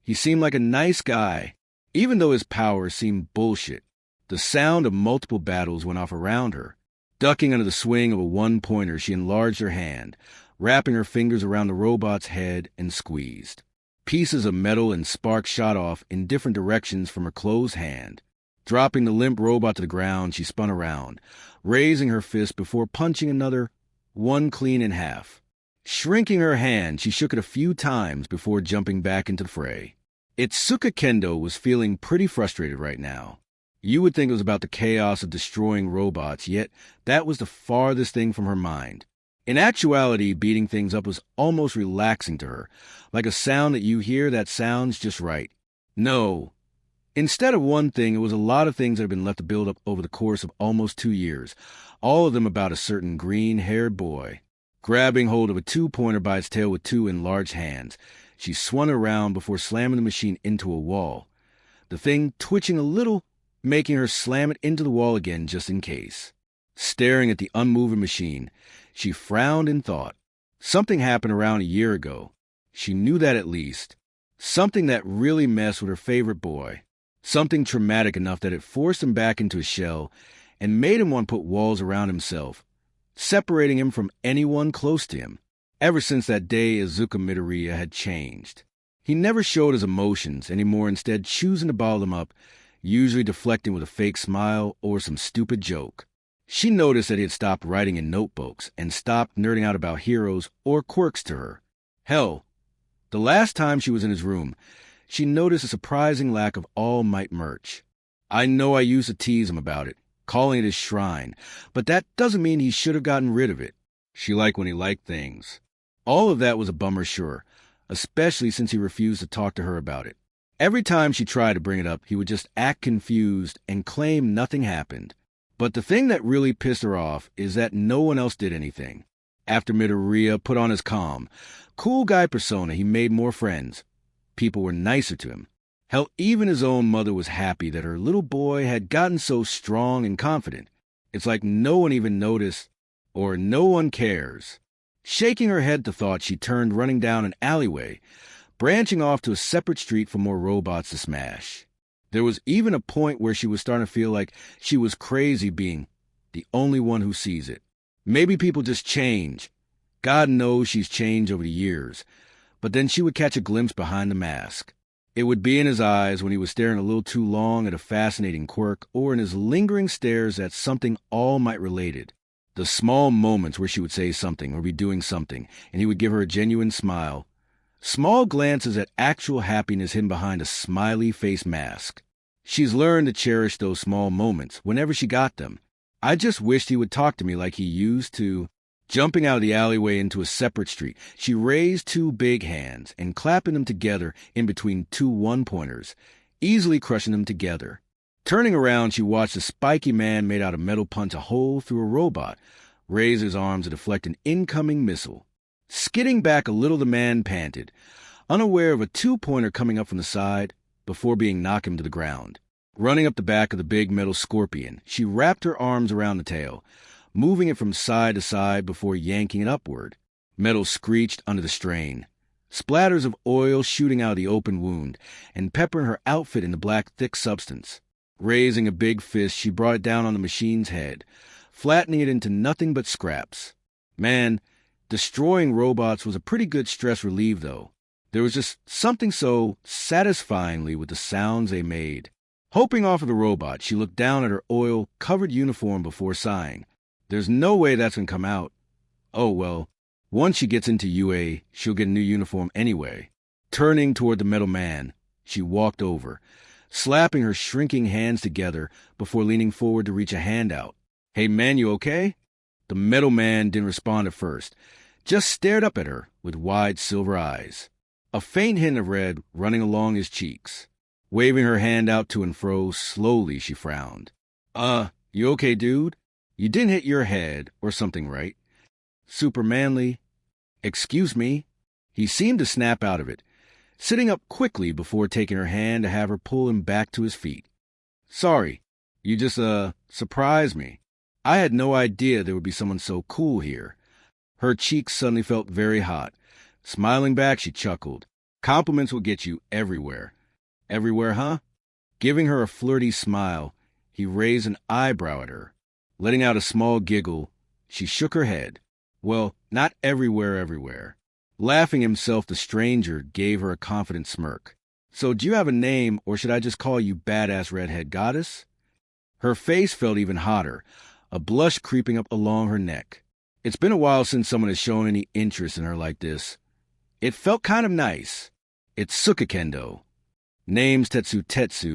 He seemed like a nice guy, even though his power seemed bullshit. The sound of multiple battles went off around her. Ducking under the swing of a one-pointer, she enlarged her hand, wrapping her fingers around the robot's head and squeezed. Pieces of metal and sparks shot off in different directions from her closed hand. Dropping the limp robot to the ground, she spun around, raising her fist before punching another, one clean in half. Shrinking her hand, she shook it a few times before jumping back into the fray. Itsuka Kendo was feeling pretty frustrated right now. You would think it was about the chaos of destroying robots, yet that was the farthest thing from her mind. In actuality, beating things up was almost relaxing to her, like a sound that you hear that sounds just right. No. Instead of one thing, it was a lot of things that had been left to build up over the course of almost 2 years, all of them about a certain green-haired boy. Grabbing hold of a two-pointer by its tail with two enlarged hands, she swung around before slamming the machine into a wall, the thing twitching a little, making her slam it into the wall again just in case. Staring at the unmoving machine, she frowned and thought. Something happened around a year ago. She knew that at least. Something that really messed with her favorite boy. Something traumatic enough that it forced him back into his shell and made him want to put walls around himself, separating him from anyone close to him. Ever since that day, Izuku Midoriya had changed. He never showed his emotions anymore, instead choosing to bottle them up, usually deflecting with a fake smile or some stupid joke. She noticed that he had stopped writing in notebooks and stopped nerding out about heroes or quirks to her. Hell, the last time she was in his room, she noticed a surprising lack of All Might merch. I know I used to tease him about it, calling it his shrine, but that doesn't mean he should have gotten rid of it. She liked when he liked things. All of that was a bummer, sure, especially since he refused to talk to her about it. Every time she tried to bring it up, he would just act confused and claim nothing happened. But the thing that really pissed her off is that no one else did anything. After Midoriya put on his calm, cool guy persona, he made more friends. People were nicer to him. Hell, even his own mother was happy that her little boy had gotten so strong and confident. It's like no one even noticed, or no one cares. Shaking her head to thought, she turned running down an alleyway, branching off to a separate street for more robots to smash. There was even a point where she was starting to feel like she was crazy being the only one who sees it. Maybe people just change. God knows she's changed over the years. But then she would catch a glimpse behind the mask. It would be in his eyes when he was staring a little too long at a fascinating quirk, or in his lingering stares at something All Might related. The small moments where she would say something or be doing something, and he would give her a genuine smile. Small glances at actual happiness hidden behind a smiley face mask. She's learned to cherish those small moments whenever she got them. I just wished he would talk to me like he used to. Jumping out of the alleyway into a separate street, she raised two big hands and clapping them together in between two one-pointers, easily crushing them together. Turning around, she watched a spiky man made out of metal punch a hole through a robot, raise his arms to deflect an incoming missile. Skidding back a little, the man panted, unaware of a two-pointer coming up from the side, before being knocked him to the ground. Running up the back of the big metal scorpion, she wrapped her arms around the tail, moving it from side to side before yanking it upward. Metal screeched under the strain, splatters of oil shooting out of the open wound and peppering her outfit in the black thick substance. Raising a big fist, she brought it down on the machine's head, flattening it into nothing but scraps. Man, destroying robots was a pretty good stress relief, though. There was just something so satisfyingly with the sounds they made. Hoping off of the robot, she looked down at her oil-covered uniform before sighing. There's no way that's going to come out. Oh, well, once she gets into UA, she'll get a new uniform anyway. Turning toward the metal man, she walked over, slapping her shrinking hands together before leaning forward to reach a hand out. Hey, man, you okay? The metal man didn't respond at first, just stared up at her with wide silver eyes, a faint hint of red running along his cheeks. Waving her hand out to and fro, slowly she frowned. You okay, dude? You didn't hit your head or something, right? Super manly. Excuse me. He seemed to snap out of it, sitting up quickly before taking her hand to have her pull him back to his feet. Sorry, you just, surprised me. I had no idea there would be someone so cool here. Her cheeks suddenly felt very hot. Smiling back, she chuckled. Compliments will get you everywhere. Everywhere, huh? Giving her a flirty smile, he raised an eyebrow at her. Letting out a small giggle, she shook her head. Well, not everywhere. Laughing himself, the stranger gave her a confident smirk. So do you have a name, or should I just call you Badass Redhead Goddess? Her face felt even hotter, a blush creeping up along her neck. It's been a while since someone has shown any interest in her like this. It felt kind of nice. It's Sukakendo. Name's Tetsu.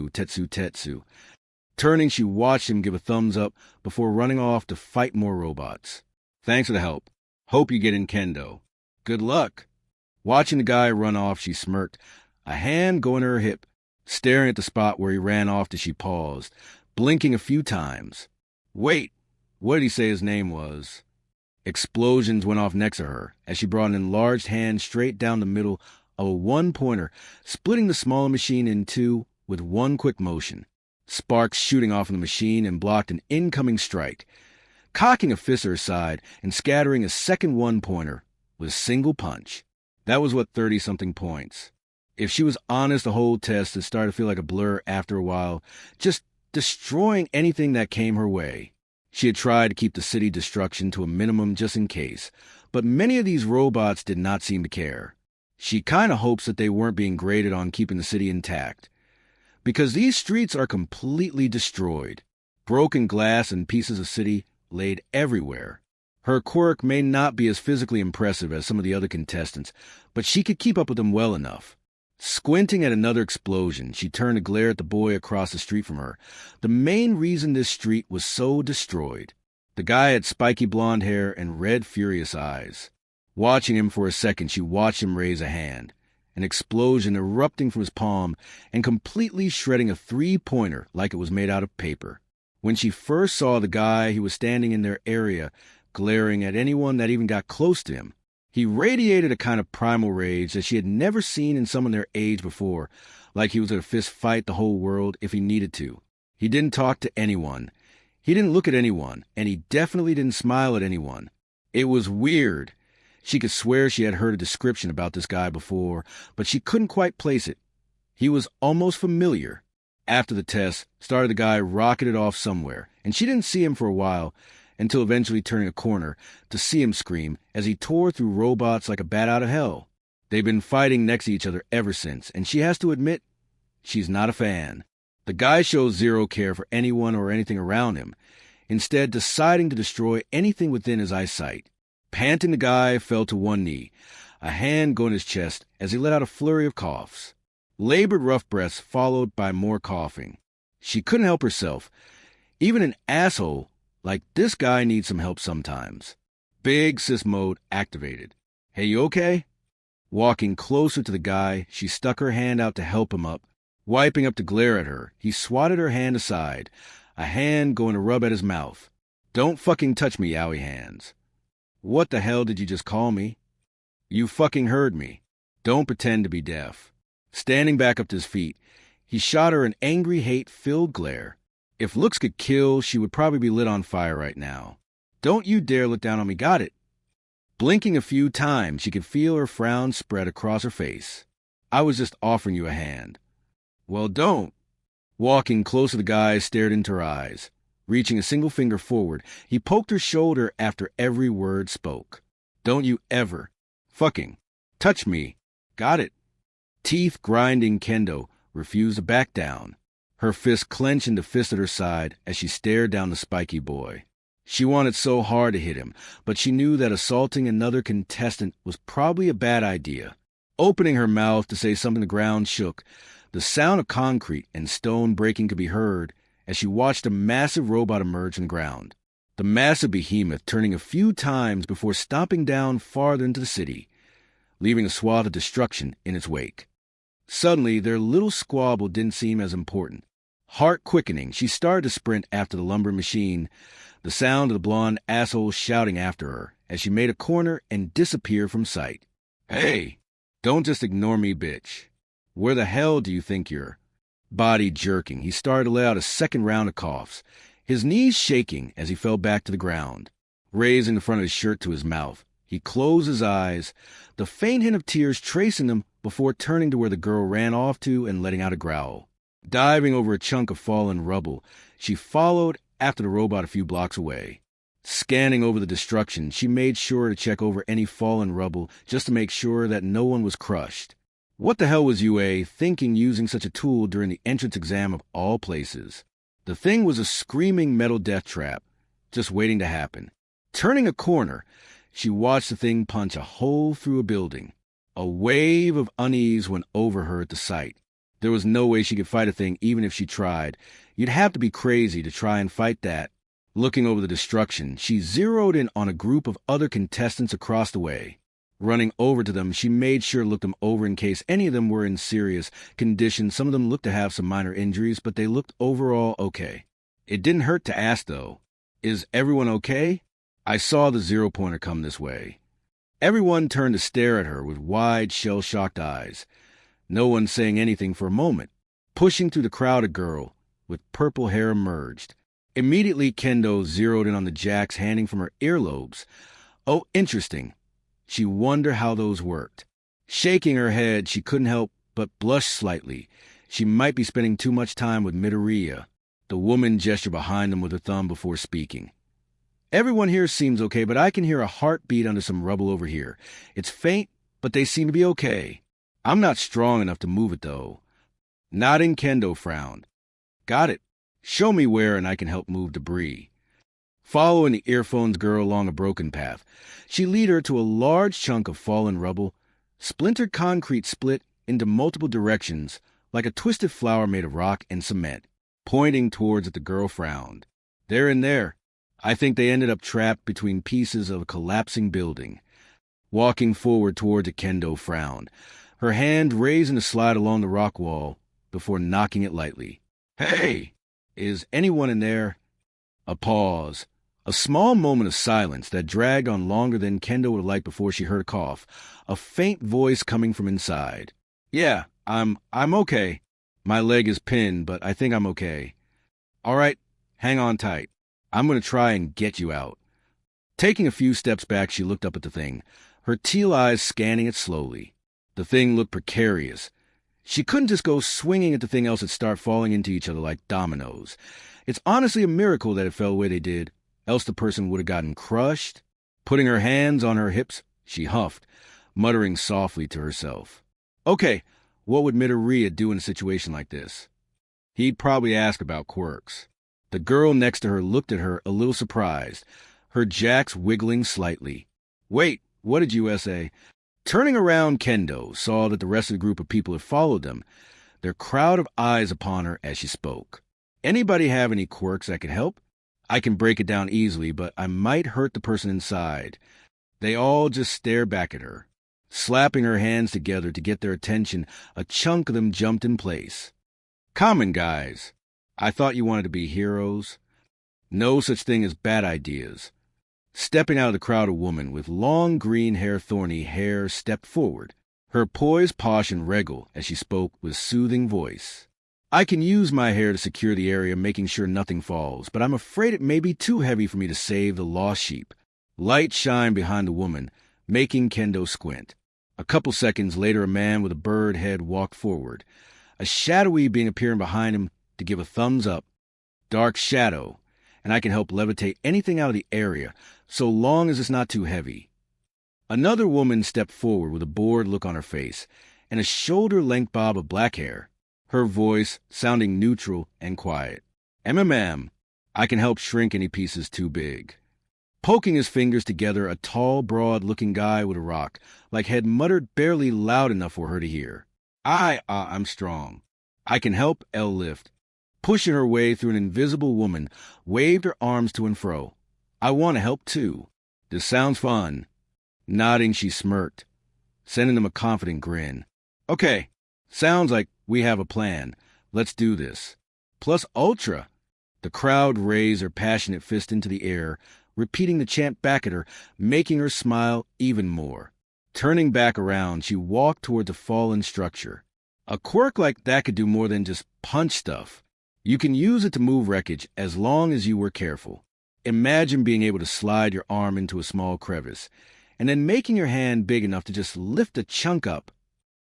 Turning, she watched him give a thumbs up before running off to fight more robots. Thanks for the help. Hope you get in kendo. Good luck. Watching the guy run off, she smirked, a hand going to her hip, staring at the spot where he ran off till she paused, blinking a few times. Wait, what did he say his name was? Explosions went off next to her as she brought an enlarged hand straight down the middle of a one-pointer, splitting the smaller machine in two with one quick motion. Sparks shooting off from the machine and blocked an incoming strike. Cocking a fist to her side and scattering a second one-pointer with a single punch. That was what 30-something points. If she was honest, the whole test had started to feel like a blur after a while, just destroying anything that came her way. She had tried to keep the city destruction to a minimum just in case, but many of these robots did not seem to care. She kind of hopes that they weren't being graded on keeping the city intact. Because these streets are completely destroyed. Broken glass and pieces of city laid everywhere. Her quirk may not be as physically impressive as some of the other contestants, but she could keep up with them well enough. Squinting at another explosion, she turned to glare at the boy across the street from her. The main reason this street was so destroyed. The guy had spiky blonde hair and red, furious eyes. Watching him for a second, she watched him raise a hand, an explosion erupting from his palm and completely shredding a three-pointer like it was made out of paper. When she first saw the guy, he was standing in their area, glaring at anyone that even got close to him. He radiated a kind of primal rage that she had never seen in someone their age before, like he was going to fist fight the whole world if he needed to. He didn't talk to anyone. He didn't look at anyone, and he definitely didn't smile at anyone. It was weird. She could swear she had heard a description about this guy before, but she couldn't quite place it. He was almost familiar. After the test, the guy rocketed off somewhere, and she didn't see him for a while, until eventually turning a corner to see him scream as he tore through robots like a bat out of hell. They've been fighting next to each other ever since, and she has to admit, she's not a fan. The guy shows zero care for anyone or anything around him, instead deciding to destroy anything within his eyesight. Panting, the guy fell to one knee, a hand going to his chest as he let out a flurry of coughs. Labored rough breaths followed by more coughing. She couldn't help herself. Even an asshole like this guy needs some help sometimes. Big sis mode activated. Hey, you okay? Walking closer to the guy, she stuck her hand out to help him up. Wiping up to glare at her, he swatted her hand aside, a hand going to rub at his mouth. Don't fucking touch me, owie hands. What the hell did you just call me? You fucking heard me. Don't pretend to be deaf. Standing back up to his feet, he shot her an angry, hate-filled glare. If looks could kill, she would probably be lit on fire right now. Don't you dare look down on me, got it? Blinking a few times, she could feel her frown spread across her face. I was just offering you a hand. Well, don't. Walking close to the guy, stared into her eyes. Reaching a single finger forward, he poked her shoulder after every word spoke. Don't you ever fucking touch me. Got it? Teeth grinding, Kendo refused to back down. Her fist clenched into fist at her side as she stared down the spiky boy. She wanted so hard to hit him, but she knew that assaulting another contestant was probably a bad idea. Opening her mouth to say something, the ground shook. The sound of concrete and stone breaking could be heard as she watched a massive robot emerge from the ground. The massive behemoth turning a few times before stomping down farther into the city, leaving a swath of destruction in its wake. Suddenly, their little squabble didn't seem as important. Heart quickening, she started to sprint after the lumber machine, the sound of the blonde asshole shouting after her as she made a corner and disappeared from sight. Hey, don't just ignore me, bitch. Where the hell do you think you're? Body jerking, he started to let out a second round of coughs, his knees shaking as he fell back to the ground. Raising the front of his shirt to his mouth, he closed his eyes, the faint hint of tears tracing them before turning to where the girl ran off to and letting out a growl. Diving over a chunk of fallen rubble, she followed after the robot a few blocks away. Scanning over the destruction, she made sure to check over any fallen rubble just to make sure that no one was crushed. What the hell was UA thinking using such a tool during the entrance exam of all places? The thing was a screaming metal death trap, just waiting to happen. Turning a corner, she watched the thing punch a hole through a building. A wave of unease went over her at the sight. There was no way she could fight a thing even if she tried. You'd have to be crazy to try and fight that. Looking over the destruction, she zeroed in on a group of other contestants across the way. Running over to them, she made sure to look them over in case any of them were in serious condition. Some of them looked to have some minor injuries, but they looked overall okay. It didn't hurt to ask, though, "Is everyone okay?" I saw the zero-pointer come this way. Everyone turned to stare at her with wide, shell-shocked eyes. No one saying anything for a moment. Pushing through the crowd, a girl with purple hair emerged. Immediately, Kendo zeroed in on the jacks hanging from her earlobes. Oh, interesting. She wondered how those worked. Shaking her head, she couldn't help but blush slightly. She might be spending too much time with Midoriya. The woman gestured behind them with her thumb before speaking. "Everyone here seems okay, but I can hear a heartbeat under some rubble over here. It's faint, but they seem to be okay. I'm not strong enough to move it, though." Nodding, Kendo frowned. "Got it. Show me where and I can help move debris." Following the earphones girl along a broken path, she led her to a large chunk of fallen rubble. Splintered concrete split into multiple directions like a twisted flower made of rock and cement. Pointing towards it, the girl frowned. "They're in there. I think they ended up trapped between pieces of a collapsing building." Walking forward towards it, Kendo frowned, her hand raising to slide along the rock wall before knocking it lightly. "Hey! Is anyone in there?" A pause. A small moment of silence that dragged on longer than Kendo would have liked before she heard a cough. A faint voice coming from inside. "Yeah, I'm okay. My leg is pinned, but I think I'm okay." "All right, hang on tight. I'm going to try and get you out." Taking a few steps back, she looked up at the thing, her teal eyes scanning it slowly. The thing looked precarious. She couldn't just go swinging at the thing else and start falling into each other like dominoes. It's honestly a miracle that it fell the way they did, else the person would have gotten crushed. Putting her hands on her hips, she huffed, muttering softly to herself. "Okay, what would Midoriya do in a situation like this?" He'd probably ask about quirks. The girl next to her looked at her a little surprised, her jacks wiggling slightly. "Wait, what did you say?" Turning around, Kendo saw that the rest of the group of people had followed them, their crowd of eyes upon her as she spoke. "Anybody have any quirks that could help? I can break it down easily, but I might hurt the person inside." They all just stared back at her. Slapping her hands together to get their attention, a chunk of them jumped in place. "Common guys. I thought you wanted to be heroes. No such thing as bad ideas." Stepping out of the crowd, a woman with long green hair, thorny hair, stepped forward, her poise posh and regal as she spoke with soothing voice. "I can use my hair to secure the area, making sure nothing falls, but I'm afraid it may be too heavy for me to save the lost sheep." Light shined behind the woman, making Kendo squint. A couple seconds later, a man with a bird head walked forward, a shadowy being appearing behind him to give a thumbs up. "Dark shadow, and I can help levitate anything out of the area, so long as it's not too heavy." Another woman stepped forward with a bored look on her face and a shoulder-length bob of black hair, her voice sounding neutral and quiet. I can help shrink any pieces too big." Poking his fingers together, a tall, broad-looking guy with a rock like head muttered barely loud enough for her to hear. I'm strong. I can help L lift." Pushing her way through, an invisible woman waved her arms to and fro. "I want to help, too. This sounds fun." Nodding, she smirked, sending them a confident grin. "Okay, sounds like we have a plan. Let's do this. Plus Ultra." The crowd raised her passionate fist into the air, repeating the chant back at her, making her smile even more. Turning back around, she walked toward the fallen structure. A quirk like that could do more than just punch stuff. You can use it to move wreckage as long as you were careful. Imagine being able to slide your arm into a small crevice, and then making your hand big enough to just lift a chunk up.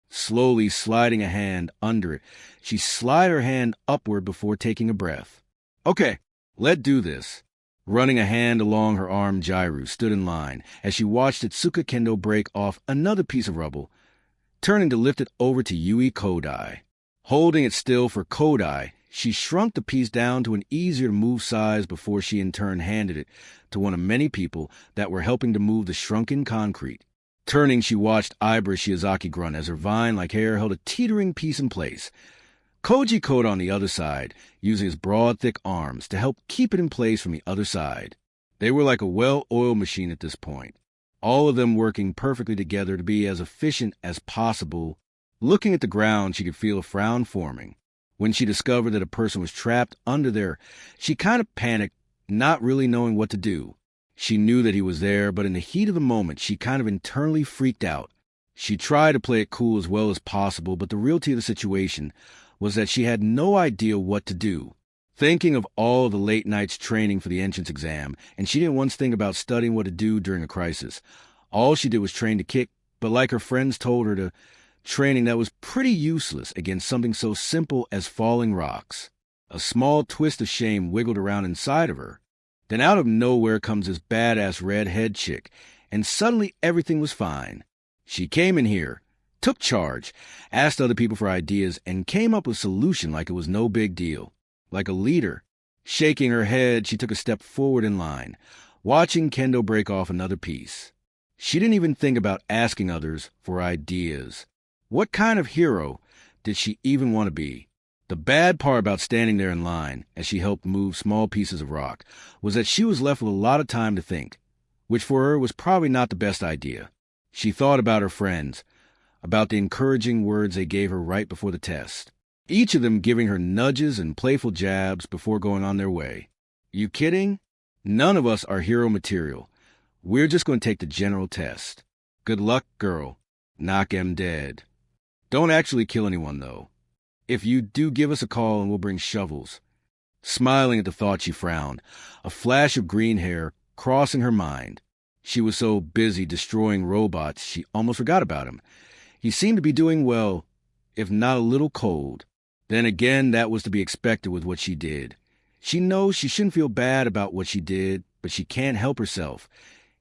Slowly sliding a hand under it, she slid her hand upward before taking a breath. "Okay, let's do this." Running a hand along her arm, Jairu stood in line as she watched Itsuka Kendo break off another piece of rubble, turning to lift it over to Yui Kodai. Holding it still for Kodai, she shrunk the piece down to an easier-to-move size before she in turn handed it to one of many people that were helping to move the shrunken concrete. Turning, she watched Ibra Shiozaki grunt as her vine-like hair held a teetering piece in place. Koji code on the other side, using his broad, thick arms to help keep it in place from the other side. They were like a well-oiled machine at this point, all of them working perfectly together to be as efficient as possible. Looking at the ground, she could feel a frown forming. When she discovered that a person was trapped under there, she kind of panicked, not really knowing what to do. She knew that he was there, but in the heat of the moment, she kind of internally freaked out. She tried to play it cool as well as possible, but the reality of the situation was that she had no idea what to do. Thinking of all the late nights training for the entrance exam, and she didn't once think about studying what to do during a crisis. All she did was train to kick, but like her friends told her to, training that was pretty useless against something so simple as falling rocks. A small twist of shame wiggled around inside of her. Then out of nowhere comes this badass red-head chick, and suddenly everything was fine. She came in here, took charge, asked other people for ideas, and came up with a solution like it was no big deal. Like a leader. Shaking her head, she took a step forward in line, watching Kendo break off another piece. She didn't even think about asking others for ideas. What kind of hero did she even want to be? The bad part about standing there in line, as she helped move small pieces of rock, was that she was left with a lot of time to think, which for her was probably not the best idea. She thought about her friends, about the encouraging words they gave her right before the test, each of them giving her nudges and playful jabs before going on their way. You kidding? None of us are hero material. We're just going to take the general test. Good luck, girl. Knock 'em dead. Don't actually kill anyone, though. If you do, give us a call and we'll bring shovels. Smiling at the thought, she frowned, a flash of green hair crossing her mind. She was so busy destroying robots, she almost forgot about him. He seemed to be doing well, if not a little cold. Then again, that was to be expected with what she did. She knows she shouldn't feel bad about what she did, but she can't help herself.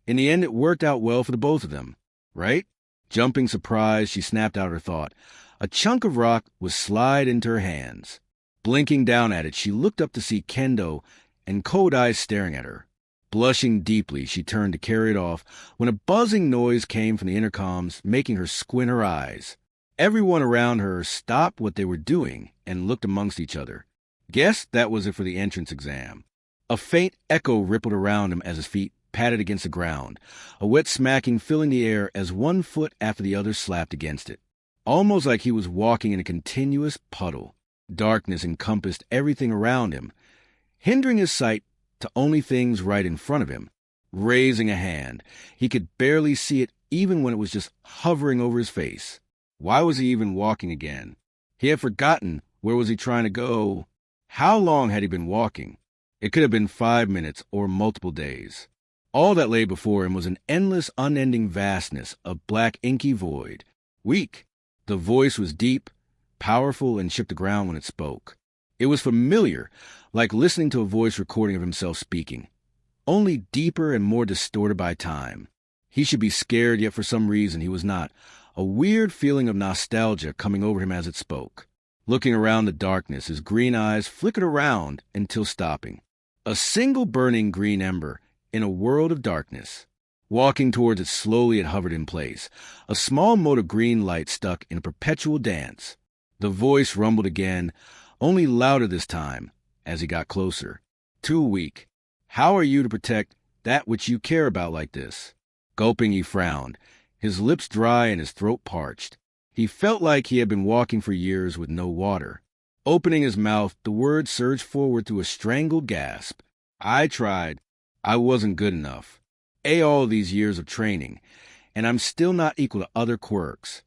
In the end, it worked out well for the both of them, right? Jumping surprised, she snapped out her thought. A chunk of rock was slid into her hands. Blinking down at it, she looked up to see Kendo and cold eyes staring at her. Blushing deeply, she turned to carry it off when a buzzing noise came from the intercoms, making her squint her eyes. Everyone around her stopped what they were doing and looked amongst each other. Guess that was it for the entrance exam. A faint echo rippled around him as his feet patted against the ground, a wet smacking filling the air as one foot after the other slapped against it. Almost like he was walking in a continuous puddle. Darkness encompassed everything around him, hindering his sight to only things right in front of him. Raising a hand, he could barely see it even when it was just hovering over his face. Why was he even walking again? He had forgotten where was he trying to go. How long had he been walking? It could have been 5 minutes or multiple days. All that lay before him was an endless, unending vastness of black inky void. Weak. The voice was deep, powerful, and shook the ground when it spoke. It was familiar, like listening to a voice recording of himself speaking, only deeper and more distorted by time. He should be scared, yet for some reason he was not. A weird feeling of nostalgia coming over him as it spoke. Looking around the darkness, his green eyes flickered around until stopping. A single burning green ember in a world of darkness. Walking towards it slowly, it hovered in place, a small mote of green light stuck in a perpetual dance. The voice rumbled again, only louder this time, as he got closer. Too weak. How are you to protect that which you care about like this? Gulping, he frowned, his lips dry and his throat parched. He felt like he had been walking for years with no water. Opening his mouth, the words surged forward through a strangled gasp. I tried. I wasn't good enough. All these years of training, and I'm still not equal to other quirks.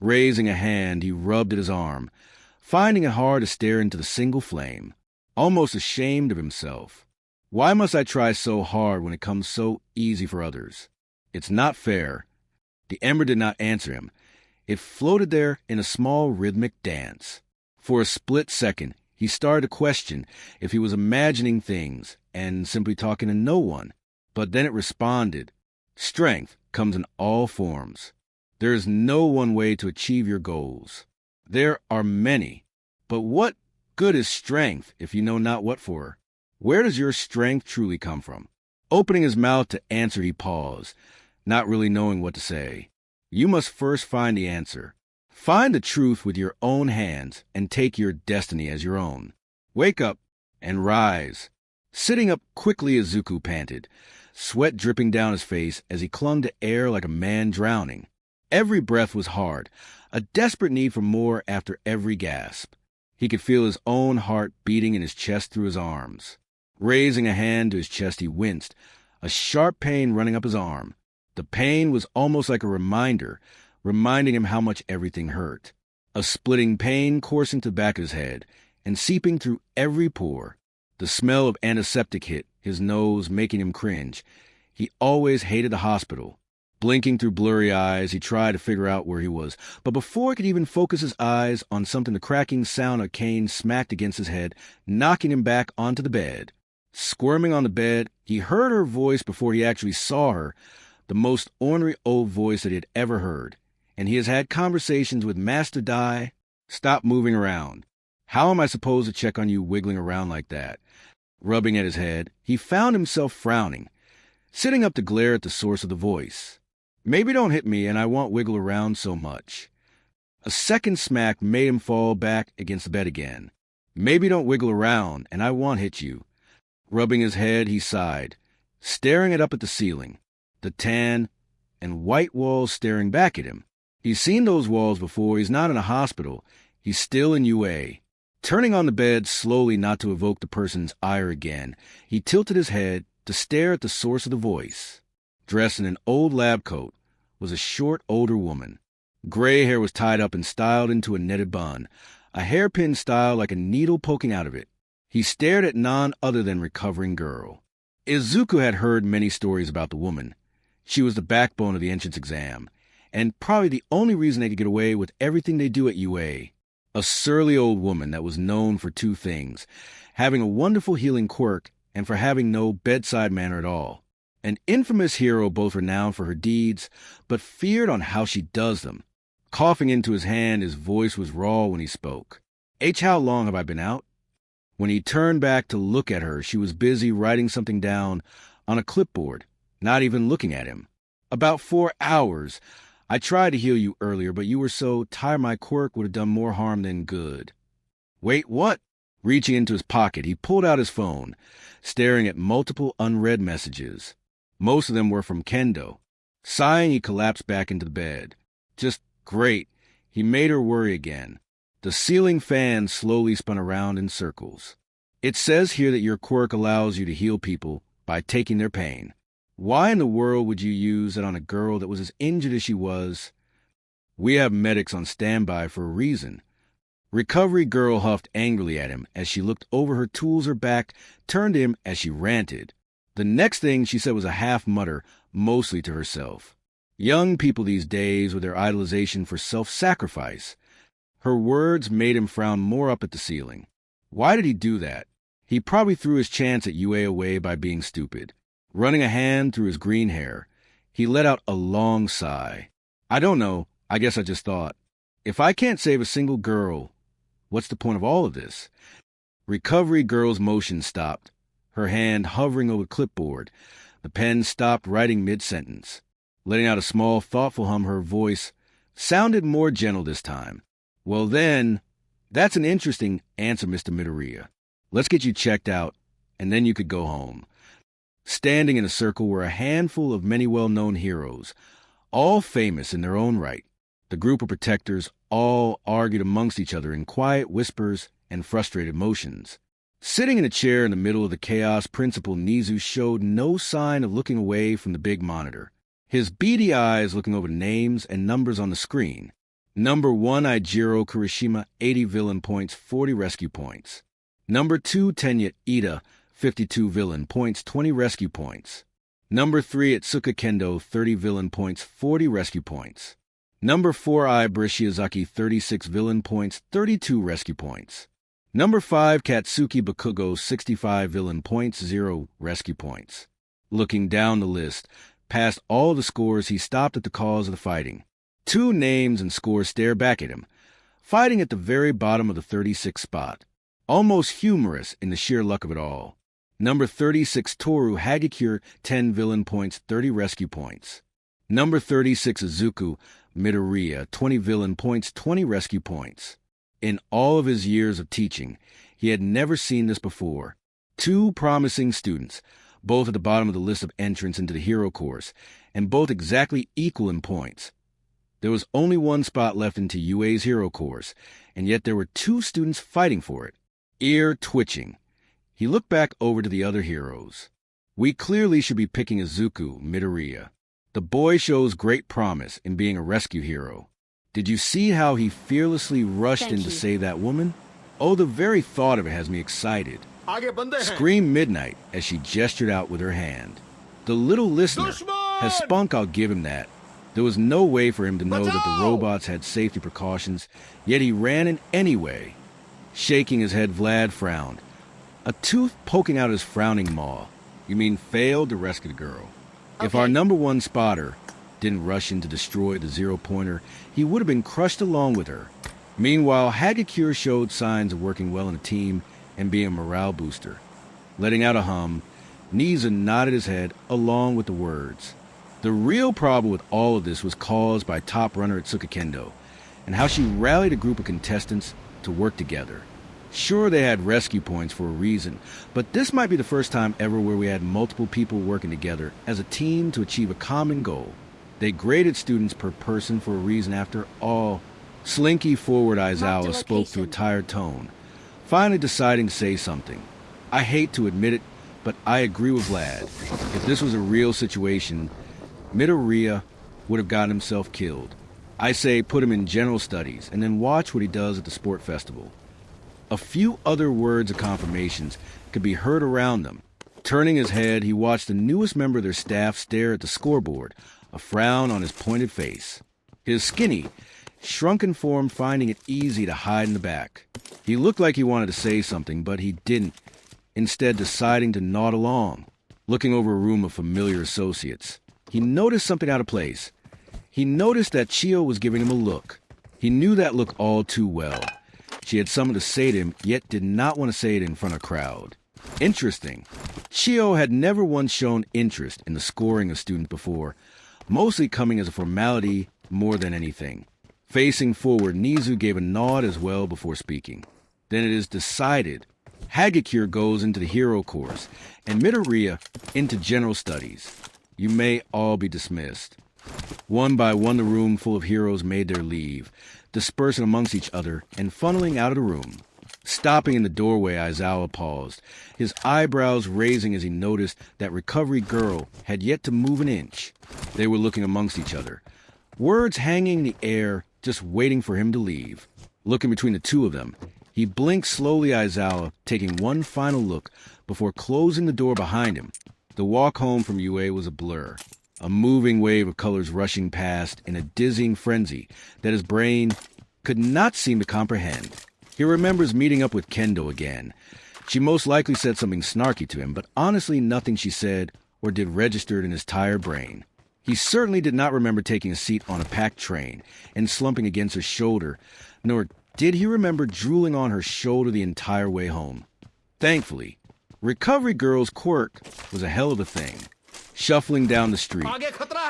Raising a hand, he rubbed at his arm, finding it hard to stare into the single flame, almost ashamed of himself. Why must I try so hard when it comes so easy for others? It's not fair. The ember did not answer him. It floated there in a small rhythmic dance. For a split second, he started to question if he was imagining things and simply talking to no one. But then it responded. Strength comes in all forms. There is no one way to achieve your goals. There are many. But what good is strength if you know not what for? Where does your strength truly come from? Opening his mouth to answer, he paused, not really knowing what to say. You must first find the answer. Find the truth with your own hands and take your destiny as your own. Wake up and rise. Sitting up quickly, Izuku panted, sweat dripping down his face as he clung to air like a man drowning. Every breath was hard, a desperate need for more after every gasp. He could feel his own heart beating in his chest through his arms. Raising a hand to his chest, he winced, a sharp pain running up his arm. The pain was almost like a reminder, reminding him how much everything hurt. A splitting pain coursing to the back of his head and seeping through every pore. The smell of antiseptic hit his nose, making him cringe. He always hated the hospital. Blinking through blurry eyes, he tried to figure out where he was, but before he could even focus his eyes on something, the cracking sound of cane smacked against his head, knocking him back onto the bed. Squirming on the bed, he heard her voice before he actually saw her, the most ornery old voice that he had ever heard. And he has had conversations with Master Dai. Stop moving around. How am I supposed to check on you wiggling around like that? Rubbing at his head, he found himself frowning, sitting up to glare at the source of the voice. Maybe don't hit me and I won't wiggle around so much. A second smack made him fall back against the bed again. Maybe don't wiggle around and I won't hit you. Rubbing his head, he sighed, staring up at the ceiling, the tan and white walls staring back at him. He's seen those walls before. He's not in a hospital. He's still in UA. Turning on the bed slowly not to evoke the person's ire again, he tilted his head to stare at the source of the voice. Dressed in an old lab coat was a short, older woman. Gray hair was tied up and styled into a netted bun, a hairpin style like a needle poking out of it. He stared at none other than recovering girl. Izuku had heard many stories about the woman. She was the backbone of the entrance exam, and probably the only reason they could get away with everything they do at UA. A surly old woman that was known for two things, having a wonderful healing quirk and for having no bedside manner at all. An infamous hero both renowned for her deeds, but feared on how she does them. Coughing into his hand, his voice was raw when he spoke. How long have I been out? When he turned back to look at her, she was busy writing something down on a clipboard, not even looking at him. About 4 hours. I tried to heal you earlier, but you were so tired my quirk would have done more harm than good. Wait, what? Reaching into his pocket, he pulled out his phone, staring at multiple unread messages. Most of them were from Kendo. Sighing, he collapsed back into the bed. Just great. He made her worry again. The ceiling fan slowly spun around in circles. It says here that your quirk allows you to heal people by taking their pain. Why in the world would you use it on a girl that was as injured as she was? We have medics on standby for a reason. Recovery girl huffed angrily at him as she looked over her tools. Her back turned to him as she ranted. The next thing she said was a half mutter, mostly to herself. Young people these days with their idolization for self-sacrifice. Her words made him frown more up at the ceiling. Why did he do that? He probably threw his chance at UA away by being stupid. Running a hand through his green hair, he let out a long sigh. I don't know. I guess I just thought, if I can't save a single girl, what's the point of all of this? Recovery girl's motion stopped, her hand hovering over the clipboard. The pen stopped writing mid-sentence. Letting out a small, thoughtful hum, her voice sounded more gentle this time. Well then, that's an interesting answer, Mr. Midoriya. Let's get you checked out, and then you could go home. Standing in a circle were a handful of many well-known heroes, all famous in their own right. The group of protectors all argued amongst each other in quiet whispers and frustrated motions. Sitting in a chair in the middle of the chaos, Principal Nizu showed no sign of looking away from the big monitor, his beady eyes looking over names and numbers on the screen. Number 1, Eijiro Kirishima, 80 villain points, 40 rescue points. Number 2, Tenya Ida, 52 villain points, 20 rescue points. Number 3, Atsuka Kendo, 30 villain points, 40 rescue points. Number 4, Ibara Shiozaki, 36 villain points, 32 rescue points. Number 5, Katsuki Bakugo, 65 villain points, 0 rescue points. Looking down the list, past all the scores, he stopped at the cause of the fighting. 2 names and scores stare back at him, fighting at the very bottom of the 36th spot. Almost humorous in the sheer luck of it all. Number 36, Toru Hagakure, 10 villain points, 30 rescue points. Number 36, Izuku Midoriya, 20 villain points, 20 rescue points. In all of his years of teaching, he had never seen this before. 2 promising students, both at the bottom of the list of entrants into the hero course, and both exactly equal in points. There was only 1 spot left into UA's hero course, and yet there were 2 students fighting for it. Ear twitching. He looked back over to the other heroes. We clearly should be picking Izuku Midoriya. The boy shows great promise in being a rescue hero. Did you see how he fearlessly rushed in to save that woman? Oh, the very thought of it has me excited. Screamed Midnight as she gestured out with her hand. The little listener has spunk, I'll give him that. There was no way for him to know that the robots had safety precautions, yet he ran in anyway. Shaking his head, Vlad frowned. A tooth poking out his frowning maw. You mean failed to rescue the girl? Okay. If our number 1 spotter didn't rush in to destroy the 0-pointer, he would have been crushed along with her. Meanwhile, Hagakure showed signs of working well in a team and being a morale booster. Letting out a hum, Niza nodded his head along with the words. The real problem with all of this was caused by top runner Atsuka Kendo, and how she rallied a group of contestants to work together. Sure, they had rescue points for a reason, but this might be the first time ever where we had multiple people working together as a team to achieve a common goal. They graded students per person for a reason after all. Slinky forward Aizawa spoke through a tired tone, finally deciding to say something. I hate to admit it, but I agree with Vlad. If this was a real situation, Midoriya would have gotten himself killed. I say put him in general studies and then watch what he does at the sport festival. A few other words of confirmations could be heard around them. Turning his head, he watched the newest member of their staff stare at the scoreboard, a frown on his pointed face. His skinny, shrunken form finding it easy to hide in the back. He looked like he wanted to say something, but he didn't, instead deciding to nod along. Looking over a room of familiar associates, he noticed something out of place. He noticed that Chio was giving him a look. He knew that look all too well. She had something to say to him, yet did not want to say it in front of a crowd. Interesting. Chio had never once shown interest in the scoring of students before, mostly coming as a formality more than anything. Facing forward, Nizu gave a nod as well before speaking. Then it is decided. Hagakure goes into the hero course, and Midoriya into general studies. You may all be dismissed. One by one, the room full of heroes made their leave, dispersing amongst each other and funneling out of the room. Stopping in the doorway, Aizawa paused, his eyebrows raising as he noticed that Recovery Girl had yet to move an inch. They were looking amongst each other, words hanging in the air, just waiting for him to leave. Looking between the two of them, he blinked slowly Aizawa, taking one final look before closing the door behind him. The walk home from UA was a blur. A moving wave of colors rushing past in a dizzying frenzy that his brain could not seem to comprehend. He remembers meeting up with Kendo again. She most likely said something snarky to him, but honestly nothing she said or did registered in his tired brain. He certainly did not remember taking a seat on a packed train and slumping against her shoulder, nor did he remember drooling on her shoulder the entire way home. Thankfully, Recovery Girl's quirk was a hell of a thing. Shuffling down the street,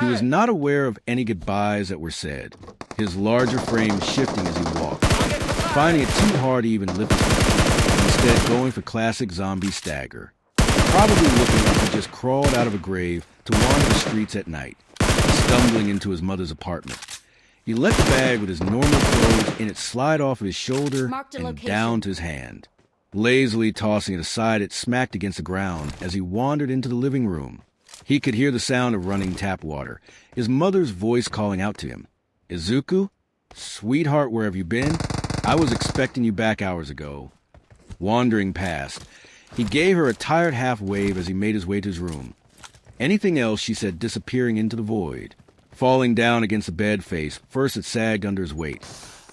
he was not aware of any goodbyes that were said, his larger frame shifting as he walked, finding it too hard to even lift his feet, instead going for classic zombie stagger. Probably looking like he just crawled out of a grave to wander the streets at night, stumbling into his mother's apartment. He let the bag with his normal clothes in it slide off of his shoulder and down to his hand. Lazily tossing it aside, it smacked against the ground as he wandered into the living room. He could hear the sound of running tap water, his mother's voice calling out to him. Izuku? Sweetheart, where have you been? I was expecting you back hours ago. Wandering past, he gave her a tired half-wave as he made his way to his room. Anything else, she said, disappearing into the void. Falling down against the bed face, first it sagged under his weight,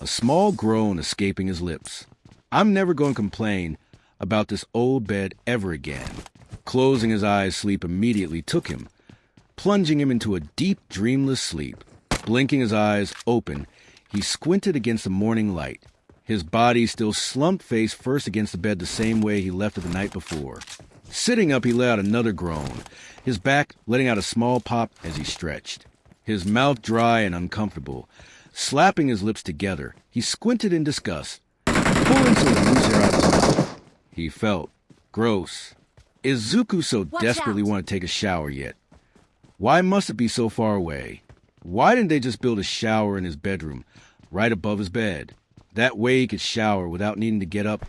a small groan escaping his lips. I'm never going to complain about this old bed ever again. Closing his eyes, sleep immediately took him, plunging him into a deep, dreamless sleep. Blinking his eyes open, he squinted against the morning light, his body still slumped face first against the bed the same way he left it the night before. Sitting up, he let out another groan, his back letting out a small pop as he stretched. his mouth dry and uncomfortable. Slapping his lips together, he squinted in disgust, pulling some loose hair out of his mouth. He felt gross. Izuku so desperately want to take a shower yet? Why must it be so far away? Why didn't they just build a shower in his bedroom, right above his bed? That way he could shower without needing to get up,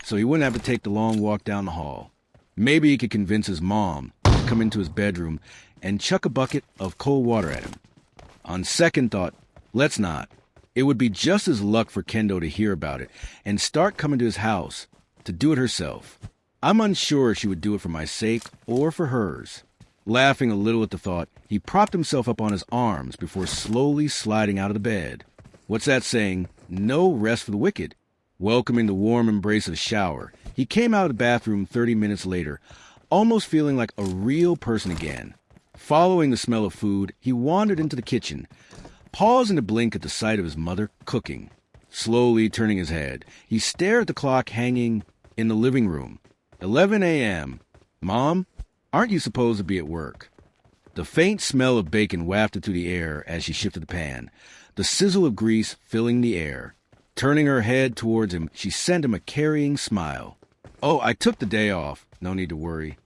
so he wouldn't have to take the long walk down the hall. Maybe he could convince his mom to come into his bedroom and chuck a bucket of cold water at him. On second thought, let's not. It would be just as luck for Kendo to hear about it and start coming to his house to do it herself. I'm unsure if she would do it for my sake or for hers. Laughing a little at the thought, he propped himself up on his arms before slowly sliding out of the bed. What's that saying? No rest for the wicked. Welcoming the warm embrace of the shower, he came out of the bathroom 30 minutes later, almost feeling like a real person again. Following the smell of food, he wandered into the kitchen, pausing to blink at the sight of his mother cooking. Slowly turning his head, he stared at the clock hanging in the living room. 11 a.m. Mom, aren't you supposed to be at work? The faint smell of bacon wafted through the air as she shifted the pan, the sizzle of grease filling the air. Turning her head towards him, she sent him a carrying smile. Oh, I took the day off. No need to worry.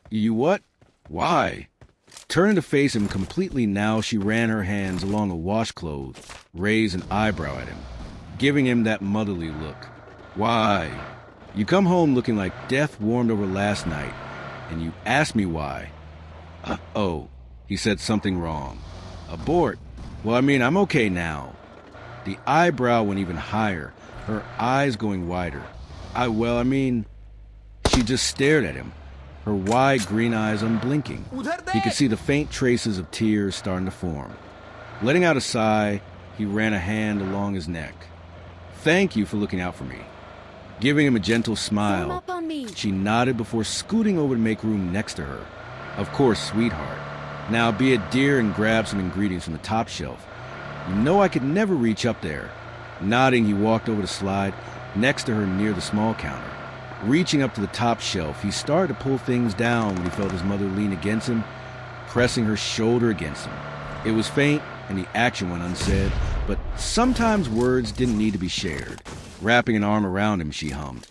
You what? Why? Turning to face him completely now, she ran her hands along a washcloth, raised an eyebrow at him, giving him that motherly look. Why? You come home looking like death warmed over last night, and you ask me why. Oh, he said something wrong. Abort. Well, I'm okay now. The eyebrow went even higher, her eyes going wider. She just stared at him, her wide green eyes unblinking. He could see the faint traces of tears starting to form. Letting out a sigh, he ran a hand along his neck. Thank you for looking out for me. Giving him a gentle smile, she nodded before scooting over to make room next to her. Of course, sweetheart. Now be a dear and grab some ingredients from the top shelf. You know I could never reach up there. Nodding, he walked over the slide next to her near the small counter. Reaching up to the top shelf, he started to pull things down when he felt his mother lean against him, pressing her shoulder against him. It was faint, and the action went unsaid, but sometimes words didn't need to be shared. Wrapping an arm around him, she hummed,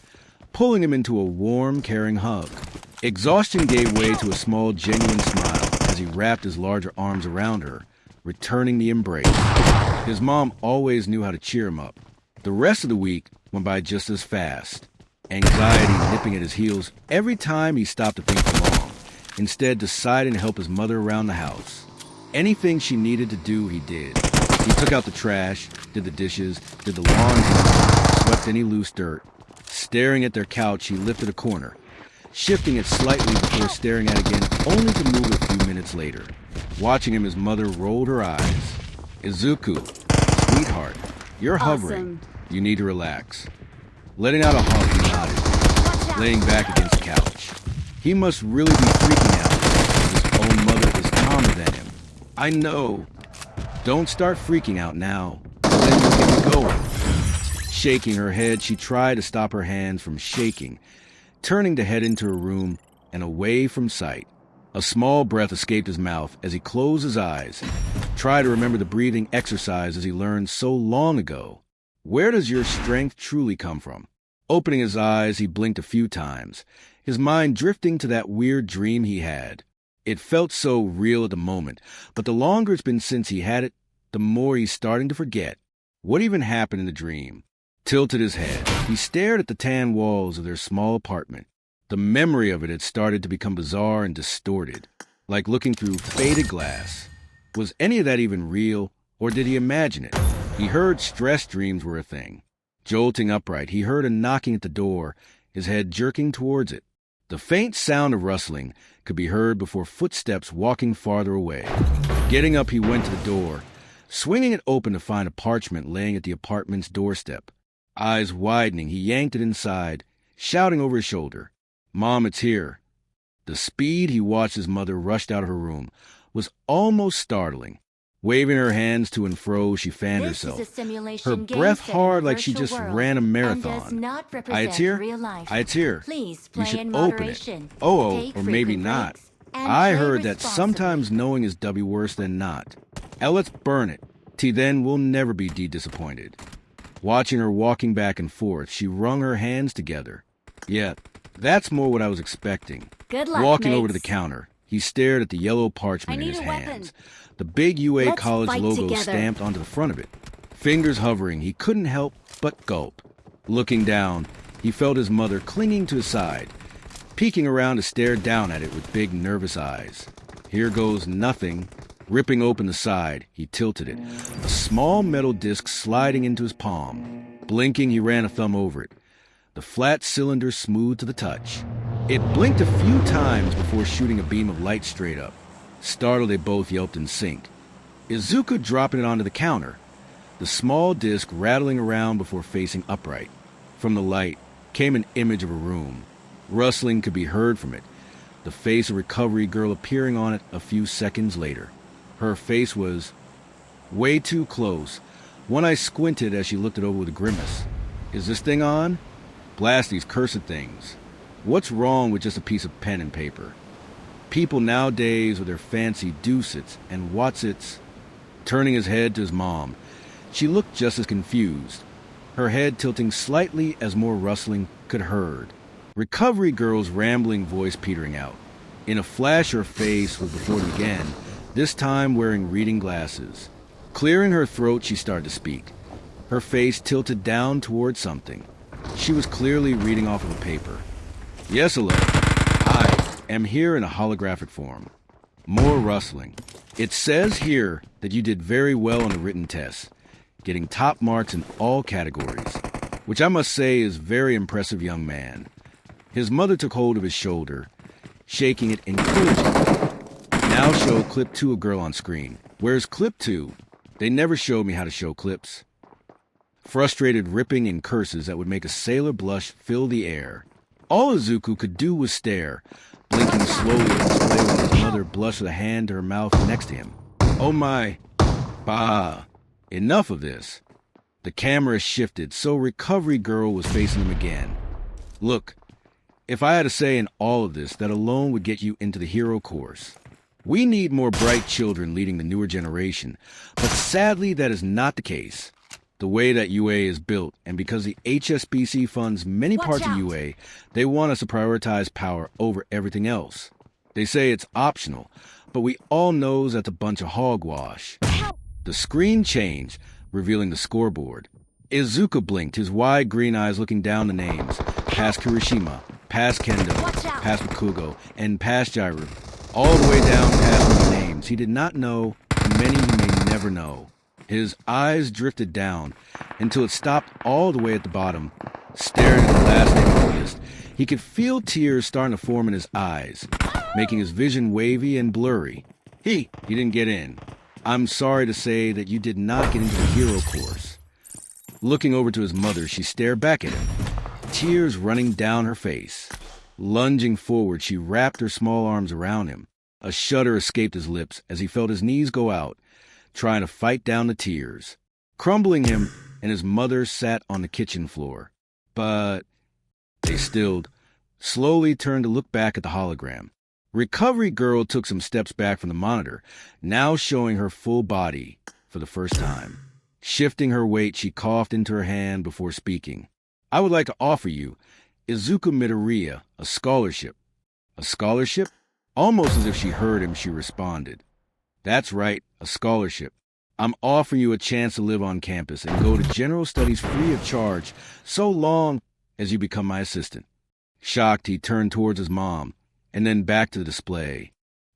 pulling him into a warm, caring hug. Exhaustion gave way to a small, genuine smile as he wrapped his larger arms around her, returning the embrace. His mom always knew how to cheer him up. The rest of the week went by just as fast, anxiety nipping at his heels every time he stopped to think for long, instead deciding to help his mother around the house. Anything she needed to do, he did. He took out the trash, did the dishes, did the laundry, swept any loose dirt. Staring at their couch, he lifted a corner, shifting it slightly before staring at it again, only to move it a few minutes later. Watching him, his mother rolled her eyes. Izuku, sweetheart, you're hovering. You need to relax. Letting out a hug, he nodded, laying back against the couch. He must really be freaking out because his own mother is calmer than him. I know. Don't start freaking out now. Then you'll get me going. Shaking her head, she tried to stop her hands from shaking, turning to head into her room and away from sight. A small breath escaped his mouth as he closed his eyes, tried to remember the breathing exercise as he learned so long ago. Where does your strength truly come from? Opening his eyes, he blinked a few times, his mind drifting to that weird dream he had. It felt so real at the moment, but the longer it's been since he had it, the more he's starting to forget. What even happened in the dream? Tilted his head, he stared at the tan walls of their small apartment. The memory of it had started to become bizarre and distorted, like looking through faded glass. Was any of that even real, or did he imagine it? He heard stress dreams were a thing. Jolting upright, he heard a knocking at the door, his head jerking towards it. The faint sound of rustling could be heard before footsteps walking farther away. Getting up, he went to the door, swinging it open to find a parchment laying at the apartment's doorstep. Eyes widening, he yanked it inside, shouting over his shoulder, "Mom, it's here." The speed he watched his mother rushed out of her room was almost startling. Waving her hands to and fro, she fanned herself, her breath hard like she just ran a marathon. It's here. It's here. You should open it. Oh, or maybe not. I heard that sometimes knowing is W worse than not. Now let's burn it. T then will never be disappointed. Watching her walking back and forth, she wrung her hands together. Yeah, that's more what I was expecting. Good luck, Walking mates. over to the counter, he stared at the yellow parchment in his hands. The big UA Let's college fight logo together. stamped onto the front of it. Fingers hovering, he couldn't help but gulp. Looking down, he felt his mother clinging to his side, peeking around to stare down at it with big, nervous eyes. Here goes nothing. Ripping open the side, he tilted it, a small metal disc sliding into his palm. Blinking, he ran a thumb over it. The flat cylinder smooth to the touch. It blinked a few times before shooting a beam of light straight up. Startled, they both yelped in sync. Izuku dropping it onto the counter, the small disc rattling around before facing upright. From the light came an image of a room. Rustling could be heard from it, the face of Recovery Girl appearing on it a few seconds later. Her face was way too close. One eye squinted as she looked it over with a grimace. Is this thing on? Blast these cursed things. What's wrong with just a piece of pen and paper? People nowadays with their fancy do-sits and what's-its. Turning his head to his mom, she looked just as confused, her head tilting slightly as more rustling could heard. Recovery Girl's rambling voice petering out. In a flash, her face was before it began, this time wearing reading glasses. Clearing her throat, she started to speak, her face tilted down toward something. She was clearly reading off of a paper. Yes, hello. I am here in a holographic form. More rustling. It says here that you did very well on the written test, getting top marks in all categories, which I must say is very impressive, young man. His mother took hold of his shoulder, shaking it encouragingly. Now show clip 2 of girl on screen. Where's clip 2? They never showed me how to show clips. Frustrated ripping in curses that would make a sailor blush fill the air. All Izuku could do was stare, blinking slowly at the display when his mother blushed with a hand to her mouth next to him. Oh my. Bah. Enough of this. The camera shifted, so Recovery Girl was facing him again. Look, if I had a say in all of this, that alone would get you into the hero course. We need more bright children leading the newer generation, but sadly that is not the case. The way that UA is built, and because the HSBC funds many parts of UA, they want us to prioritize power over everything else. They say it's optional, but we all know that's a bunch of hogwash. The screen changed, revealing the scoreboard. Izuku blinked, his wide green eyes looking down the names, past Kirishima, past Kendo, past Bakugo, and past Jairu, all the way down past the names he did not know, and many he may never know. His eyes drifted down until it stopped all the way at the bottom, staring at the last name on the list. He could feel tears starting to form in his eyes, making his vision wavy and blurry. He didn't get in. I'm sorry to say that you did not get into the hero course. Looking over to his mother, she stared back at him, tears running down her face. Lunging forward, she wrapped her small arms around him. A shudder escaped his lips as he felt his knees go out, trying to fight down the tears. Crumbling him, and his mother sat on the kitchen floor. But they stilled, slowly turned to look back at the hologram. Recovery Girl took some steps back from the monitor, now showing her full body for the first time. Shifting her weight, she coughed into her hand before speaking. I would like to offer you, Izuku Midoriya, a scholarship. A scholarship? Almost as if she heard him, she responded. That's right, a scholarship. I'm offering you a chance to live on campus and go to general studies free of charge so long as you become my assistant. Shocked, he turned towards his mom and then back to the display.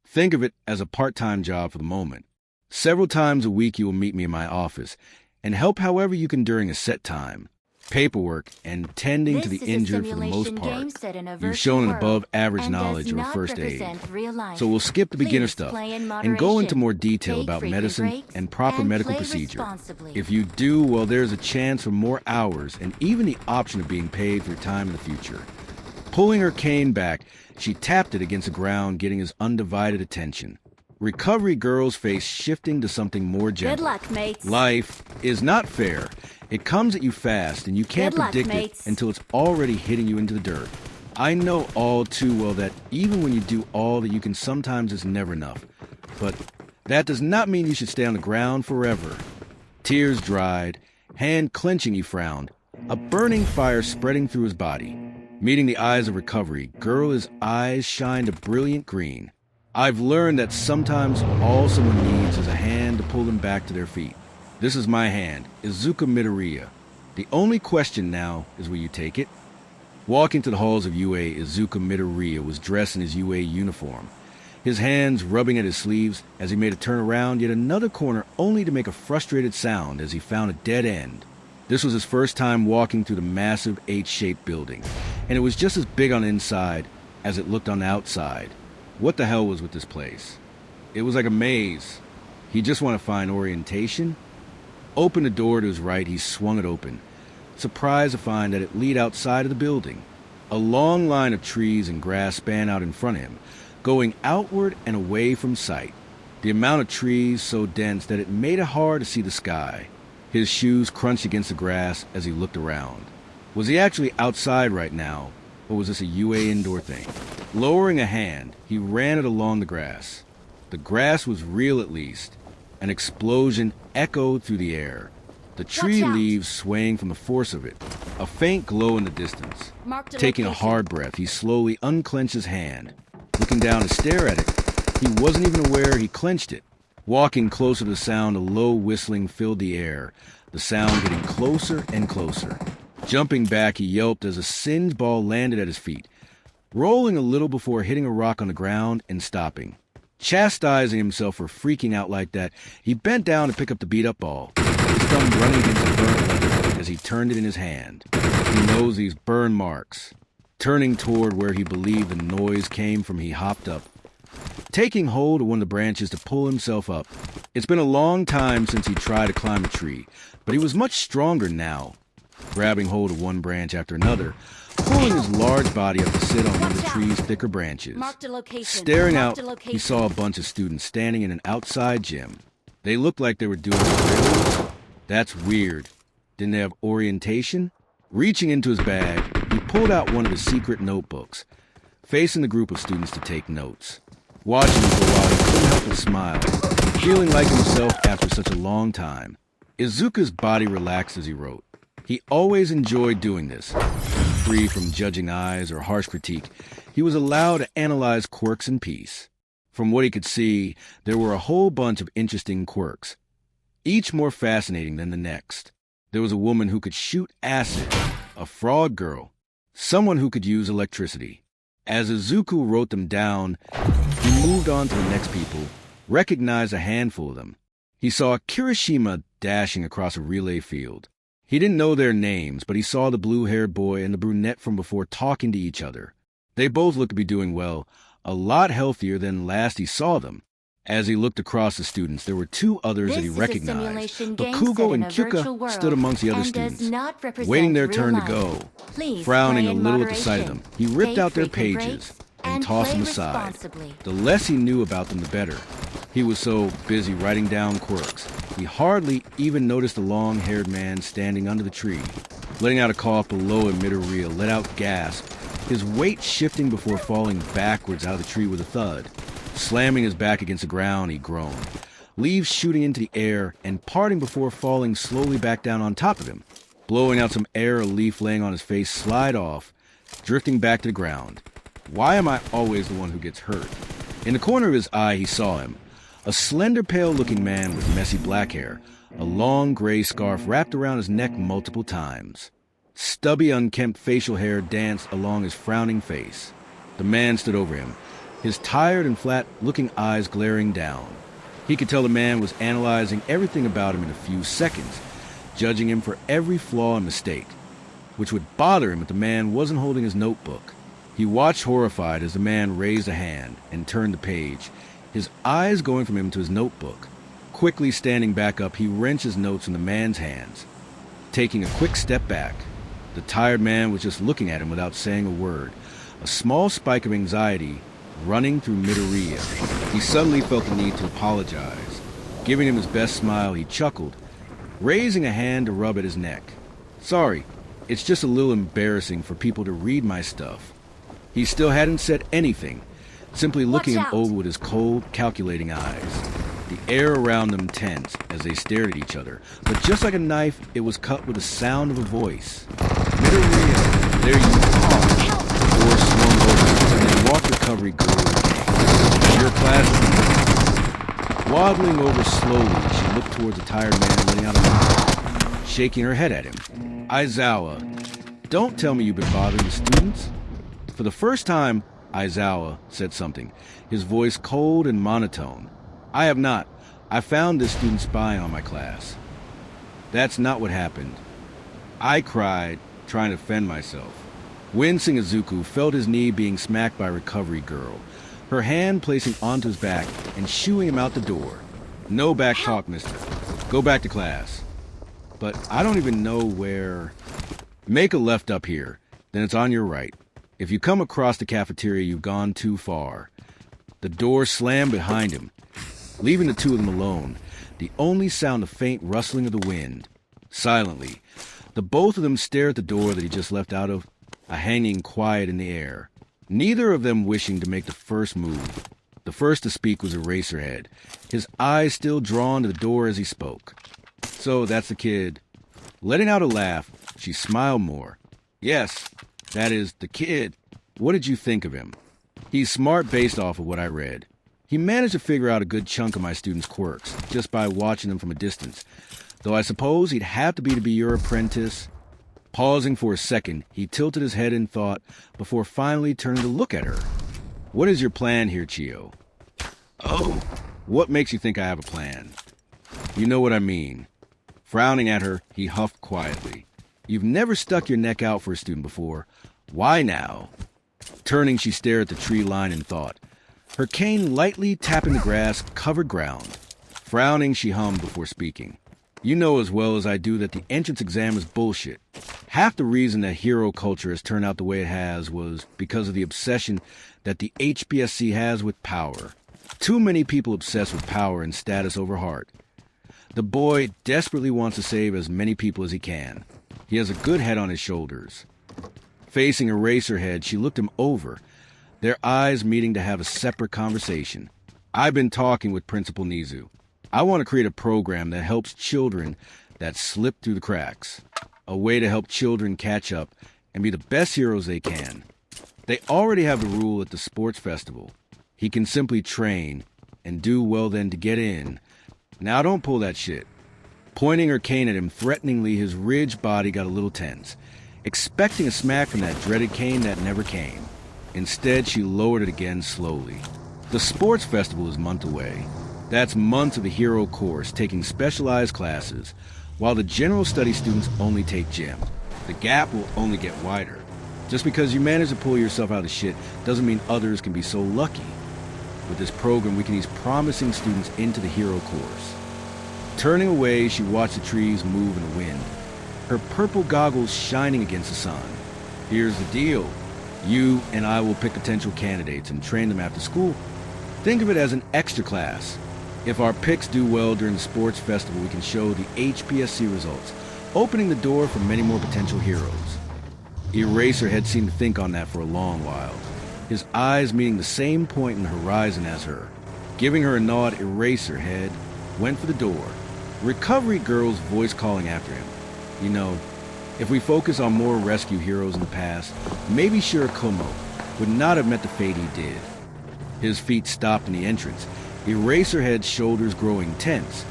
Think of it as a part-time job for the moment. Several times a week you will meet me in my office and help however you can during a set time. Paperwork and tending to the injured for the most part. You've shown an above-average knowledge of first aid. So we'll skip the beginner stuff and go into more detail about medicine and proper medical procedure. If you do, well, there's a chance for more hours and even the option of being paid for your time in the future. Pulling her cane back, she tapped it against the ground, getting his undivided attention. Recovery Girl's face shifting to something more gentle. Good luck, mates. Life is not fair. It comes at you fast, and you can't predict it until it's already hitting you into the dirt. I know all too well that even when you do all that you can, sometimes it's never enough. But That does not mean you should stay on the ground forever. Tears dried, hand clenching, he frowned, a burning fire spreading through his body. Meeting the eyes of recovery, Girl's eyes shined a brilliant green. I've learned that sometimes all someone needs is a hand to pull them back to their feet. This is my hand, Izuku Midoriya. The only question now is, will you take it? Walking to the halls of UA, Izuku Midoriya was dressed in his UA uniform, his hands rubbing at his sleeves as he made a turn around yet another corner only to make a frustrated sound as he found a dead end. This was his first time walking through the massive H-shaped building, and it was just as big on the inside as it looked on the outside. What the hell was with this place? It was like a maze. He just wanted to find orientation? Opened the door to his right, he swung it open, surprised to find that it led outside of the building. A long line of trees and grass span out in front of him, going outward and away from sight. The amount of trees so dense that it made it hard to see the sky. His shoes crunched against the grass as he looked around. Was he actually outside right now, or was this a UA indoor thing? Lowering a hand, he ran it along the grass. The grass was real at least. An explosion echoed through the air, the tree leaves swaying from the force of it, a faint glow in the distance. Taking a hard breath, he slowly unclenched his hand. Looking down to stare at it, he wasn't even aware he clenched it. Walking closer to the sound, a low whistling filled the air, the sound getting closer and closer. Jumping back, he yelped as a singed ball landed at his feet, rolling a little before hitting a rock on the ground and stopping. Chastising himself for freaking out like that, he bent down to pick up the beat-up ball, his thumb running against the burnt leather as he turned it in his hand. He knows these burn marks. Turning toward where he believed the noise came from, he hopped up, taking hold of one of the branches to pull himself up. It's been a long time since he tried to climb a tree, but he was much stronger now. Grabbing hold of one branch after another, pulling his large body up to sit on one of the tree's thicker branches. Staring out, he saw a bunch of students standing in an outside gym. They looked like they were doing drills. That's weird. Didn't they have orientation? Reaching into his bag, he pulled out one of his secret notebooks, facing the group of students to take notes. Watching for a while, he couldn't help but smile, feeling like himself after such a long time. Izuku's body relaxed as he wrote. He always enjoyed doing this. Free from judging eyes or harsh critique, he was allowed to analyze quirks in peace. From what he could see, there were a whole bunch of interesting quirks, each more fascinating than the next. There was a woman who could shoot acid, a frog girl, someone who could use electricity. As Izuku wrote them down, he moved on to the next people, recognized a handful of them. He saw Kirishima dashing across a relay field. He didn't know their names, but he saw the blue-haired boy and the brunette from before talking to each other. They both looked to be doing well, a lot healthier than last he saw them. As he looked across the students, there were two others that he recognized. Bakugo and Kyuka stood amongst the other students, waiting their turn to go. Frowning a little at the sight of them, he ripped out their pages and tossed them aside. The less he knew about them, the better. He was so busy writing down quirks, he hardly even noticed the long-haired man standing under the tree. Letting out a cough below him, Midoriya let out gasp, his weight shifting before falling backwards out of the tree with a thud. Slamming his back against the ground, he groaned, leaves shooting into the air and parting before falling slowly back down on top of him. Blowing out some air, a leaf laying on his face slide off, drifting back to the ground. Why am I always the one who gets hurt? In the corner of his eye, he saw him. A slender, pale-looking man with messy black hair, a long gray scarf wrapped around his neck multiple times. Stubby, unkempt facial hair danced along his frowning face. The man stood over him, his tired and flat-looking eyes glaring down. He could tell the man was analyzing everything about him in a few seconds, judging him for every flaw and mistake, which would bother him if the man wasn't holding his notebook. He watched horrified as the man raised a hand and turned the page, his eyes going from him to his notebook. Quickly standing back up, he wrenched his notes from the man's hands. Taking a quick step back, the tired man was just looking at him without saying a word, a small spike of anxiety running through Midoriya. He suddenly felt the need to apologize. Giving him his best smile, he chuckled, raising a hand to rub at his neck. Sorry, it's just a little embarrassing for people to read my stuff. He still hadn't said anything, simply looking him over with his cold, calculating eyes. the air around them tense as they stared at each other. But just like a knife, it was cut with the sound of a voice. Midoriya, there you are. The door swung open, and they walked recovery girl again. Your class. Waddling over slowly, she looked towards the tired man letting out a laugh, shaking her head at him. Aizawa, don't tell me you've been bothering the students. For the first time, Aizawa said something, his voice cold and monotone. I have not. I found this student spying on my class. That's not what happened. I cried, trying to defend myself. Wincing Izuku felt his knee being smacked by a recovery girl, her hand placing onto his back and shooing him out the door. No back talk, mister. Go back to class. But I don't even know where... Make a left up here, then it's on your right. If you come across the cafeteria, you've gone too far. The door slammed behind him, leaving the two of them alone, the only sound the faint rustling of the wind. Silently, the both of them stared at the door that he just left out of, a hanging quiet in the air, neither of them wishing to make the first move. The first to speak was Eraserhead, his eyes still drawn to the door as he spoke. So that's the kid. Letting out a laugh, she smiled more. Yes, that is, the kid. What did you think of him? He's smart based off of what I read. He managed to figure out a good chunk of my students' quirks, just by watching them from a distance. Though I suppose he'd have to be your apprentice. Pausing for a second, he tilted his head in thought before finally turning to look at her. What is your plan here, Chio? Oh, what makes you think I have a plan? You know what I mean. Frowning at her, he huffed quietly. You've never stuck your neck out for a student before. Why now? Turning, she stared at the tree line in thought, her cane lightly tapping the grass-covered ground. Frowning, she hummed before speaking. You know as well as I do that the entrance exam is bullshit. Half the reason that hero culture has turned out the way it has was because of the obsession that the HPSC has with power. Too many people obsessed with power and status over heart. The boy desperately wants to save as many people as he can. He has a good head on his shoulders. Facing Eraserhead, she looked him over, their eyes meeting to have a separate conversation. I've been talking with Principal Nizu. I want to create a program that helps children that slip through the cracks. A way to help children catch up and be the best heroes they can. They already have the rule at the sports festival. He can simply train and do well then to get in. Now don't pull that shit. Pointing her cane at him threateningly, his ridged body got a little tense, expecting a smack from that dreaded cane that never came. Instead, she lowered it again slowly. The sports festival is months away. That's months of the hero course, taking specialized classes, while the general study students only take gym. The gap will only get wider. Just because you manage to pull yourself out of shit doesn't mean others can be so lucky. With this program, we can ease promising students into the hero course. Turning away, she watched the trees move in the wind, her purple goggles shining against the sun. Here's the deal. You and I will pick potential candidates and train them after school. Think of it as an extra class. If our picks do well during the sports festival, we can show the HPSC results, opening the door for many more potential heroes. Eraserhead seemed to think on that for a long while, his eyes meeting the same point in the horizon as her. Giving her a nod, Eraserhead went for the door, recovery girl's voice calling after him. You know, if we focus on more rescue heroes in the past, maybe Shirakumo would not have met the fate he did. His feet stopped in the entrance, Eraserhead's shoulders growing tense,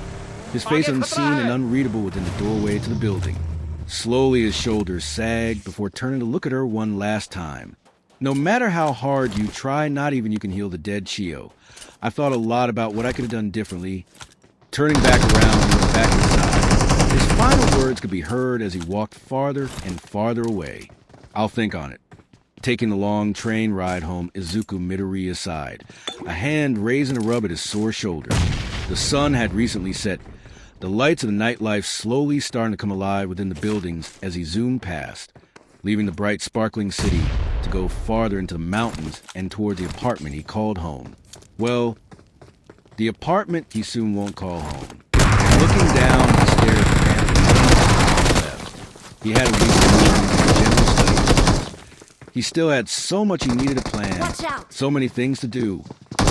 his face unseen and unreadable within the doorway to the building. Slowly his shoulders sagged before turning to look at her one last time. No matter how hard you try, not even you can heal the dead Chio. I thought a lot about what I could have done differently. Turning back around, he went back inside. His final words could be heard as he walked farther and farther away. I'll think on it. Taking the long train ride home, Izuku Midoriya sighed, a hand raising a rub at his sore shoulder. The sun had recently set, the lights of the nightlife slowly starting to come alive within the buildings as he zoomed past, leaving the bright sparkling city to go farther into the mountains and toward the apartment he called home. Well, the apartment he soon won't call home. Looking down, he stared at the family left. He had at least moved into the general study halls. He still had so much he needed to plan, so many things to do.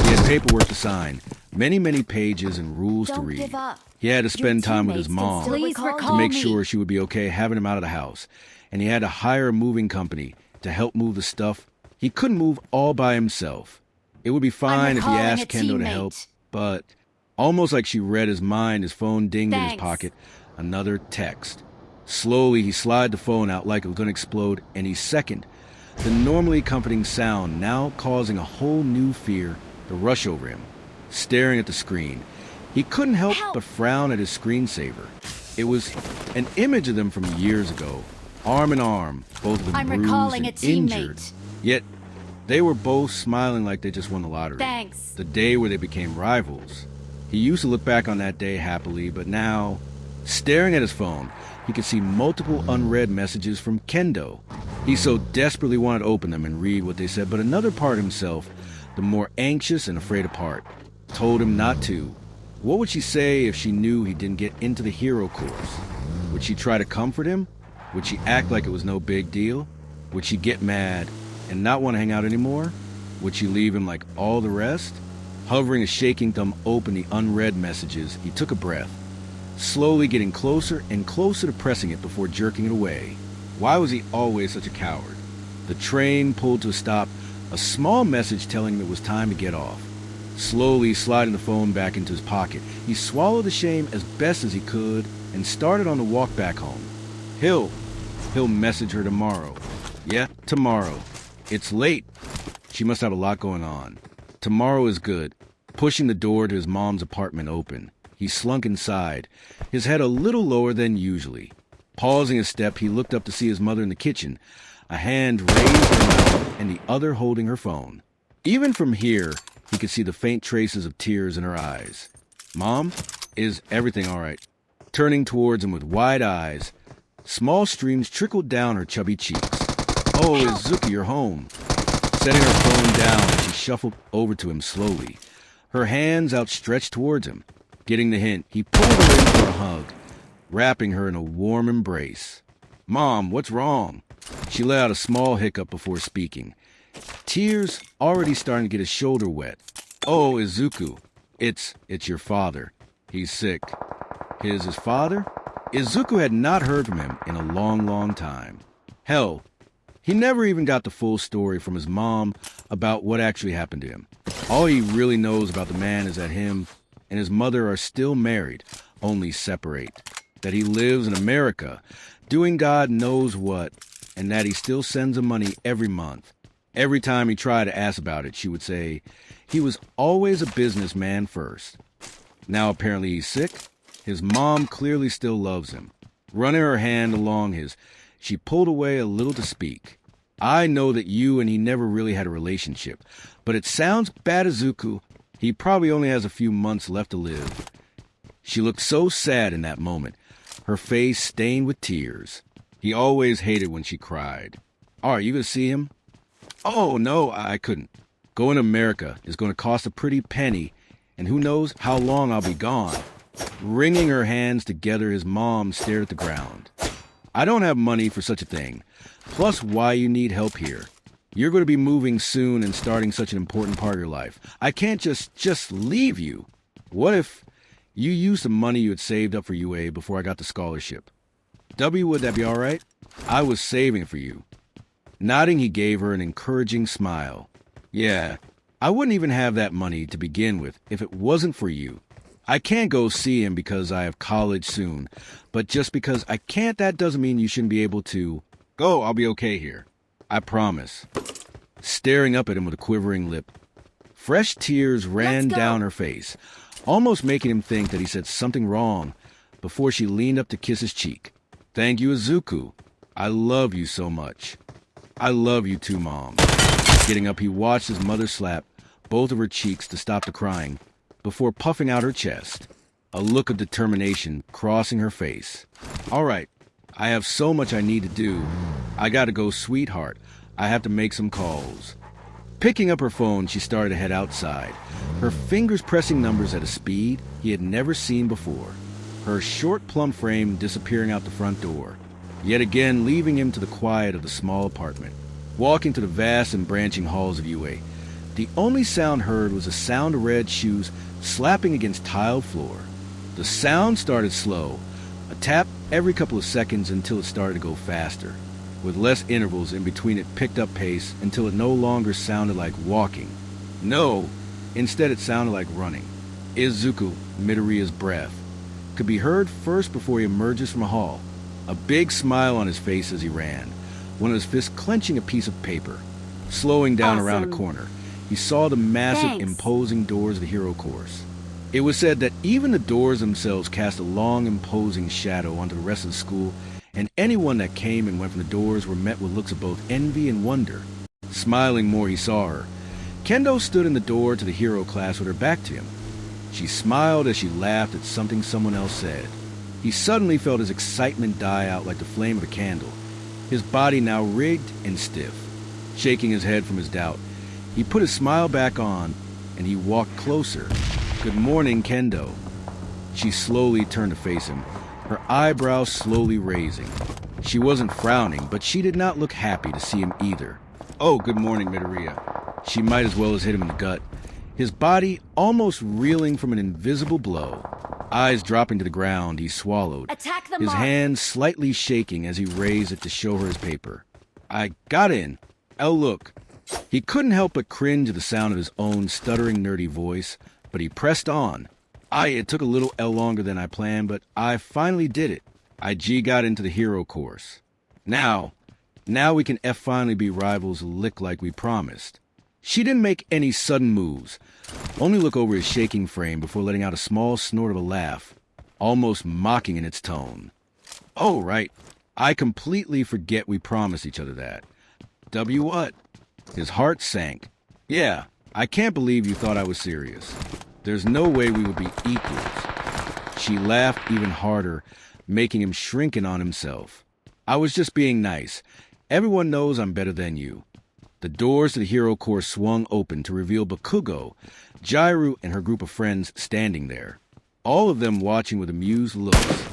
He had paperwork to sign, Many, many pages and rules to read. He had to spend time with his mom to make sure she would be okay having him out of the house. And he had to hire a moving company to help move the stuff. He couldn't move all by himself. It would be fine if he asked Kendo to help, but almost like she read his mind, his phone dinged in his pocket. Another text. Slowly, he slid the phone out like it was going to explode any second. The normally comforting sound now causing a whole new fear to rush over him. Staring at the screen, he couldn't help but frown at his screensaver. It was an image of them from years ago, arm in arm, both of them bruised and injured. Yet, they were both smiling like they just won the lottery. The day where they became rivals. He used to look back on that day happily, but now, staring at his phone, he could see multiple unread messages from Kendo. He so desperately wanted to open them and read what they said, but another part of himself, the more anxious and afraid apart, told him not to. What would she say if she knew he didn't get into the hero course? Would she try to comfort him? Would she act like it was no big deal? Would she get mad and not want to hang out anymore? Would she leave him like all the rest? Hovering a shaking thumb open the unread messages, he took a breath, slowly getting closer and closer to pressing it before jerking it away. Why was he always such a coward? The train pulled to a stop, a small message telling him it was time to get off. Slowly sliding the phone back into his pocket, he swallowed the shame as best as he could and started on the walk back home. He'll message her tomorrow. Yeah, tomorrow. It's late. She must have a lot going on. Tomorrow is good. Pushing the door to his mom's apartment open, he slunk inside, his head a little lower than usually. Pausing a step, he looked up to see his mother in the kitchen, a hand raised her mouth and the other holding her phone. Even from here, he could see the faint traces of tears in her eyes. Mom, is everything all right? Turning towards him with wide eyes, small streams trickled down her chubby cheeks. Oh, Izuku, you're home. Setting her phone down, she shuffled over to him slowly, her hands outstretched towards him. Getting the hint, he pulled her in for a hug, wrapping her in a warm embrace. Mom, what's wrong? She let out a small hiccup before speaking, tears already starting to get his shoulder wet. Oh, Izuku, it's your father. He's sick. His father? Izuku had not heard from him in a long, long time. Hell, he never even got the full story from his mom about what actually happened to him. All he really knows about the man is that him and his mother are still married, only separate. That he lives in America, doing God knows what, and that he still sends him money every month. Every time he tried to ask about it, she would say he was always a businessman first. Now apparently he's sick. His mom clearly still loves him. Running her hand along his, she pulled away a little to speak. I know that you and he never really had a relationship, but it sounds bad, Izuku. He probably only has a few months left to live. She looked so sad in that moment, her face stained with tears. He always hated when she cried. Are you going to see him? Oh, no, I couldn't. Going to America is going to cost a pretty penny, and who knows how long I'll be gone. Wringing her hands together, his mom stared at the ground. I don't have money for such a thing. Plus, why you need help here. You're going to be moving soon and starting such an important part of your life. I can't just leave you. What if you used the money you had saved up for UA before I got the scholarship? W, would that be all right? I was saving it for you. Nodding, he gave her an encouraging smile. Yeah, I wouldn't even have that money to begin with if it wasn't for you. I can't go see him because I have college soon, but just because I can't, that doesn't mean you shouldn't be able to. Go, I'll be okay here. I promise. Staring up at him with a quivering lip. Fresh tears ran down her face, almost making him think that he said something wrong before she leaned up to kiss his cheek. Thank you, Izuku. I love you so much. I love you too, Mom. Getting up, he watched his mother slap both of her cheeks to stop the crying before puffing out her chest, a look of determination crossing her face. All right, I have so much I need to do. I gotta go, sweetheart. I have to make some calls. Picking up her phone, she started to head outside, her fingers pressing numbers at a speed he had never seen before, her short plump frame disappearing out the front door, yet again leaving him to the quiet of the small apartment. Walking to the vast and branching halls of UA, The only sound heard was the sound of red shoes slapping against tiled floor. The sound started slow, a tap every couple of seconds until it started to go faster. With less intervals in between, it picked up pace until it no longer sounded like walking. No, instead it sounded like running. Izuku Midoriya's breath could be heard first before he emerges from a hall. A big smile on his face as he ran, one of his fists clenching a piece of paper. Slowing down around a corner, he saw the massive, imposing doors of the hero course. It was said that even the doors themselves cast a long, imposing shadow onto the rest of the school, and anyone that came and went from the doors were met with looks of both envy and wonder. Smiling more, he saw her. Kendo stood in the door to the hero class with her back to him. She smiled as she laughed at something someone else said. He suddenly felt his excitement die out like the flame of a candle, his body now rigged and stiff. Shaking his head from his doubt, he put his smile back on, and he walked closer. "Good morning, Kendo." She slowly turned to face him, her eyebrows slowly raising. She wasn't frowning, but she did not look happy to see him either. "Oh, good morning, Midoriya." She might as well have hit him in the gut, his body almost reeling from an invisible blow. Eyes dropping to the ground, he swallowed, his hand slightly shaking as he raised it to show her his paper. "I got in. Oh, look." He couldn't help but cringe at the sound of his own stuttering, nerdy voice, but he pressed on. It took a little longer than I planned, but I finally did it. I got into the hero course. Now we can finally be rivals lick like we promised." She didn't make any sudden moves, only look over his shaking frame before letting out a small snort of a laugh, almost mocking in its tone. "Oh, right. I completely forget we promised each other that." "W what?" His heart sank. "Yeah, I can't believe you thought I was serious. There's no way we would be equals." She laughed even harder, making him shrink in on himself. "I was just being nice. Everyone knows I'm better than you." The doors to the hero course swung open to reveal Bakugo, Jairu, and her group of friends standing there, all of them watching with amused looks.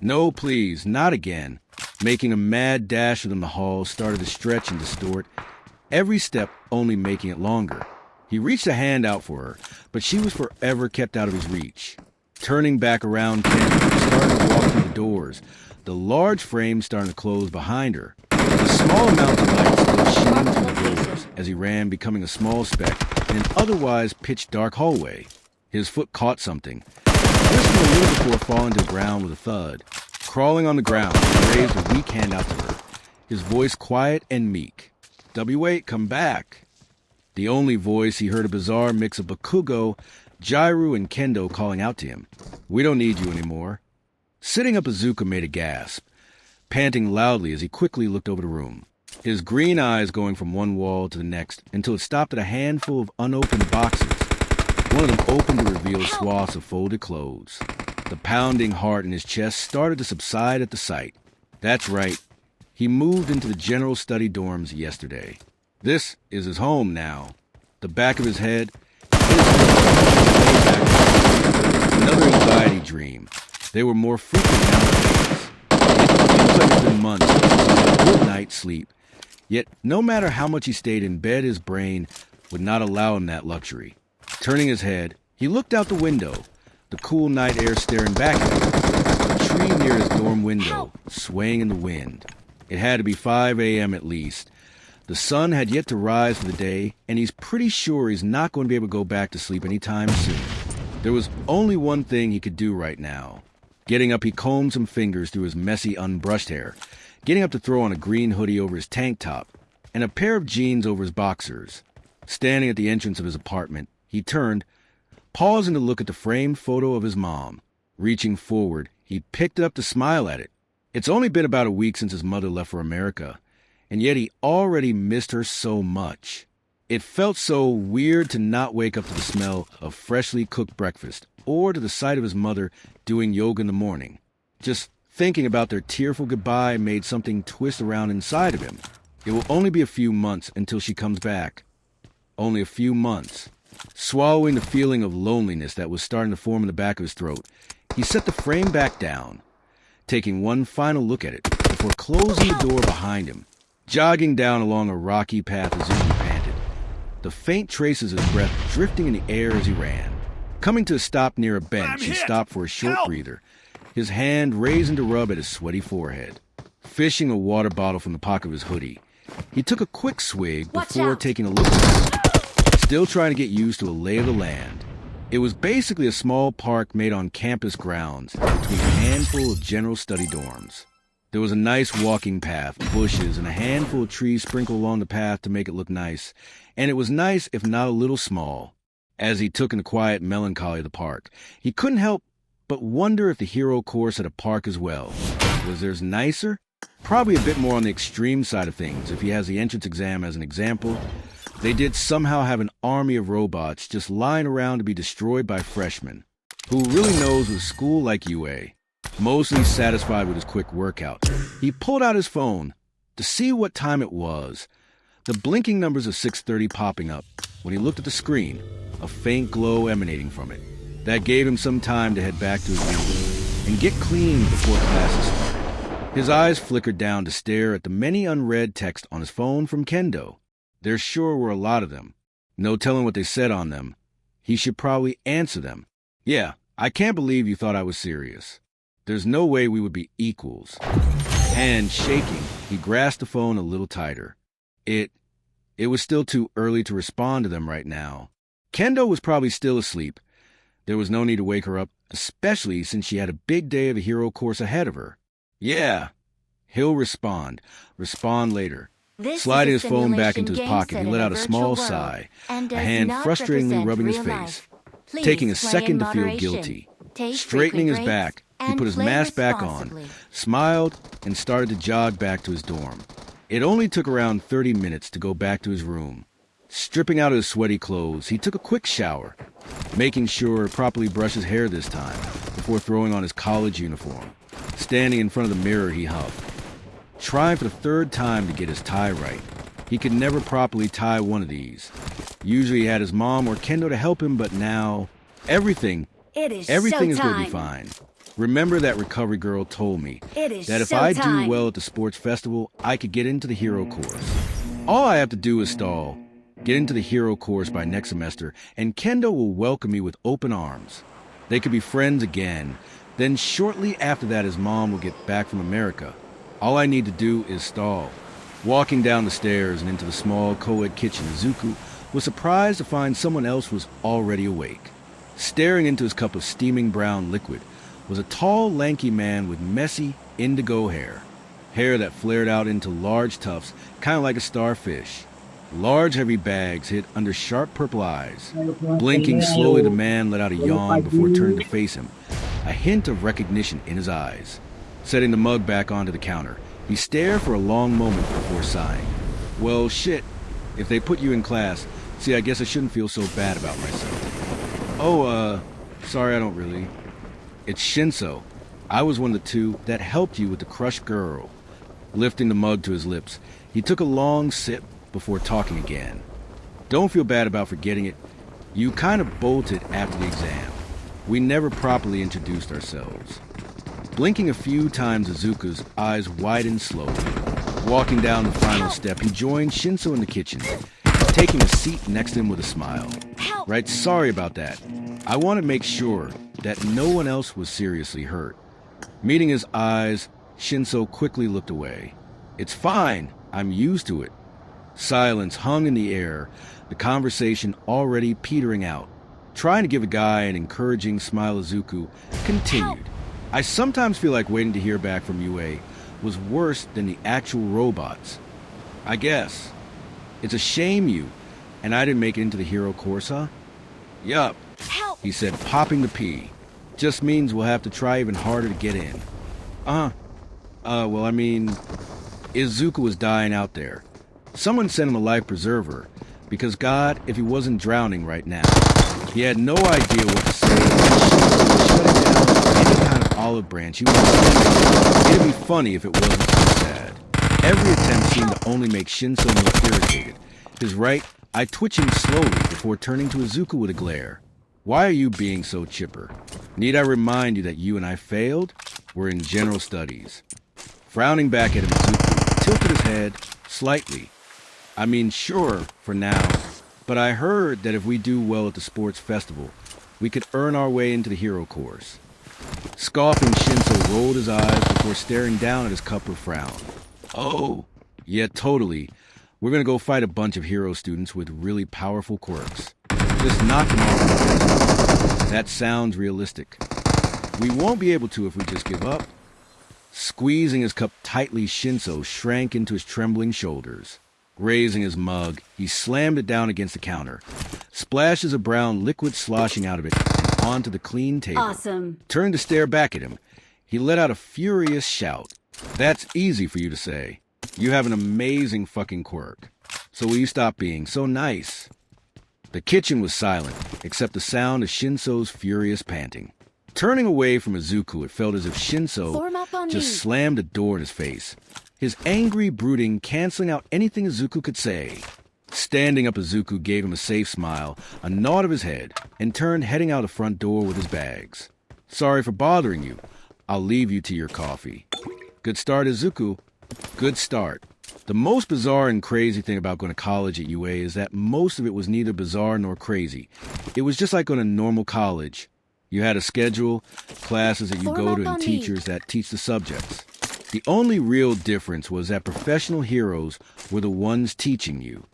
"No, please, not again." Making a mad dash within the hall, started to stretch and distort, every step only making it longer. He reached a hand out for her, but she was forever kept out of his reach. Turning back around, Ken started to walk through the doors, the large frame starting to close behind her. A small amount of light still sheened through the doors as he ran, becoming a small speck in an otherwise pitch-dark hallway. His foot caught something, twisting a little before falling to the ground with a thud. Crawling on the ground, he raised a weak hand out to her, his voice quiet and meek. "W8, come back." The only voice he heard a bizarre mix of Bakugo, Jairu, and Kendo calling out to him. "We don't need you anymore." Sitting up, Izuku made a gasp, panting loudly as he quickly looked over the room, his green eyes going from one wall to the next until it stopped at a handful of unopened boxes. One of them opened to reveal swaths of folded clothes. The pounding heart in his chest started to subside at the sight. That's right. He moved into the general study dorms yesterday. This is his home now. The back of his head, another anxiety dream. They were more frequent nowadays. It feels like it's been months since he had a good night's sleep. Yet, no matter how much he stayed in bed, his brain would not allow him that luxury. Turning his head, he looked out the window, the cool night air staring back at him. A tree near his dorm window, swaying in the wind. It had to be 5 a.m. at least. The sun had yet to rise for the day, and he's pretty sure he's not going to be able to go back to sleep anytime soon. There was only one thing he could do right now. Getting up, he combed some fingers through his messy, unbrushed hair, getting up to throw on a green hoodie over his tank top and a pair of jeans over his boxers. Standing at the entrance of his apartment, he turned, pausing to look at the framed photo of his mom. Reaching forward, he picked it up to smile at it. It's only been about a week since his mother left for America, and yet he already missed her so much. It felt so weird to not wake up to the smell of freshly cooked breakfast or to the sight of his mother doing yoga in the morning. Just thinking about their tearful goodbye made something twist around inside of him. It will only be a few months until she comes back. Only a few months. Swallowing the feeling of loneliness that was starting to form in the back of his throat, he set the frame back down, taking one final look at it before closing the door behind him. Jogging down along a rocky path, Izuku panted. the faint traces of his breath drifting in the air as he ran. Coming to a stop near a bench, he stopped for a short breather, his hand raising to rub at his sweaty forehead. Fishing a water bottle from the pocket of his hoodie, he took a quick swig before taking a look around, still trying to get used to a lay of the land. It was basically a small park made on campus grounds between a handful of general study dorms. There was a nice walking path, bushes, and a handful of trees sprinkled along the path to make it look nice, and it was nice if not a little small. As he took in the quiet melancholy of the park, he couldn't help but wonder if the hero course had a park as well. Was theirs nicer? Probably a bit more on the extreme side of things if he has the entrance exam as an example. They did somehow have an army of robots just lying around to be destroyed by freshmen. Who really knows with school like UA? Mostly satisfied with his quick workout, he pulled out his phone to see what time it was. The blinking numbers of 6:30 popping up. When he looked at the screen, a faint glow emanating from it. That gave him some time to head back to his room and get clean before classes started. His eyes flickered down to stare at the many unread texts on his phone from Kendo. There sure were a lot of them. No telling what they said on them. He should probably answer them. Yeah, I can't believe you thought I was serious. There's no way we would be equals. Hand shaking, he grasped the phone a little tighter. It was still too early to respond to them right now. Kendo was probably still asleep. There was no need to wake her up, especially since she had a big day of the hero course ahead of her. Yeah, he'll respond. Respond later. Sliding his phone back into his pocket, he let out a small sigh, a hand frustratingly rubbing his face, taking a second to feel guilty. Straightening his back, he put his mask back on, smiled, and started to jog back to his dorm. It only took around 30 minutes to go back to his room. Stripping out his sweaty clothes, he took a quick shower, making sure to properly brush his hair this time before throwing on his college uniform. Standing in front of the mirror, he huffed, trying for the third time to get his tie right. He could never properly tie one of these. Usually he had his mom or Kendo to help him, but now everything is going to be fine. Remember that recovery girl told me that if I do well at the sports festival, I could get into the hero course. All I have to do is stall, get into the hero course by next semester, and Kendo will welcome me with open arms. They could be friends again. Then shortly after that, his mom will get back from America. All I need to do is stall. Walking down the stairs and into the small co-ed kitchen, Izuku was surprised to find someone else was already awake. Staring into his cup of steaming brown liquid was a tall, lanky man with messy, indigo hair. Hair that flared out into large tufts, kind of like a starfish. Large, heavy bags hid under sharp purple eyes. Blinking slowly, the man let out a yawn before turning to face him, a hint of recognition in his eyes. Setting the mug back onto the counter, he stared for a long moment before sighing. Well, shit. If they put you in class, see, I guess I shouldn't feel so bad about myself. Oh, sorry, I don't really. It's Shinso. I was one of the two that helped you with the crushed girl. Lifting the mug to his lips, he took a long sip before talking again. Don't feel bad about forgetting it. You kind of bolted after the exam. We never properly introduced ourselves. Blinking a few times, Izuku's eyes widened slowly. Walking down the final step, he joined Shinso in the kitchen, taking a seat next to him with a smile. Right, sorry about that. I want to make sure that no one else was seriously hurt. Meeting his eyes, Shinso quickly looked away. It's fine. I'm used to it. Silence hung in the air, the conversation already petering out. Trying to give a guy an encouraging smile, Izuku continued. I sometimes feel like waiting to hear back from UA was worse than the actual robots. I guess. It's a shame you, and I didn't make it into the hero course, huh? Yup, he said, popping the P. Just means we'll have to try even harder to get in. Well, I mean, Izuku was dying out there. Someone sent him a life preserver, because God, if he wasn't drowning right now. He had no idea what to say. Shutting down any kind of olive branch he was. It'd be funny if it wasn't so sad. Every attempt seemed to only make Shinso more irritated. His right eye twitching slowly before turning to Izuku with a glare. Why are you being so chipper? Need I remind you that you and I failed? We're in general studies. Frowning back at him, Izuku tilted his head slightly. I mean, sure, for now. But I heard that if we do well at the sports festival, we could earn our way into the hero course. Scoffing, Shinso rolled his eyes before staring down at his cup of frown. Oh, yeah, totally. We're gonna go fight a bunch of hero students with really powerful quirks. Just knock them off the test. That sounds realistic. We won't be able to if we just give up. Squeezing his cup tightly, Shinso shrank into his trembling shoulders. Raising his mug, he slammed it down against the counter. Splashes of brown liquid sloshing out of it and onto the clean table. Awesome. Turned to stare back at him. He let out a furious shout. That's easy for you to say. You have an amazing fucking quirk. So will you stop being so nice? The kitchen was silent, except the sound of Shinso's furious panting. Turning away from Izuku, it felt as if Shinso just slammed a door in his face. His angry brooding canceling out anything Izuku could say. Standing up, Izuku gave him a safe smile, a nod of his head, and turned heading out the front door with his bags. Sorry for bothering you. I'll leave you to your coffee. Good start, Izuku. Good start. The most bizarre and crazy thing about going to college at UA is that most of it was neither bizarre nor crazy. It was just like going to normal college. You had a schedule, classes that you go to, and teachers that teach the subjects. The only real difference was that professional heroes were the ones teaching you.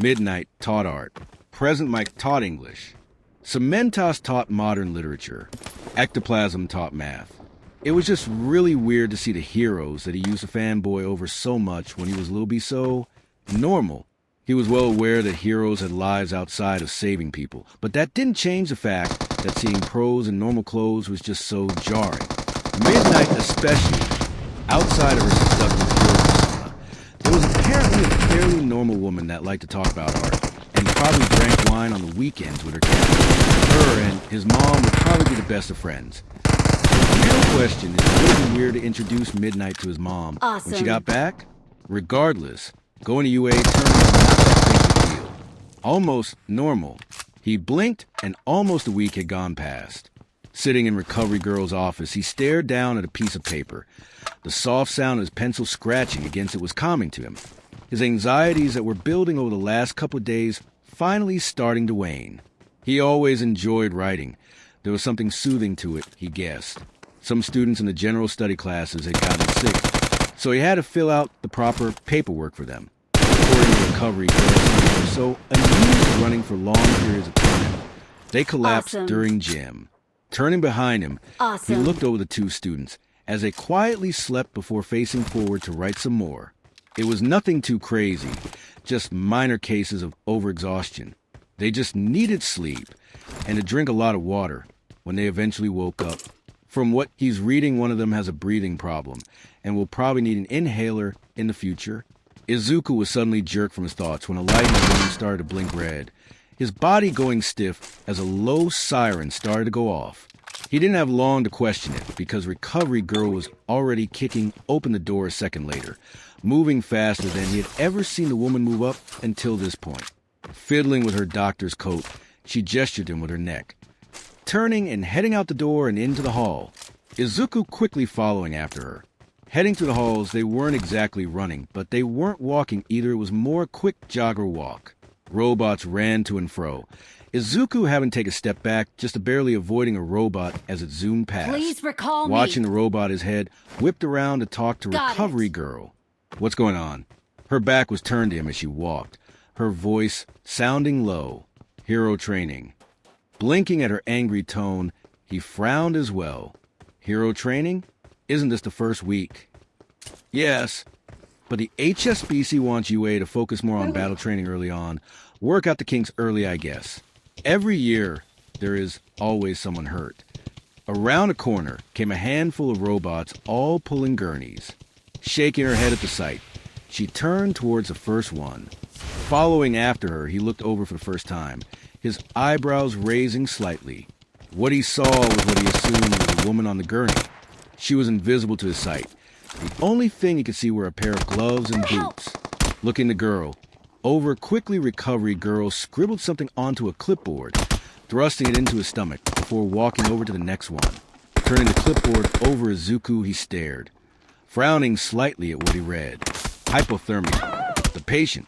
Midnight taught art. Present Mike taught English. Cementos taught modern literature. Ectoplasm taught math. It was just really weird to see the heroes that he used to fanboy over so much when he was Lil B so normal. He was well aware that heroes had lives outside of saving people, but that didn't change the fact that seeing pros in normal clothes was just so jarring. Midnight especially, outside of her seductive hero persona, there was apparently a fairly normal woman that liked to talk about art, and probably drank wine on the weekends with her cat. Her and his mom would probably be the best of friends. The real question is, would it be weird to introduce Midnight to his mom when she got back? Regardless, going to UA turned out not that big a deal. Almost normal. He blinked and almost a week had gone past. Sitting in Recovery Girl's office, he stared down at a piece of paper. The soft sound of his pencil scratching against it was calming to him. His anxieties that were building over the last couple of days finally starting to wane. He always enjoyed writing. There was something soothing to it, he guessed. Some students in the general study classes had gotten sick, so he had to fill out the proper paperwork for them. According to Recovery Girl, were so unused to running for long periods of time, they collapsed during gym. Turning behind him, he looked over the two students as they quietly slept before facing forward to write some more. It was nothing too crazy, just minor cases of overexhaustion. They just needed sleep and to drink a lot of water when they eventually woke up. From what he's reading, one of them has a breathing problem and will probably need an inhaler in the future. Izuku was suddenly jerked from his thoughts when a light in the room started to blink red, his body going stiff as a low siren started to go off. He didn't have long to question it because Recovery Girl was already kicking open the door a second later, moving faster than he had ever seen the woman move up until this point. Fiddling with her doctor's coat, she gestured him with her neck. Turning and heading out the door and into the hall, Izuku quickly following after her. Heading through the halls, they weren't exactly running, but they weren't walking either. It was more a quick jogger walk. Robots ran to and fro. Izuku having to take a step back, just barely avoiding a robot as it zoomed past. Please recall me. Watching the robot, his head whipped around to talk to Recovery Girl. What's going on? Her back was turned to him as she walked, her voice sounding low. Hero training. Blinking at her angry tone, he frowned as well. Hero training? Isn't this the first week? Yes, but the HSBC wants UA to focus more on battle training early on. Work out the kinks early, I guess. Every year, there is always someone hurt. Around a corner came a handful of robots, all pulling gurneys. Shaking her head at the sight, she turned towards the first one. Following after her, he looked over for the first time, his eyebrows raising slightly. What he saw was what he assumed was a woman on the gurney. She was invisible to his sight. The only thing he could see were a pair of gloves and boots. Looking the girl over, quickly Recovery Girl scribbled something onto a clipboard, thrusting it into his stomach before walking over to the next one. Turning the clipboard over Izuku, he stared, frowning slightly at what he read. Hypothermia. The patient.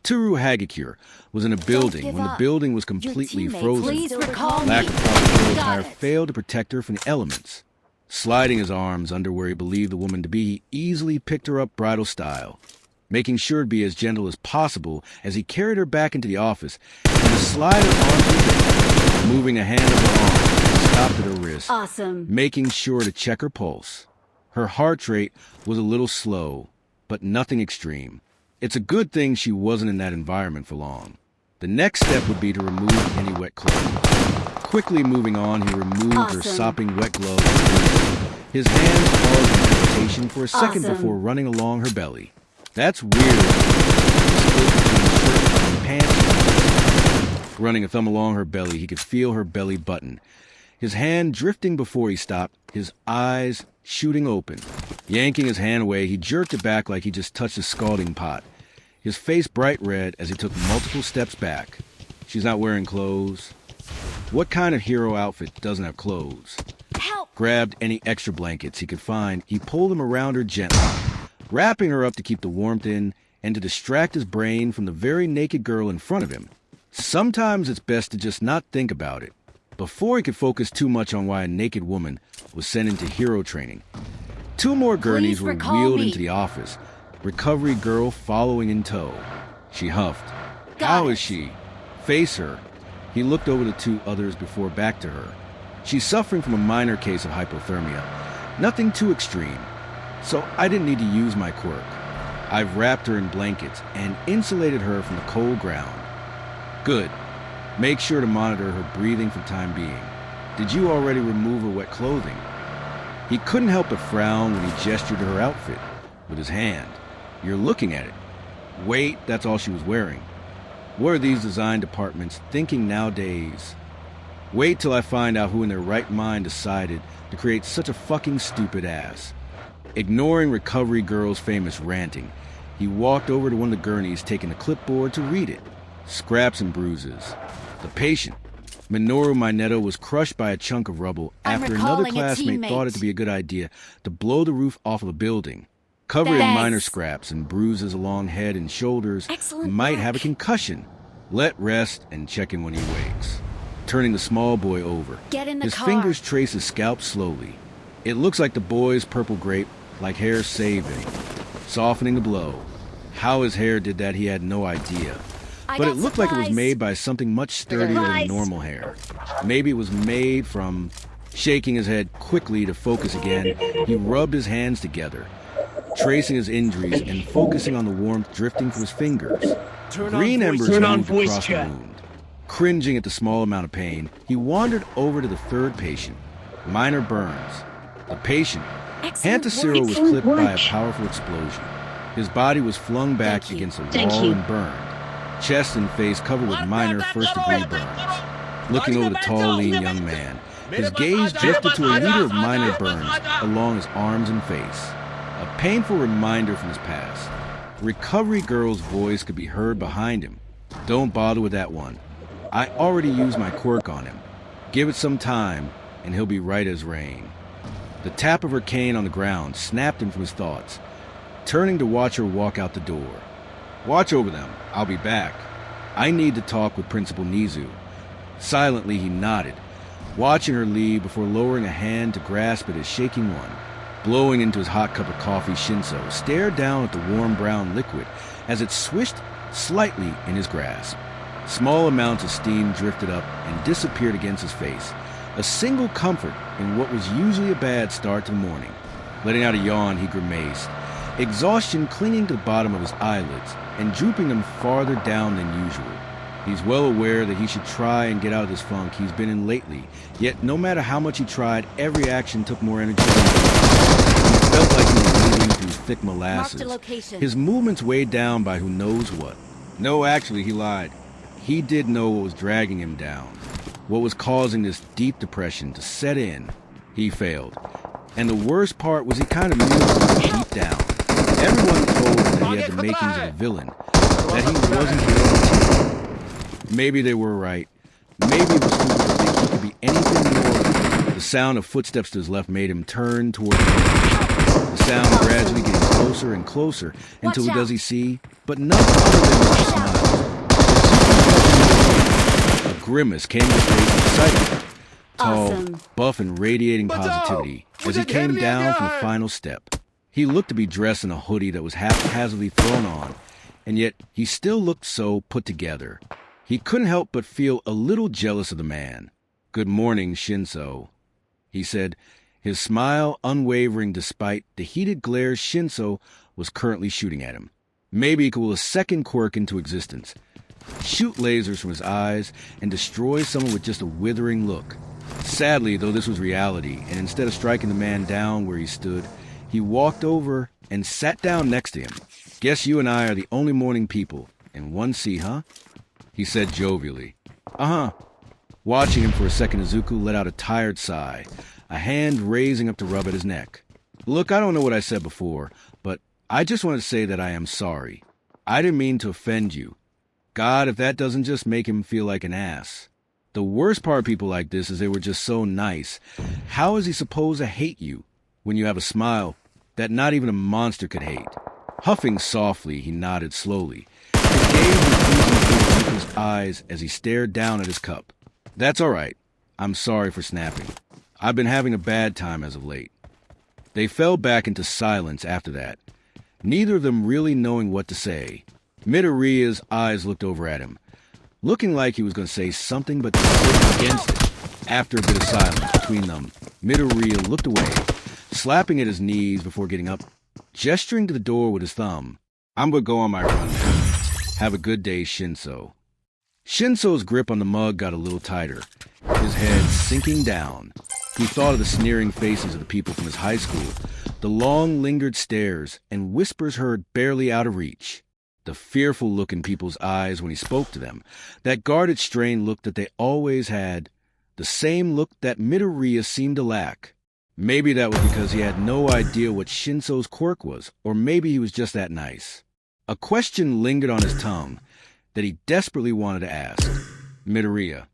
Toru Hagakure was in a building when the building was completely frozen. Lack of proper attire failed to protect her from the elements. Sliding his arms under where he believed the woman to be, he easily picked her up bridal style, making sure to be as gentle as possible as he carried her back into the office and to slide her onto the bed, moving a hand of her arm and stopped at her wrist, making sure to check her pulse. Her heart rate was a little slow, but nothing extreme. It's a good thing she wasn't in that environment for long. The next step would be to remove any wet clothes. Quickly moving on, he removed her sopping wet gloves. His hands paused in hesitation for a second before running along her belly. That's weird. Split between shirt and pants. Running a thumb along her belly, he could feel her belly button. His hand drifting before he stopped, his eyes shooting open. Yanking his hand away, he jerked it back like he just touched a scalding pot. His face bright red as he took multiple steps back. She's not wearing clothes. What kind of hero outfit doesn't have clothes? Help! Grabbed any extra blankets he could find, he pulled them around her gently, wrapping her up to keep the warmth in and to distract his brain from the very naked girl in front of him. Sometimes it's best to just not think about it. Before he could focus too much on why a naked woman was sent into hero training, 2 more gurneys were wheeled into the office, recovery girl following in tow. She huffed. How is she? Face her. He looked over the 2 others before back to her. She's suffering from a minor case of hypothermia. Nothing too extreme. So I didn't need to use my quirk. I've wrapped her in blankets and insulated her from the cold ground. Good. Make sure to monitor her breathing for the time being. Did you already remove her wet clothing? He couldn't help but frown when he gestured to her outfit with his hand. You're looking at it. Wait, that's all she was wearing. What are these design departments thinking nowadays? Wait till I find out who in their right mind decided to create such a fucking stupid ass. Ignoring recovery girl's famous ranting, he walked over to one of the gurneys, taking a clipboard to read it. Scraps and bruises. The patient, Minoru Mineta, was crushed by a chunk of rubble after another classmate thought it to be a good idea to blow the roof off of a building. Covered in minor scraps and bruises along head and shoulders, might have a concussion. Let rest and check in when he wakes. Turning the small boy over, his fingers trace his scalp slowly. It looks like the boy's purple grape, like hair saving, softening the blow. How his hair did that, he had no idea. But it looked like it was made by something much sturdier than normal hair. Maybe it was made from... Shaking his head quickly to focus again, he rubbed his hands together, tracing his injuries and focusing on the warmth drifting from his fingers. Green embers moved across the wound. Cringing at the small amount of pain, he wandered over to the 3rd patient. Minor burns. The patient, Hantacero, was clipped by a powerful explosion. His body was flung back against a wall and burned. Chest and face covered with minor first-degree burns. Looking over the tall, lean young man, his gaze drifted to a liter of minor burns along his arms and face. A painful reminder from his past. Recovery girl's voice could be heard behind him. Don't bother with that one. I already used my quirk on him. Give it some time, and he'll be right as rain. The tap of her cane on the ground snapped him from his thoughts, turning to watch her walk out the door. Watch over them. I'll be back. I need to talk with Principal Nizu. Silently, he nodded, watching her leave before lowering a hand to grasp at his shaking one. Blowing into his hot cup of coffee, Shinso stared down at the warm brown liquid as it swished slightly in his grasp. Small amounts of steam drifted up and disappeared against his face, a single comfort in what was usually a bad start to the morning. Letting out a yawn, he grimaced, exhaustion clinging to the bottom of his eyelids and drooping them farther down than usual. He's well aware that he should try and get out of this funk he's been in lately, yet no matter how much he tried, every action took more energy than he felt like he was wading through thick molasses. His movements weighed down by who knows what. No, actually, he lied. He did know what was dragging him down, what was causing this deep depression to set in. He failed. And the worst part was he kind of knew it deep down. Everyone told him that he had the makings of a villain, that he wasn't the only. Maybe they were right. Maybe it was stupid to think he could be anything more. The sound of footsteps to his left made him turn toward the sound gradually getting closer and closer until does he see, but nothing other than a smile. grimace came to his face in excitement. Tall, Awesome. buff, and radiating positivity as he came down from the final step. He looked to be dressed in a hoodie that was haphazardly thrown on, and yet he still looked so put together. He couldn't help but feel a little jealous of the man. "Good morning, Shinso," he said, his smile unwavering despite the heated glare Shinso was currently shooting at him. Maybe he could will a second quirk into existence, shoot lasers from his eyes, and destroy someone with just a withering look. Sadly, though this was reality, and instead of striking the man down where he stood, he walked over and sat down next to him. "Guess you and I are the only morning people in 1C, huh?" he said jovially. "Uh-huh." Watching him for a second, Izuku let out a tired sigh, a hand raising up to rub at his neck. "Look, I don't know what I said before, but I just want to say that I am sorry. I didn't mean to offend you. God, if that doesn't just make him feel like an ass. The worst part of people like this is they were just so nice. How is he supposed to hate you when you have a smile that not even a monster could hate?" Huffing softly, he nodded slowly, his gaze refusing to his eyes as he stared down at his cup. "That's all right. I'm sorry for snapping. I've been having a bad time as of late." They fell back into silence after that, neither of them really knowing what to say. Midoriya's eyes looked over at him, looking like he was going to say something but decided against it. After a bit of silence between them, Midoriya looked away, slapping at his knees before getting up, gesturing to the door with his thumb. "I'm going to go on my run now. Have a good day, Shinso." Shinso's grip on the mug got a little tighter, his head sinking down. He thought of the sneering faces of the people from his high school, the long lingered stares and whispers heard barely out of reach, the fearful look in people's eyes when he spoke to them, that guarded strained look that they always had, the same look that Midoriya seemed to lack. Maybe that was because he had no idea what Shinso's quirk was, or maybe he was just that nice. A question lingered on his tongue that he desperately wanted to ask. Midoriya.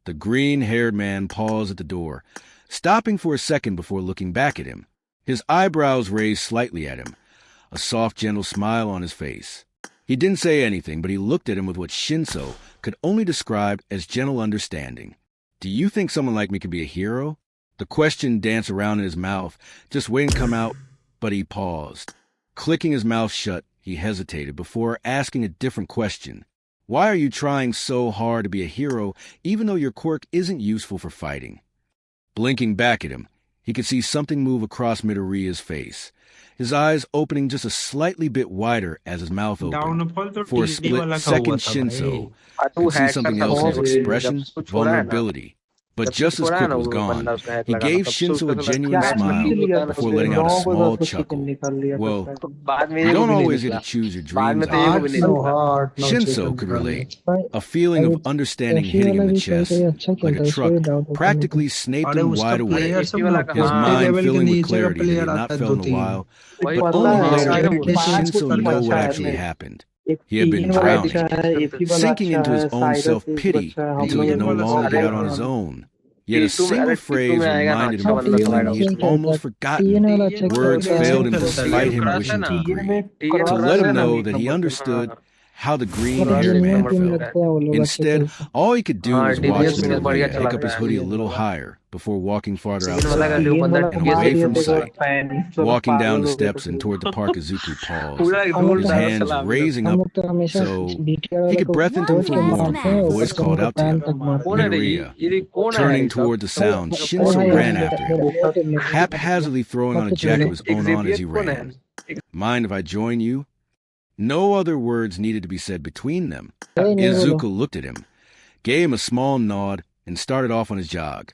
The green-haired man paused at the door, stopping for a second before looking back at him, his eyebrows raised slightly at him, a soft, gentle smile on his face. He didn't say anything, but he looked at him with what Shinso could only describe as gentle understanding. "Do you think someone like me could be a hero?" The question danced around in his mouth, just waiting to come out, but he paused. Clicking his mouth shut, he hesitated before asking a different question. "Why are you trying so hard to be a hero even though your quirk isn't useful for fighting?" Blinking back at him, he could see something move across Midoriya's face, his eyes opening just a slightly bit wider as his mouth opened. For a split second, Shinso could see something else in his expression, vulnerability. But just as quick was gone, he gave Shinso a genuine smile before letting out a small chuckle. "Well, you don't always get to choose your dreams, I guess." Shinso could relate, a feeling of understanding hitting him in the chest like a truck practically snaped him wide awake, his mind filling with clarity that he had not felt in a while, but only later did Shinso know what actually happened. He had been drowning, sinking into his own self-pity until he could no longer get out on his own. Yet a single phrase reminded him of a feeling he had almost forgotten. Words failed him despite him wishing to agree, to let him know that he understood how the green-haired man felt. Instead, all he could do was watch Midoriya pick up his hoodie a little higher before walking farther outside and away from sight. Walking down the steps and toward the park, Izuku paused, his hands raising up so he could breath into him for warmth. A voice called out to him, "Midoriya." Turning toward the sound, Shinso ran after him, haphazardly throwing on a jacket of his own on as he ran. "Mind if I join you?" No other words needed to be said between them. Izuku looked at him, gave him a small nod, and started off on his jog,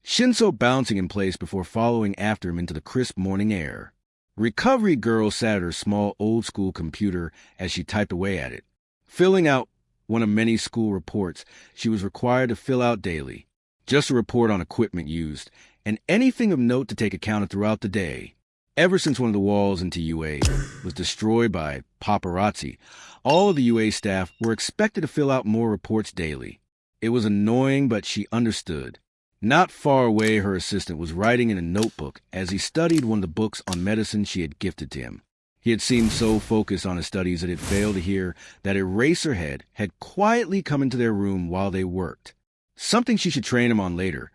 Shinso bouncing in place before following after him into the crisp morning air. Recovery Girl sat at her small old-school computer as she typed away at it, filling out one of many school reports she was required to fill out daily, just a report on equipment used, and anything of note to take account of throughout the day. Ever since one of the walls into UA was destroyed by paparazzi, all of the UA staff were expected to fill out more reports daily. It was annoying, but she understood. Not far away, her assistant was writing in a notebook as he studied one of the books on medicine she had gifted to him. He had seemed so focused on his studies that it failed to hear that Eraserhead had quietly come into their room while they worked. Something she should train him on later.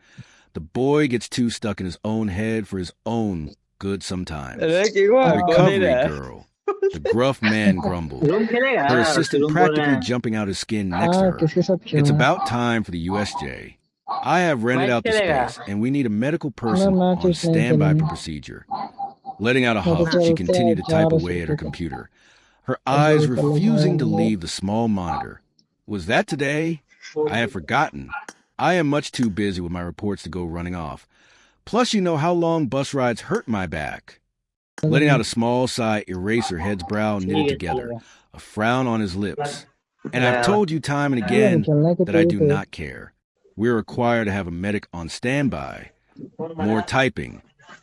The boy gets too stuck in his own head for his own good sometimes. The recovery girl. The gruff man grumbled, her assistant practically jumping out his skin next to her. It's about time for the USJ. I have rented out the space, and we need a medical person on standby for procedure. Letting out a huff, she continued to type away at her computer, her eyes refusing to leave the small monitor. Was that today? I have forgotten. I am much too busy with my reports to go running off. Plus, you know how long bus rides hurt my back. Letting out a small sigh, Eraserhead's brow knitted together, a frown on his lips. And I've told you time and again that I do not care. We're required to have a medic on standby. More typing.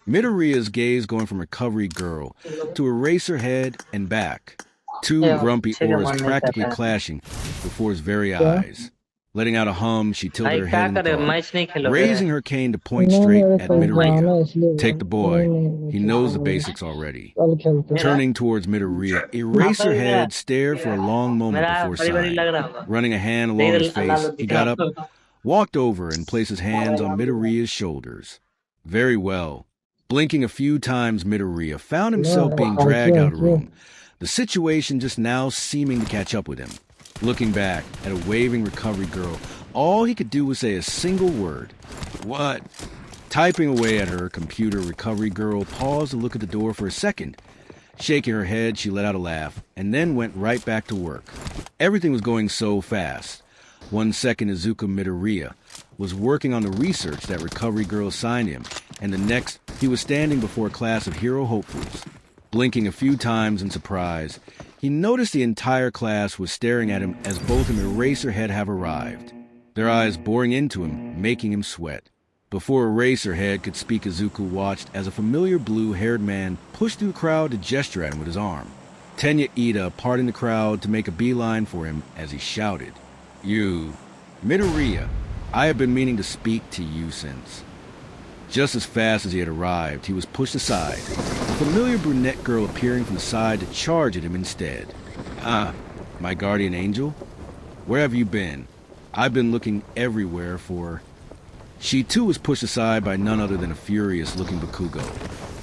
Midoriya's gaze going from recovery girl to Eraserhead and back. Two grumpy auras practically clashing before his very eyes. Letting out a hum, she tilted her head in thought, raising her cane to point straight at Midoriya. Take the boy. He knows the basics already. Turning towards Midoriya, Eraserhead stared for a long moment before sighing. Running a hand along his face, he got up, walked over, and placed his hands on Midoriya's shoulders. Very well. Blinking a few times, Midoriya found himself being dragged out of the room, the situation just now seeming to catch up with him. Looking back at a waving recovery girl, all he could do was say a single word. What? Typing away at her computer, recovery girl paused to look at the door for a second. Shaking her head, she let out a laugh, and then went right back to work. Everything was going so fast. 1 second, Izuku Midoriya was working on the research that recovery girl assigned him, and the next, he was standing before a class of hero hopefuls. Blinking a few times in surprise, he noticed the entire class was staring at him as both him and Eraserhead have arrived, their eyes boring into him, making him sweat. Before Eraserhead could speak, Izuku watched as a familiar blue-haired man pushed through the crowd to gesture at him with his arm. Tenya Ida parting the crowd to make a beeline for him as he shouted, "You, Midoriya, I have been meaning to speak to you since." Just as fast as he had arrived, he was pushed aside, a familiar brunette girl appearing from the side to charge at him instead. "Ah, my guardian angel? Where have you been? I've been looking everywhere for..." She too was pushed aside by none other than a furious-looking Bakugo,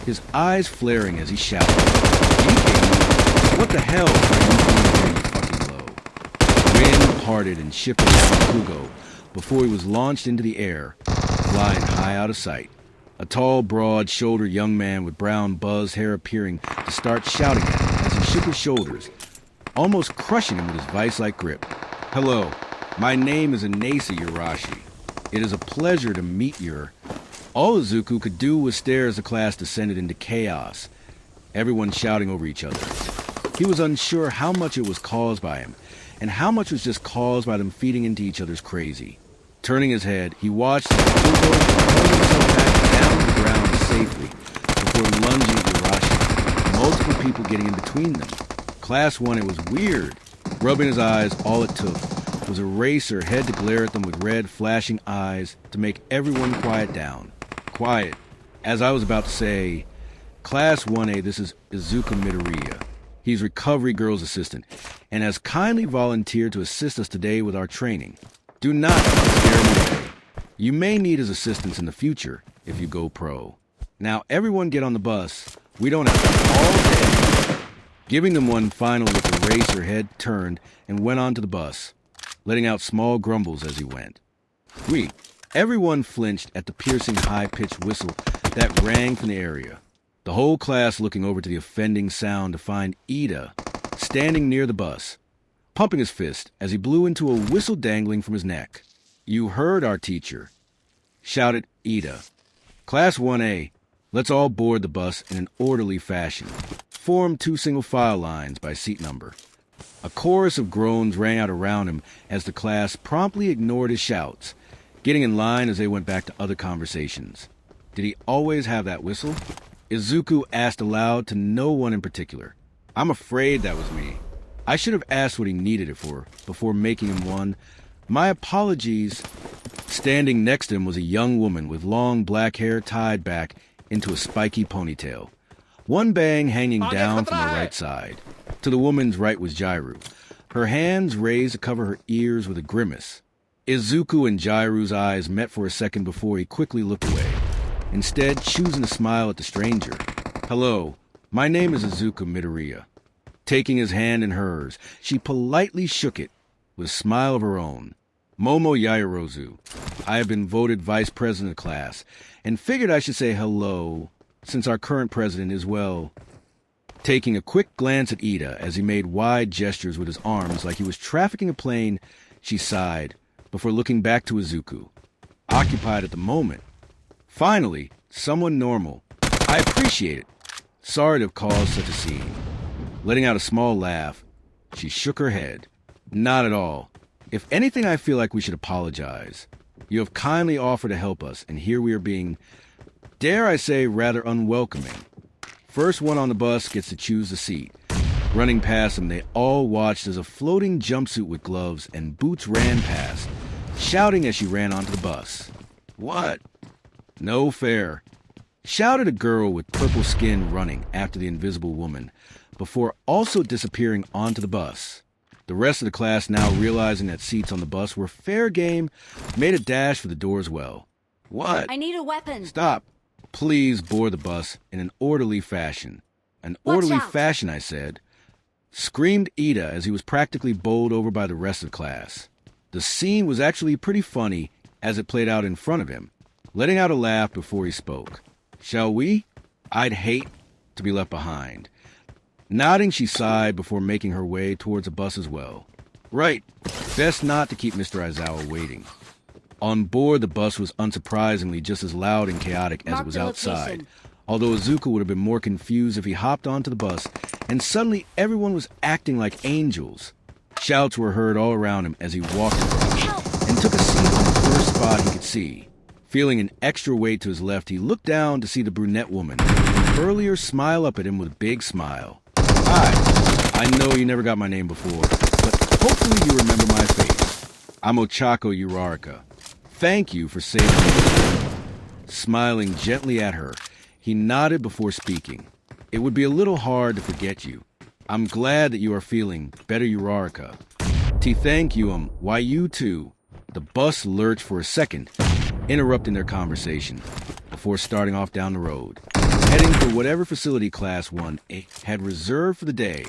his eyes flaring as he shouted, "DK, what the hell are you doing here, you fucking low?" Wind parted and shifted around Bakugo before he was launched into the air, flying high out of sight. A tall, broad-shouldered young man with brown buzzed hair appearing to start shouting at him as he shook his shoulders, almost crushing him with his vice-like grip. "Hello, my name is Inasa Yurashi. It is a pleasure to meet your..." All Izuku could do was stare as the class descended into chaos, everyone shouting over each other. He was unsure how much it was caused by him, and how much was just caused by them feeding into each other's crazy. Turning his head, he watched as Bakugo held himself back down to the ground safely before lunging at Yurashi, multiple people getting in between them. Class 1, it was weird. Rubbing his eyes, all it took was Eraserhead to glare at them with red, flashing eyes to make everyone quiet down. Quiet. As I was about to say, Class 1A, this is Izuku Midoriya. He's Recovery Girl's assistant, and has kindly volunteered to assist us today with our training. Do not scare him away. You may need his assistance in the future if you go pro. Now everyone get on the bus. We don't have all day. Giving them one final look, Eraserhead turned and went onto the bus, letting out small grumbles as he went. Everyone flinched at the piercing high-pitched whistle that rang from the area. The whole class looking over to the offending sound to find Ida standing near the bus, pumping his fist as he blew into a whistle dangling from his neck. "You heard our teacher," shouted Ida. "Class 1A, let's all board the bus in an orderly fashion. Form 2 single file lines by seat number." A chorus of groans rang out around him as the class promptly ignored his shouts, getting in line as they went back to other conversations. Did he always have that whistle? Izuku asked aloud to no one in particular. "I'm afraid that was me. I should have asked what he needed it for before making him one. My apologies." Standing next to him was a young woman with long black hair tied back into a spiky ponytail, one bang hanging down from her right side. To the woman's right was Jairu, her hands raised to cover her ears with a grimace. Izuku and Jairu's eyes met for a second before he quickly looked away, instead choosing to smile at the stranger. "Hello, my name is Izuku Midoriya." Taking his hand in hers, she politely shook it with a smile of her own. "Momo Yaoyorozu. I have been voted vice president of class, and figured I should say hello, since our current president is, well..." Taking a quick glance at Ida as he made wide gestures with his arms like he was trafficking a plane, she sighed, before looking back to Izuku, occupied at the moment. "Finally, someone normal. I appreciate it. Sorry to have caused such a scene." Letting out a small laugh, she shook her head. "Not at all. If anything, I feel like we should apologize. You have kindly offered to help us, and here we are being, dare I say, rather unwelcoming. First one on the bus gets to choose the seat." Running past them, they all watched as a floating jumpsuit with gloves and boots ran past, shouting as she ran onto the bus. "What? No fair," shouted a girl with purple skin running after the invisible woman, before also disappearing onto the bus. The rest of the class, now realizing that seats on the bus were fair game, made a dash for the door as well. "What? I need a weapon." Stop. Please board the bus in an orderly fashion." "An orderly fashion, I said," screamed Ida as he was practically bowled over by the rest of the class. The scene was actually pretty funny as it played out in front of him, letting out a laugh before he spoke. "Shall we? I'd hate to be left behind." Nodding, she sighed before making her way towards a bus as well. "Right. Best not to keep Mr. Aizawa waiting." On board, the bus was unsurprisingly just as loud and chaotic as it was outside, although Izuku would have been more confused if he hopped onto the bus and suddenly everyone was acting like angels. Shouts were heard all around him as he walked across and took a seat on the first spot he could see. Feeling an extra weight to his left, he looked down to see the brunette woman earlier smile up at him with a big smile. "Hi, I know you never got my name before, but hopefully you remember my face. I'm Ochako Uraraka. Thank you for saving me." Smiling gently at her, he nodded before speaking. "It would be a little hard to forget you. I'm glad that you are feeling better, Uraraka." Thank you, why you too." The bus lurched for a second, interrupting their conversation, before starting off down the road, heading for whatever facility Class 1A had reserved for the day.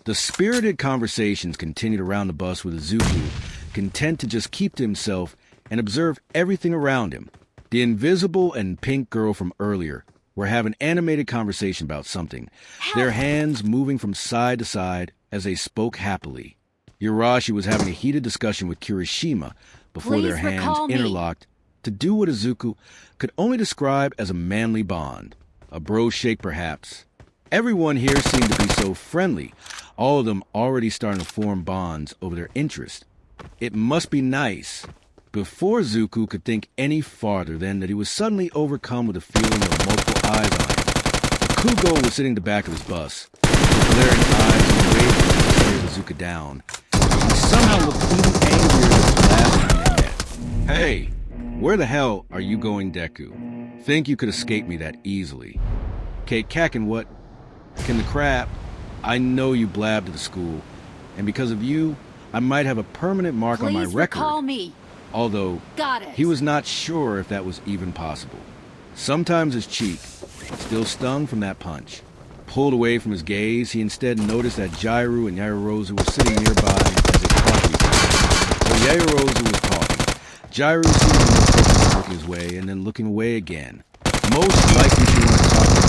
The spirited conversations continued around the bus with Izuku, content to just keep to himself and observe everything around him. The invisible and pink girl from earlier were having animated conversation about something, their hands moving from side to side as they spoke happily. Urashi was having a heated discussion with Kirishima before their hands interlocked to do what Izuku could only describe as a manly bond. A bro shake, perhaps. Everyone here seemed to be so friendly, all of them already starting to form bonds over their interest. It must be nice. Before Izuku could think any farther than that he was suddenly overcome with a feeling of multiple eyes on him. Kugo was sitting in the back of his bus, with glaring eyes and raging as he stared Izuku down. He somehow looked even angrier than the last time they met. "Hey, where the hell are you going, Deku? Think you could escape me that easily? Kate Kakin, what? Can the crap? I know you blabbed to the school, and because of you, I might have a permanent mark on my record." Call me. Although he was not sure if that was even possible. Sometimes his cheek still stung from that punch. Pulled away from his gaze, he instead noticed that Jairu and Yaoyorozu were sitting nearby as they talked to each other. While Yaoyorozu was talking, Jairu seemed to working his way and then looking away again. Most likely she wanted to talk to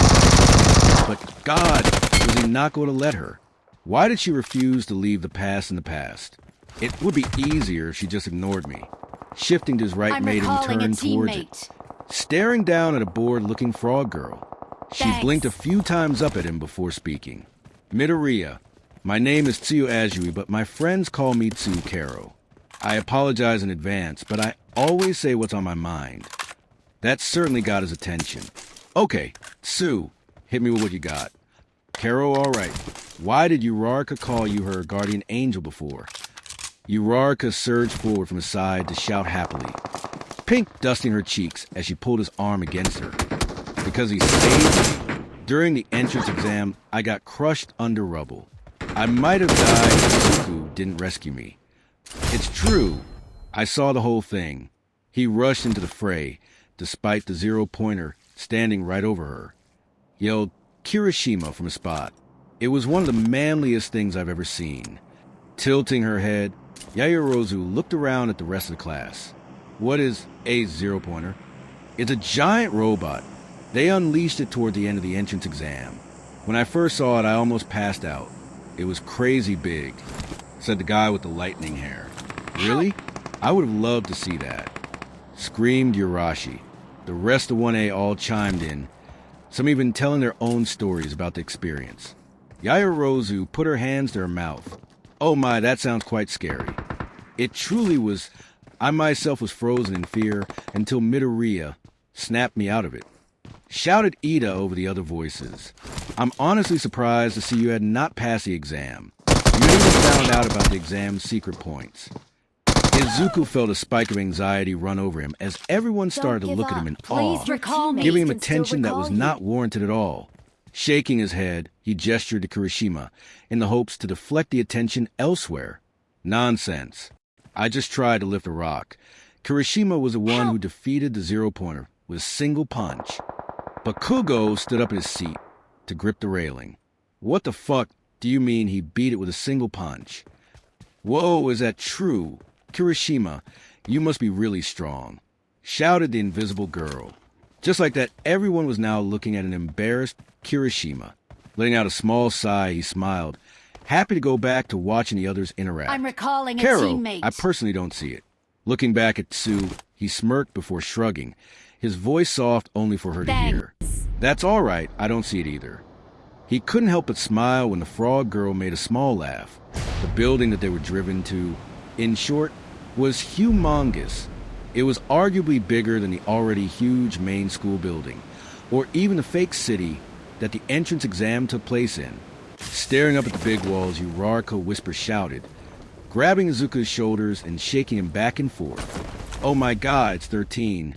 him. But God, was he not going to let her? Why did she refuse to leave the past in the past? It would be easier if she just ignored me. Shifting to his right made him turn towards it. Staring down at a bored-looking frog girl, she blinked a few times up at him before speaking. "Midoriya, my name is Tsuyu Azui, but my friends call me Tsu Karo. I apologize in advance, but I always say what's on my mind." That certainly got his attention. "Okay, Tsu, hit me with what you got." "Karo, all right. Why did Uraraka call you her guardian angel before?" Uraraka surged forward from his side to shout happily, pink dusting her cheeks as she pulled his arm against her. "Because he saved me. During the entrance exam, I got crushed under rubble. I might have died if Izuku didn't rescue me. It's true, I saw the whole thing. He rushed into the fray, despite the 0-pointer standing right over her. Yelled Kirishima from a spot. It was one of the manliest things I've ever seen. Tilting her head, Yaoyorozu looked around at the rest of the class. What is a 0-pointer? It's a giant robot. They unleashed it toward the end of the entrance exam. When I first saw it, I almost passed out. It was crazy big, said the guy with the lightning hair. Really? I would have loved to see that, screamed Yurashi. The rest of 1A all chimed in, some even telling their own stories about the experience. Yaoyorozu put her hands to her mouth. Oh my, that sounds quite scary. It truly was. I myself was frozen in fear until Midoriya snapped me out of it. Shouted Ida over the other voices. I'm honestly surprised to see you had not passed the exam. You even found out about the exam's secret points. Izuku felt a spike of anxiety run over him as everyone started to look at him in awe, giving him attention that was not warranted at all. Shaking his head, he gestured to Kirishima in the hopes to deflect the attention elsewhere. Nonsense. I just tried to lift a rock. Kirishima was the one who defeated the 0-pointer with a single punch. Bakugo stood up in his seat to grip the railing. What the fuck do you mean he beat it with a single punch? Whoa, is that true? Kirishima, you must be really strong, shouted the invisible girl. Just like that, everyone was now looking at an embarrassed Kirishima. Letting out a small sigh, he smiled, happy to go back to watching the others interact. I'm recalling a Karo, teammate. I personally don't see it. Looking back at Sue, he smirked before shrugging, his voice soft only for her to hear. That's all right, I don't see it either. He couldn't help but smile when the frog girl made a small laugh. The building that they were driven to, in short, was humongous. It was arguably bigger than the already huge main school building, or even the fake city that the entrance exam took place in. Staring up at the big walls, Uraraka whisper shouted, grabbing Izuku's shoulders and shaking him back and forth. Oh my god, it's 13.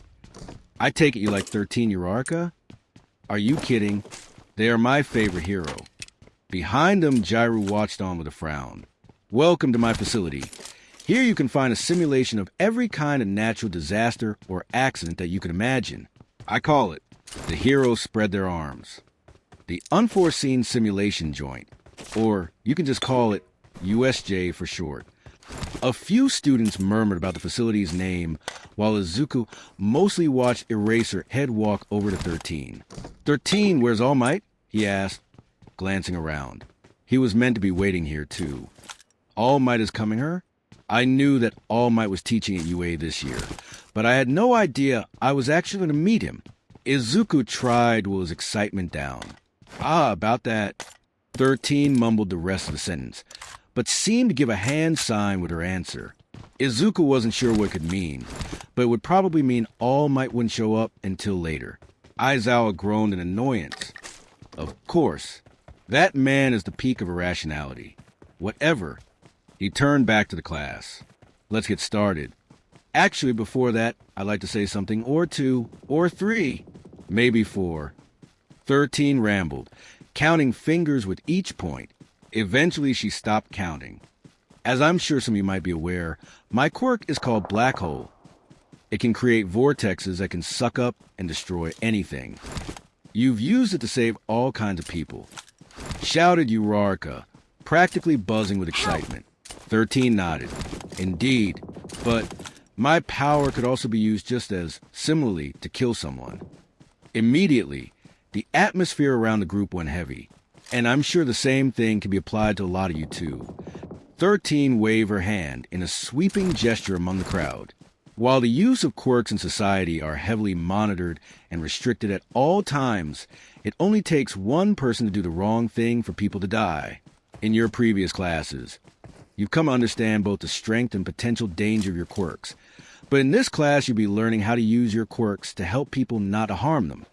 I take it you like 13, Uraraka? Are you kidding? They are my favorite hero. Behind them, Jairu watched on with a frown. Welcome to my facility. Here you can find a simulation of every kind of natural disaster or accident that you can imagine. I call it the heroes spread their arms. The Unforeseen Simulation Joint, or you can just call it USJ for short. A few students murmured about the facility's name, while Izuku mostly watched Eraser head walk over to 13. 13, where's All Might? He asked, glancing around. He was meant to be waiting here, too. All Might is coming her? I knew that All Might was teaching at UA this year, but I had no idea I was actually going to meet him. Izuku tried to will his excitement down. About that. 13 mumbled the rest of the sentence, but seemed to give a hand sign with her answer. Izuku wasn't sure what it could mean, but it would probably mean All Might wouldn't show up until later. Aizawa groaned in annoyance. Of course. That man is the peak of irrationality. Whatever. He turned back to the class. Let's get started. Actually, before that, I'd like to say something or two, or three, maybe four. 13 rambled, counting fingers with each point. Eventually, she stopped counting. As I'm sure some of you might be aware, my quirk is called Black Hole. It can create vortexes that can suck up and destroy anything. You've used it to save all kinds of people. Shouted Uraraka, practically buzzing with excitement. 13 nodded. Indeed, but my power could also be used just as similarly to kill someone. Immediately, the atmosphere around the group went heavy, and I'm sure the same thing can be applied to a lot of you too. 13 waved her hand in a sweeping gesture among the crowd. While the use of quirks in society are heavily monitored and restricted at all times, it only takes one person to do the wrong thing for people to die. In your previous classes, you've come to understand both the strength and potential danger of your quirks. But in this class, you'll be learning how to use your quirks to help people, not to harm them.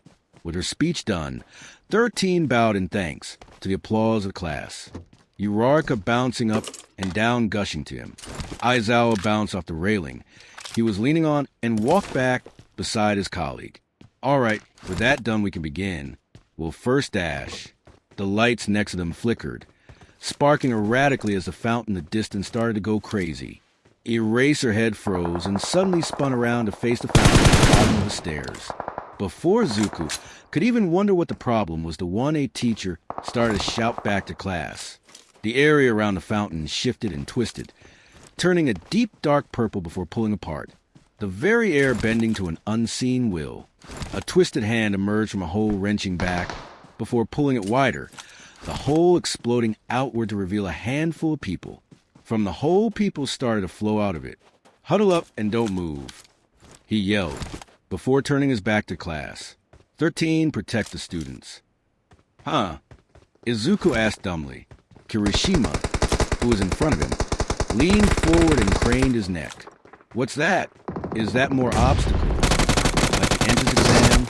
With her speech done, 13 bowed in thanks to the applause of the class. Uraraka bouncing up and down, gushing to him. Aizawa bounced off the railing. He was leaning on and walked back beside his colleague. All right, with that done, we can begin. We'll first dash. The lights next to them flickered, sparking erratically as the fountain in the distance started to go crazy. Eraserhead froze and suddenly spun around to face the fountain at the bottom of the stairs. Before Izuku could even wonder what the problem was, the 1A teacher started to shout back to class. The area around the fountain shifted and twisted, turning a deep dark purple before pulling apart, the very air bending to an unseen will. A twisted hand emerged from a hole wrenching back before pulling it wider, the hole exploding outward to reveal a handful of people. From the hole, people started to flow out of it. "Huddle up and don't move," he yelled, before turning his back to class. 13, protect the students. Huh? Izuku asked dumbly. Kirishima, who was in front of him, leaned forward and craned his neck. "What's that? Is that more obstacle? Like the entrance exam?"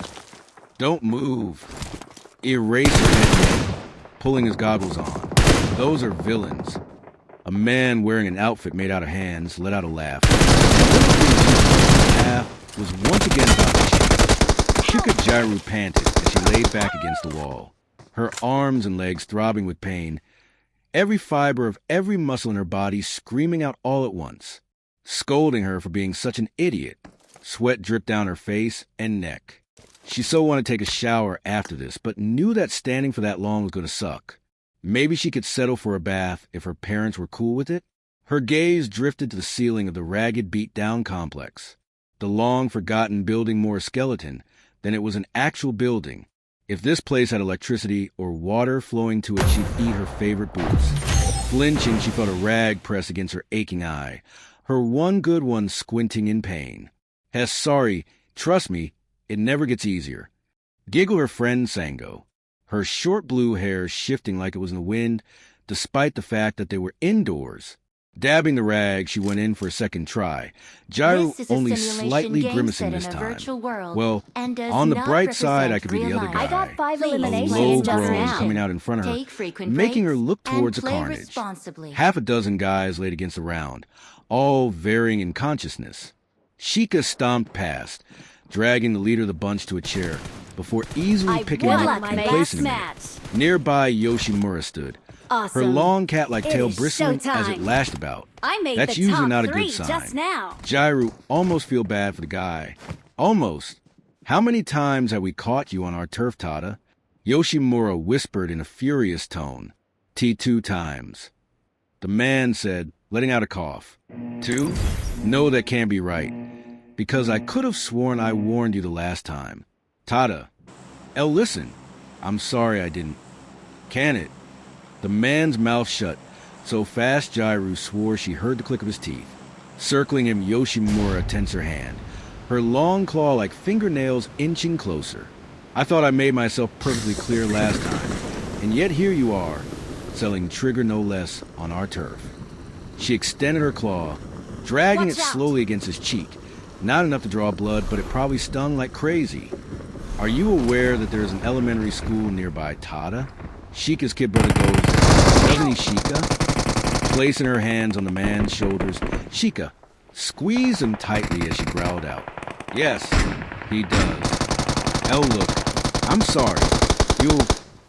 "Don't move." Eraserhead, pulling his goggles on. "Those are villains." A man wearing an outfit made out of hands let out a laugh. The path was once again about to shift. Shikajairu panted as she laid back against the wall, her arms and legs throbbing with pain, every fiber of every muscle in her body screaming out all at once, scolding her for being such an idiot. Sweat dripped down her face and neck. She so wanted to take a shower after this, but knew that standing for that long was going to suck. Maybe she could settle for a bath if her parents were cool with it. Her gaze drifted to the ceiling of the ragged, beat-down complex. The long-forgotten building more a skeleton than it was an actual building. If this place had electricity or water flowing to it, she'd eat her favorite boots. Flinching, she felt a rag press against her aching eye, her one good one squinting in pain. "Hess, sorry, trust me, it never gets easier," giggled her friend Sango, her short blue hair shifting like it was in the wind, despite the fact that they were indoors. Dabbing the rag, she went in for a second try, Gyro only slightly grimacing this time. Well, on the bright side, I could be the other guy. I got 5 A eliminations low just groan now. coming out in front of her, making her look towards the carnage. Half a dozen guys laid against the round, all varying in consciousness. Sheikah stomped past, dragging the leader of the bunch to a chair, before easily picking him up and placing him in it. Nearby, Yoshimura stood, Awesome. her long cat-like tail is bristling as it showtime. lashed about. I made That's the usually top not a 3 good sign. just now. Gyro almost feel bad for the guy. Almost. "How many times have we caught you on our turf, Tada?" Yoshimura whispered in a furious tone. "T2 times." The man said, letting out a cough. "2? No, that can't be right. Because I could have sworn I warned you the last time. Tada. Listen. I'm sorry I didn't. Can it?" The man's mouth shut, so fast Gyro swore she heard the click of his teeth. Circling him, Yoshimura tensed her hand, her long claw-like fingernails inching closer. "I thought I made myself perfectly clear last time, and yet here you are, selling trigger no less on our turf." She extended her claw, dragging it slowly against his cheek. Not enough to draw blood, but it probably stung like crazy. "Are you aware that there is an elementary school nearby, Tada?" Sheikah's kid brother goes, "Doesn't he, Sheikah?" Placing her hands on the man's shoulders, Sheikah squeezed him tightly as she growled out, "Yes, he does. Look, I'm sorry.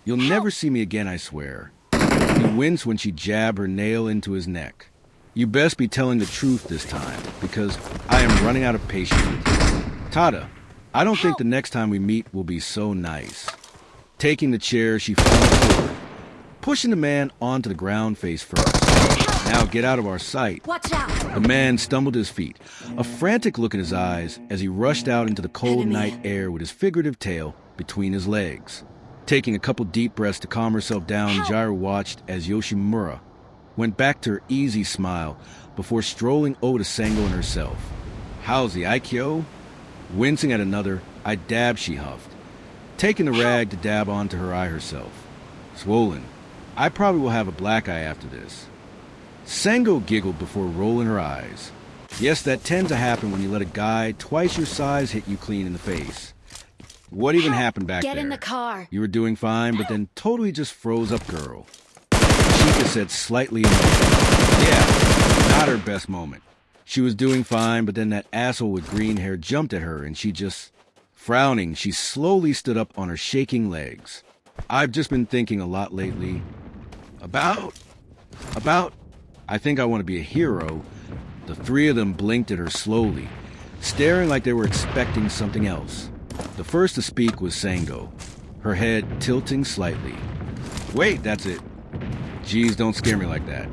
You'll never see me again, I swear." He winced when she jabbed her nail into his neck. "You best be telling the truth this time, because I am running out of patience with you. Tada, I don't think the next time we meet will be so nice." Taking the chair, she fell forward, pushing the man onto the ground face first. "Now get out of our sight." Watch out. The man stumbled to his feet, a frantic look in his eyes as he rushed out into the cold night air with his figurative tail between his legs. Taking a couple deep breaths to calm herself down, Gyro watched as Yoshimura went back to her easy smile before strolling over to Sango and herself. "How's the Aikyo?" Wincing at another, "I dab," she huffed, taking the rag to dab onto her eye herself. "Swollen. I probably will have a black eye after this." Sango giggled before rolling her eyes. "Yes, that tends to happen when you let a guy twice your size hit you clean in the face." "What even happened back there?" Get in the car. "You were doing fine, but then totally just froze up, girl." Sheikah said slightly annoyed. "Yeah, not her best moment. She was doing fine, but then that asshole with green hair jumped at her and she just..." Frowning, she slowly stood up on her shaking legs. "I've just been thinking a lot lately about... I think I want to be a hero, The three of them blinked at her slowly, staring like they were expecting something else. The first to speak was Sango, her head tilting slightly. Wait, that's it. Geez, don't scare me like that.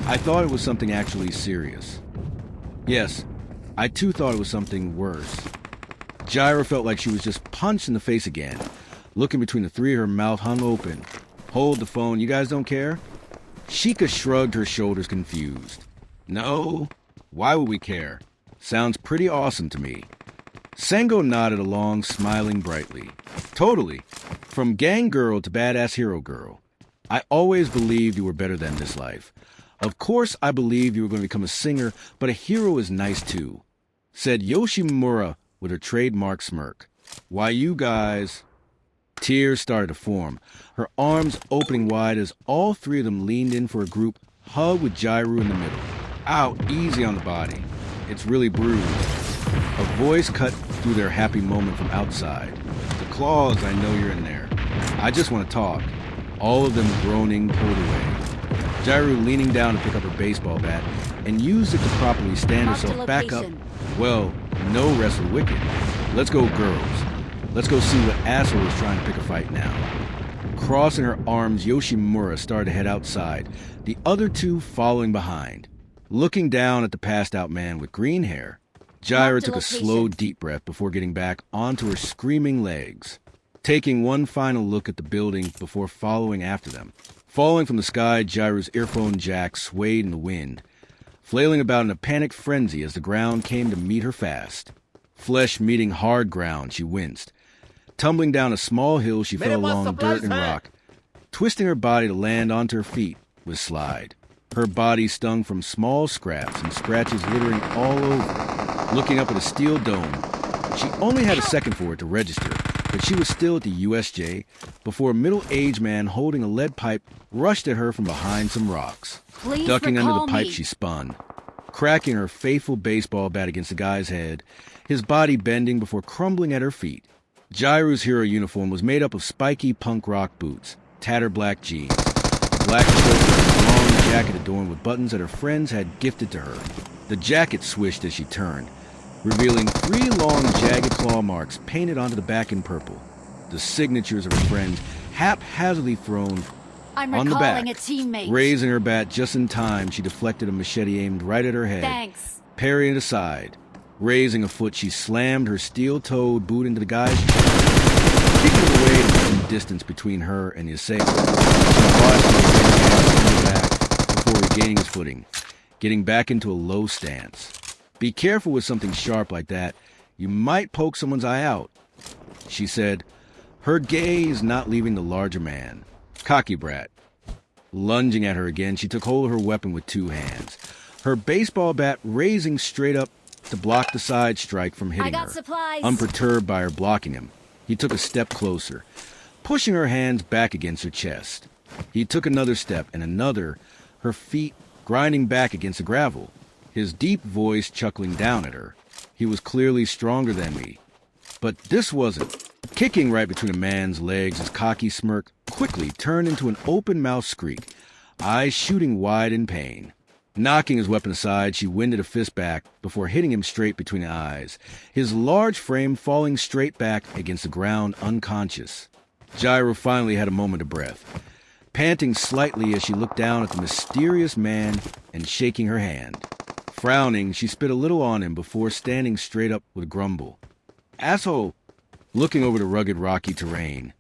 I thought it was something actually serious. Yes, I too thought it was something worse. Jiraiya felt like she was just punched in the face again, looking between the three, her mouth hung open. Hold the phone, you guys don't care? Sheikah shrugged her shoulders confused. No, why would we care? Sounds pretty awesome to me. Sango nodded along, smiling brightly. Totally. From gang girl to badass hero girl. I always believed you were better than this life. Of course I believed you were going to become a singer, but a hero is nice too, said Yoshimura with her trademark smirk. Why you guys... Tears started to form, her arms opening wide as all three of them leaned in for a group hug with Jiraiya in the middle. Ow, easy on the body. It's really bruised. A voice cut through their happy moment from outside. The claws, I know you're in there. I just want to talk. All of them groaning, pulled away. Jiraiya leaning down to pick up her baseball bat and used it to properly stand herself back up. Well, no wrestle wicked. Let's go, girls. Let's go see what asshole is trying to pick a fight now. Crossing her arms, Yoshimura started to head outside, the other two following behind. Looking down at the passed-out man with green hair, Jiraiya took a slow, deep breath before getting back onto her screaming legs, taking one final look at the building before following after them. Falling from the sky, Jiraiya's earphone jack swayed in the wind, flailing about in a panicked frenzy as the ground came to meet her fast. Flesh meeting hard ground, she winced. Tumbling down a small hill, she fell along dirt and rock, twisting her body to land onto her feet with slide. Her body stung from small scraps and scratches littering all over. Looking up at a steel dome, she only had a second for it to register, but she was still at the USJ before a middle-aged man holding a lead pipe rushed at her from behind some rocks. Ducking under the pipe, she spun, cracking her faithful baseball bat against the guy's head, his body bending before crumbling at her feet. Jiraiya's hero uniform was made up of spiky punk rock boots, tattered black jeans, black shirt, and a long jacket adorned with buttons that her friends had gifted to her. The jacket swished as she turned, revealing 3 long jagged claw marks painted onto the back in purple, the signatures of her friends haphazardly thrown on the back. A teammate. Raising her bat just in time, she deflected a machete aimed right at her head, Thanks. parrying it aside. Raising a foot, she slammed her steel-toed boot into the guy's chest, keeping it away to put some distance between her and the assailant. She watched him back before regaining his footing, getting back into a low stance. Be careful with something sharp like that. You might poke someone's eye out, she said, her gaze not leaving the larger man. Cocky brat. Lunging at her again, she took hold of her weapon with 2 hands, her baseball bat raising straight up to block the side strike from hitting her. Supplies. Unperturbed by her blocking him, he took a step closer, pushing her hands back against her chest. He took another step and another, her feet grinding back against the gravel, his deep voice chuckling down at her. He was clearly stronger than me, but this wasn't. Kicking right between a man's legs, his cocky smirk quickly turned into an open-mouthed skreek, eyes shooting wide in pain. Knocking his weapon aside, she winded a fist back before hitting him straight between the eyes, his large frame falling straight back against the ground unconscious. Jiraiya finally had a moment of breath, panting slightly as she looked down at the mysterious man and shaking her hand. Frowning, she spit a little on him before standing straight up with a grumble. Asshole! Looking over the rugged rocky terrain,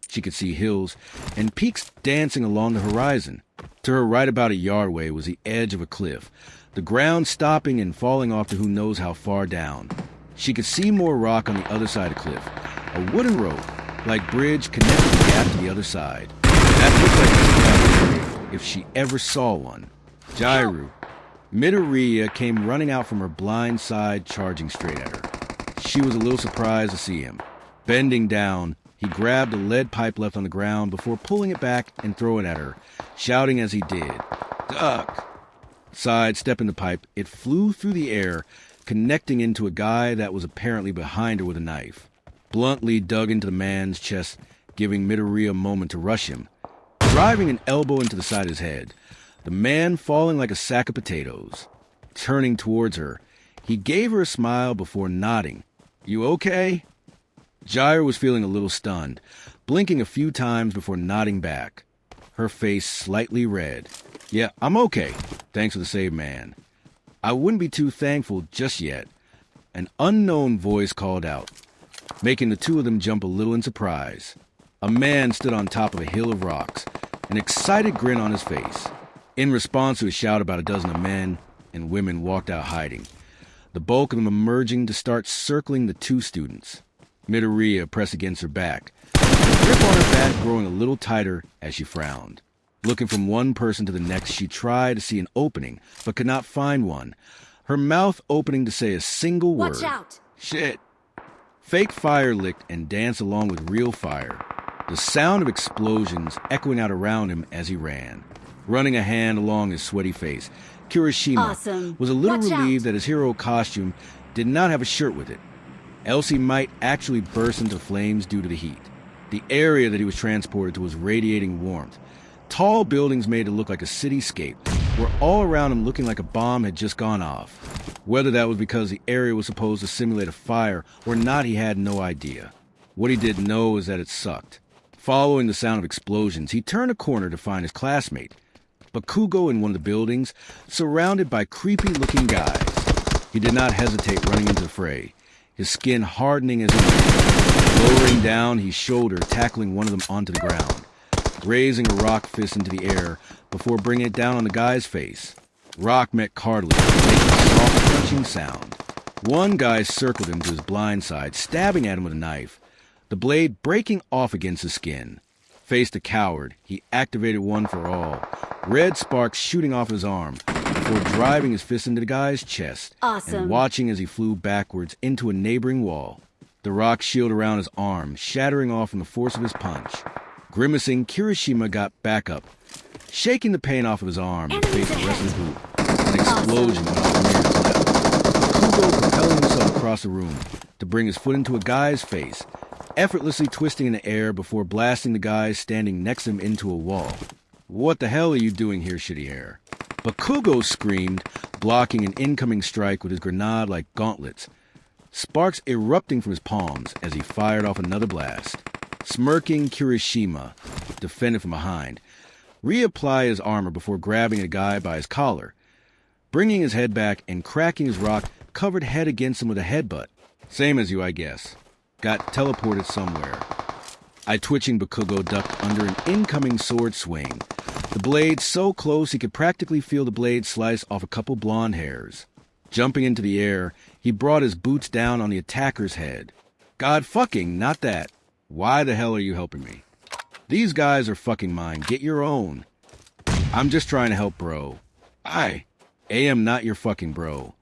she could see hills and peaks dancing along the horizon. To her right about a yard away was the edge of a cliff, the ground stopping and falling off to who knows how far down. She could see more rock on the other side of the cliff, a wooden rope, like bridge connecting the gap to the other side. That looked like a gap if she ever saw one. Jiraiya Midoriya came running out from her blind side, charging straight at her. She was a little surprised to see him. Bending down, he grabbed a lead pipe left on the ground before pulling it back and throwing it at her, shouting as he did, "Duck!" Sidestepping the pipe, it flew through the air, connecting into a guy that was apparently behind her with a knife. Bluntly dug into the man's chest, giving Midoriya a moment to rush him, driving an elbow into the side of his head, the man falling like a sack of potatoes. turning towards her. He gave her a smile before nodding. "You okay?" Jair was feeling a little stunned, blinking a few times before nodding back, her face slightly red. "Yeah, I'm okay. Thanks for the save, man." "I wouldn't be too thankful just yet." An unknown voice called out, making the two of them jump a little in surprise. A man stood on top of a hill of rocks, an excited grin on his face. In response to a shout, about a dozen of men and women walked out hiding, the bulk of them emerging to start circling the two students. Midoriya pressed against her back, the grip on her back growing a little tighter as she frowned. Looking from one person to the next, she tried to see an opening, but could not find one, her mouth opening to say a single word. "Watch out!" "Shit." Fake fire licked and danced along with real fire, the sound of explosions echoing out around him as he ran. Running a hand along his sweaty face, Kirishima was a little relieved that his hero costume did not have a shirt with it, else he might actually burst into flames due to the heat. The area that he was transported to was radiating warmth. Tall buildings made it look like a cityscape, were all around him looking like a bomb had just gone off. Whether that was because the area was supposed to simulate a fire or not, he had no idea. What he did know is that it sucked. Following the sound of explosions, he turned a corner to find his classmate, Bakugo, in one of the buildings, surrounded by creepy-looking guys. He did not hesitate running into the fray, his skin hardening as he ran. Lowering down, he shouldered, tackling one of them onto the ground, raising a rock fist into the air before bringing it down on the guy's face. Rock met cartilage, making a soft crunching sound. One guy circled him to his blind side, stabbing at him with a knife, the blade breaking off against his skin. Faced a coward, he activated one for all, red sparks shooting off his arm, before driving his fist into the guy's chest and watching as he flew backwards into a neighboring wall. The rock shield around his arm, shattering off from the force of his punch. Grimacing, Kirishima got back up, shaking the pain off of his arm and faced the rest of the group. An explosion went off near his left. Bakugo propelling himself across the room to bring his foot into a guy's face, effortlessly twisting in the air before blasting the guy standing next to him into a wall. "What the hell are you doing here, shitty hair?" Bakugo screamed, blocking an incoming strike with his grenade-like gauntlets, sparks erupting from his palms as he fired off another blast. Smirking, Kirishima defended from behind, reapply his armor before grabbing a guy by his collar, bringing his head back and cracking his rock-covered head against him with a headbutt. "Same as you, I guess. Got teleported somewhere." I twitching Bakugo ducked under an incoming sword swing, the blade so close he could practically feel the blade slice off a couple blonde hairs. Jumping into the air, he brought his boots down on the attacker's head. "God fucking, not that. Why the hell are you helping me? These guys are fucking mine. Get your own." "I'm just trying to help, bro." "I am not your fucking bro."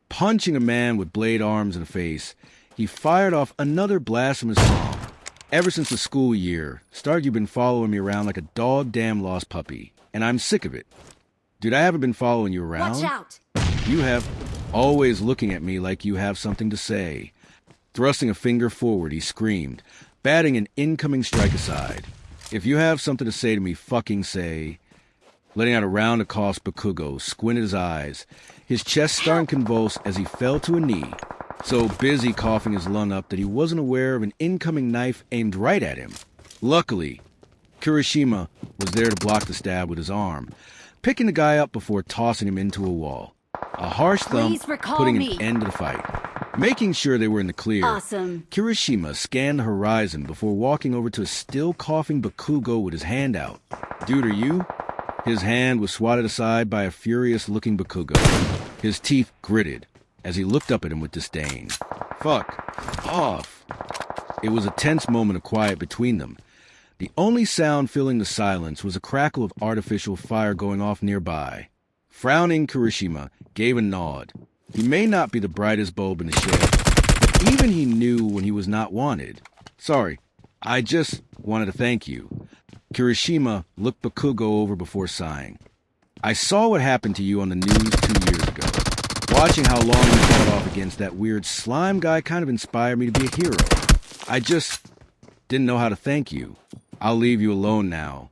Punching a man with blade arms in the face, he fired off another blasphemous song. "Ever since the school year started, you've been following me around like a dog-damn lost puppy, and I'm sick of it." "Dude, I haven't been following you around." "Watch out!" "You have, always looking at me like you have something to say." Thrusting a finger forward, he screamed, batting an incoming strike aside. "If you have something to say to me, fucking say." Letting out a round of coughs, Bakugo squinted his eyes, his chest starting to convulse as he fell to a knee, so busy coughing his lung up that he wasn't aware of an incoming knife aimed right at him. Luckily, Kirishima was there to block the stab with his arm, picking the guy up before tossing him into a wall. A harsh thump putting an end to the fight. Making sure they were in the clear, Kirishima scanned the horizon before walking over to a still coughing Bakugo with his hand out. "Dude, are you?" His hand was swatted aside by a furious-looking Bakugo. His teeth gritted as he looked up at him with disdain. "Fuck off." It was a tense moment of quiet between them. The only sound filling the silence was a crackle of artificial fire going off nearby. Frowning, Kirishima gave a nod. He may not be the brightest bulb in the shed, but even he knew when he was not wanted. "Sorry, I just wanted to thank you." Kirishima looked Bakugo over before sighing. "I saw what happened to you on the news 2 years ago. Watching how long you fought off against that weird slime guy kind of inspired me to be a hero. I just didn't know how to thank you. I'll leave you alone now."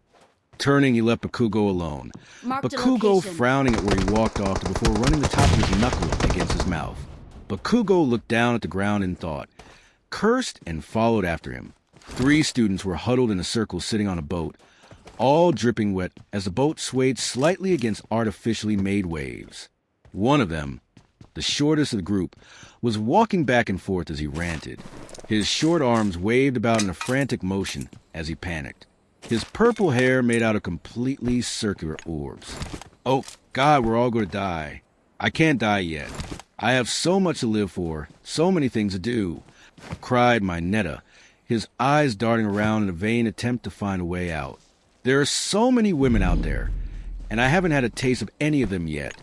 Turning, he left Bakugo alone. Bakugo frowning at where he walked off before running the top of his knuckle against his mouth. Bakugo looked down at the ground in thought, cursed, and followed after him. 3 students were huddled in a circle sitting on a boat, all dripping wet as the boat swayed slightly against artificially made waves. One of them, the shortest of the group, was walking back and forth as he ranted. His short arms waved about in a frantic motion as he panicked. His purple hair made out of completely circular orbs. Oh, God, we're all going to die. I can't die yet. I have so much to live for, so many things to do, cried my Netta, his eyes darting around in a vain attempt to find a way out. There are so many women out there, and I haven't had a taste of any of them yet.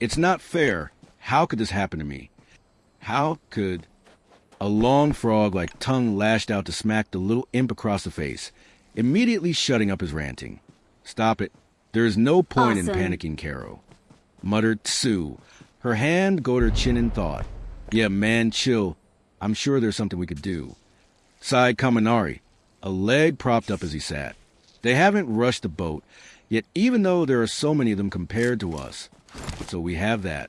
It's not fair. How could this happen to me? How could... A long frog-like tongue lashed out to smack the little imp across the face, immediately shutting up his ranting. Stop it. There is no point in panicking, Karo, muttered Tsu. Her hand gored her chin in thought. Yeah, man, chill. I'm sure there's something we could do. Sighed Kaminari, a leg propped up as he sat. They haven't rushed the boat, yet even though there are so many of them compared to us. So we have that.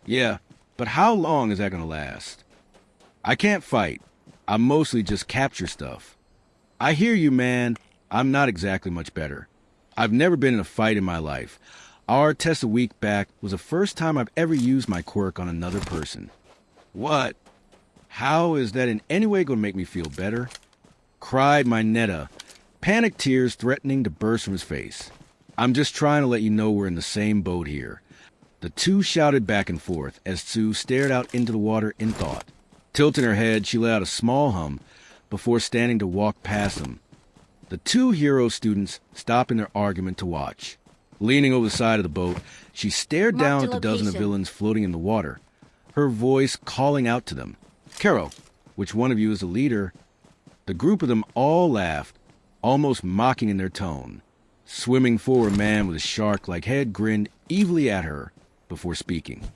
Yeah, but how long is that going to last? I can't fight. I mostly just capture stuff. I hear you, man. I'm not exactly much better. I've never been in a fight in my life. Our test a week back was the first time I've ever used my quirk on another person. What? How is that in any way going to make me feel better? Cried my Netta, panic tears threatening to burst from his face. I'm just trying to let you know we're in the same boat here. The two shouted back and forth as Tsu stared out into the water in thought. Tilting her head, she let out a small hum before standing to walk past them. The 2 hero students stopped in their argument to watch. Leaning over the side of the boat, she stared down at the dozen of villains floating in the water, her voice calling out to them. Karo, which one of you is the leader? The group of them all laughed, almost mocking in their tone. Swimming forward, a man with a shark-like head grinned evilly at her before speaking.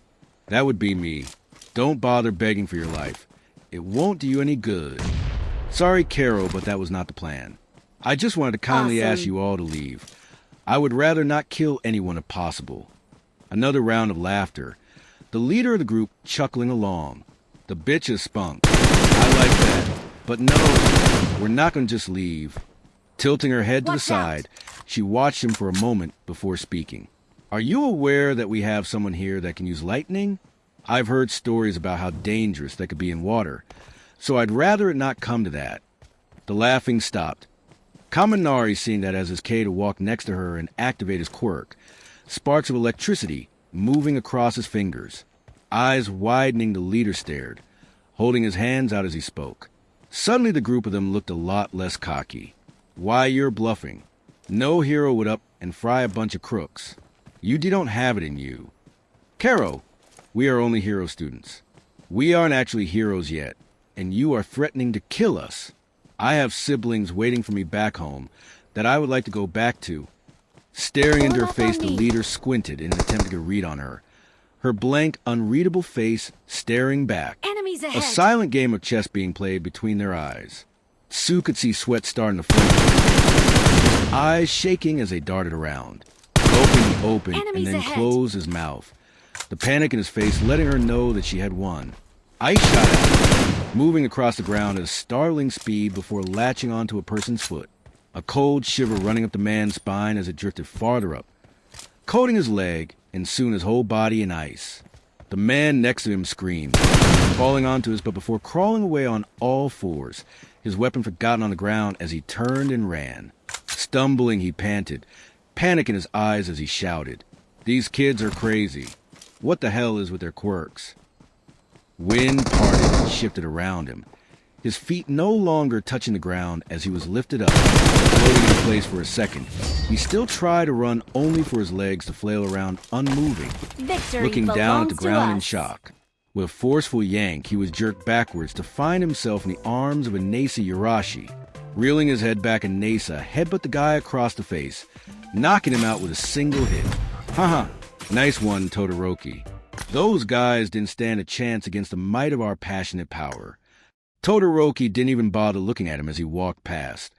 That would be me. Don't bother begging for your life. It won't do you any good. Sorry, Karo, but that was not the plan. I just wanted to kindly ask you all to leave. I would rather not kill anyone if possible. Another round of laughter. The leader of the group chuckling along. The bitch is spunk. I like that. But no, we're not going to just leave. Tilting her head to the side, she watched him for a moment before speaking. Are you aware that we have someone here that can use lightning? I've heard stories about how dangerous that could be in water, so I'd rather it not come to that. The laughing stopped. Kaminari seeing that as his K to walk next to her and activate his quirk, sparks of electricity moving across his fingers. Eyes widening, the leader stared, holding his hands out as he spoke. Suddenly the group of them looked a lot less cocky. Why, you're bluffing. No hero would up and fry a bunch of crooks. You don't have it in you. Karo, we are only hero students. We aren't actually heroes yet, and you are threatening to kill us. I have siblings waiting for me back home that I would like to go back to. Staring into her face, the leader squinted in an attempt to get a read on her. Her blank, unreadable face staring back. Enemies ahead. A silent game of chess being played between their eyes. Tsu could see sweat starting to flow. Eyes shaking as they darted around. Gulping open and then closed his mouth. The panic in his face letting her know that she had won. Ice shot out, moving across the ground at a startling speed before latching onto a person's foot. A cold shiver running up the man's spine as it drifted farther up, coating his leg and soon his whole body in ice. The man next to him screamed, falling onto his butt before crawling away on all fours, his weapon forgotten on the ground as he turned and ran. Stumbling, he panted, panic in his eyes as he shouted, "These kids are crazy. What the hell is with their quirks?" Wind parted and shifted around him, his feet no longer touching the ground as he was lifted up, floating in place for a second. He still tried to run only for his legs to flail around unmoving, looking down at the ground in shock. With a forceful yank, he was jerked backwards to find himself in the arms of a Nasa Yurashi. Reeling his head back, and Nasa headbutt the guy across the face, knocking him out with a single hit. Haha, nice one, Todoroki. Those guys didn't stand a chance against the might of our passionate power. Todoroki didn't even bother looking at him as he walked past.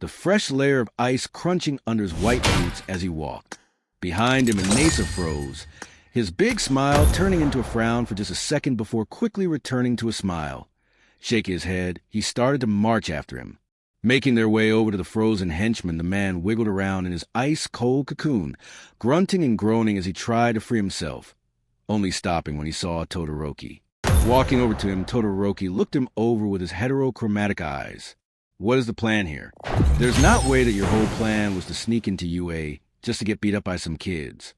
the fresh layer of ice crunching under his white boots as he walked. Behind him, Inasa froze, his big smile turning into a frown for just a second before quickly returning to a smile. Shaking his head, he started to march after him. Making their way over to the frozen henchman, the man wiggled around in his ice-cold cocoon, grunting and groaning as he tried to free himself, only stopping when he saw Todoroki. Walking over to him, Todoroki looked him over with his heterochromatic eyes. What is the plan here? There's not way that your whole plan was to sneak into UA just to get beat up by some kids.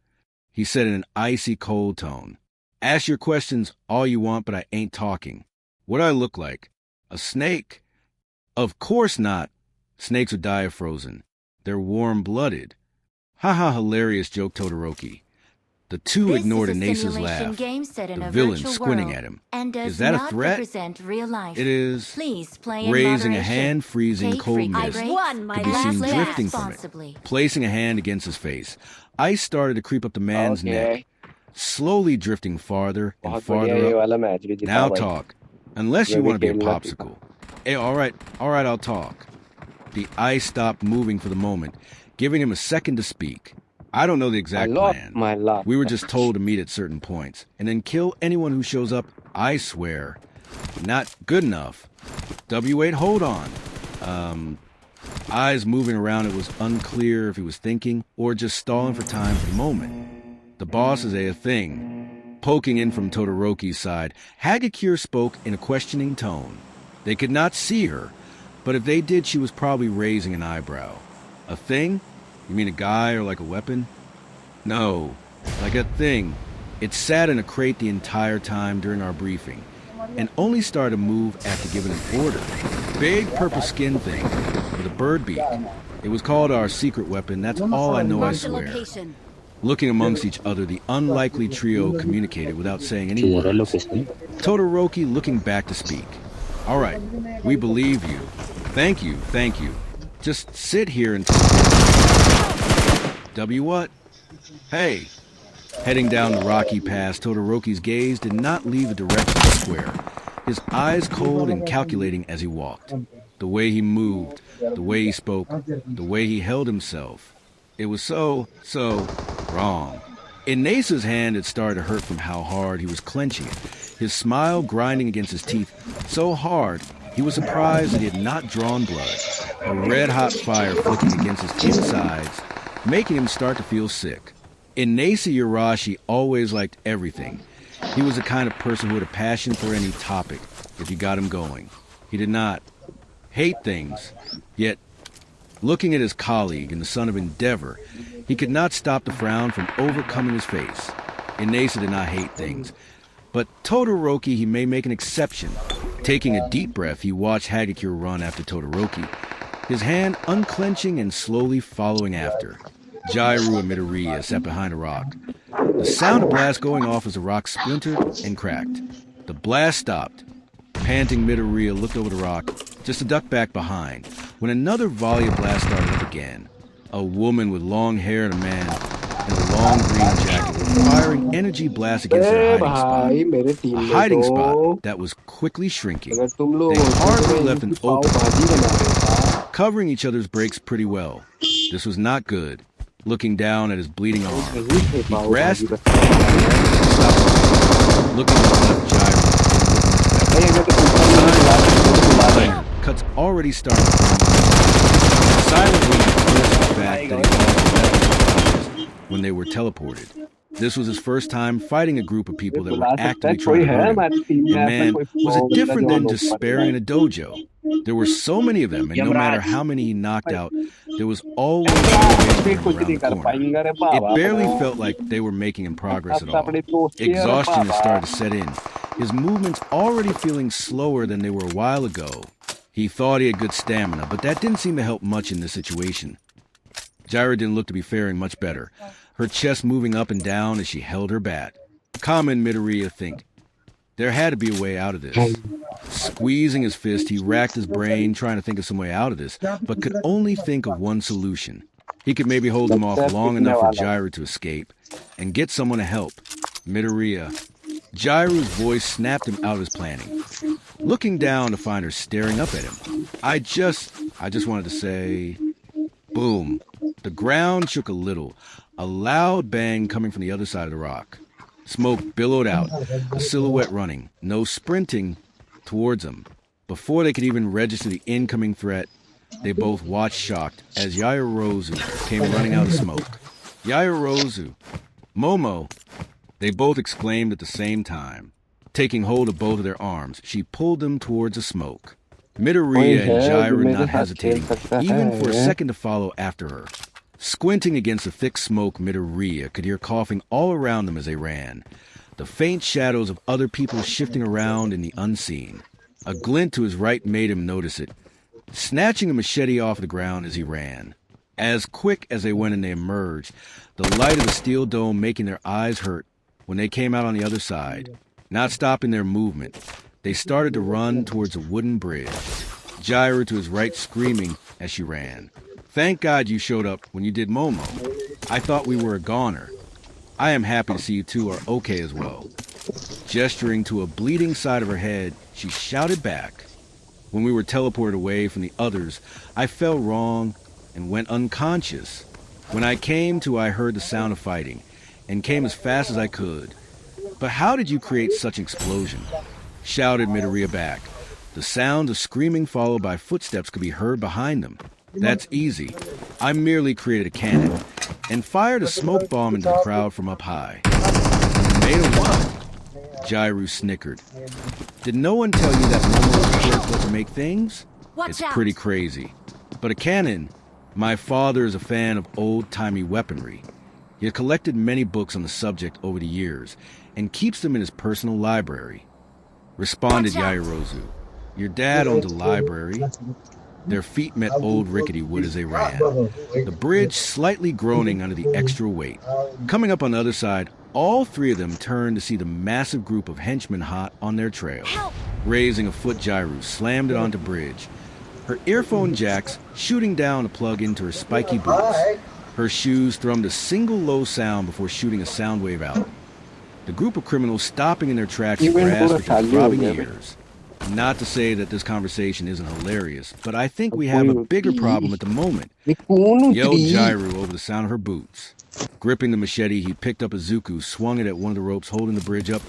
He said in an icy cold tone. Ask your questions all you want, but I ain't talking. What do I look like? A snake? Of course not. Snakes would die of frozen. They're warm-blooded. Ha ha, hilarious, joked Todoroki. The two ignored Inasa's laugh, the villain squinting at him. Is that a threat? It is. Please play raising a hand, freezing cold mist could be seen drifting from it. Placing a hand against his face, ice started to creep up the man's neck, slowly drifting farther and farther up. Now talk, unless you want to be a popsicle. Hey, all right, I'll talk. The ice stopped moving for the moment, giving him a second to speak. I don't know the exact plan. We were just told to meet at certain points, and then kill anyone who shows up, I swear. Not good enough. W8, hold on. Eyes moving around, it was unclear if he was thinking or just stalling for time for the moment. The boss is a thing. Poking in from Todoroki's side, Hagakure spoke in a questioning tone. They could not see her, but if they did, she was probably raising an eyebrow. A thing? You mean a guy or like a weapon? No, like a thing. It sat in a crate the entire time during our briefing, and only started to move after giving an order. Big purple skin thing with a bird beak. It was called our secret weapon, that's all I know, I swear. Looking amongst each other, the unlikely trio communicated without saying any words. Todoroki looking back to speak. All right, we believe you. Thank you. Just sit here and W what? Hey. Heading down the rocky pass, Todoroki's gaze did not leave the direction of the square, his eyes cold and calculating as he walked. The way he moved, the way he spoke, the way he held himself. It was so wrong. Inasa's hand had started to hurt from how hard he was clenching it, his smile grinding against his teeth so hard he was surprised that he had not drawn blood, a red-hot fire flicking against his insides, making him start to feel sick. Inasa Yarashi always liked everything. He was the kind of person who had a passion for any topic if you got him going. He did not hate things, yet looking at his colleague and the son of Endeavor, he could not stop the frown from overcoming his face. Inasa did not hate things, but Todoroki he may make an exception. Taking a deep breath, he watched Hagakure run after Todoroki, his hand unclenching and slowly following after. Jairu and Midoriya sat behind a rock. The sound of blast going off as the rock splintered and cracked. The blast stopped. Panting, Midoriya looked over the rock, just to duck back behind, when another volley of blast started up again. A woman with long hair and a man in a long green jacket were firing energy blasts against their hiding spot. A hiding spot that was quickly shrinking. They hardly left an opening, covering each other's breaks pretty well. This was not good. Looking down at his bleeding arm, he grasped it, stopped, looking at the left gyro. Cuts already started. Silently, he cursed the fact that he lost when they were teleported. This was his first time fighting a group of people that were actively trying to hurt him. And man, was it different than just sparing a dojo. There were so many of them, and no matter how many he knocked out, there was always a way around the corner. It barely felt like they were making him progress at all. Exhaustion had started to set in, his movements already feeling slower than they were a while ago. He thought he had good stamina, but that didn't seem to help much in this situation. Jaira didn't look to be faring much better, her chest moving up and down as she held her bat. Kama and Midoriya think there had to be a way out of this. Squeezing his fist, he racked his brain trying to think of some way out of this, but could only think of one solution. He could maybe hold them off long enough for Jaira to escape and get someone to help. Midoriya. Jairu's voice snapped him out of his planning. Looking down to find her staring up at him. I just I just wanted to say, boom. The ground shook a little, a loud bang coming from the other side of the rock. Smoke billowed out, a silhouette running, no sprinting towards them. Before they could even register the incoming threat, they both watched shocked as Yaoyorozu came running out of smoke. Yaoyorozu! Momo! They both exclaimed at the same time. Taking hold of both of their arms, she pulled them towards the smoke. Midoriya and Jiraiya not hesitating, even for a second to follow after her. Squinting against the thick smoke, Midoriya could hear coughing all around them as they ran. The faint shadows of other people shifting around in the unseen. A glint to his right made him notice it, snatching a machete off the ground as he ran. As quick as they went and they emerged, the light of the steel dome making their eyes hurt when they came out on the other side. Not stopping their movement, they started to run towards a wooden bridge. Jiraiya to his right screaming as she ran. Thank God you showed up when you did, Momo. I thought we were a goner. I am happy to see you two are okay as well. Gesturing to a bleeding side of her head, she shouted back. When we were teleported away from the others, I fell wrong and went unconscious. When I came to, I heard the sound of fighting and came as fast as I could. But how did you create such an explosion? Shouted Midoriya back. The sound of screaming followed by footsteps could be heard behind them. That's easy. I merely created a cannon and fired a smoke bomb into the crowd from up high. Made a what? Jiraiya snickered. Did no one tell you that Momo's quirk was to make things? It's pretty crazy. But a cannon? My father is a fan of old-timey weaponry. He has collected many books on the subject over the years and keeps them in his personal library. Responded Yaoyorozu. Your dad owns a library. Their feet met old rickety wood as they ran, the bridge slightly groaning under the extra weight. Coming up on the other side, all three of them turned to see the massive group of henchmen hot on their trail. Raising a foot, Jiraiya slammed it onto bridge, her earphone jacks shooting down to plug into her spiky boots. Her shoes thrummed a single low sound before shooting a sound wave out. The group of criminals stopping in their tracks grasped at their throbbing ears. Not to say that this conversation isn't hilarious, but I think we have a bigger problem at the moment, yelled Jiraiya over the sound of her boots. Gripping the machete, he picked up Izuku, swung it at one of the ropes holding the bridge up,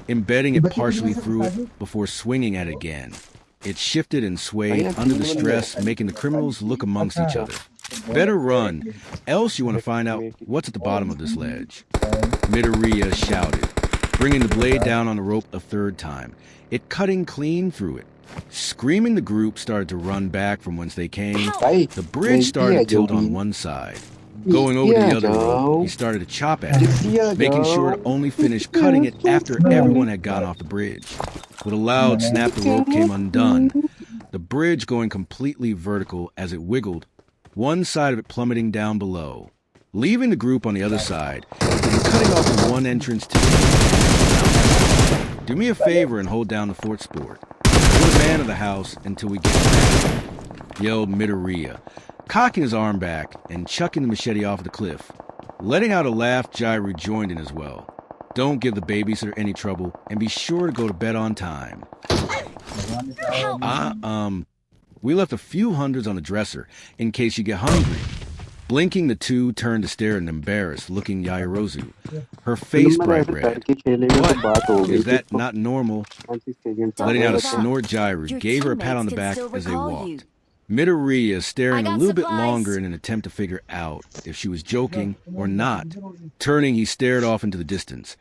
embedding it partially through it before swinging at it again. It shifted and swayed under the stress, making the criminals look amongst each other. Better run, else you want to find out what's at the bottom of this ledge. Midoriya shouted, bringing the blade down on the rope a third time, it cutting clean through it. Screaming, the group started to run back from whence they came. The bridge started to tilt on one side. Going over to the other rope, he started to chop at it, making sure to only finish cutting it after everyone had gone off the bridge. With a loud snap, the rope came undone, the bridge going completely vertical as it wiggled, one side of it plummeting down below. Leaving the group on the other side, and cutting off the one entrance to do me a favor and hold down the fort sport. You're the man of the house until we get back, yelled Midoriya, cocking his arm back and chucking the machete off the cliff. Letting out a laugh, Jiraiya joined in as well. Don't give the babysitter any trouble, and be sure to go to bed on time. We left a few hundreds on the dresser, in case you get hungry. Blinking, the two turned to stare at an embarrassed-looking Yaoyorozu, her face bright red. What? Is that not normal? Letting out a snort, Jiraiya gave her a pat on the back as they walked. Midoriya staring a little bit longer in an attempt to figure out if she was joking or not. Turning, he stared off into the distance,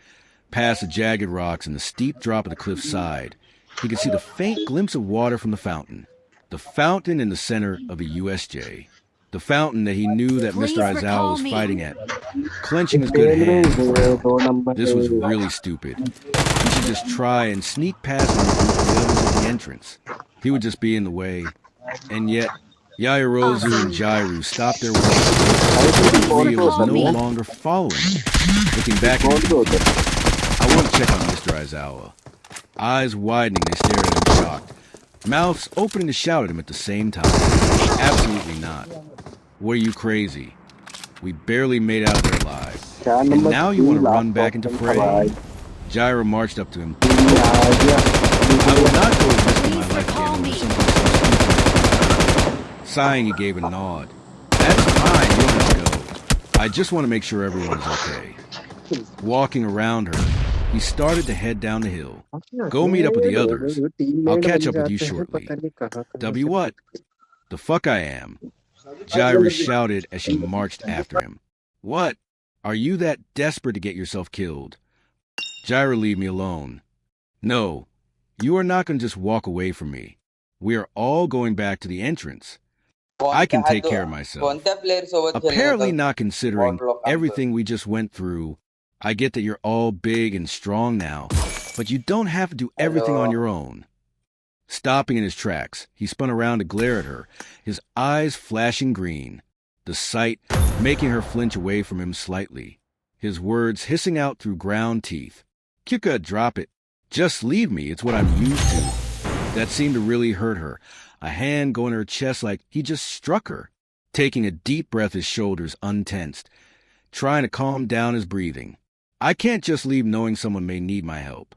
past the jagged rocks and the steep drop of the cliff's side. He could see the faint glimpse of water from the fountain. The fountain in the center of a USJ. The fountain that he knew that Mr. Aizawa was fighting at, clenching his good hands. This was really stupid. He should just try and sneak past him with the others at the entrance. He would just be in the way. And yet, Yaoyorozu and Jiraiya stopped their walk. Midoriya was no longer following. Looking back at him, I want to check on Mr. Aizawa. Eyes widening, they stared at him shocked. Mouths opening to shout at him at the same time. Absolutely not. Were you crazy? We barely made out of there alive. And now you want to run back into fray? Jiraiya marched up to him. I will not go risking my life again over something so stupid. Sighing, he gave a nod. That's fine, you don't have to go. I just want to make sure everyone's okay. Walking around her, he started to head down the hill. Go meet up with the others. I'll catch up with you shortly. W what? The fuck I am. Jairu shouted as she marched after him. What? Are you that desperate to get yourself killed? Jairu, leave me alone. No, you are not going to just walk away from me. We are all going back to the entrance. I can take care of myself. Apparently not considering everything we just went through. I get that you're all big and strong now, but you don't have to do everything on your own. Stopping in his tracks, he spun around to glare at her, his eyes flashing green, the sight making her flinch away from him slightly, his words hissing out through ground teeth. Kyuka, drop it. Just leave me, it's what I'm used to. That seemed to really hurt her, a hand going to her chest like he just struck her. Taking a deep breath, his shoulders untensed, trying to calm down his breathing. I can't just leave knowing someone may need my help.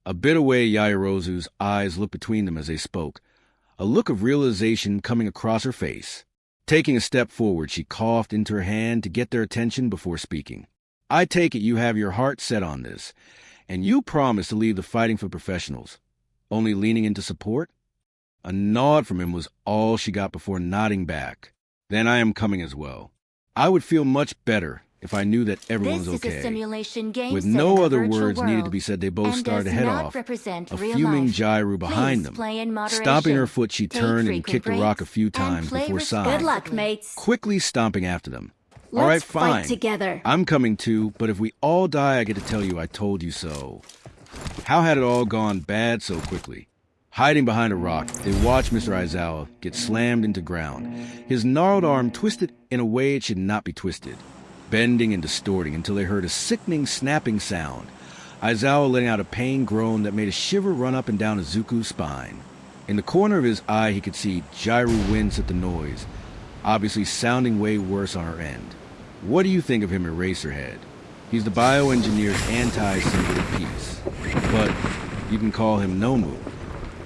A bit away, Yaoyorozu's eyes looked between them as they spoke, a look of realization coming across her face. Taking a step forward, she coughed into her hand to get their attention before speaking. I take it you have your heart set on this, and you promise to leave the fighting for professionals, only leaning into support? A nod from him was all she got before nodding back. Then I am coming as well. I would feel much better if I knew that everyone was okay. With no other words needed to be said, they both started to head off, a fuming Jairu behind them. Stomping her foot, she turned and kicked a rock a few times before sighing, Good luck, mates. quickly stomping after them. All right, fine. Together. I'm coming too, but if we all die, I get to tell you I told you so. How had it all gone bad so quickly? Hiding behind a rock, they watched Mr. Aizawa get slammed into ground, his gnarled arm twisted in a way it should not be twisted, bending and distorting until they heard a sickening snapping sound, Aizawa letting out a pain groan that made a shiver run up and down Izuku's spine. In the corner of his eye, he could see Jairu wince at the noise, obviously sounding way worse on her end. What do you think of him, Eraserhead? He's the bioengineered anti-symbol of peace. But you can call him Nomu.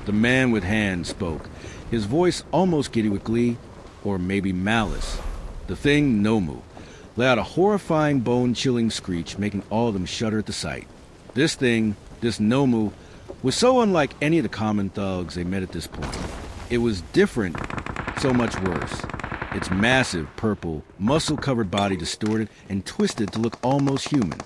The man with hands spoke, his voice almost giddy with glee, or maybe malice. The thing, Nomu, let out a horrifying bone-chilling screech, making all of them shudder at the sight. This thing, this Nomu, was so unlike any of the common thugs they met at this point. It was different, so much worse. Its massive, purple, muscle-covered body distorted and twisted to look almost human.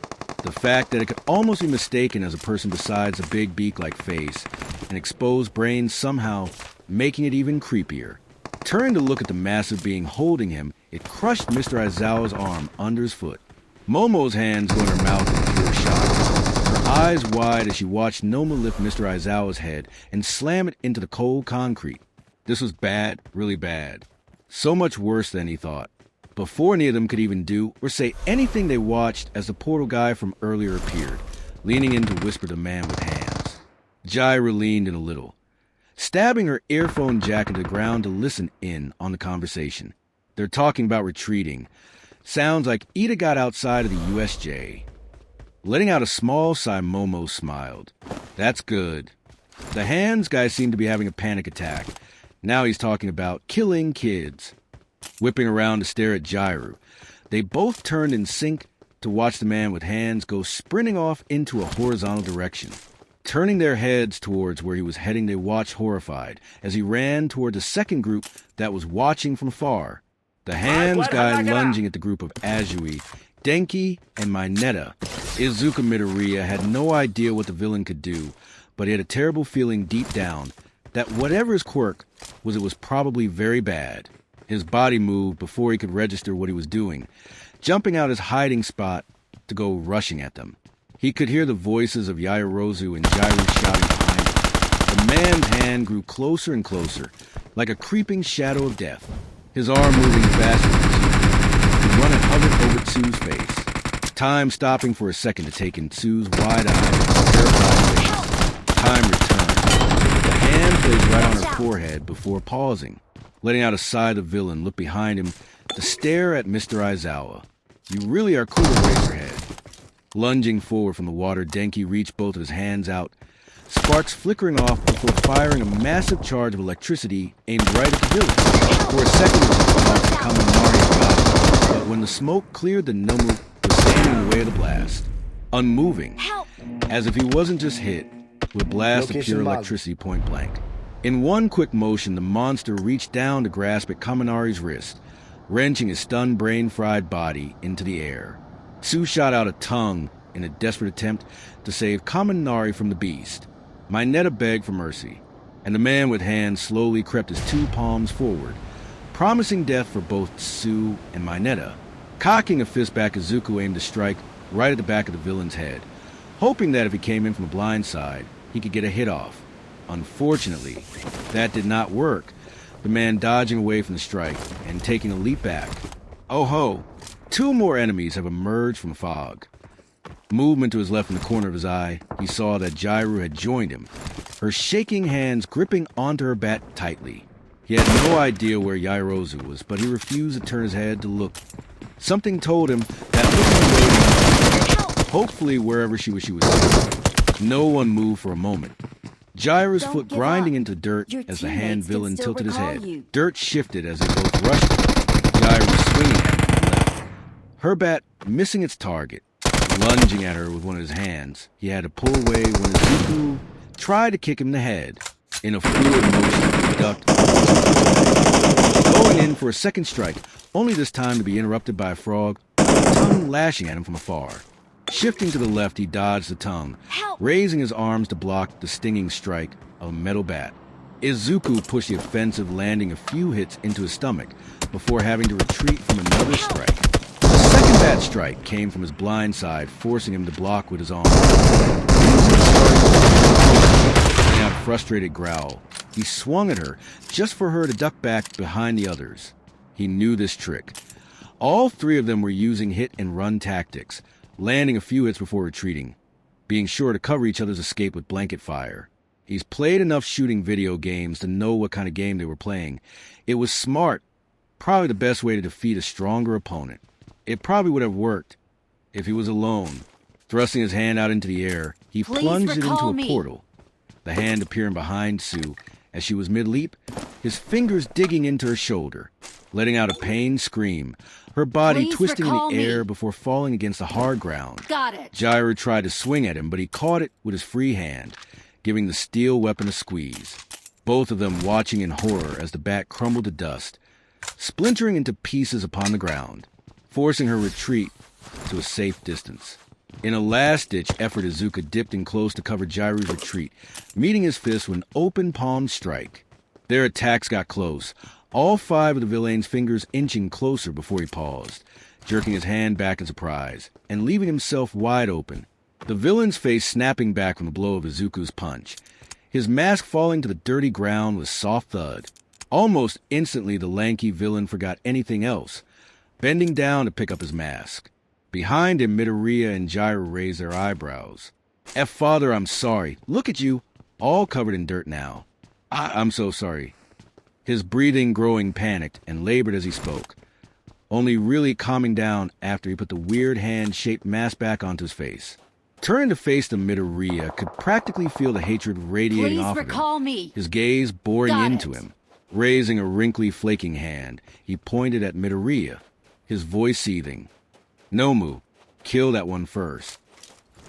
The fact that it could almost be mistaken as a person besides a big beak-like face, an exposed brain somehow making it even creepier. Turning to look at the massive being holding him, it crushed Mr. Aizawa's arm under his foot. Momo's hands go in her mouth in pure shock, her eyes wide as she watched Nomu lift Mr. Aizawa's head and slam it into the cold concrete. This was bad, really bad. So much worse than he thought. Before any of them could even do or say anything, they watched as the portal guy from earlier appeared, leaning in to whisper to the man with hands. Jairu leaned in a little, stabbing her earphone jack into the ground to listen in on the conversation. They're talking about retreating. Sounds like Ida got outside of the USJ. Letting out a small sigh, Momo smiled. That's good. The hands guy seemed to be having a panic attack. Now he's talking about killing kids. Whipping around to stare at Jairu, they both turned in sync to watch the man with hands go sprinting off into a horizontal direction. Turning their heads towards where he was heading, they watched horrified as he ran toward the second group that was watching from afar. The hands guy lunging at the group of Azui, Denki, and Mineta. Izuku Midoriya had no idea what the villain could do, but he had a terrible feeling deep down that whatever his quirk was, it was probably very bad. His body moved before he could register what he was doing, jumping out his hiding spot to go rushing at them. He could hear the voices of Yaoyorozu and Jairu shouting behind him. The man's hand grew closer and closer, like a creeping shadow of death. His arm moving faster than Tsu. The runner hovered over Tsu's face. Time stopping for a second to take in Tsu's wide-eyed, terrified face. Time returned. The hand placed right on her forehead before pausing. Letting out a sigh, the villain looked behind him to stare at Mr. Aizawa. You really are cool, Razorhead. Lunging forward from the water, Denki reached both of his hands out, sparks flickering off before firing a massive charge of electricity aimed right at the villain. For a second, it was across Kaminari's body, but when the smoke cleared, the Nomu was standing in the way of the blast, unmoving, as if he wasn't just hit with a blast of pure electricity point blank. In one quick motion, the monster reached down to grasp at Kaminari's wrist, wrenching his stunned, brain-fried body into the air. Tsu shot out a tongue in a desperate attempt to save Kaminari from the beast. Mineta begged for mercy, and the man with hands slowly crept his 2 palms forward, promising death for both Tsu and Mineta. Cocking a fist back, Izuku aimed to strike right at the back of the villain's head, hoping that if he came in from a blind side, he could get a hit off. Unfortunately, that did not work, the man dodging away from the strike and taking a leap back. Oh ho! 2 more enemies have emerged from fog. Movement to his left in the corner of his eye, he saw that Jairu had joined him, her shaking hands gripping onto her bat tightly. He had no idea where Yairozu was, but he refused to turn his head to look. Something told him that looking away, hopefully wherever she was going. No one moved for a moment. Jairu's foot grinding into dirt as the hand villain tilted his head. Dirt shifted as they both rushed him. Jairu swinging at him from the left. Her bat missing its target, lunging at her with one of his hands. He had to pull away when Izuku tried to kick him in the head. In a fluid motion, he ducked, going in for a second strike, only this time to be interrupted by a frog, tongue lashing at him from afar. Shifting to the left, he dodged the tongue, raising his arms to block the stinging strike of a metal bat. Izuku pushed the offensive, landing a few hits into his stomach before having to retreat from another strike. The second bat strike came from his blind side, forcing him to block with his arm. Letting out a frustrated growl, he swung at her just for her to duck back behind the others. He knew this trick. All 3 of them were using hit-and-run tactics, landing a few hits before retreating, being sure to cover each other's escape with blanket fire. He's played enough shooting video games to know what kind of game they were playing. It was smart, probably the best way to defeat a stronger opponent. It probably would have worked if he was alone. Thrusting his hand out into the air, he plunged it into a portal, the hand appearing behind Tsu as she was mid-leap, his fingers digging into her shoulder, letting out a pained scream, her body twisting in the air before falling against the hard ground. Got it. Jairu tried to swing at him, but he caught it with his free hand, giving the steel weapon a squeeze. Both of them watching in horror as the bat crumbled to dust, splintering into pieces upon the ground, forcing her retreat to a safe distance. In a last-ditch effort, Izuku dipped in close to cover Jairu's retreat, meeting his fist with an open-palmed strike. Their attacks got close, all 5 of the villain's fingers inching closer before he paused, jerking his hand back in surprise, and leaving himself wide open, the villain's face snapping back from the blow of Izuku's punch, his mask falling to the dirty ground with soft thud. Almost instantly, the lanky villain forgot anything else, bending down to pick up his mask. Behind him, Midoriya and Jairu raised their eyebrows. Father, I'm sorry. Look at you, all covered in dirt now. I'm so sorry. His breathing growing panicked and labored as he spoke, only really calming down after he put the weird hand-shaped mask back onto his face. Turning to face the Midoriya could practically feel the hatred radiating off of him, his gaze boring into him. Raising a wrinkly, flaking hand, he pointed at Midoriya, his voice seething. Nomu, kill that one first.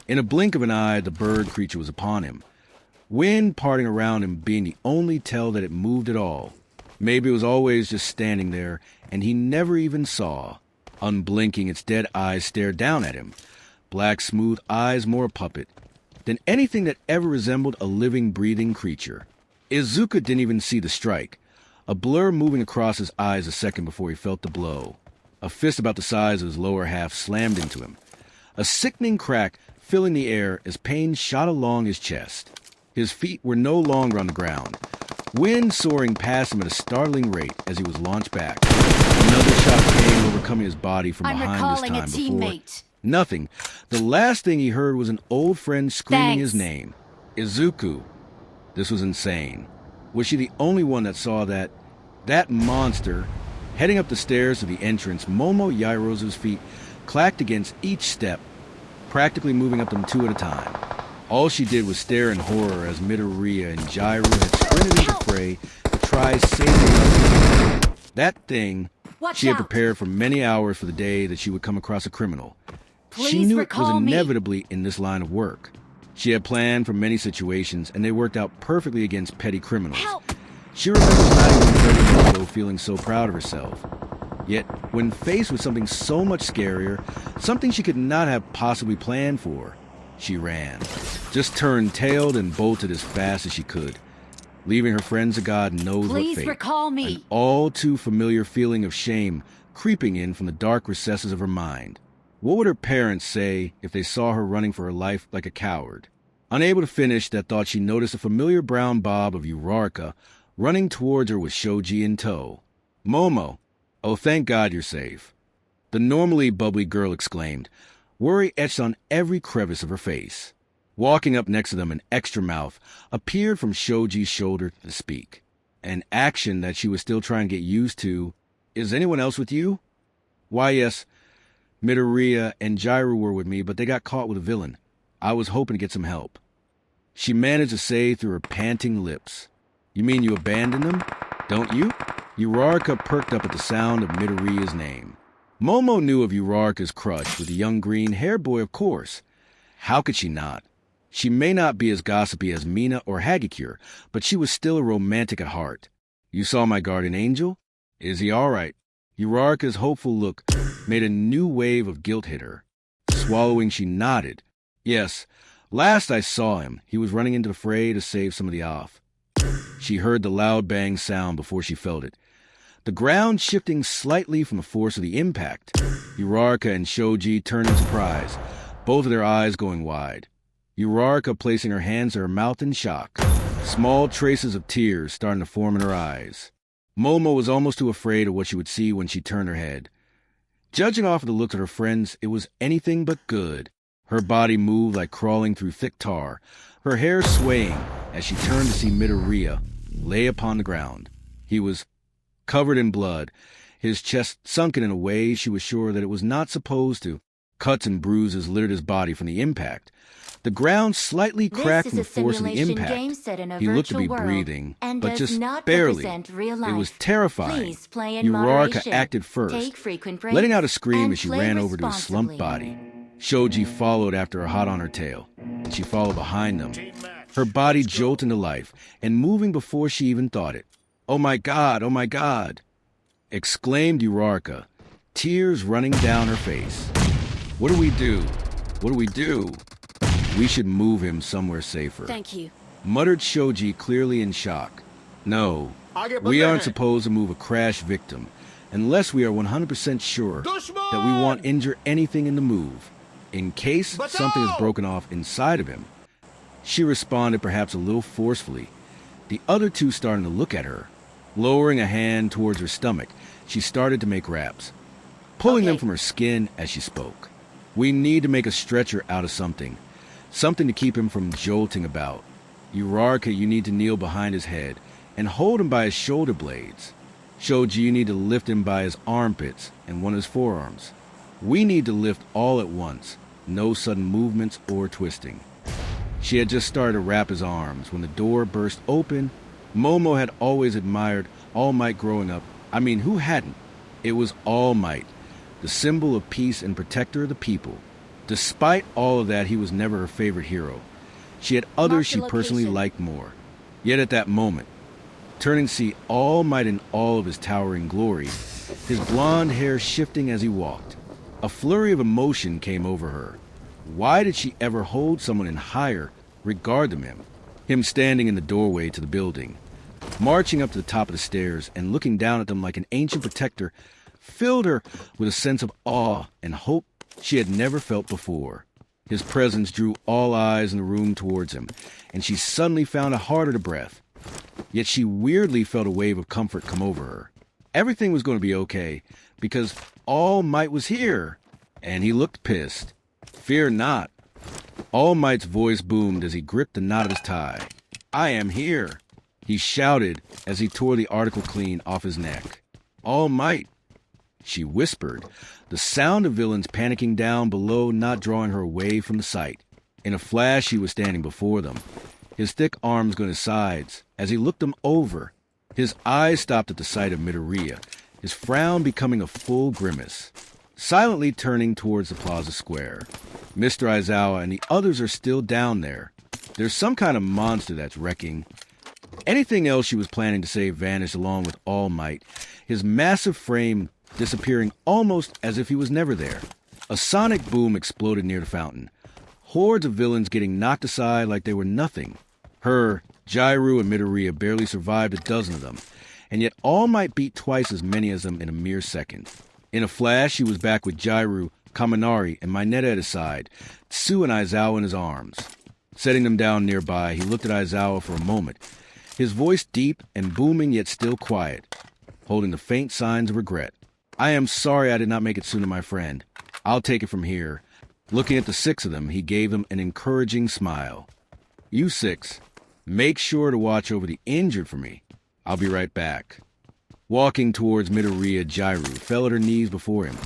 In a blink of an eye, the bird creature was upon him, wind parting around him being the only tell that it moved at all. Maybe it was always just standing there, and he never even saw. Unblinking, its dead eyes stared down at him, black, smooth eyes more a puppet than anything that ever resembled a living, breathing creature. Izuku didn't even see the strike, a blur moving across his eyes a second before he felt the blow. A fist about the size of his lower half slammed into him, a sickening crack filling the air as pain shot along his chest. His feet were no longer on the ground, wind soaring past him at a startling rate as he was launched back. Another shot of pain overcoming his body from behind this time before. Nothing. The last thing he heard was an old friend screaming his name. Izuku. This was insane. Was she the only one that saw that? That monster, heading up the stairs to the entrance, Momo Yairozu's feet clacked against each step, practically moving up them 2 at a time. All she did was stare in horror as Midoriya and Jiraiya had sprinted into the fray to try saving her. That thing, she had prepared for many hours for the day that she would come across a criminal. She knew it was inevitably in this line of work. She had planned for many situations, and they worked out perfectly against petty criminals. She remembers not even 30 minutes ago feeling so proud of herself. Yet, when faced with something so much scarier, something she could not have possibly planned for, she ran. Just turned tailed and bolted as fast as she could, leaving her friends a God knows what fate. Please recall me. An all too familiar feeling of shame creeping in from the dark recesses of her mind. What would her parents say if they saw her running for her life like a coward? Unable to finish that thought, she noticed a familiar brown bob of Uraraka running towards her with Shoji in tow. "Momo, oh thank God you're safe," the normally bubbly girl exclaimed, worry etched on every crevice of her face. Walking up next to them, an extra mouth appeared from Shoji's shoulder to speak, an action that she was still trying to get used to. "Is anyone else with you?" "Why, yes. Midoriya and Jiraiya were with me, but they got caught with a villain. I was hoping to get some help," she managed to say through her panting lips. "You mean you abandoned them, don't you?" Uraraka perked up at the sound of Midoriya's name. Momo knew of Uraraka's crush with the young green-haired boy, of course. How could she not? She may not be as gossipy as Mina or Hagekure, but she was still a romantic at heart. "You saw my guardian angel? Is he all right?" Uraraka's hopeful look made a new wave of guilt hit her. Swallowing, she nodded. "Yes, last I saw him, he was running into the fray to save some of the off." She heard the loud bang sound before she felt it, the ground shifting slightly from the force of the impact. Uraraka and Shoji turned in surprise, both of their eyes going wide. Uraraka placing her hands to her mouth in shock, small traces of tears starting to form in her eyes. Momo was almost too afraid of what she would see when she turned her head. Judging off of the looks of her friends, it was anything but good. Her body moved like crawling through thick tar, her hair swaying as she turned to see Midoriya lay upon the ground. He was covered in blood, his chest sunken in a way she was sure that it was not supposed to. Cuts and bruises littered his body from the impact. The ground slightly cracked from the force of the impact. He looked to be breathing, but just barely. It was terrifying. Uraraka acted first, letting out a scream as she ran over to his slumped body. Shoji followed after her hot on her tail, and she followed behind them, her body jolting to life and moving before she even thought it. "Oh my God," exclaimed Uraraka, tears running down her face. What do we do? "We should move him somewhere safer," Thank you, muttered Shoji, clearly in shock. "No, we aren't supposed to move a crash victim unless we are 100% sure that we won't injure anything in the move, in case something is broken off inside of him." She responded perhaps a little forcefully, the other two starting to look at her. Lowering a hand towards her stomach, she started to make wraps, pulling them from her skin as she spoke. "We need to make a stretcher out of something to keep him from jolting about. Uraraka, you need to kneel behind his head and hold him by his shoulder blades. Shoji, you need to lift him by his armpits and one of his forearms. We need to lift all at once, no sudden movements or twisting." She had just started to wrap his arms when the door burst open. Momo had always admired All Might growing up. I mean, who hadn't? It was All Might, the symbol of peace and protector of the people. Despite all of that, he was never her favorite hero. She had others she personally liked more. Yet at that moment, turning to see All Might in all of his towering glory, his blonde hair shifting as he walked, a flurry of emotion came over her. Why did she ever hold someone in higher regard than him? Him standing in the doorway to the building, marching up to the top of the stairs and looking down at them like an ancient protector, filled her with a sense of awe and hope she had never felt before. His presence drew all eyes in the room towards him, and she suddenly found it harder to breath. Yet she weirdly felt a wave of comfort come over her. Everything was going to be okay, because All Might was here, and he looked pissed. "Fear not." All Might's voice boomed as he gripped the knot of his tie. "I am here," he shouted as he tore the article clean off his neck. "All Might," she whispered, the sound of villains panicking down below not drawing her away from the sight. In a flash, he was standing before them, his thick arms going to his sides. As he looked them over, his eyes stopped at the sight of Midoriya, his frown becoming a full grimace. Silently turning towards the plaza square, Mr. Aizawa and the others are still down there. There's some kind of monster that's wrecking. Anything else she was planning to save vanished along with All Might, his massive frame disappearing almost as if he was never there. A sonic boom exploded near the fountain, hordes of villains getting knocked aside like they were nothing. Her, Jairu, and Midoriya barely survived a dozen of them, and yet All Might beat twice as many as them in a mere second. In a flash, he was back with Jairu, Kaminari, and Mineta at his side, Tsu and Aizawa in his arms. Setting them down nearby, he looked at Aizawa for a moment, his voice deep and booming yet still quiet, holding the faint signs of regret. "I am sorry I did not make it sooner, my friend. I'll take it from here." Looking at the 6 of them, he gave them an encouraging smile. "You 6, make sure to watch over the injured for me. I'll be right back." Walking towards Midoriya, Jairu fell at her knees before him,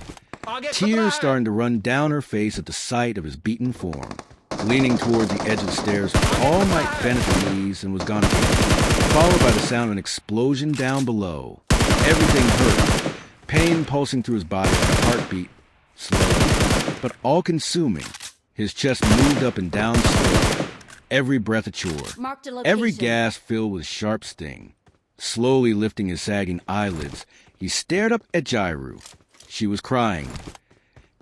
tears starting to run down her face at the sight of his beaten form. Leaning towards the edge of the stairs, All Might bent at the knees and was gone again, followed by the sound of an explosion down below. Everything hurt, pain pulsing through his body like a heartbeat, slowly, but all-consuming. His chest moved up and down slowly, every breath a chore, every gasp filled with sharp sting. Slowly lifting his sagging eyelids, he stared up at Jairu. She was crying,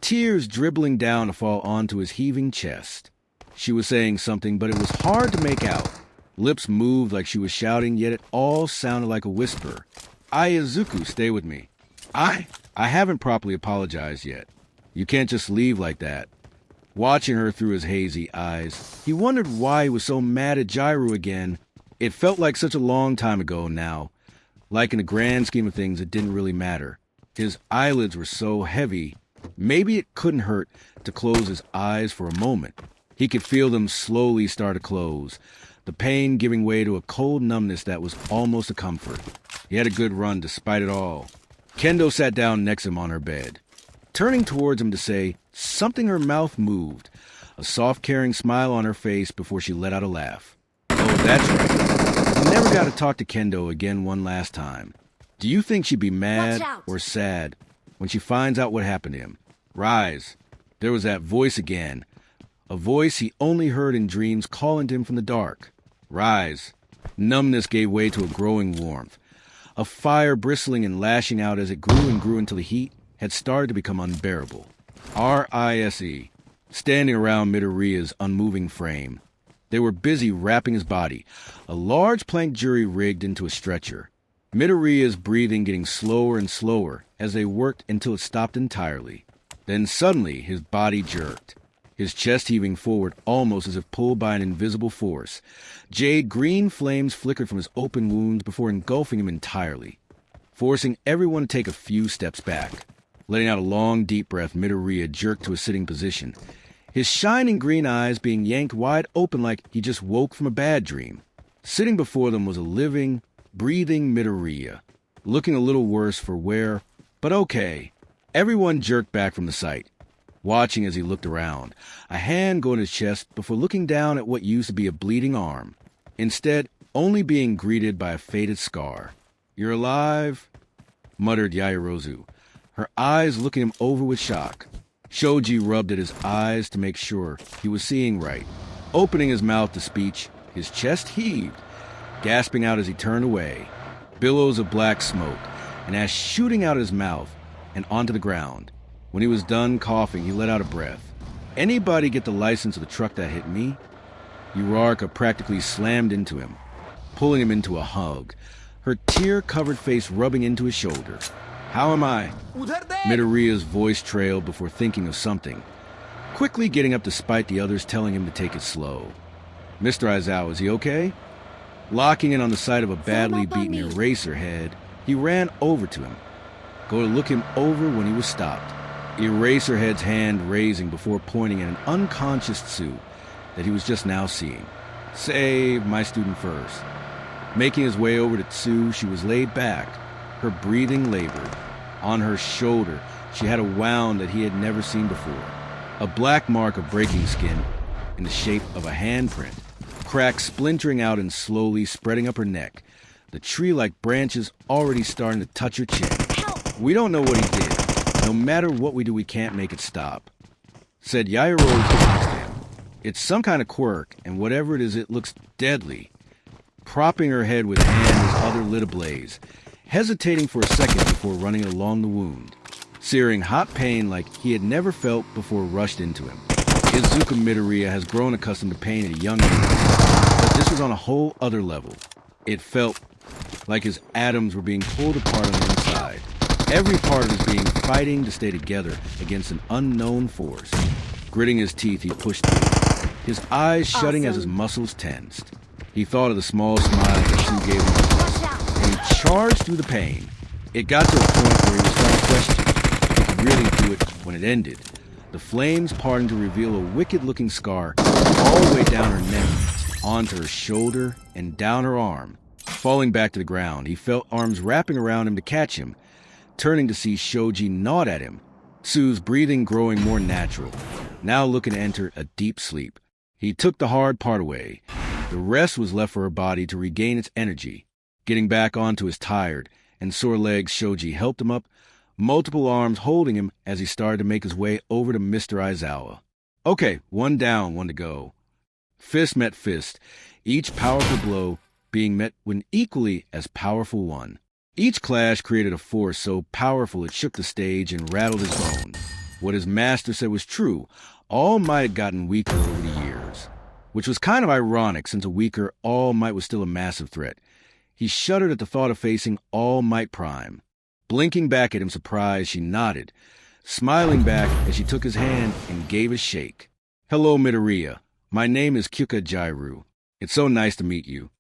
tears dribbling down to fall onto his heaving chest. She was saying something, but it was hard to make out. Lips moved like she was shouting, yet it all sounded like a whisper. "Izuku, stay with me. I haven't properly apologized yet. You can't just leave like that." Watching her through his hazy eyes, he wondered why he was so mad at Jairu again. It felt like such a long time ago now. Like in the grand scheme of things, it didn't really matter. His eyelids were so heavy, maybe it couldn't hurt to close his eyes for a moment. He could feel them slowly start to close, the pain giving way to a cold numbness that was almost a comfort. He had a good run despite it all. Kendo sat down next to him on her bed. Turning towards him to say something, her mouth moved, a soft caring smile on her face before she let out a laugh. "Oh, that's right. You never got to talk to Kendo again one last time. Do you think she'd be mad or sad when she finds out what happened to him?" "Rise." There was that voice again, a voice he only heard in dreams calling to him from the dark. "Rise." Numbness gave way to a growing warmth, a fire bristling and lashing out as it grew and grew until the heat had started to become unbearable. RISE, standing around Midoriya's unmoving frame. They were busy wrapping his body, a large plank jury rigged into a stretcher. Midoriya's breathing getting slower and slower as they worked until it stopped entirely. Then suddenly his body jerked, his chest heaving forward almost as if pulled by an invisible force. Jade green flames flickered from his open wounds before engulfing him entirely, forcing everyone to take a few steps back. Letting out a long, deep breath, Midoriya jerked to a sitting position, his shining green eyes being yanked wide open like he just woke from a bad dream. Sitting before them was a living, breathing Midoriya, looking a little worse for wear, but okay. Everyone jerked back from the sight, watching as he looked around, a hand going to his chest before looking down at what used to be a bleeding arm, instead only being greeted by a faded scar. "You're alive?" muttered Yaoyorozu, her eyes looking him over with shock. Shoji rubbed at his eyes to make sure he was seeing right. Opening his mouth to speech, his chest heaved, gasping out as he turned away, billows of black smoke, and ash shooting out of his mouth and onto the ground. When he was done coughing, he let out a breath. "Anybody get the license of the truck that hit me?" Uraraka practically slammed into him, pulling him into a hug, her tear-covered face rubbing into his shoulder. "How am I?" Midoriya's voice trailed before thinking of something, quickly getting up despite the others telling him to take it slow. "Mr. Aizawa, is he okay?" Locking in on the sight of a badly beaten Eraserhead, he ran over to him, go to look him over when he was stopped, Eraserhead's hand raising before pointing at an unconscious Tsu that he was just now seeing. "Save my student first." Making his way over to Tsu, she was laid back, her breathing labored. On her shoulder, she had a wound that he had never seen before, a black mark of breaking skin in the shape of a handprint, cracks splintering out and slowly spreading up her neck. The tree-like branches already starting to touch her chin. Help! We don't know what he did. No matter what we do, we can't make it stop, said Yairo next to him. It's some kind of quirk, and whatever it is, it looks deadly. Propping her head with hand, his other lit ablaze, hesitating for a second before running along the wound. Searing hot pain like he had never felt before rushed into him. Izuku Midoriya has grown accustomed to pain at a young age, but this was on a whole other level. It felt like his atoms were being pulled apart on the inside. Every part of his being fighting to stay together against an unknown force. Gritting his teeth, he pushed through, his eyes shutting as his muscles tensed. He thought of the small smile that Shu gave him, and he charged through the pain. It got to a point where he was starting to question if he could really do it when it ended. The flames parting to reveal a wicked-looking scar all the way down her neck, onto her shoulder, and down her arm. Falling back to the ground, he felt arms wrapping around him to catch him, turning to see Shoji nod at him. Tsu's breathing growing more natural, now looking to enter a deep sleep. He took the hard part away. The rest was left for her body to regain its energy. Getting back onto his tired and sore legs, Shoji helped him up, multiple arms holding him as he started to make his way over to Mr. Aizawa. Okay, one down, one to go. Fist met fist, each powerful blow being met with an equally as powerful one. Each clash created a force so powerful it shook the stage and rattled his bones. What his master said was true. All Might had gotten weaker over the years, which was kind of ironic since a weaker All Might was still a massive threat. He shuddered at the thought of facing All Might Prime. Blinking back at him surprised, she nodded, smiling back as she took his hand and gave a shake. Hello, Midoriya. My name is Kyuka Jairu. It's so nice to meet you.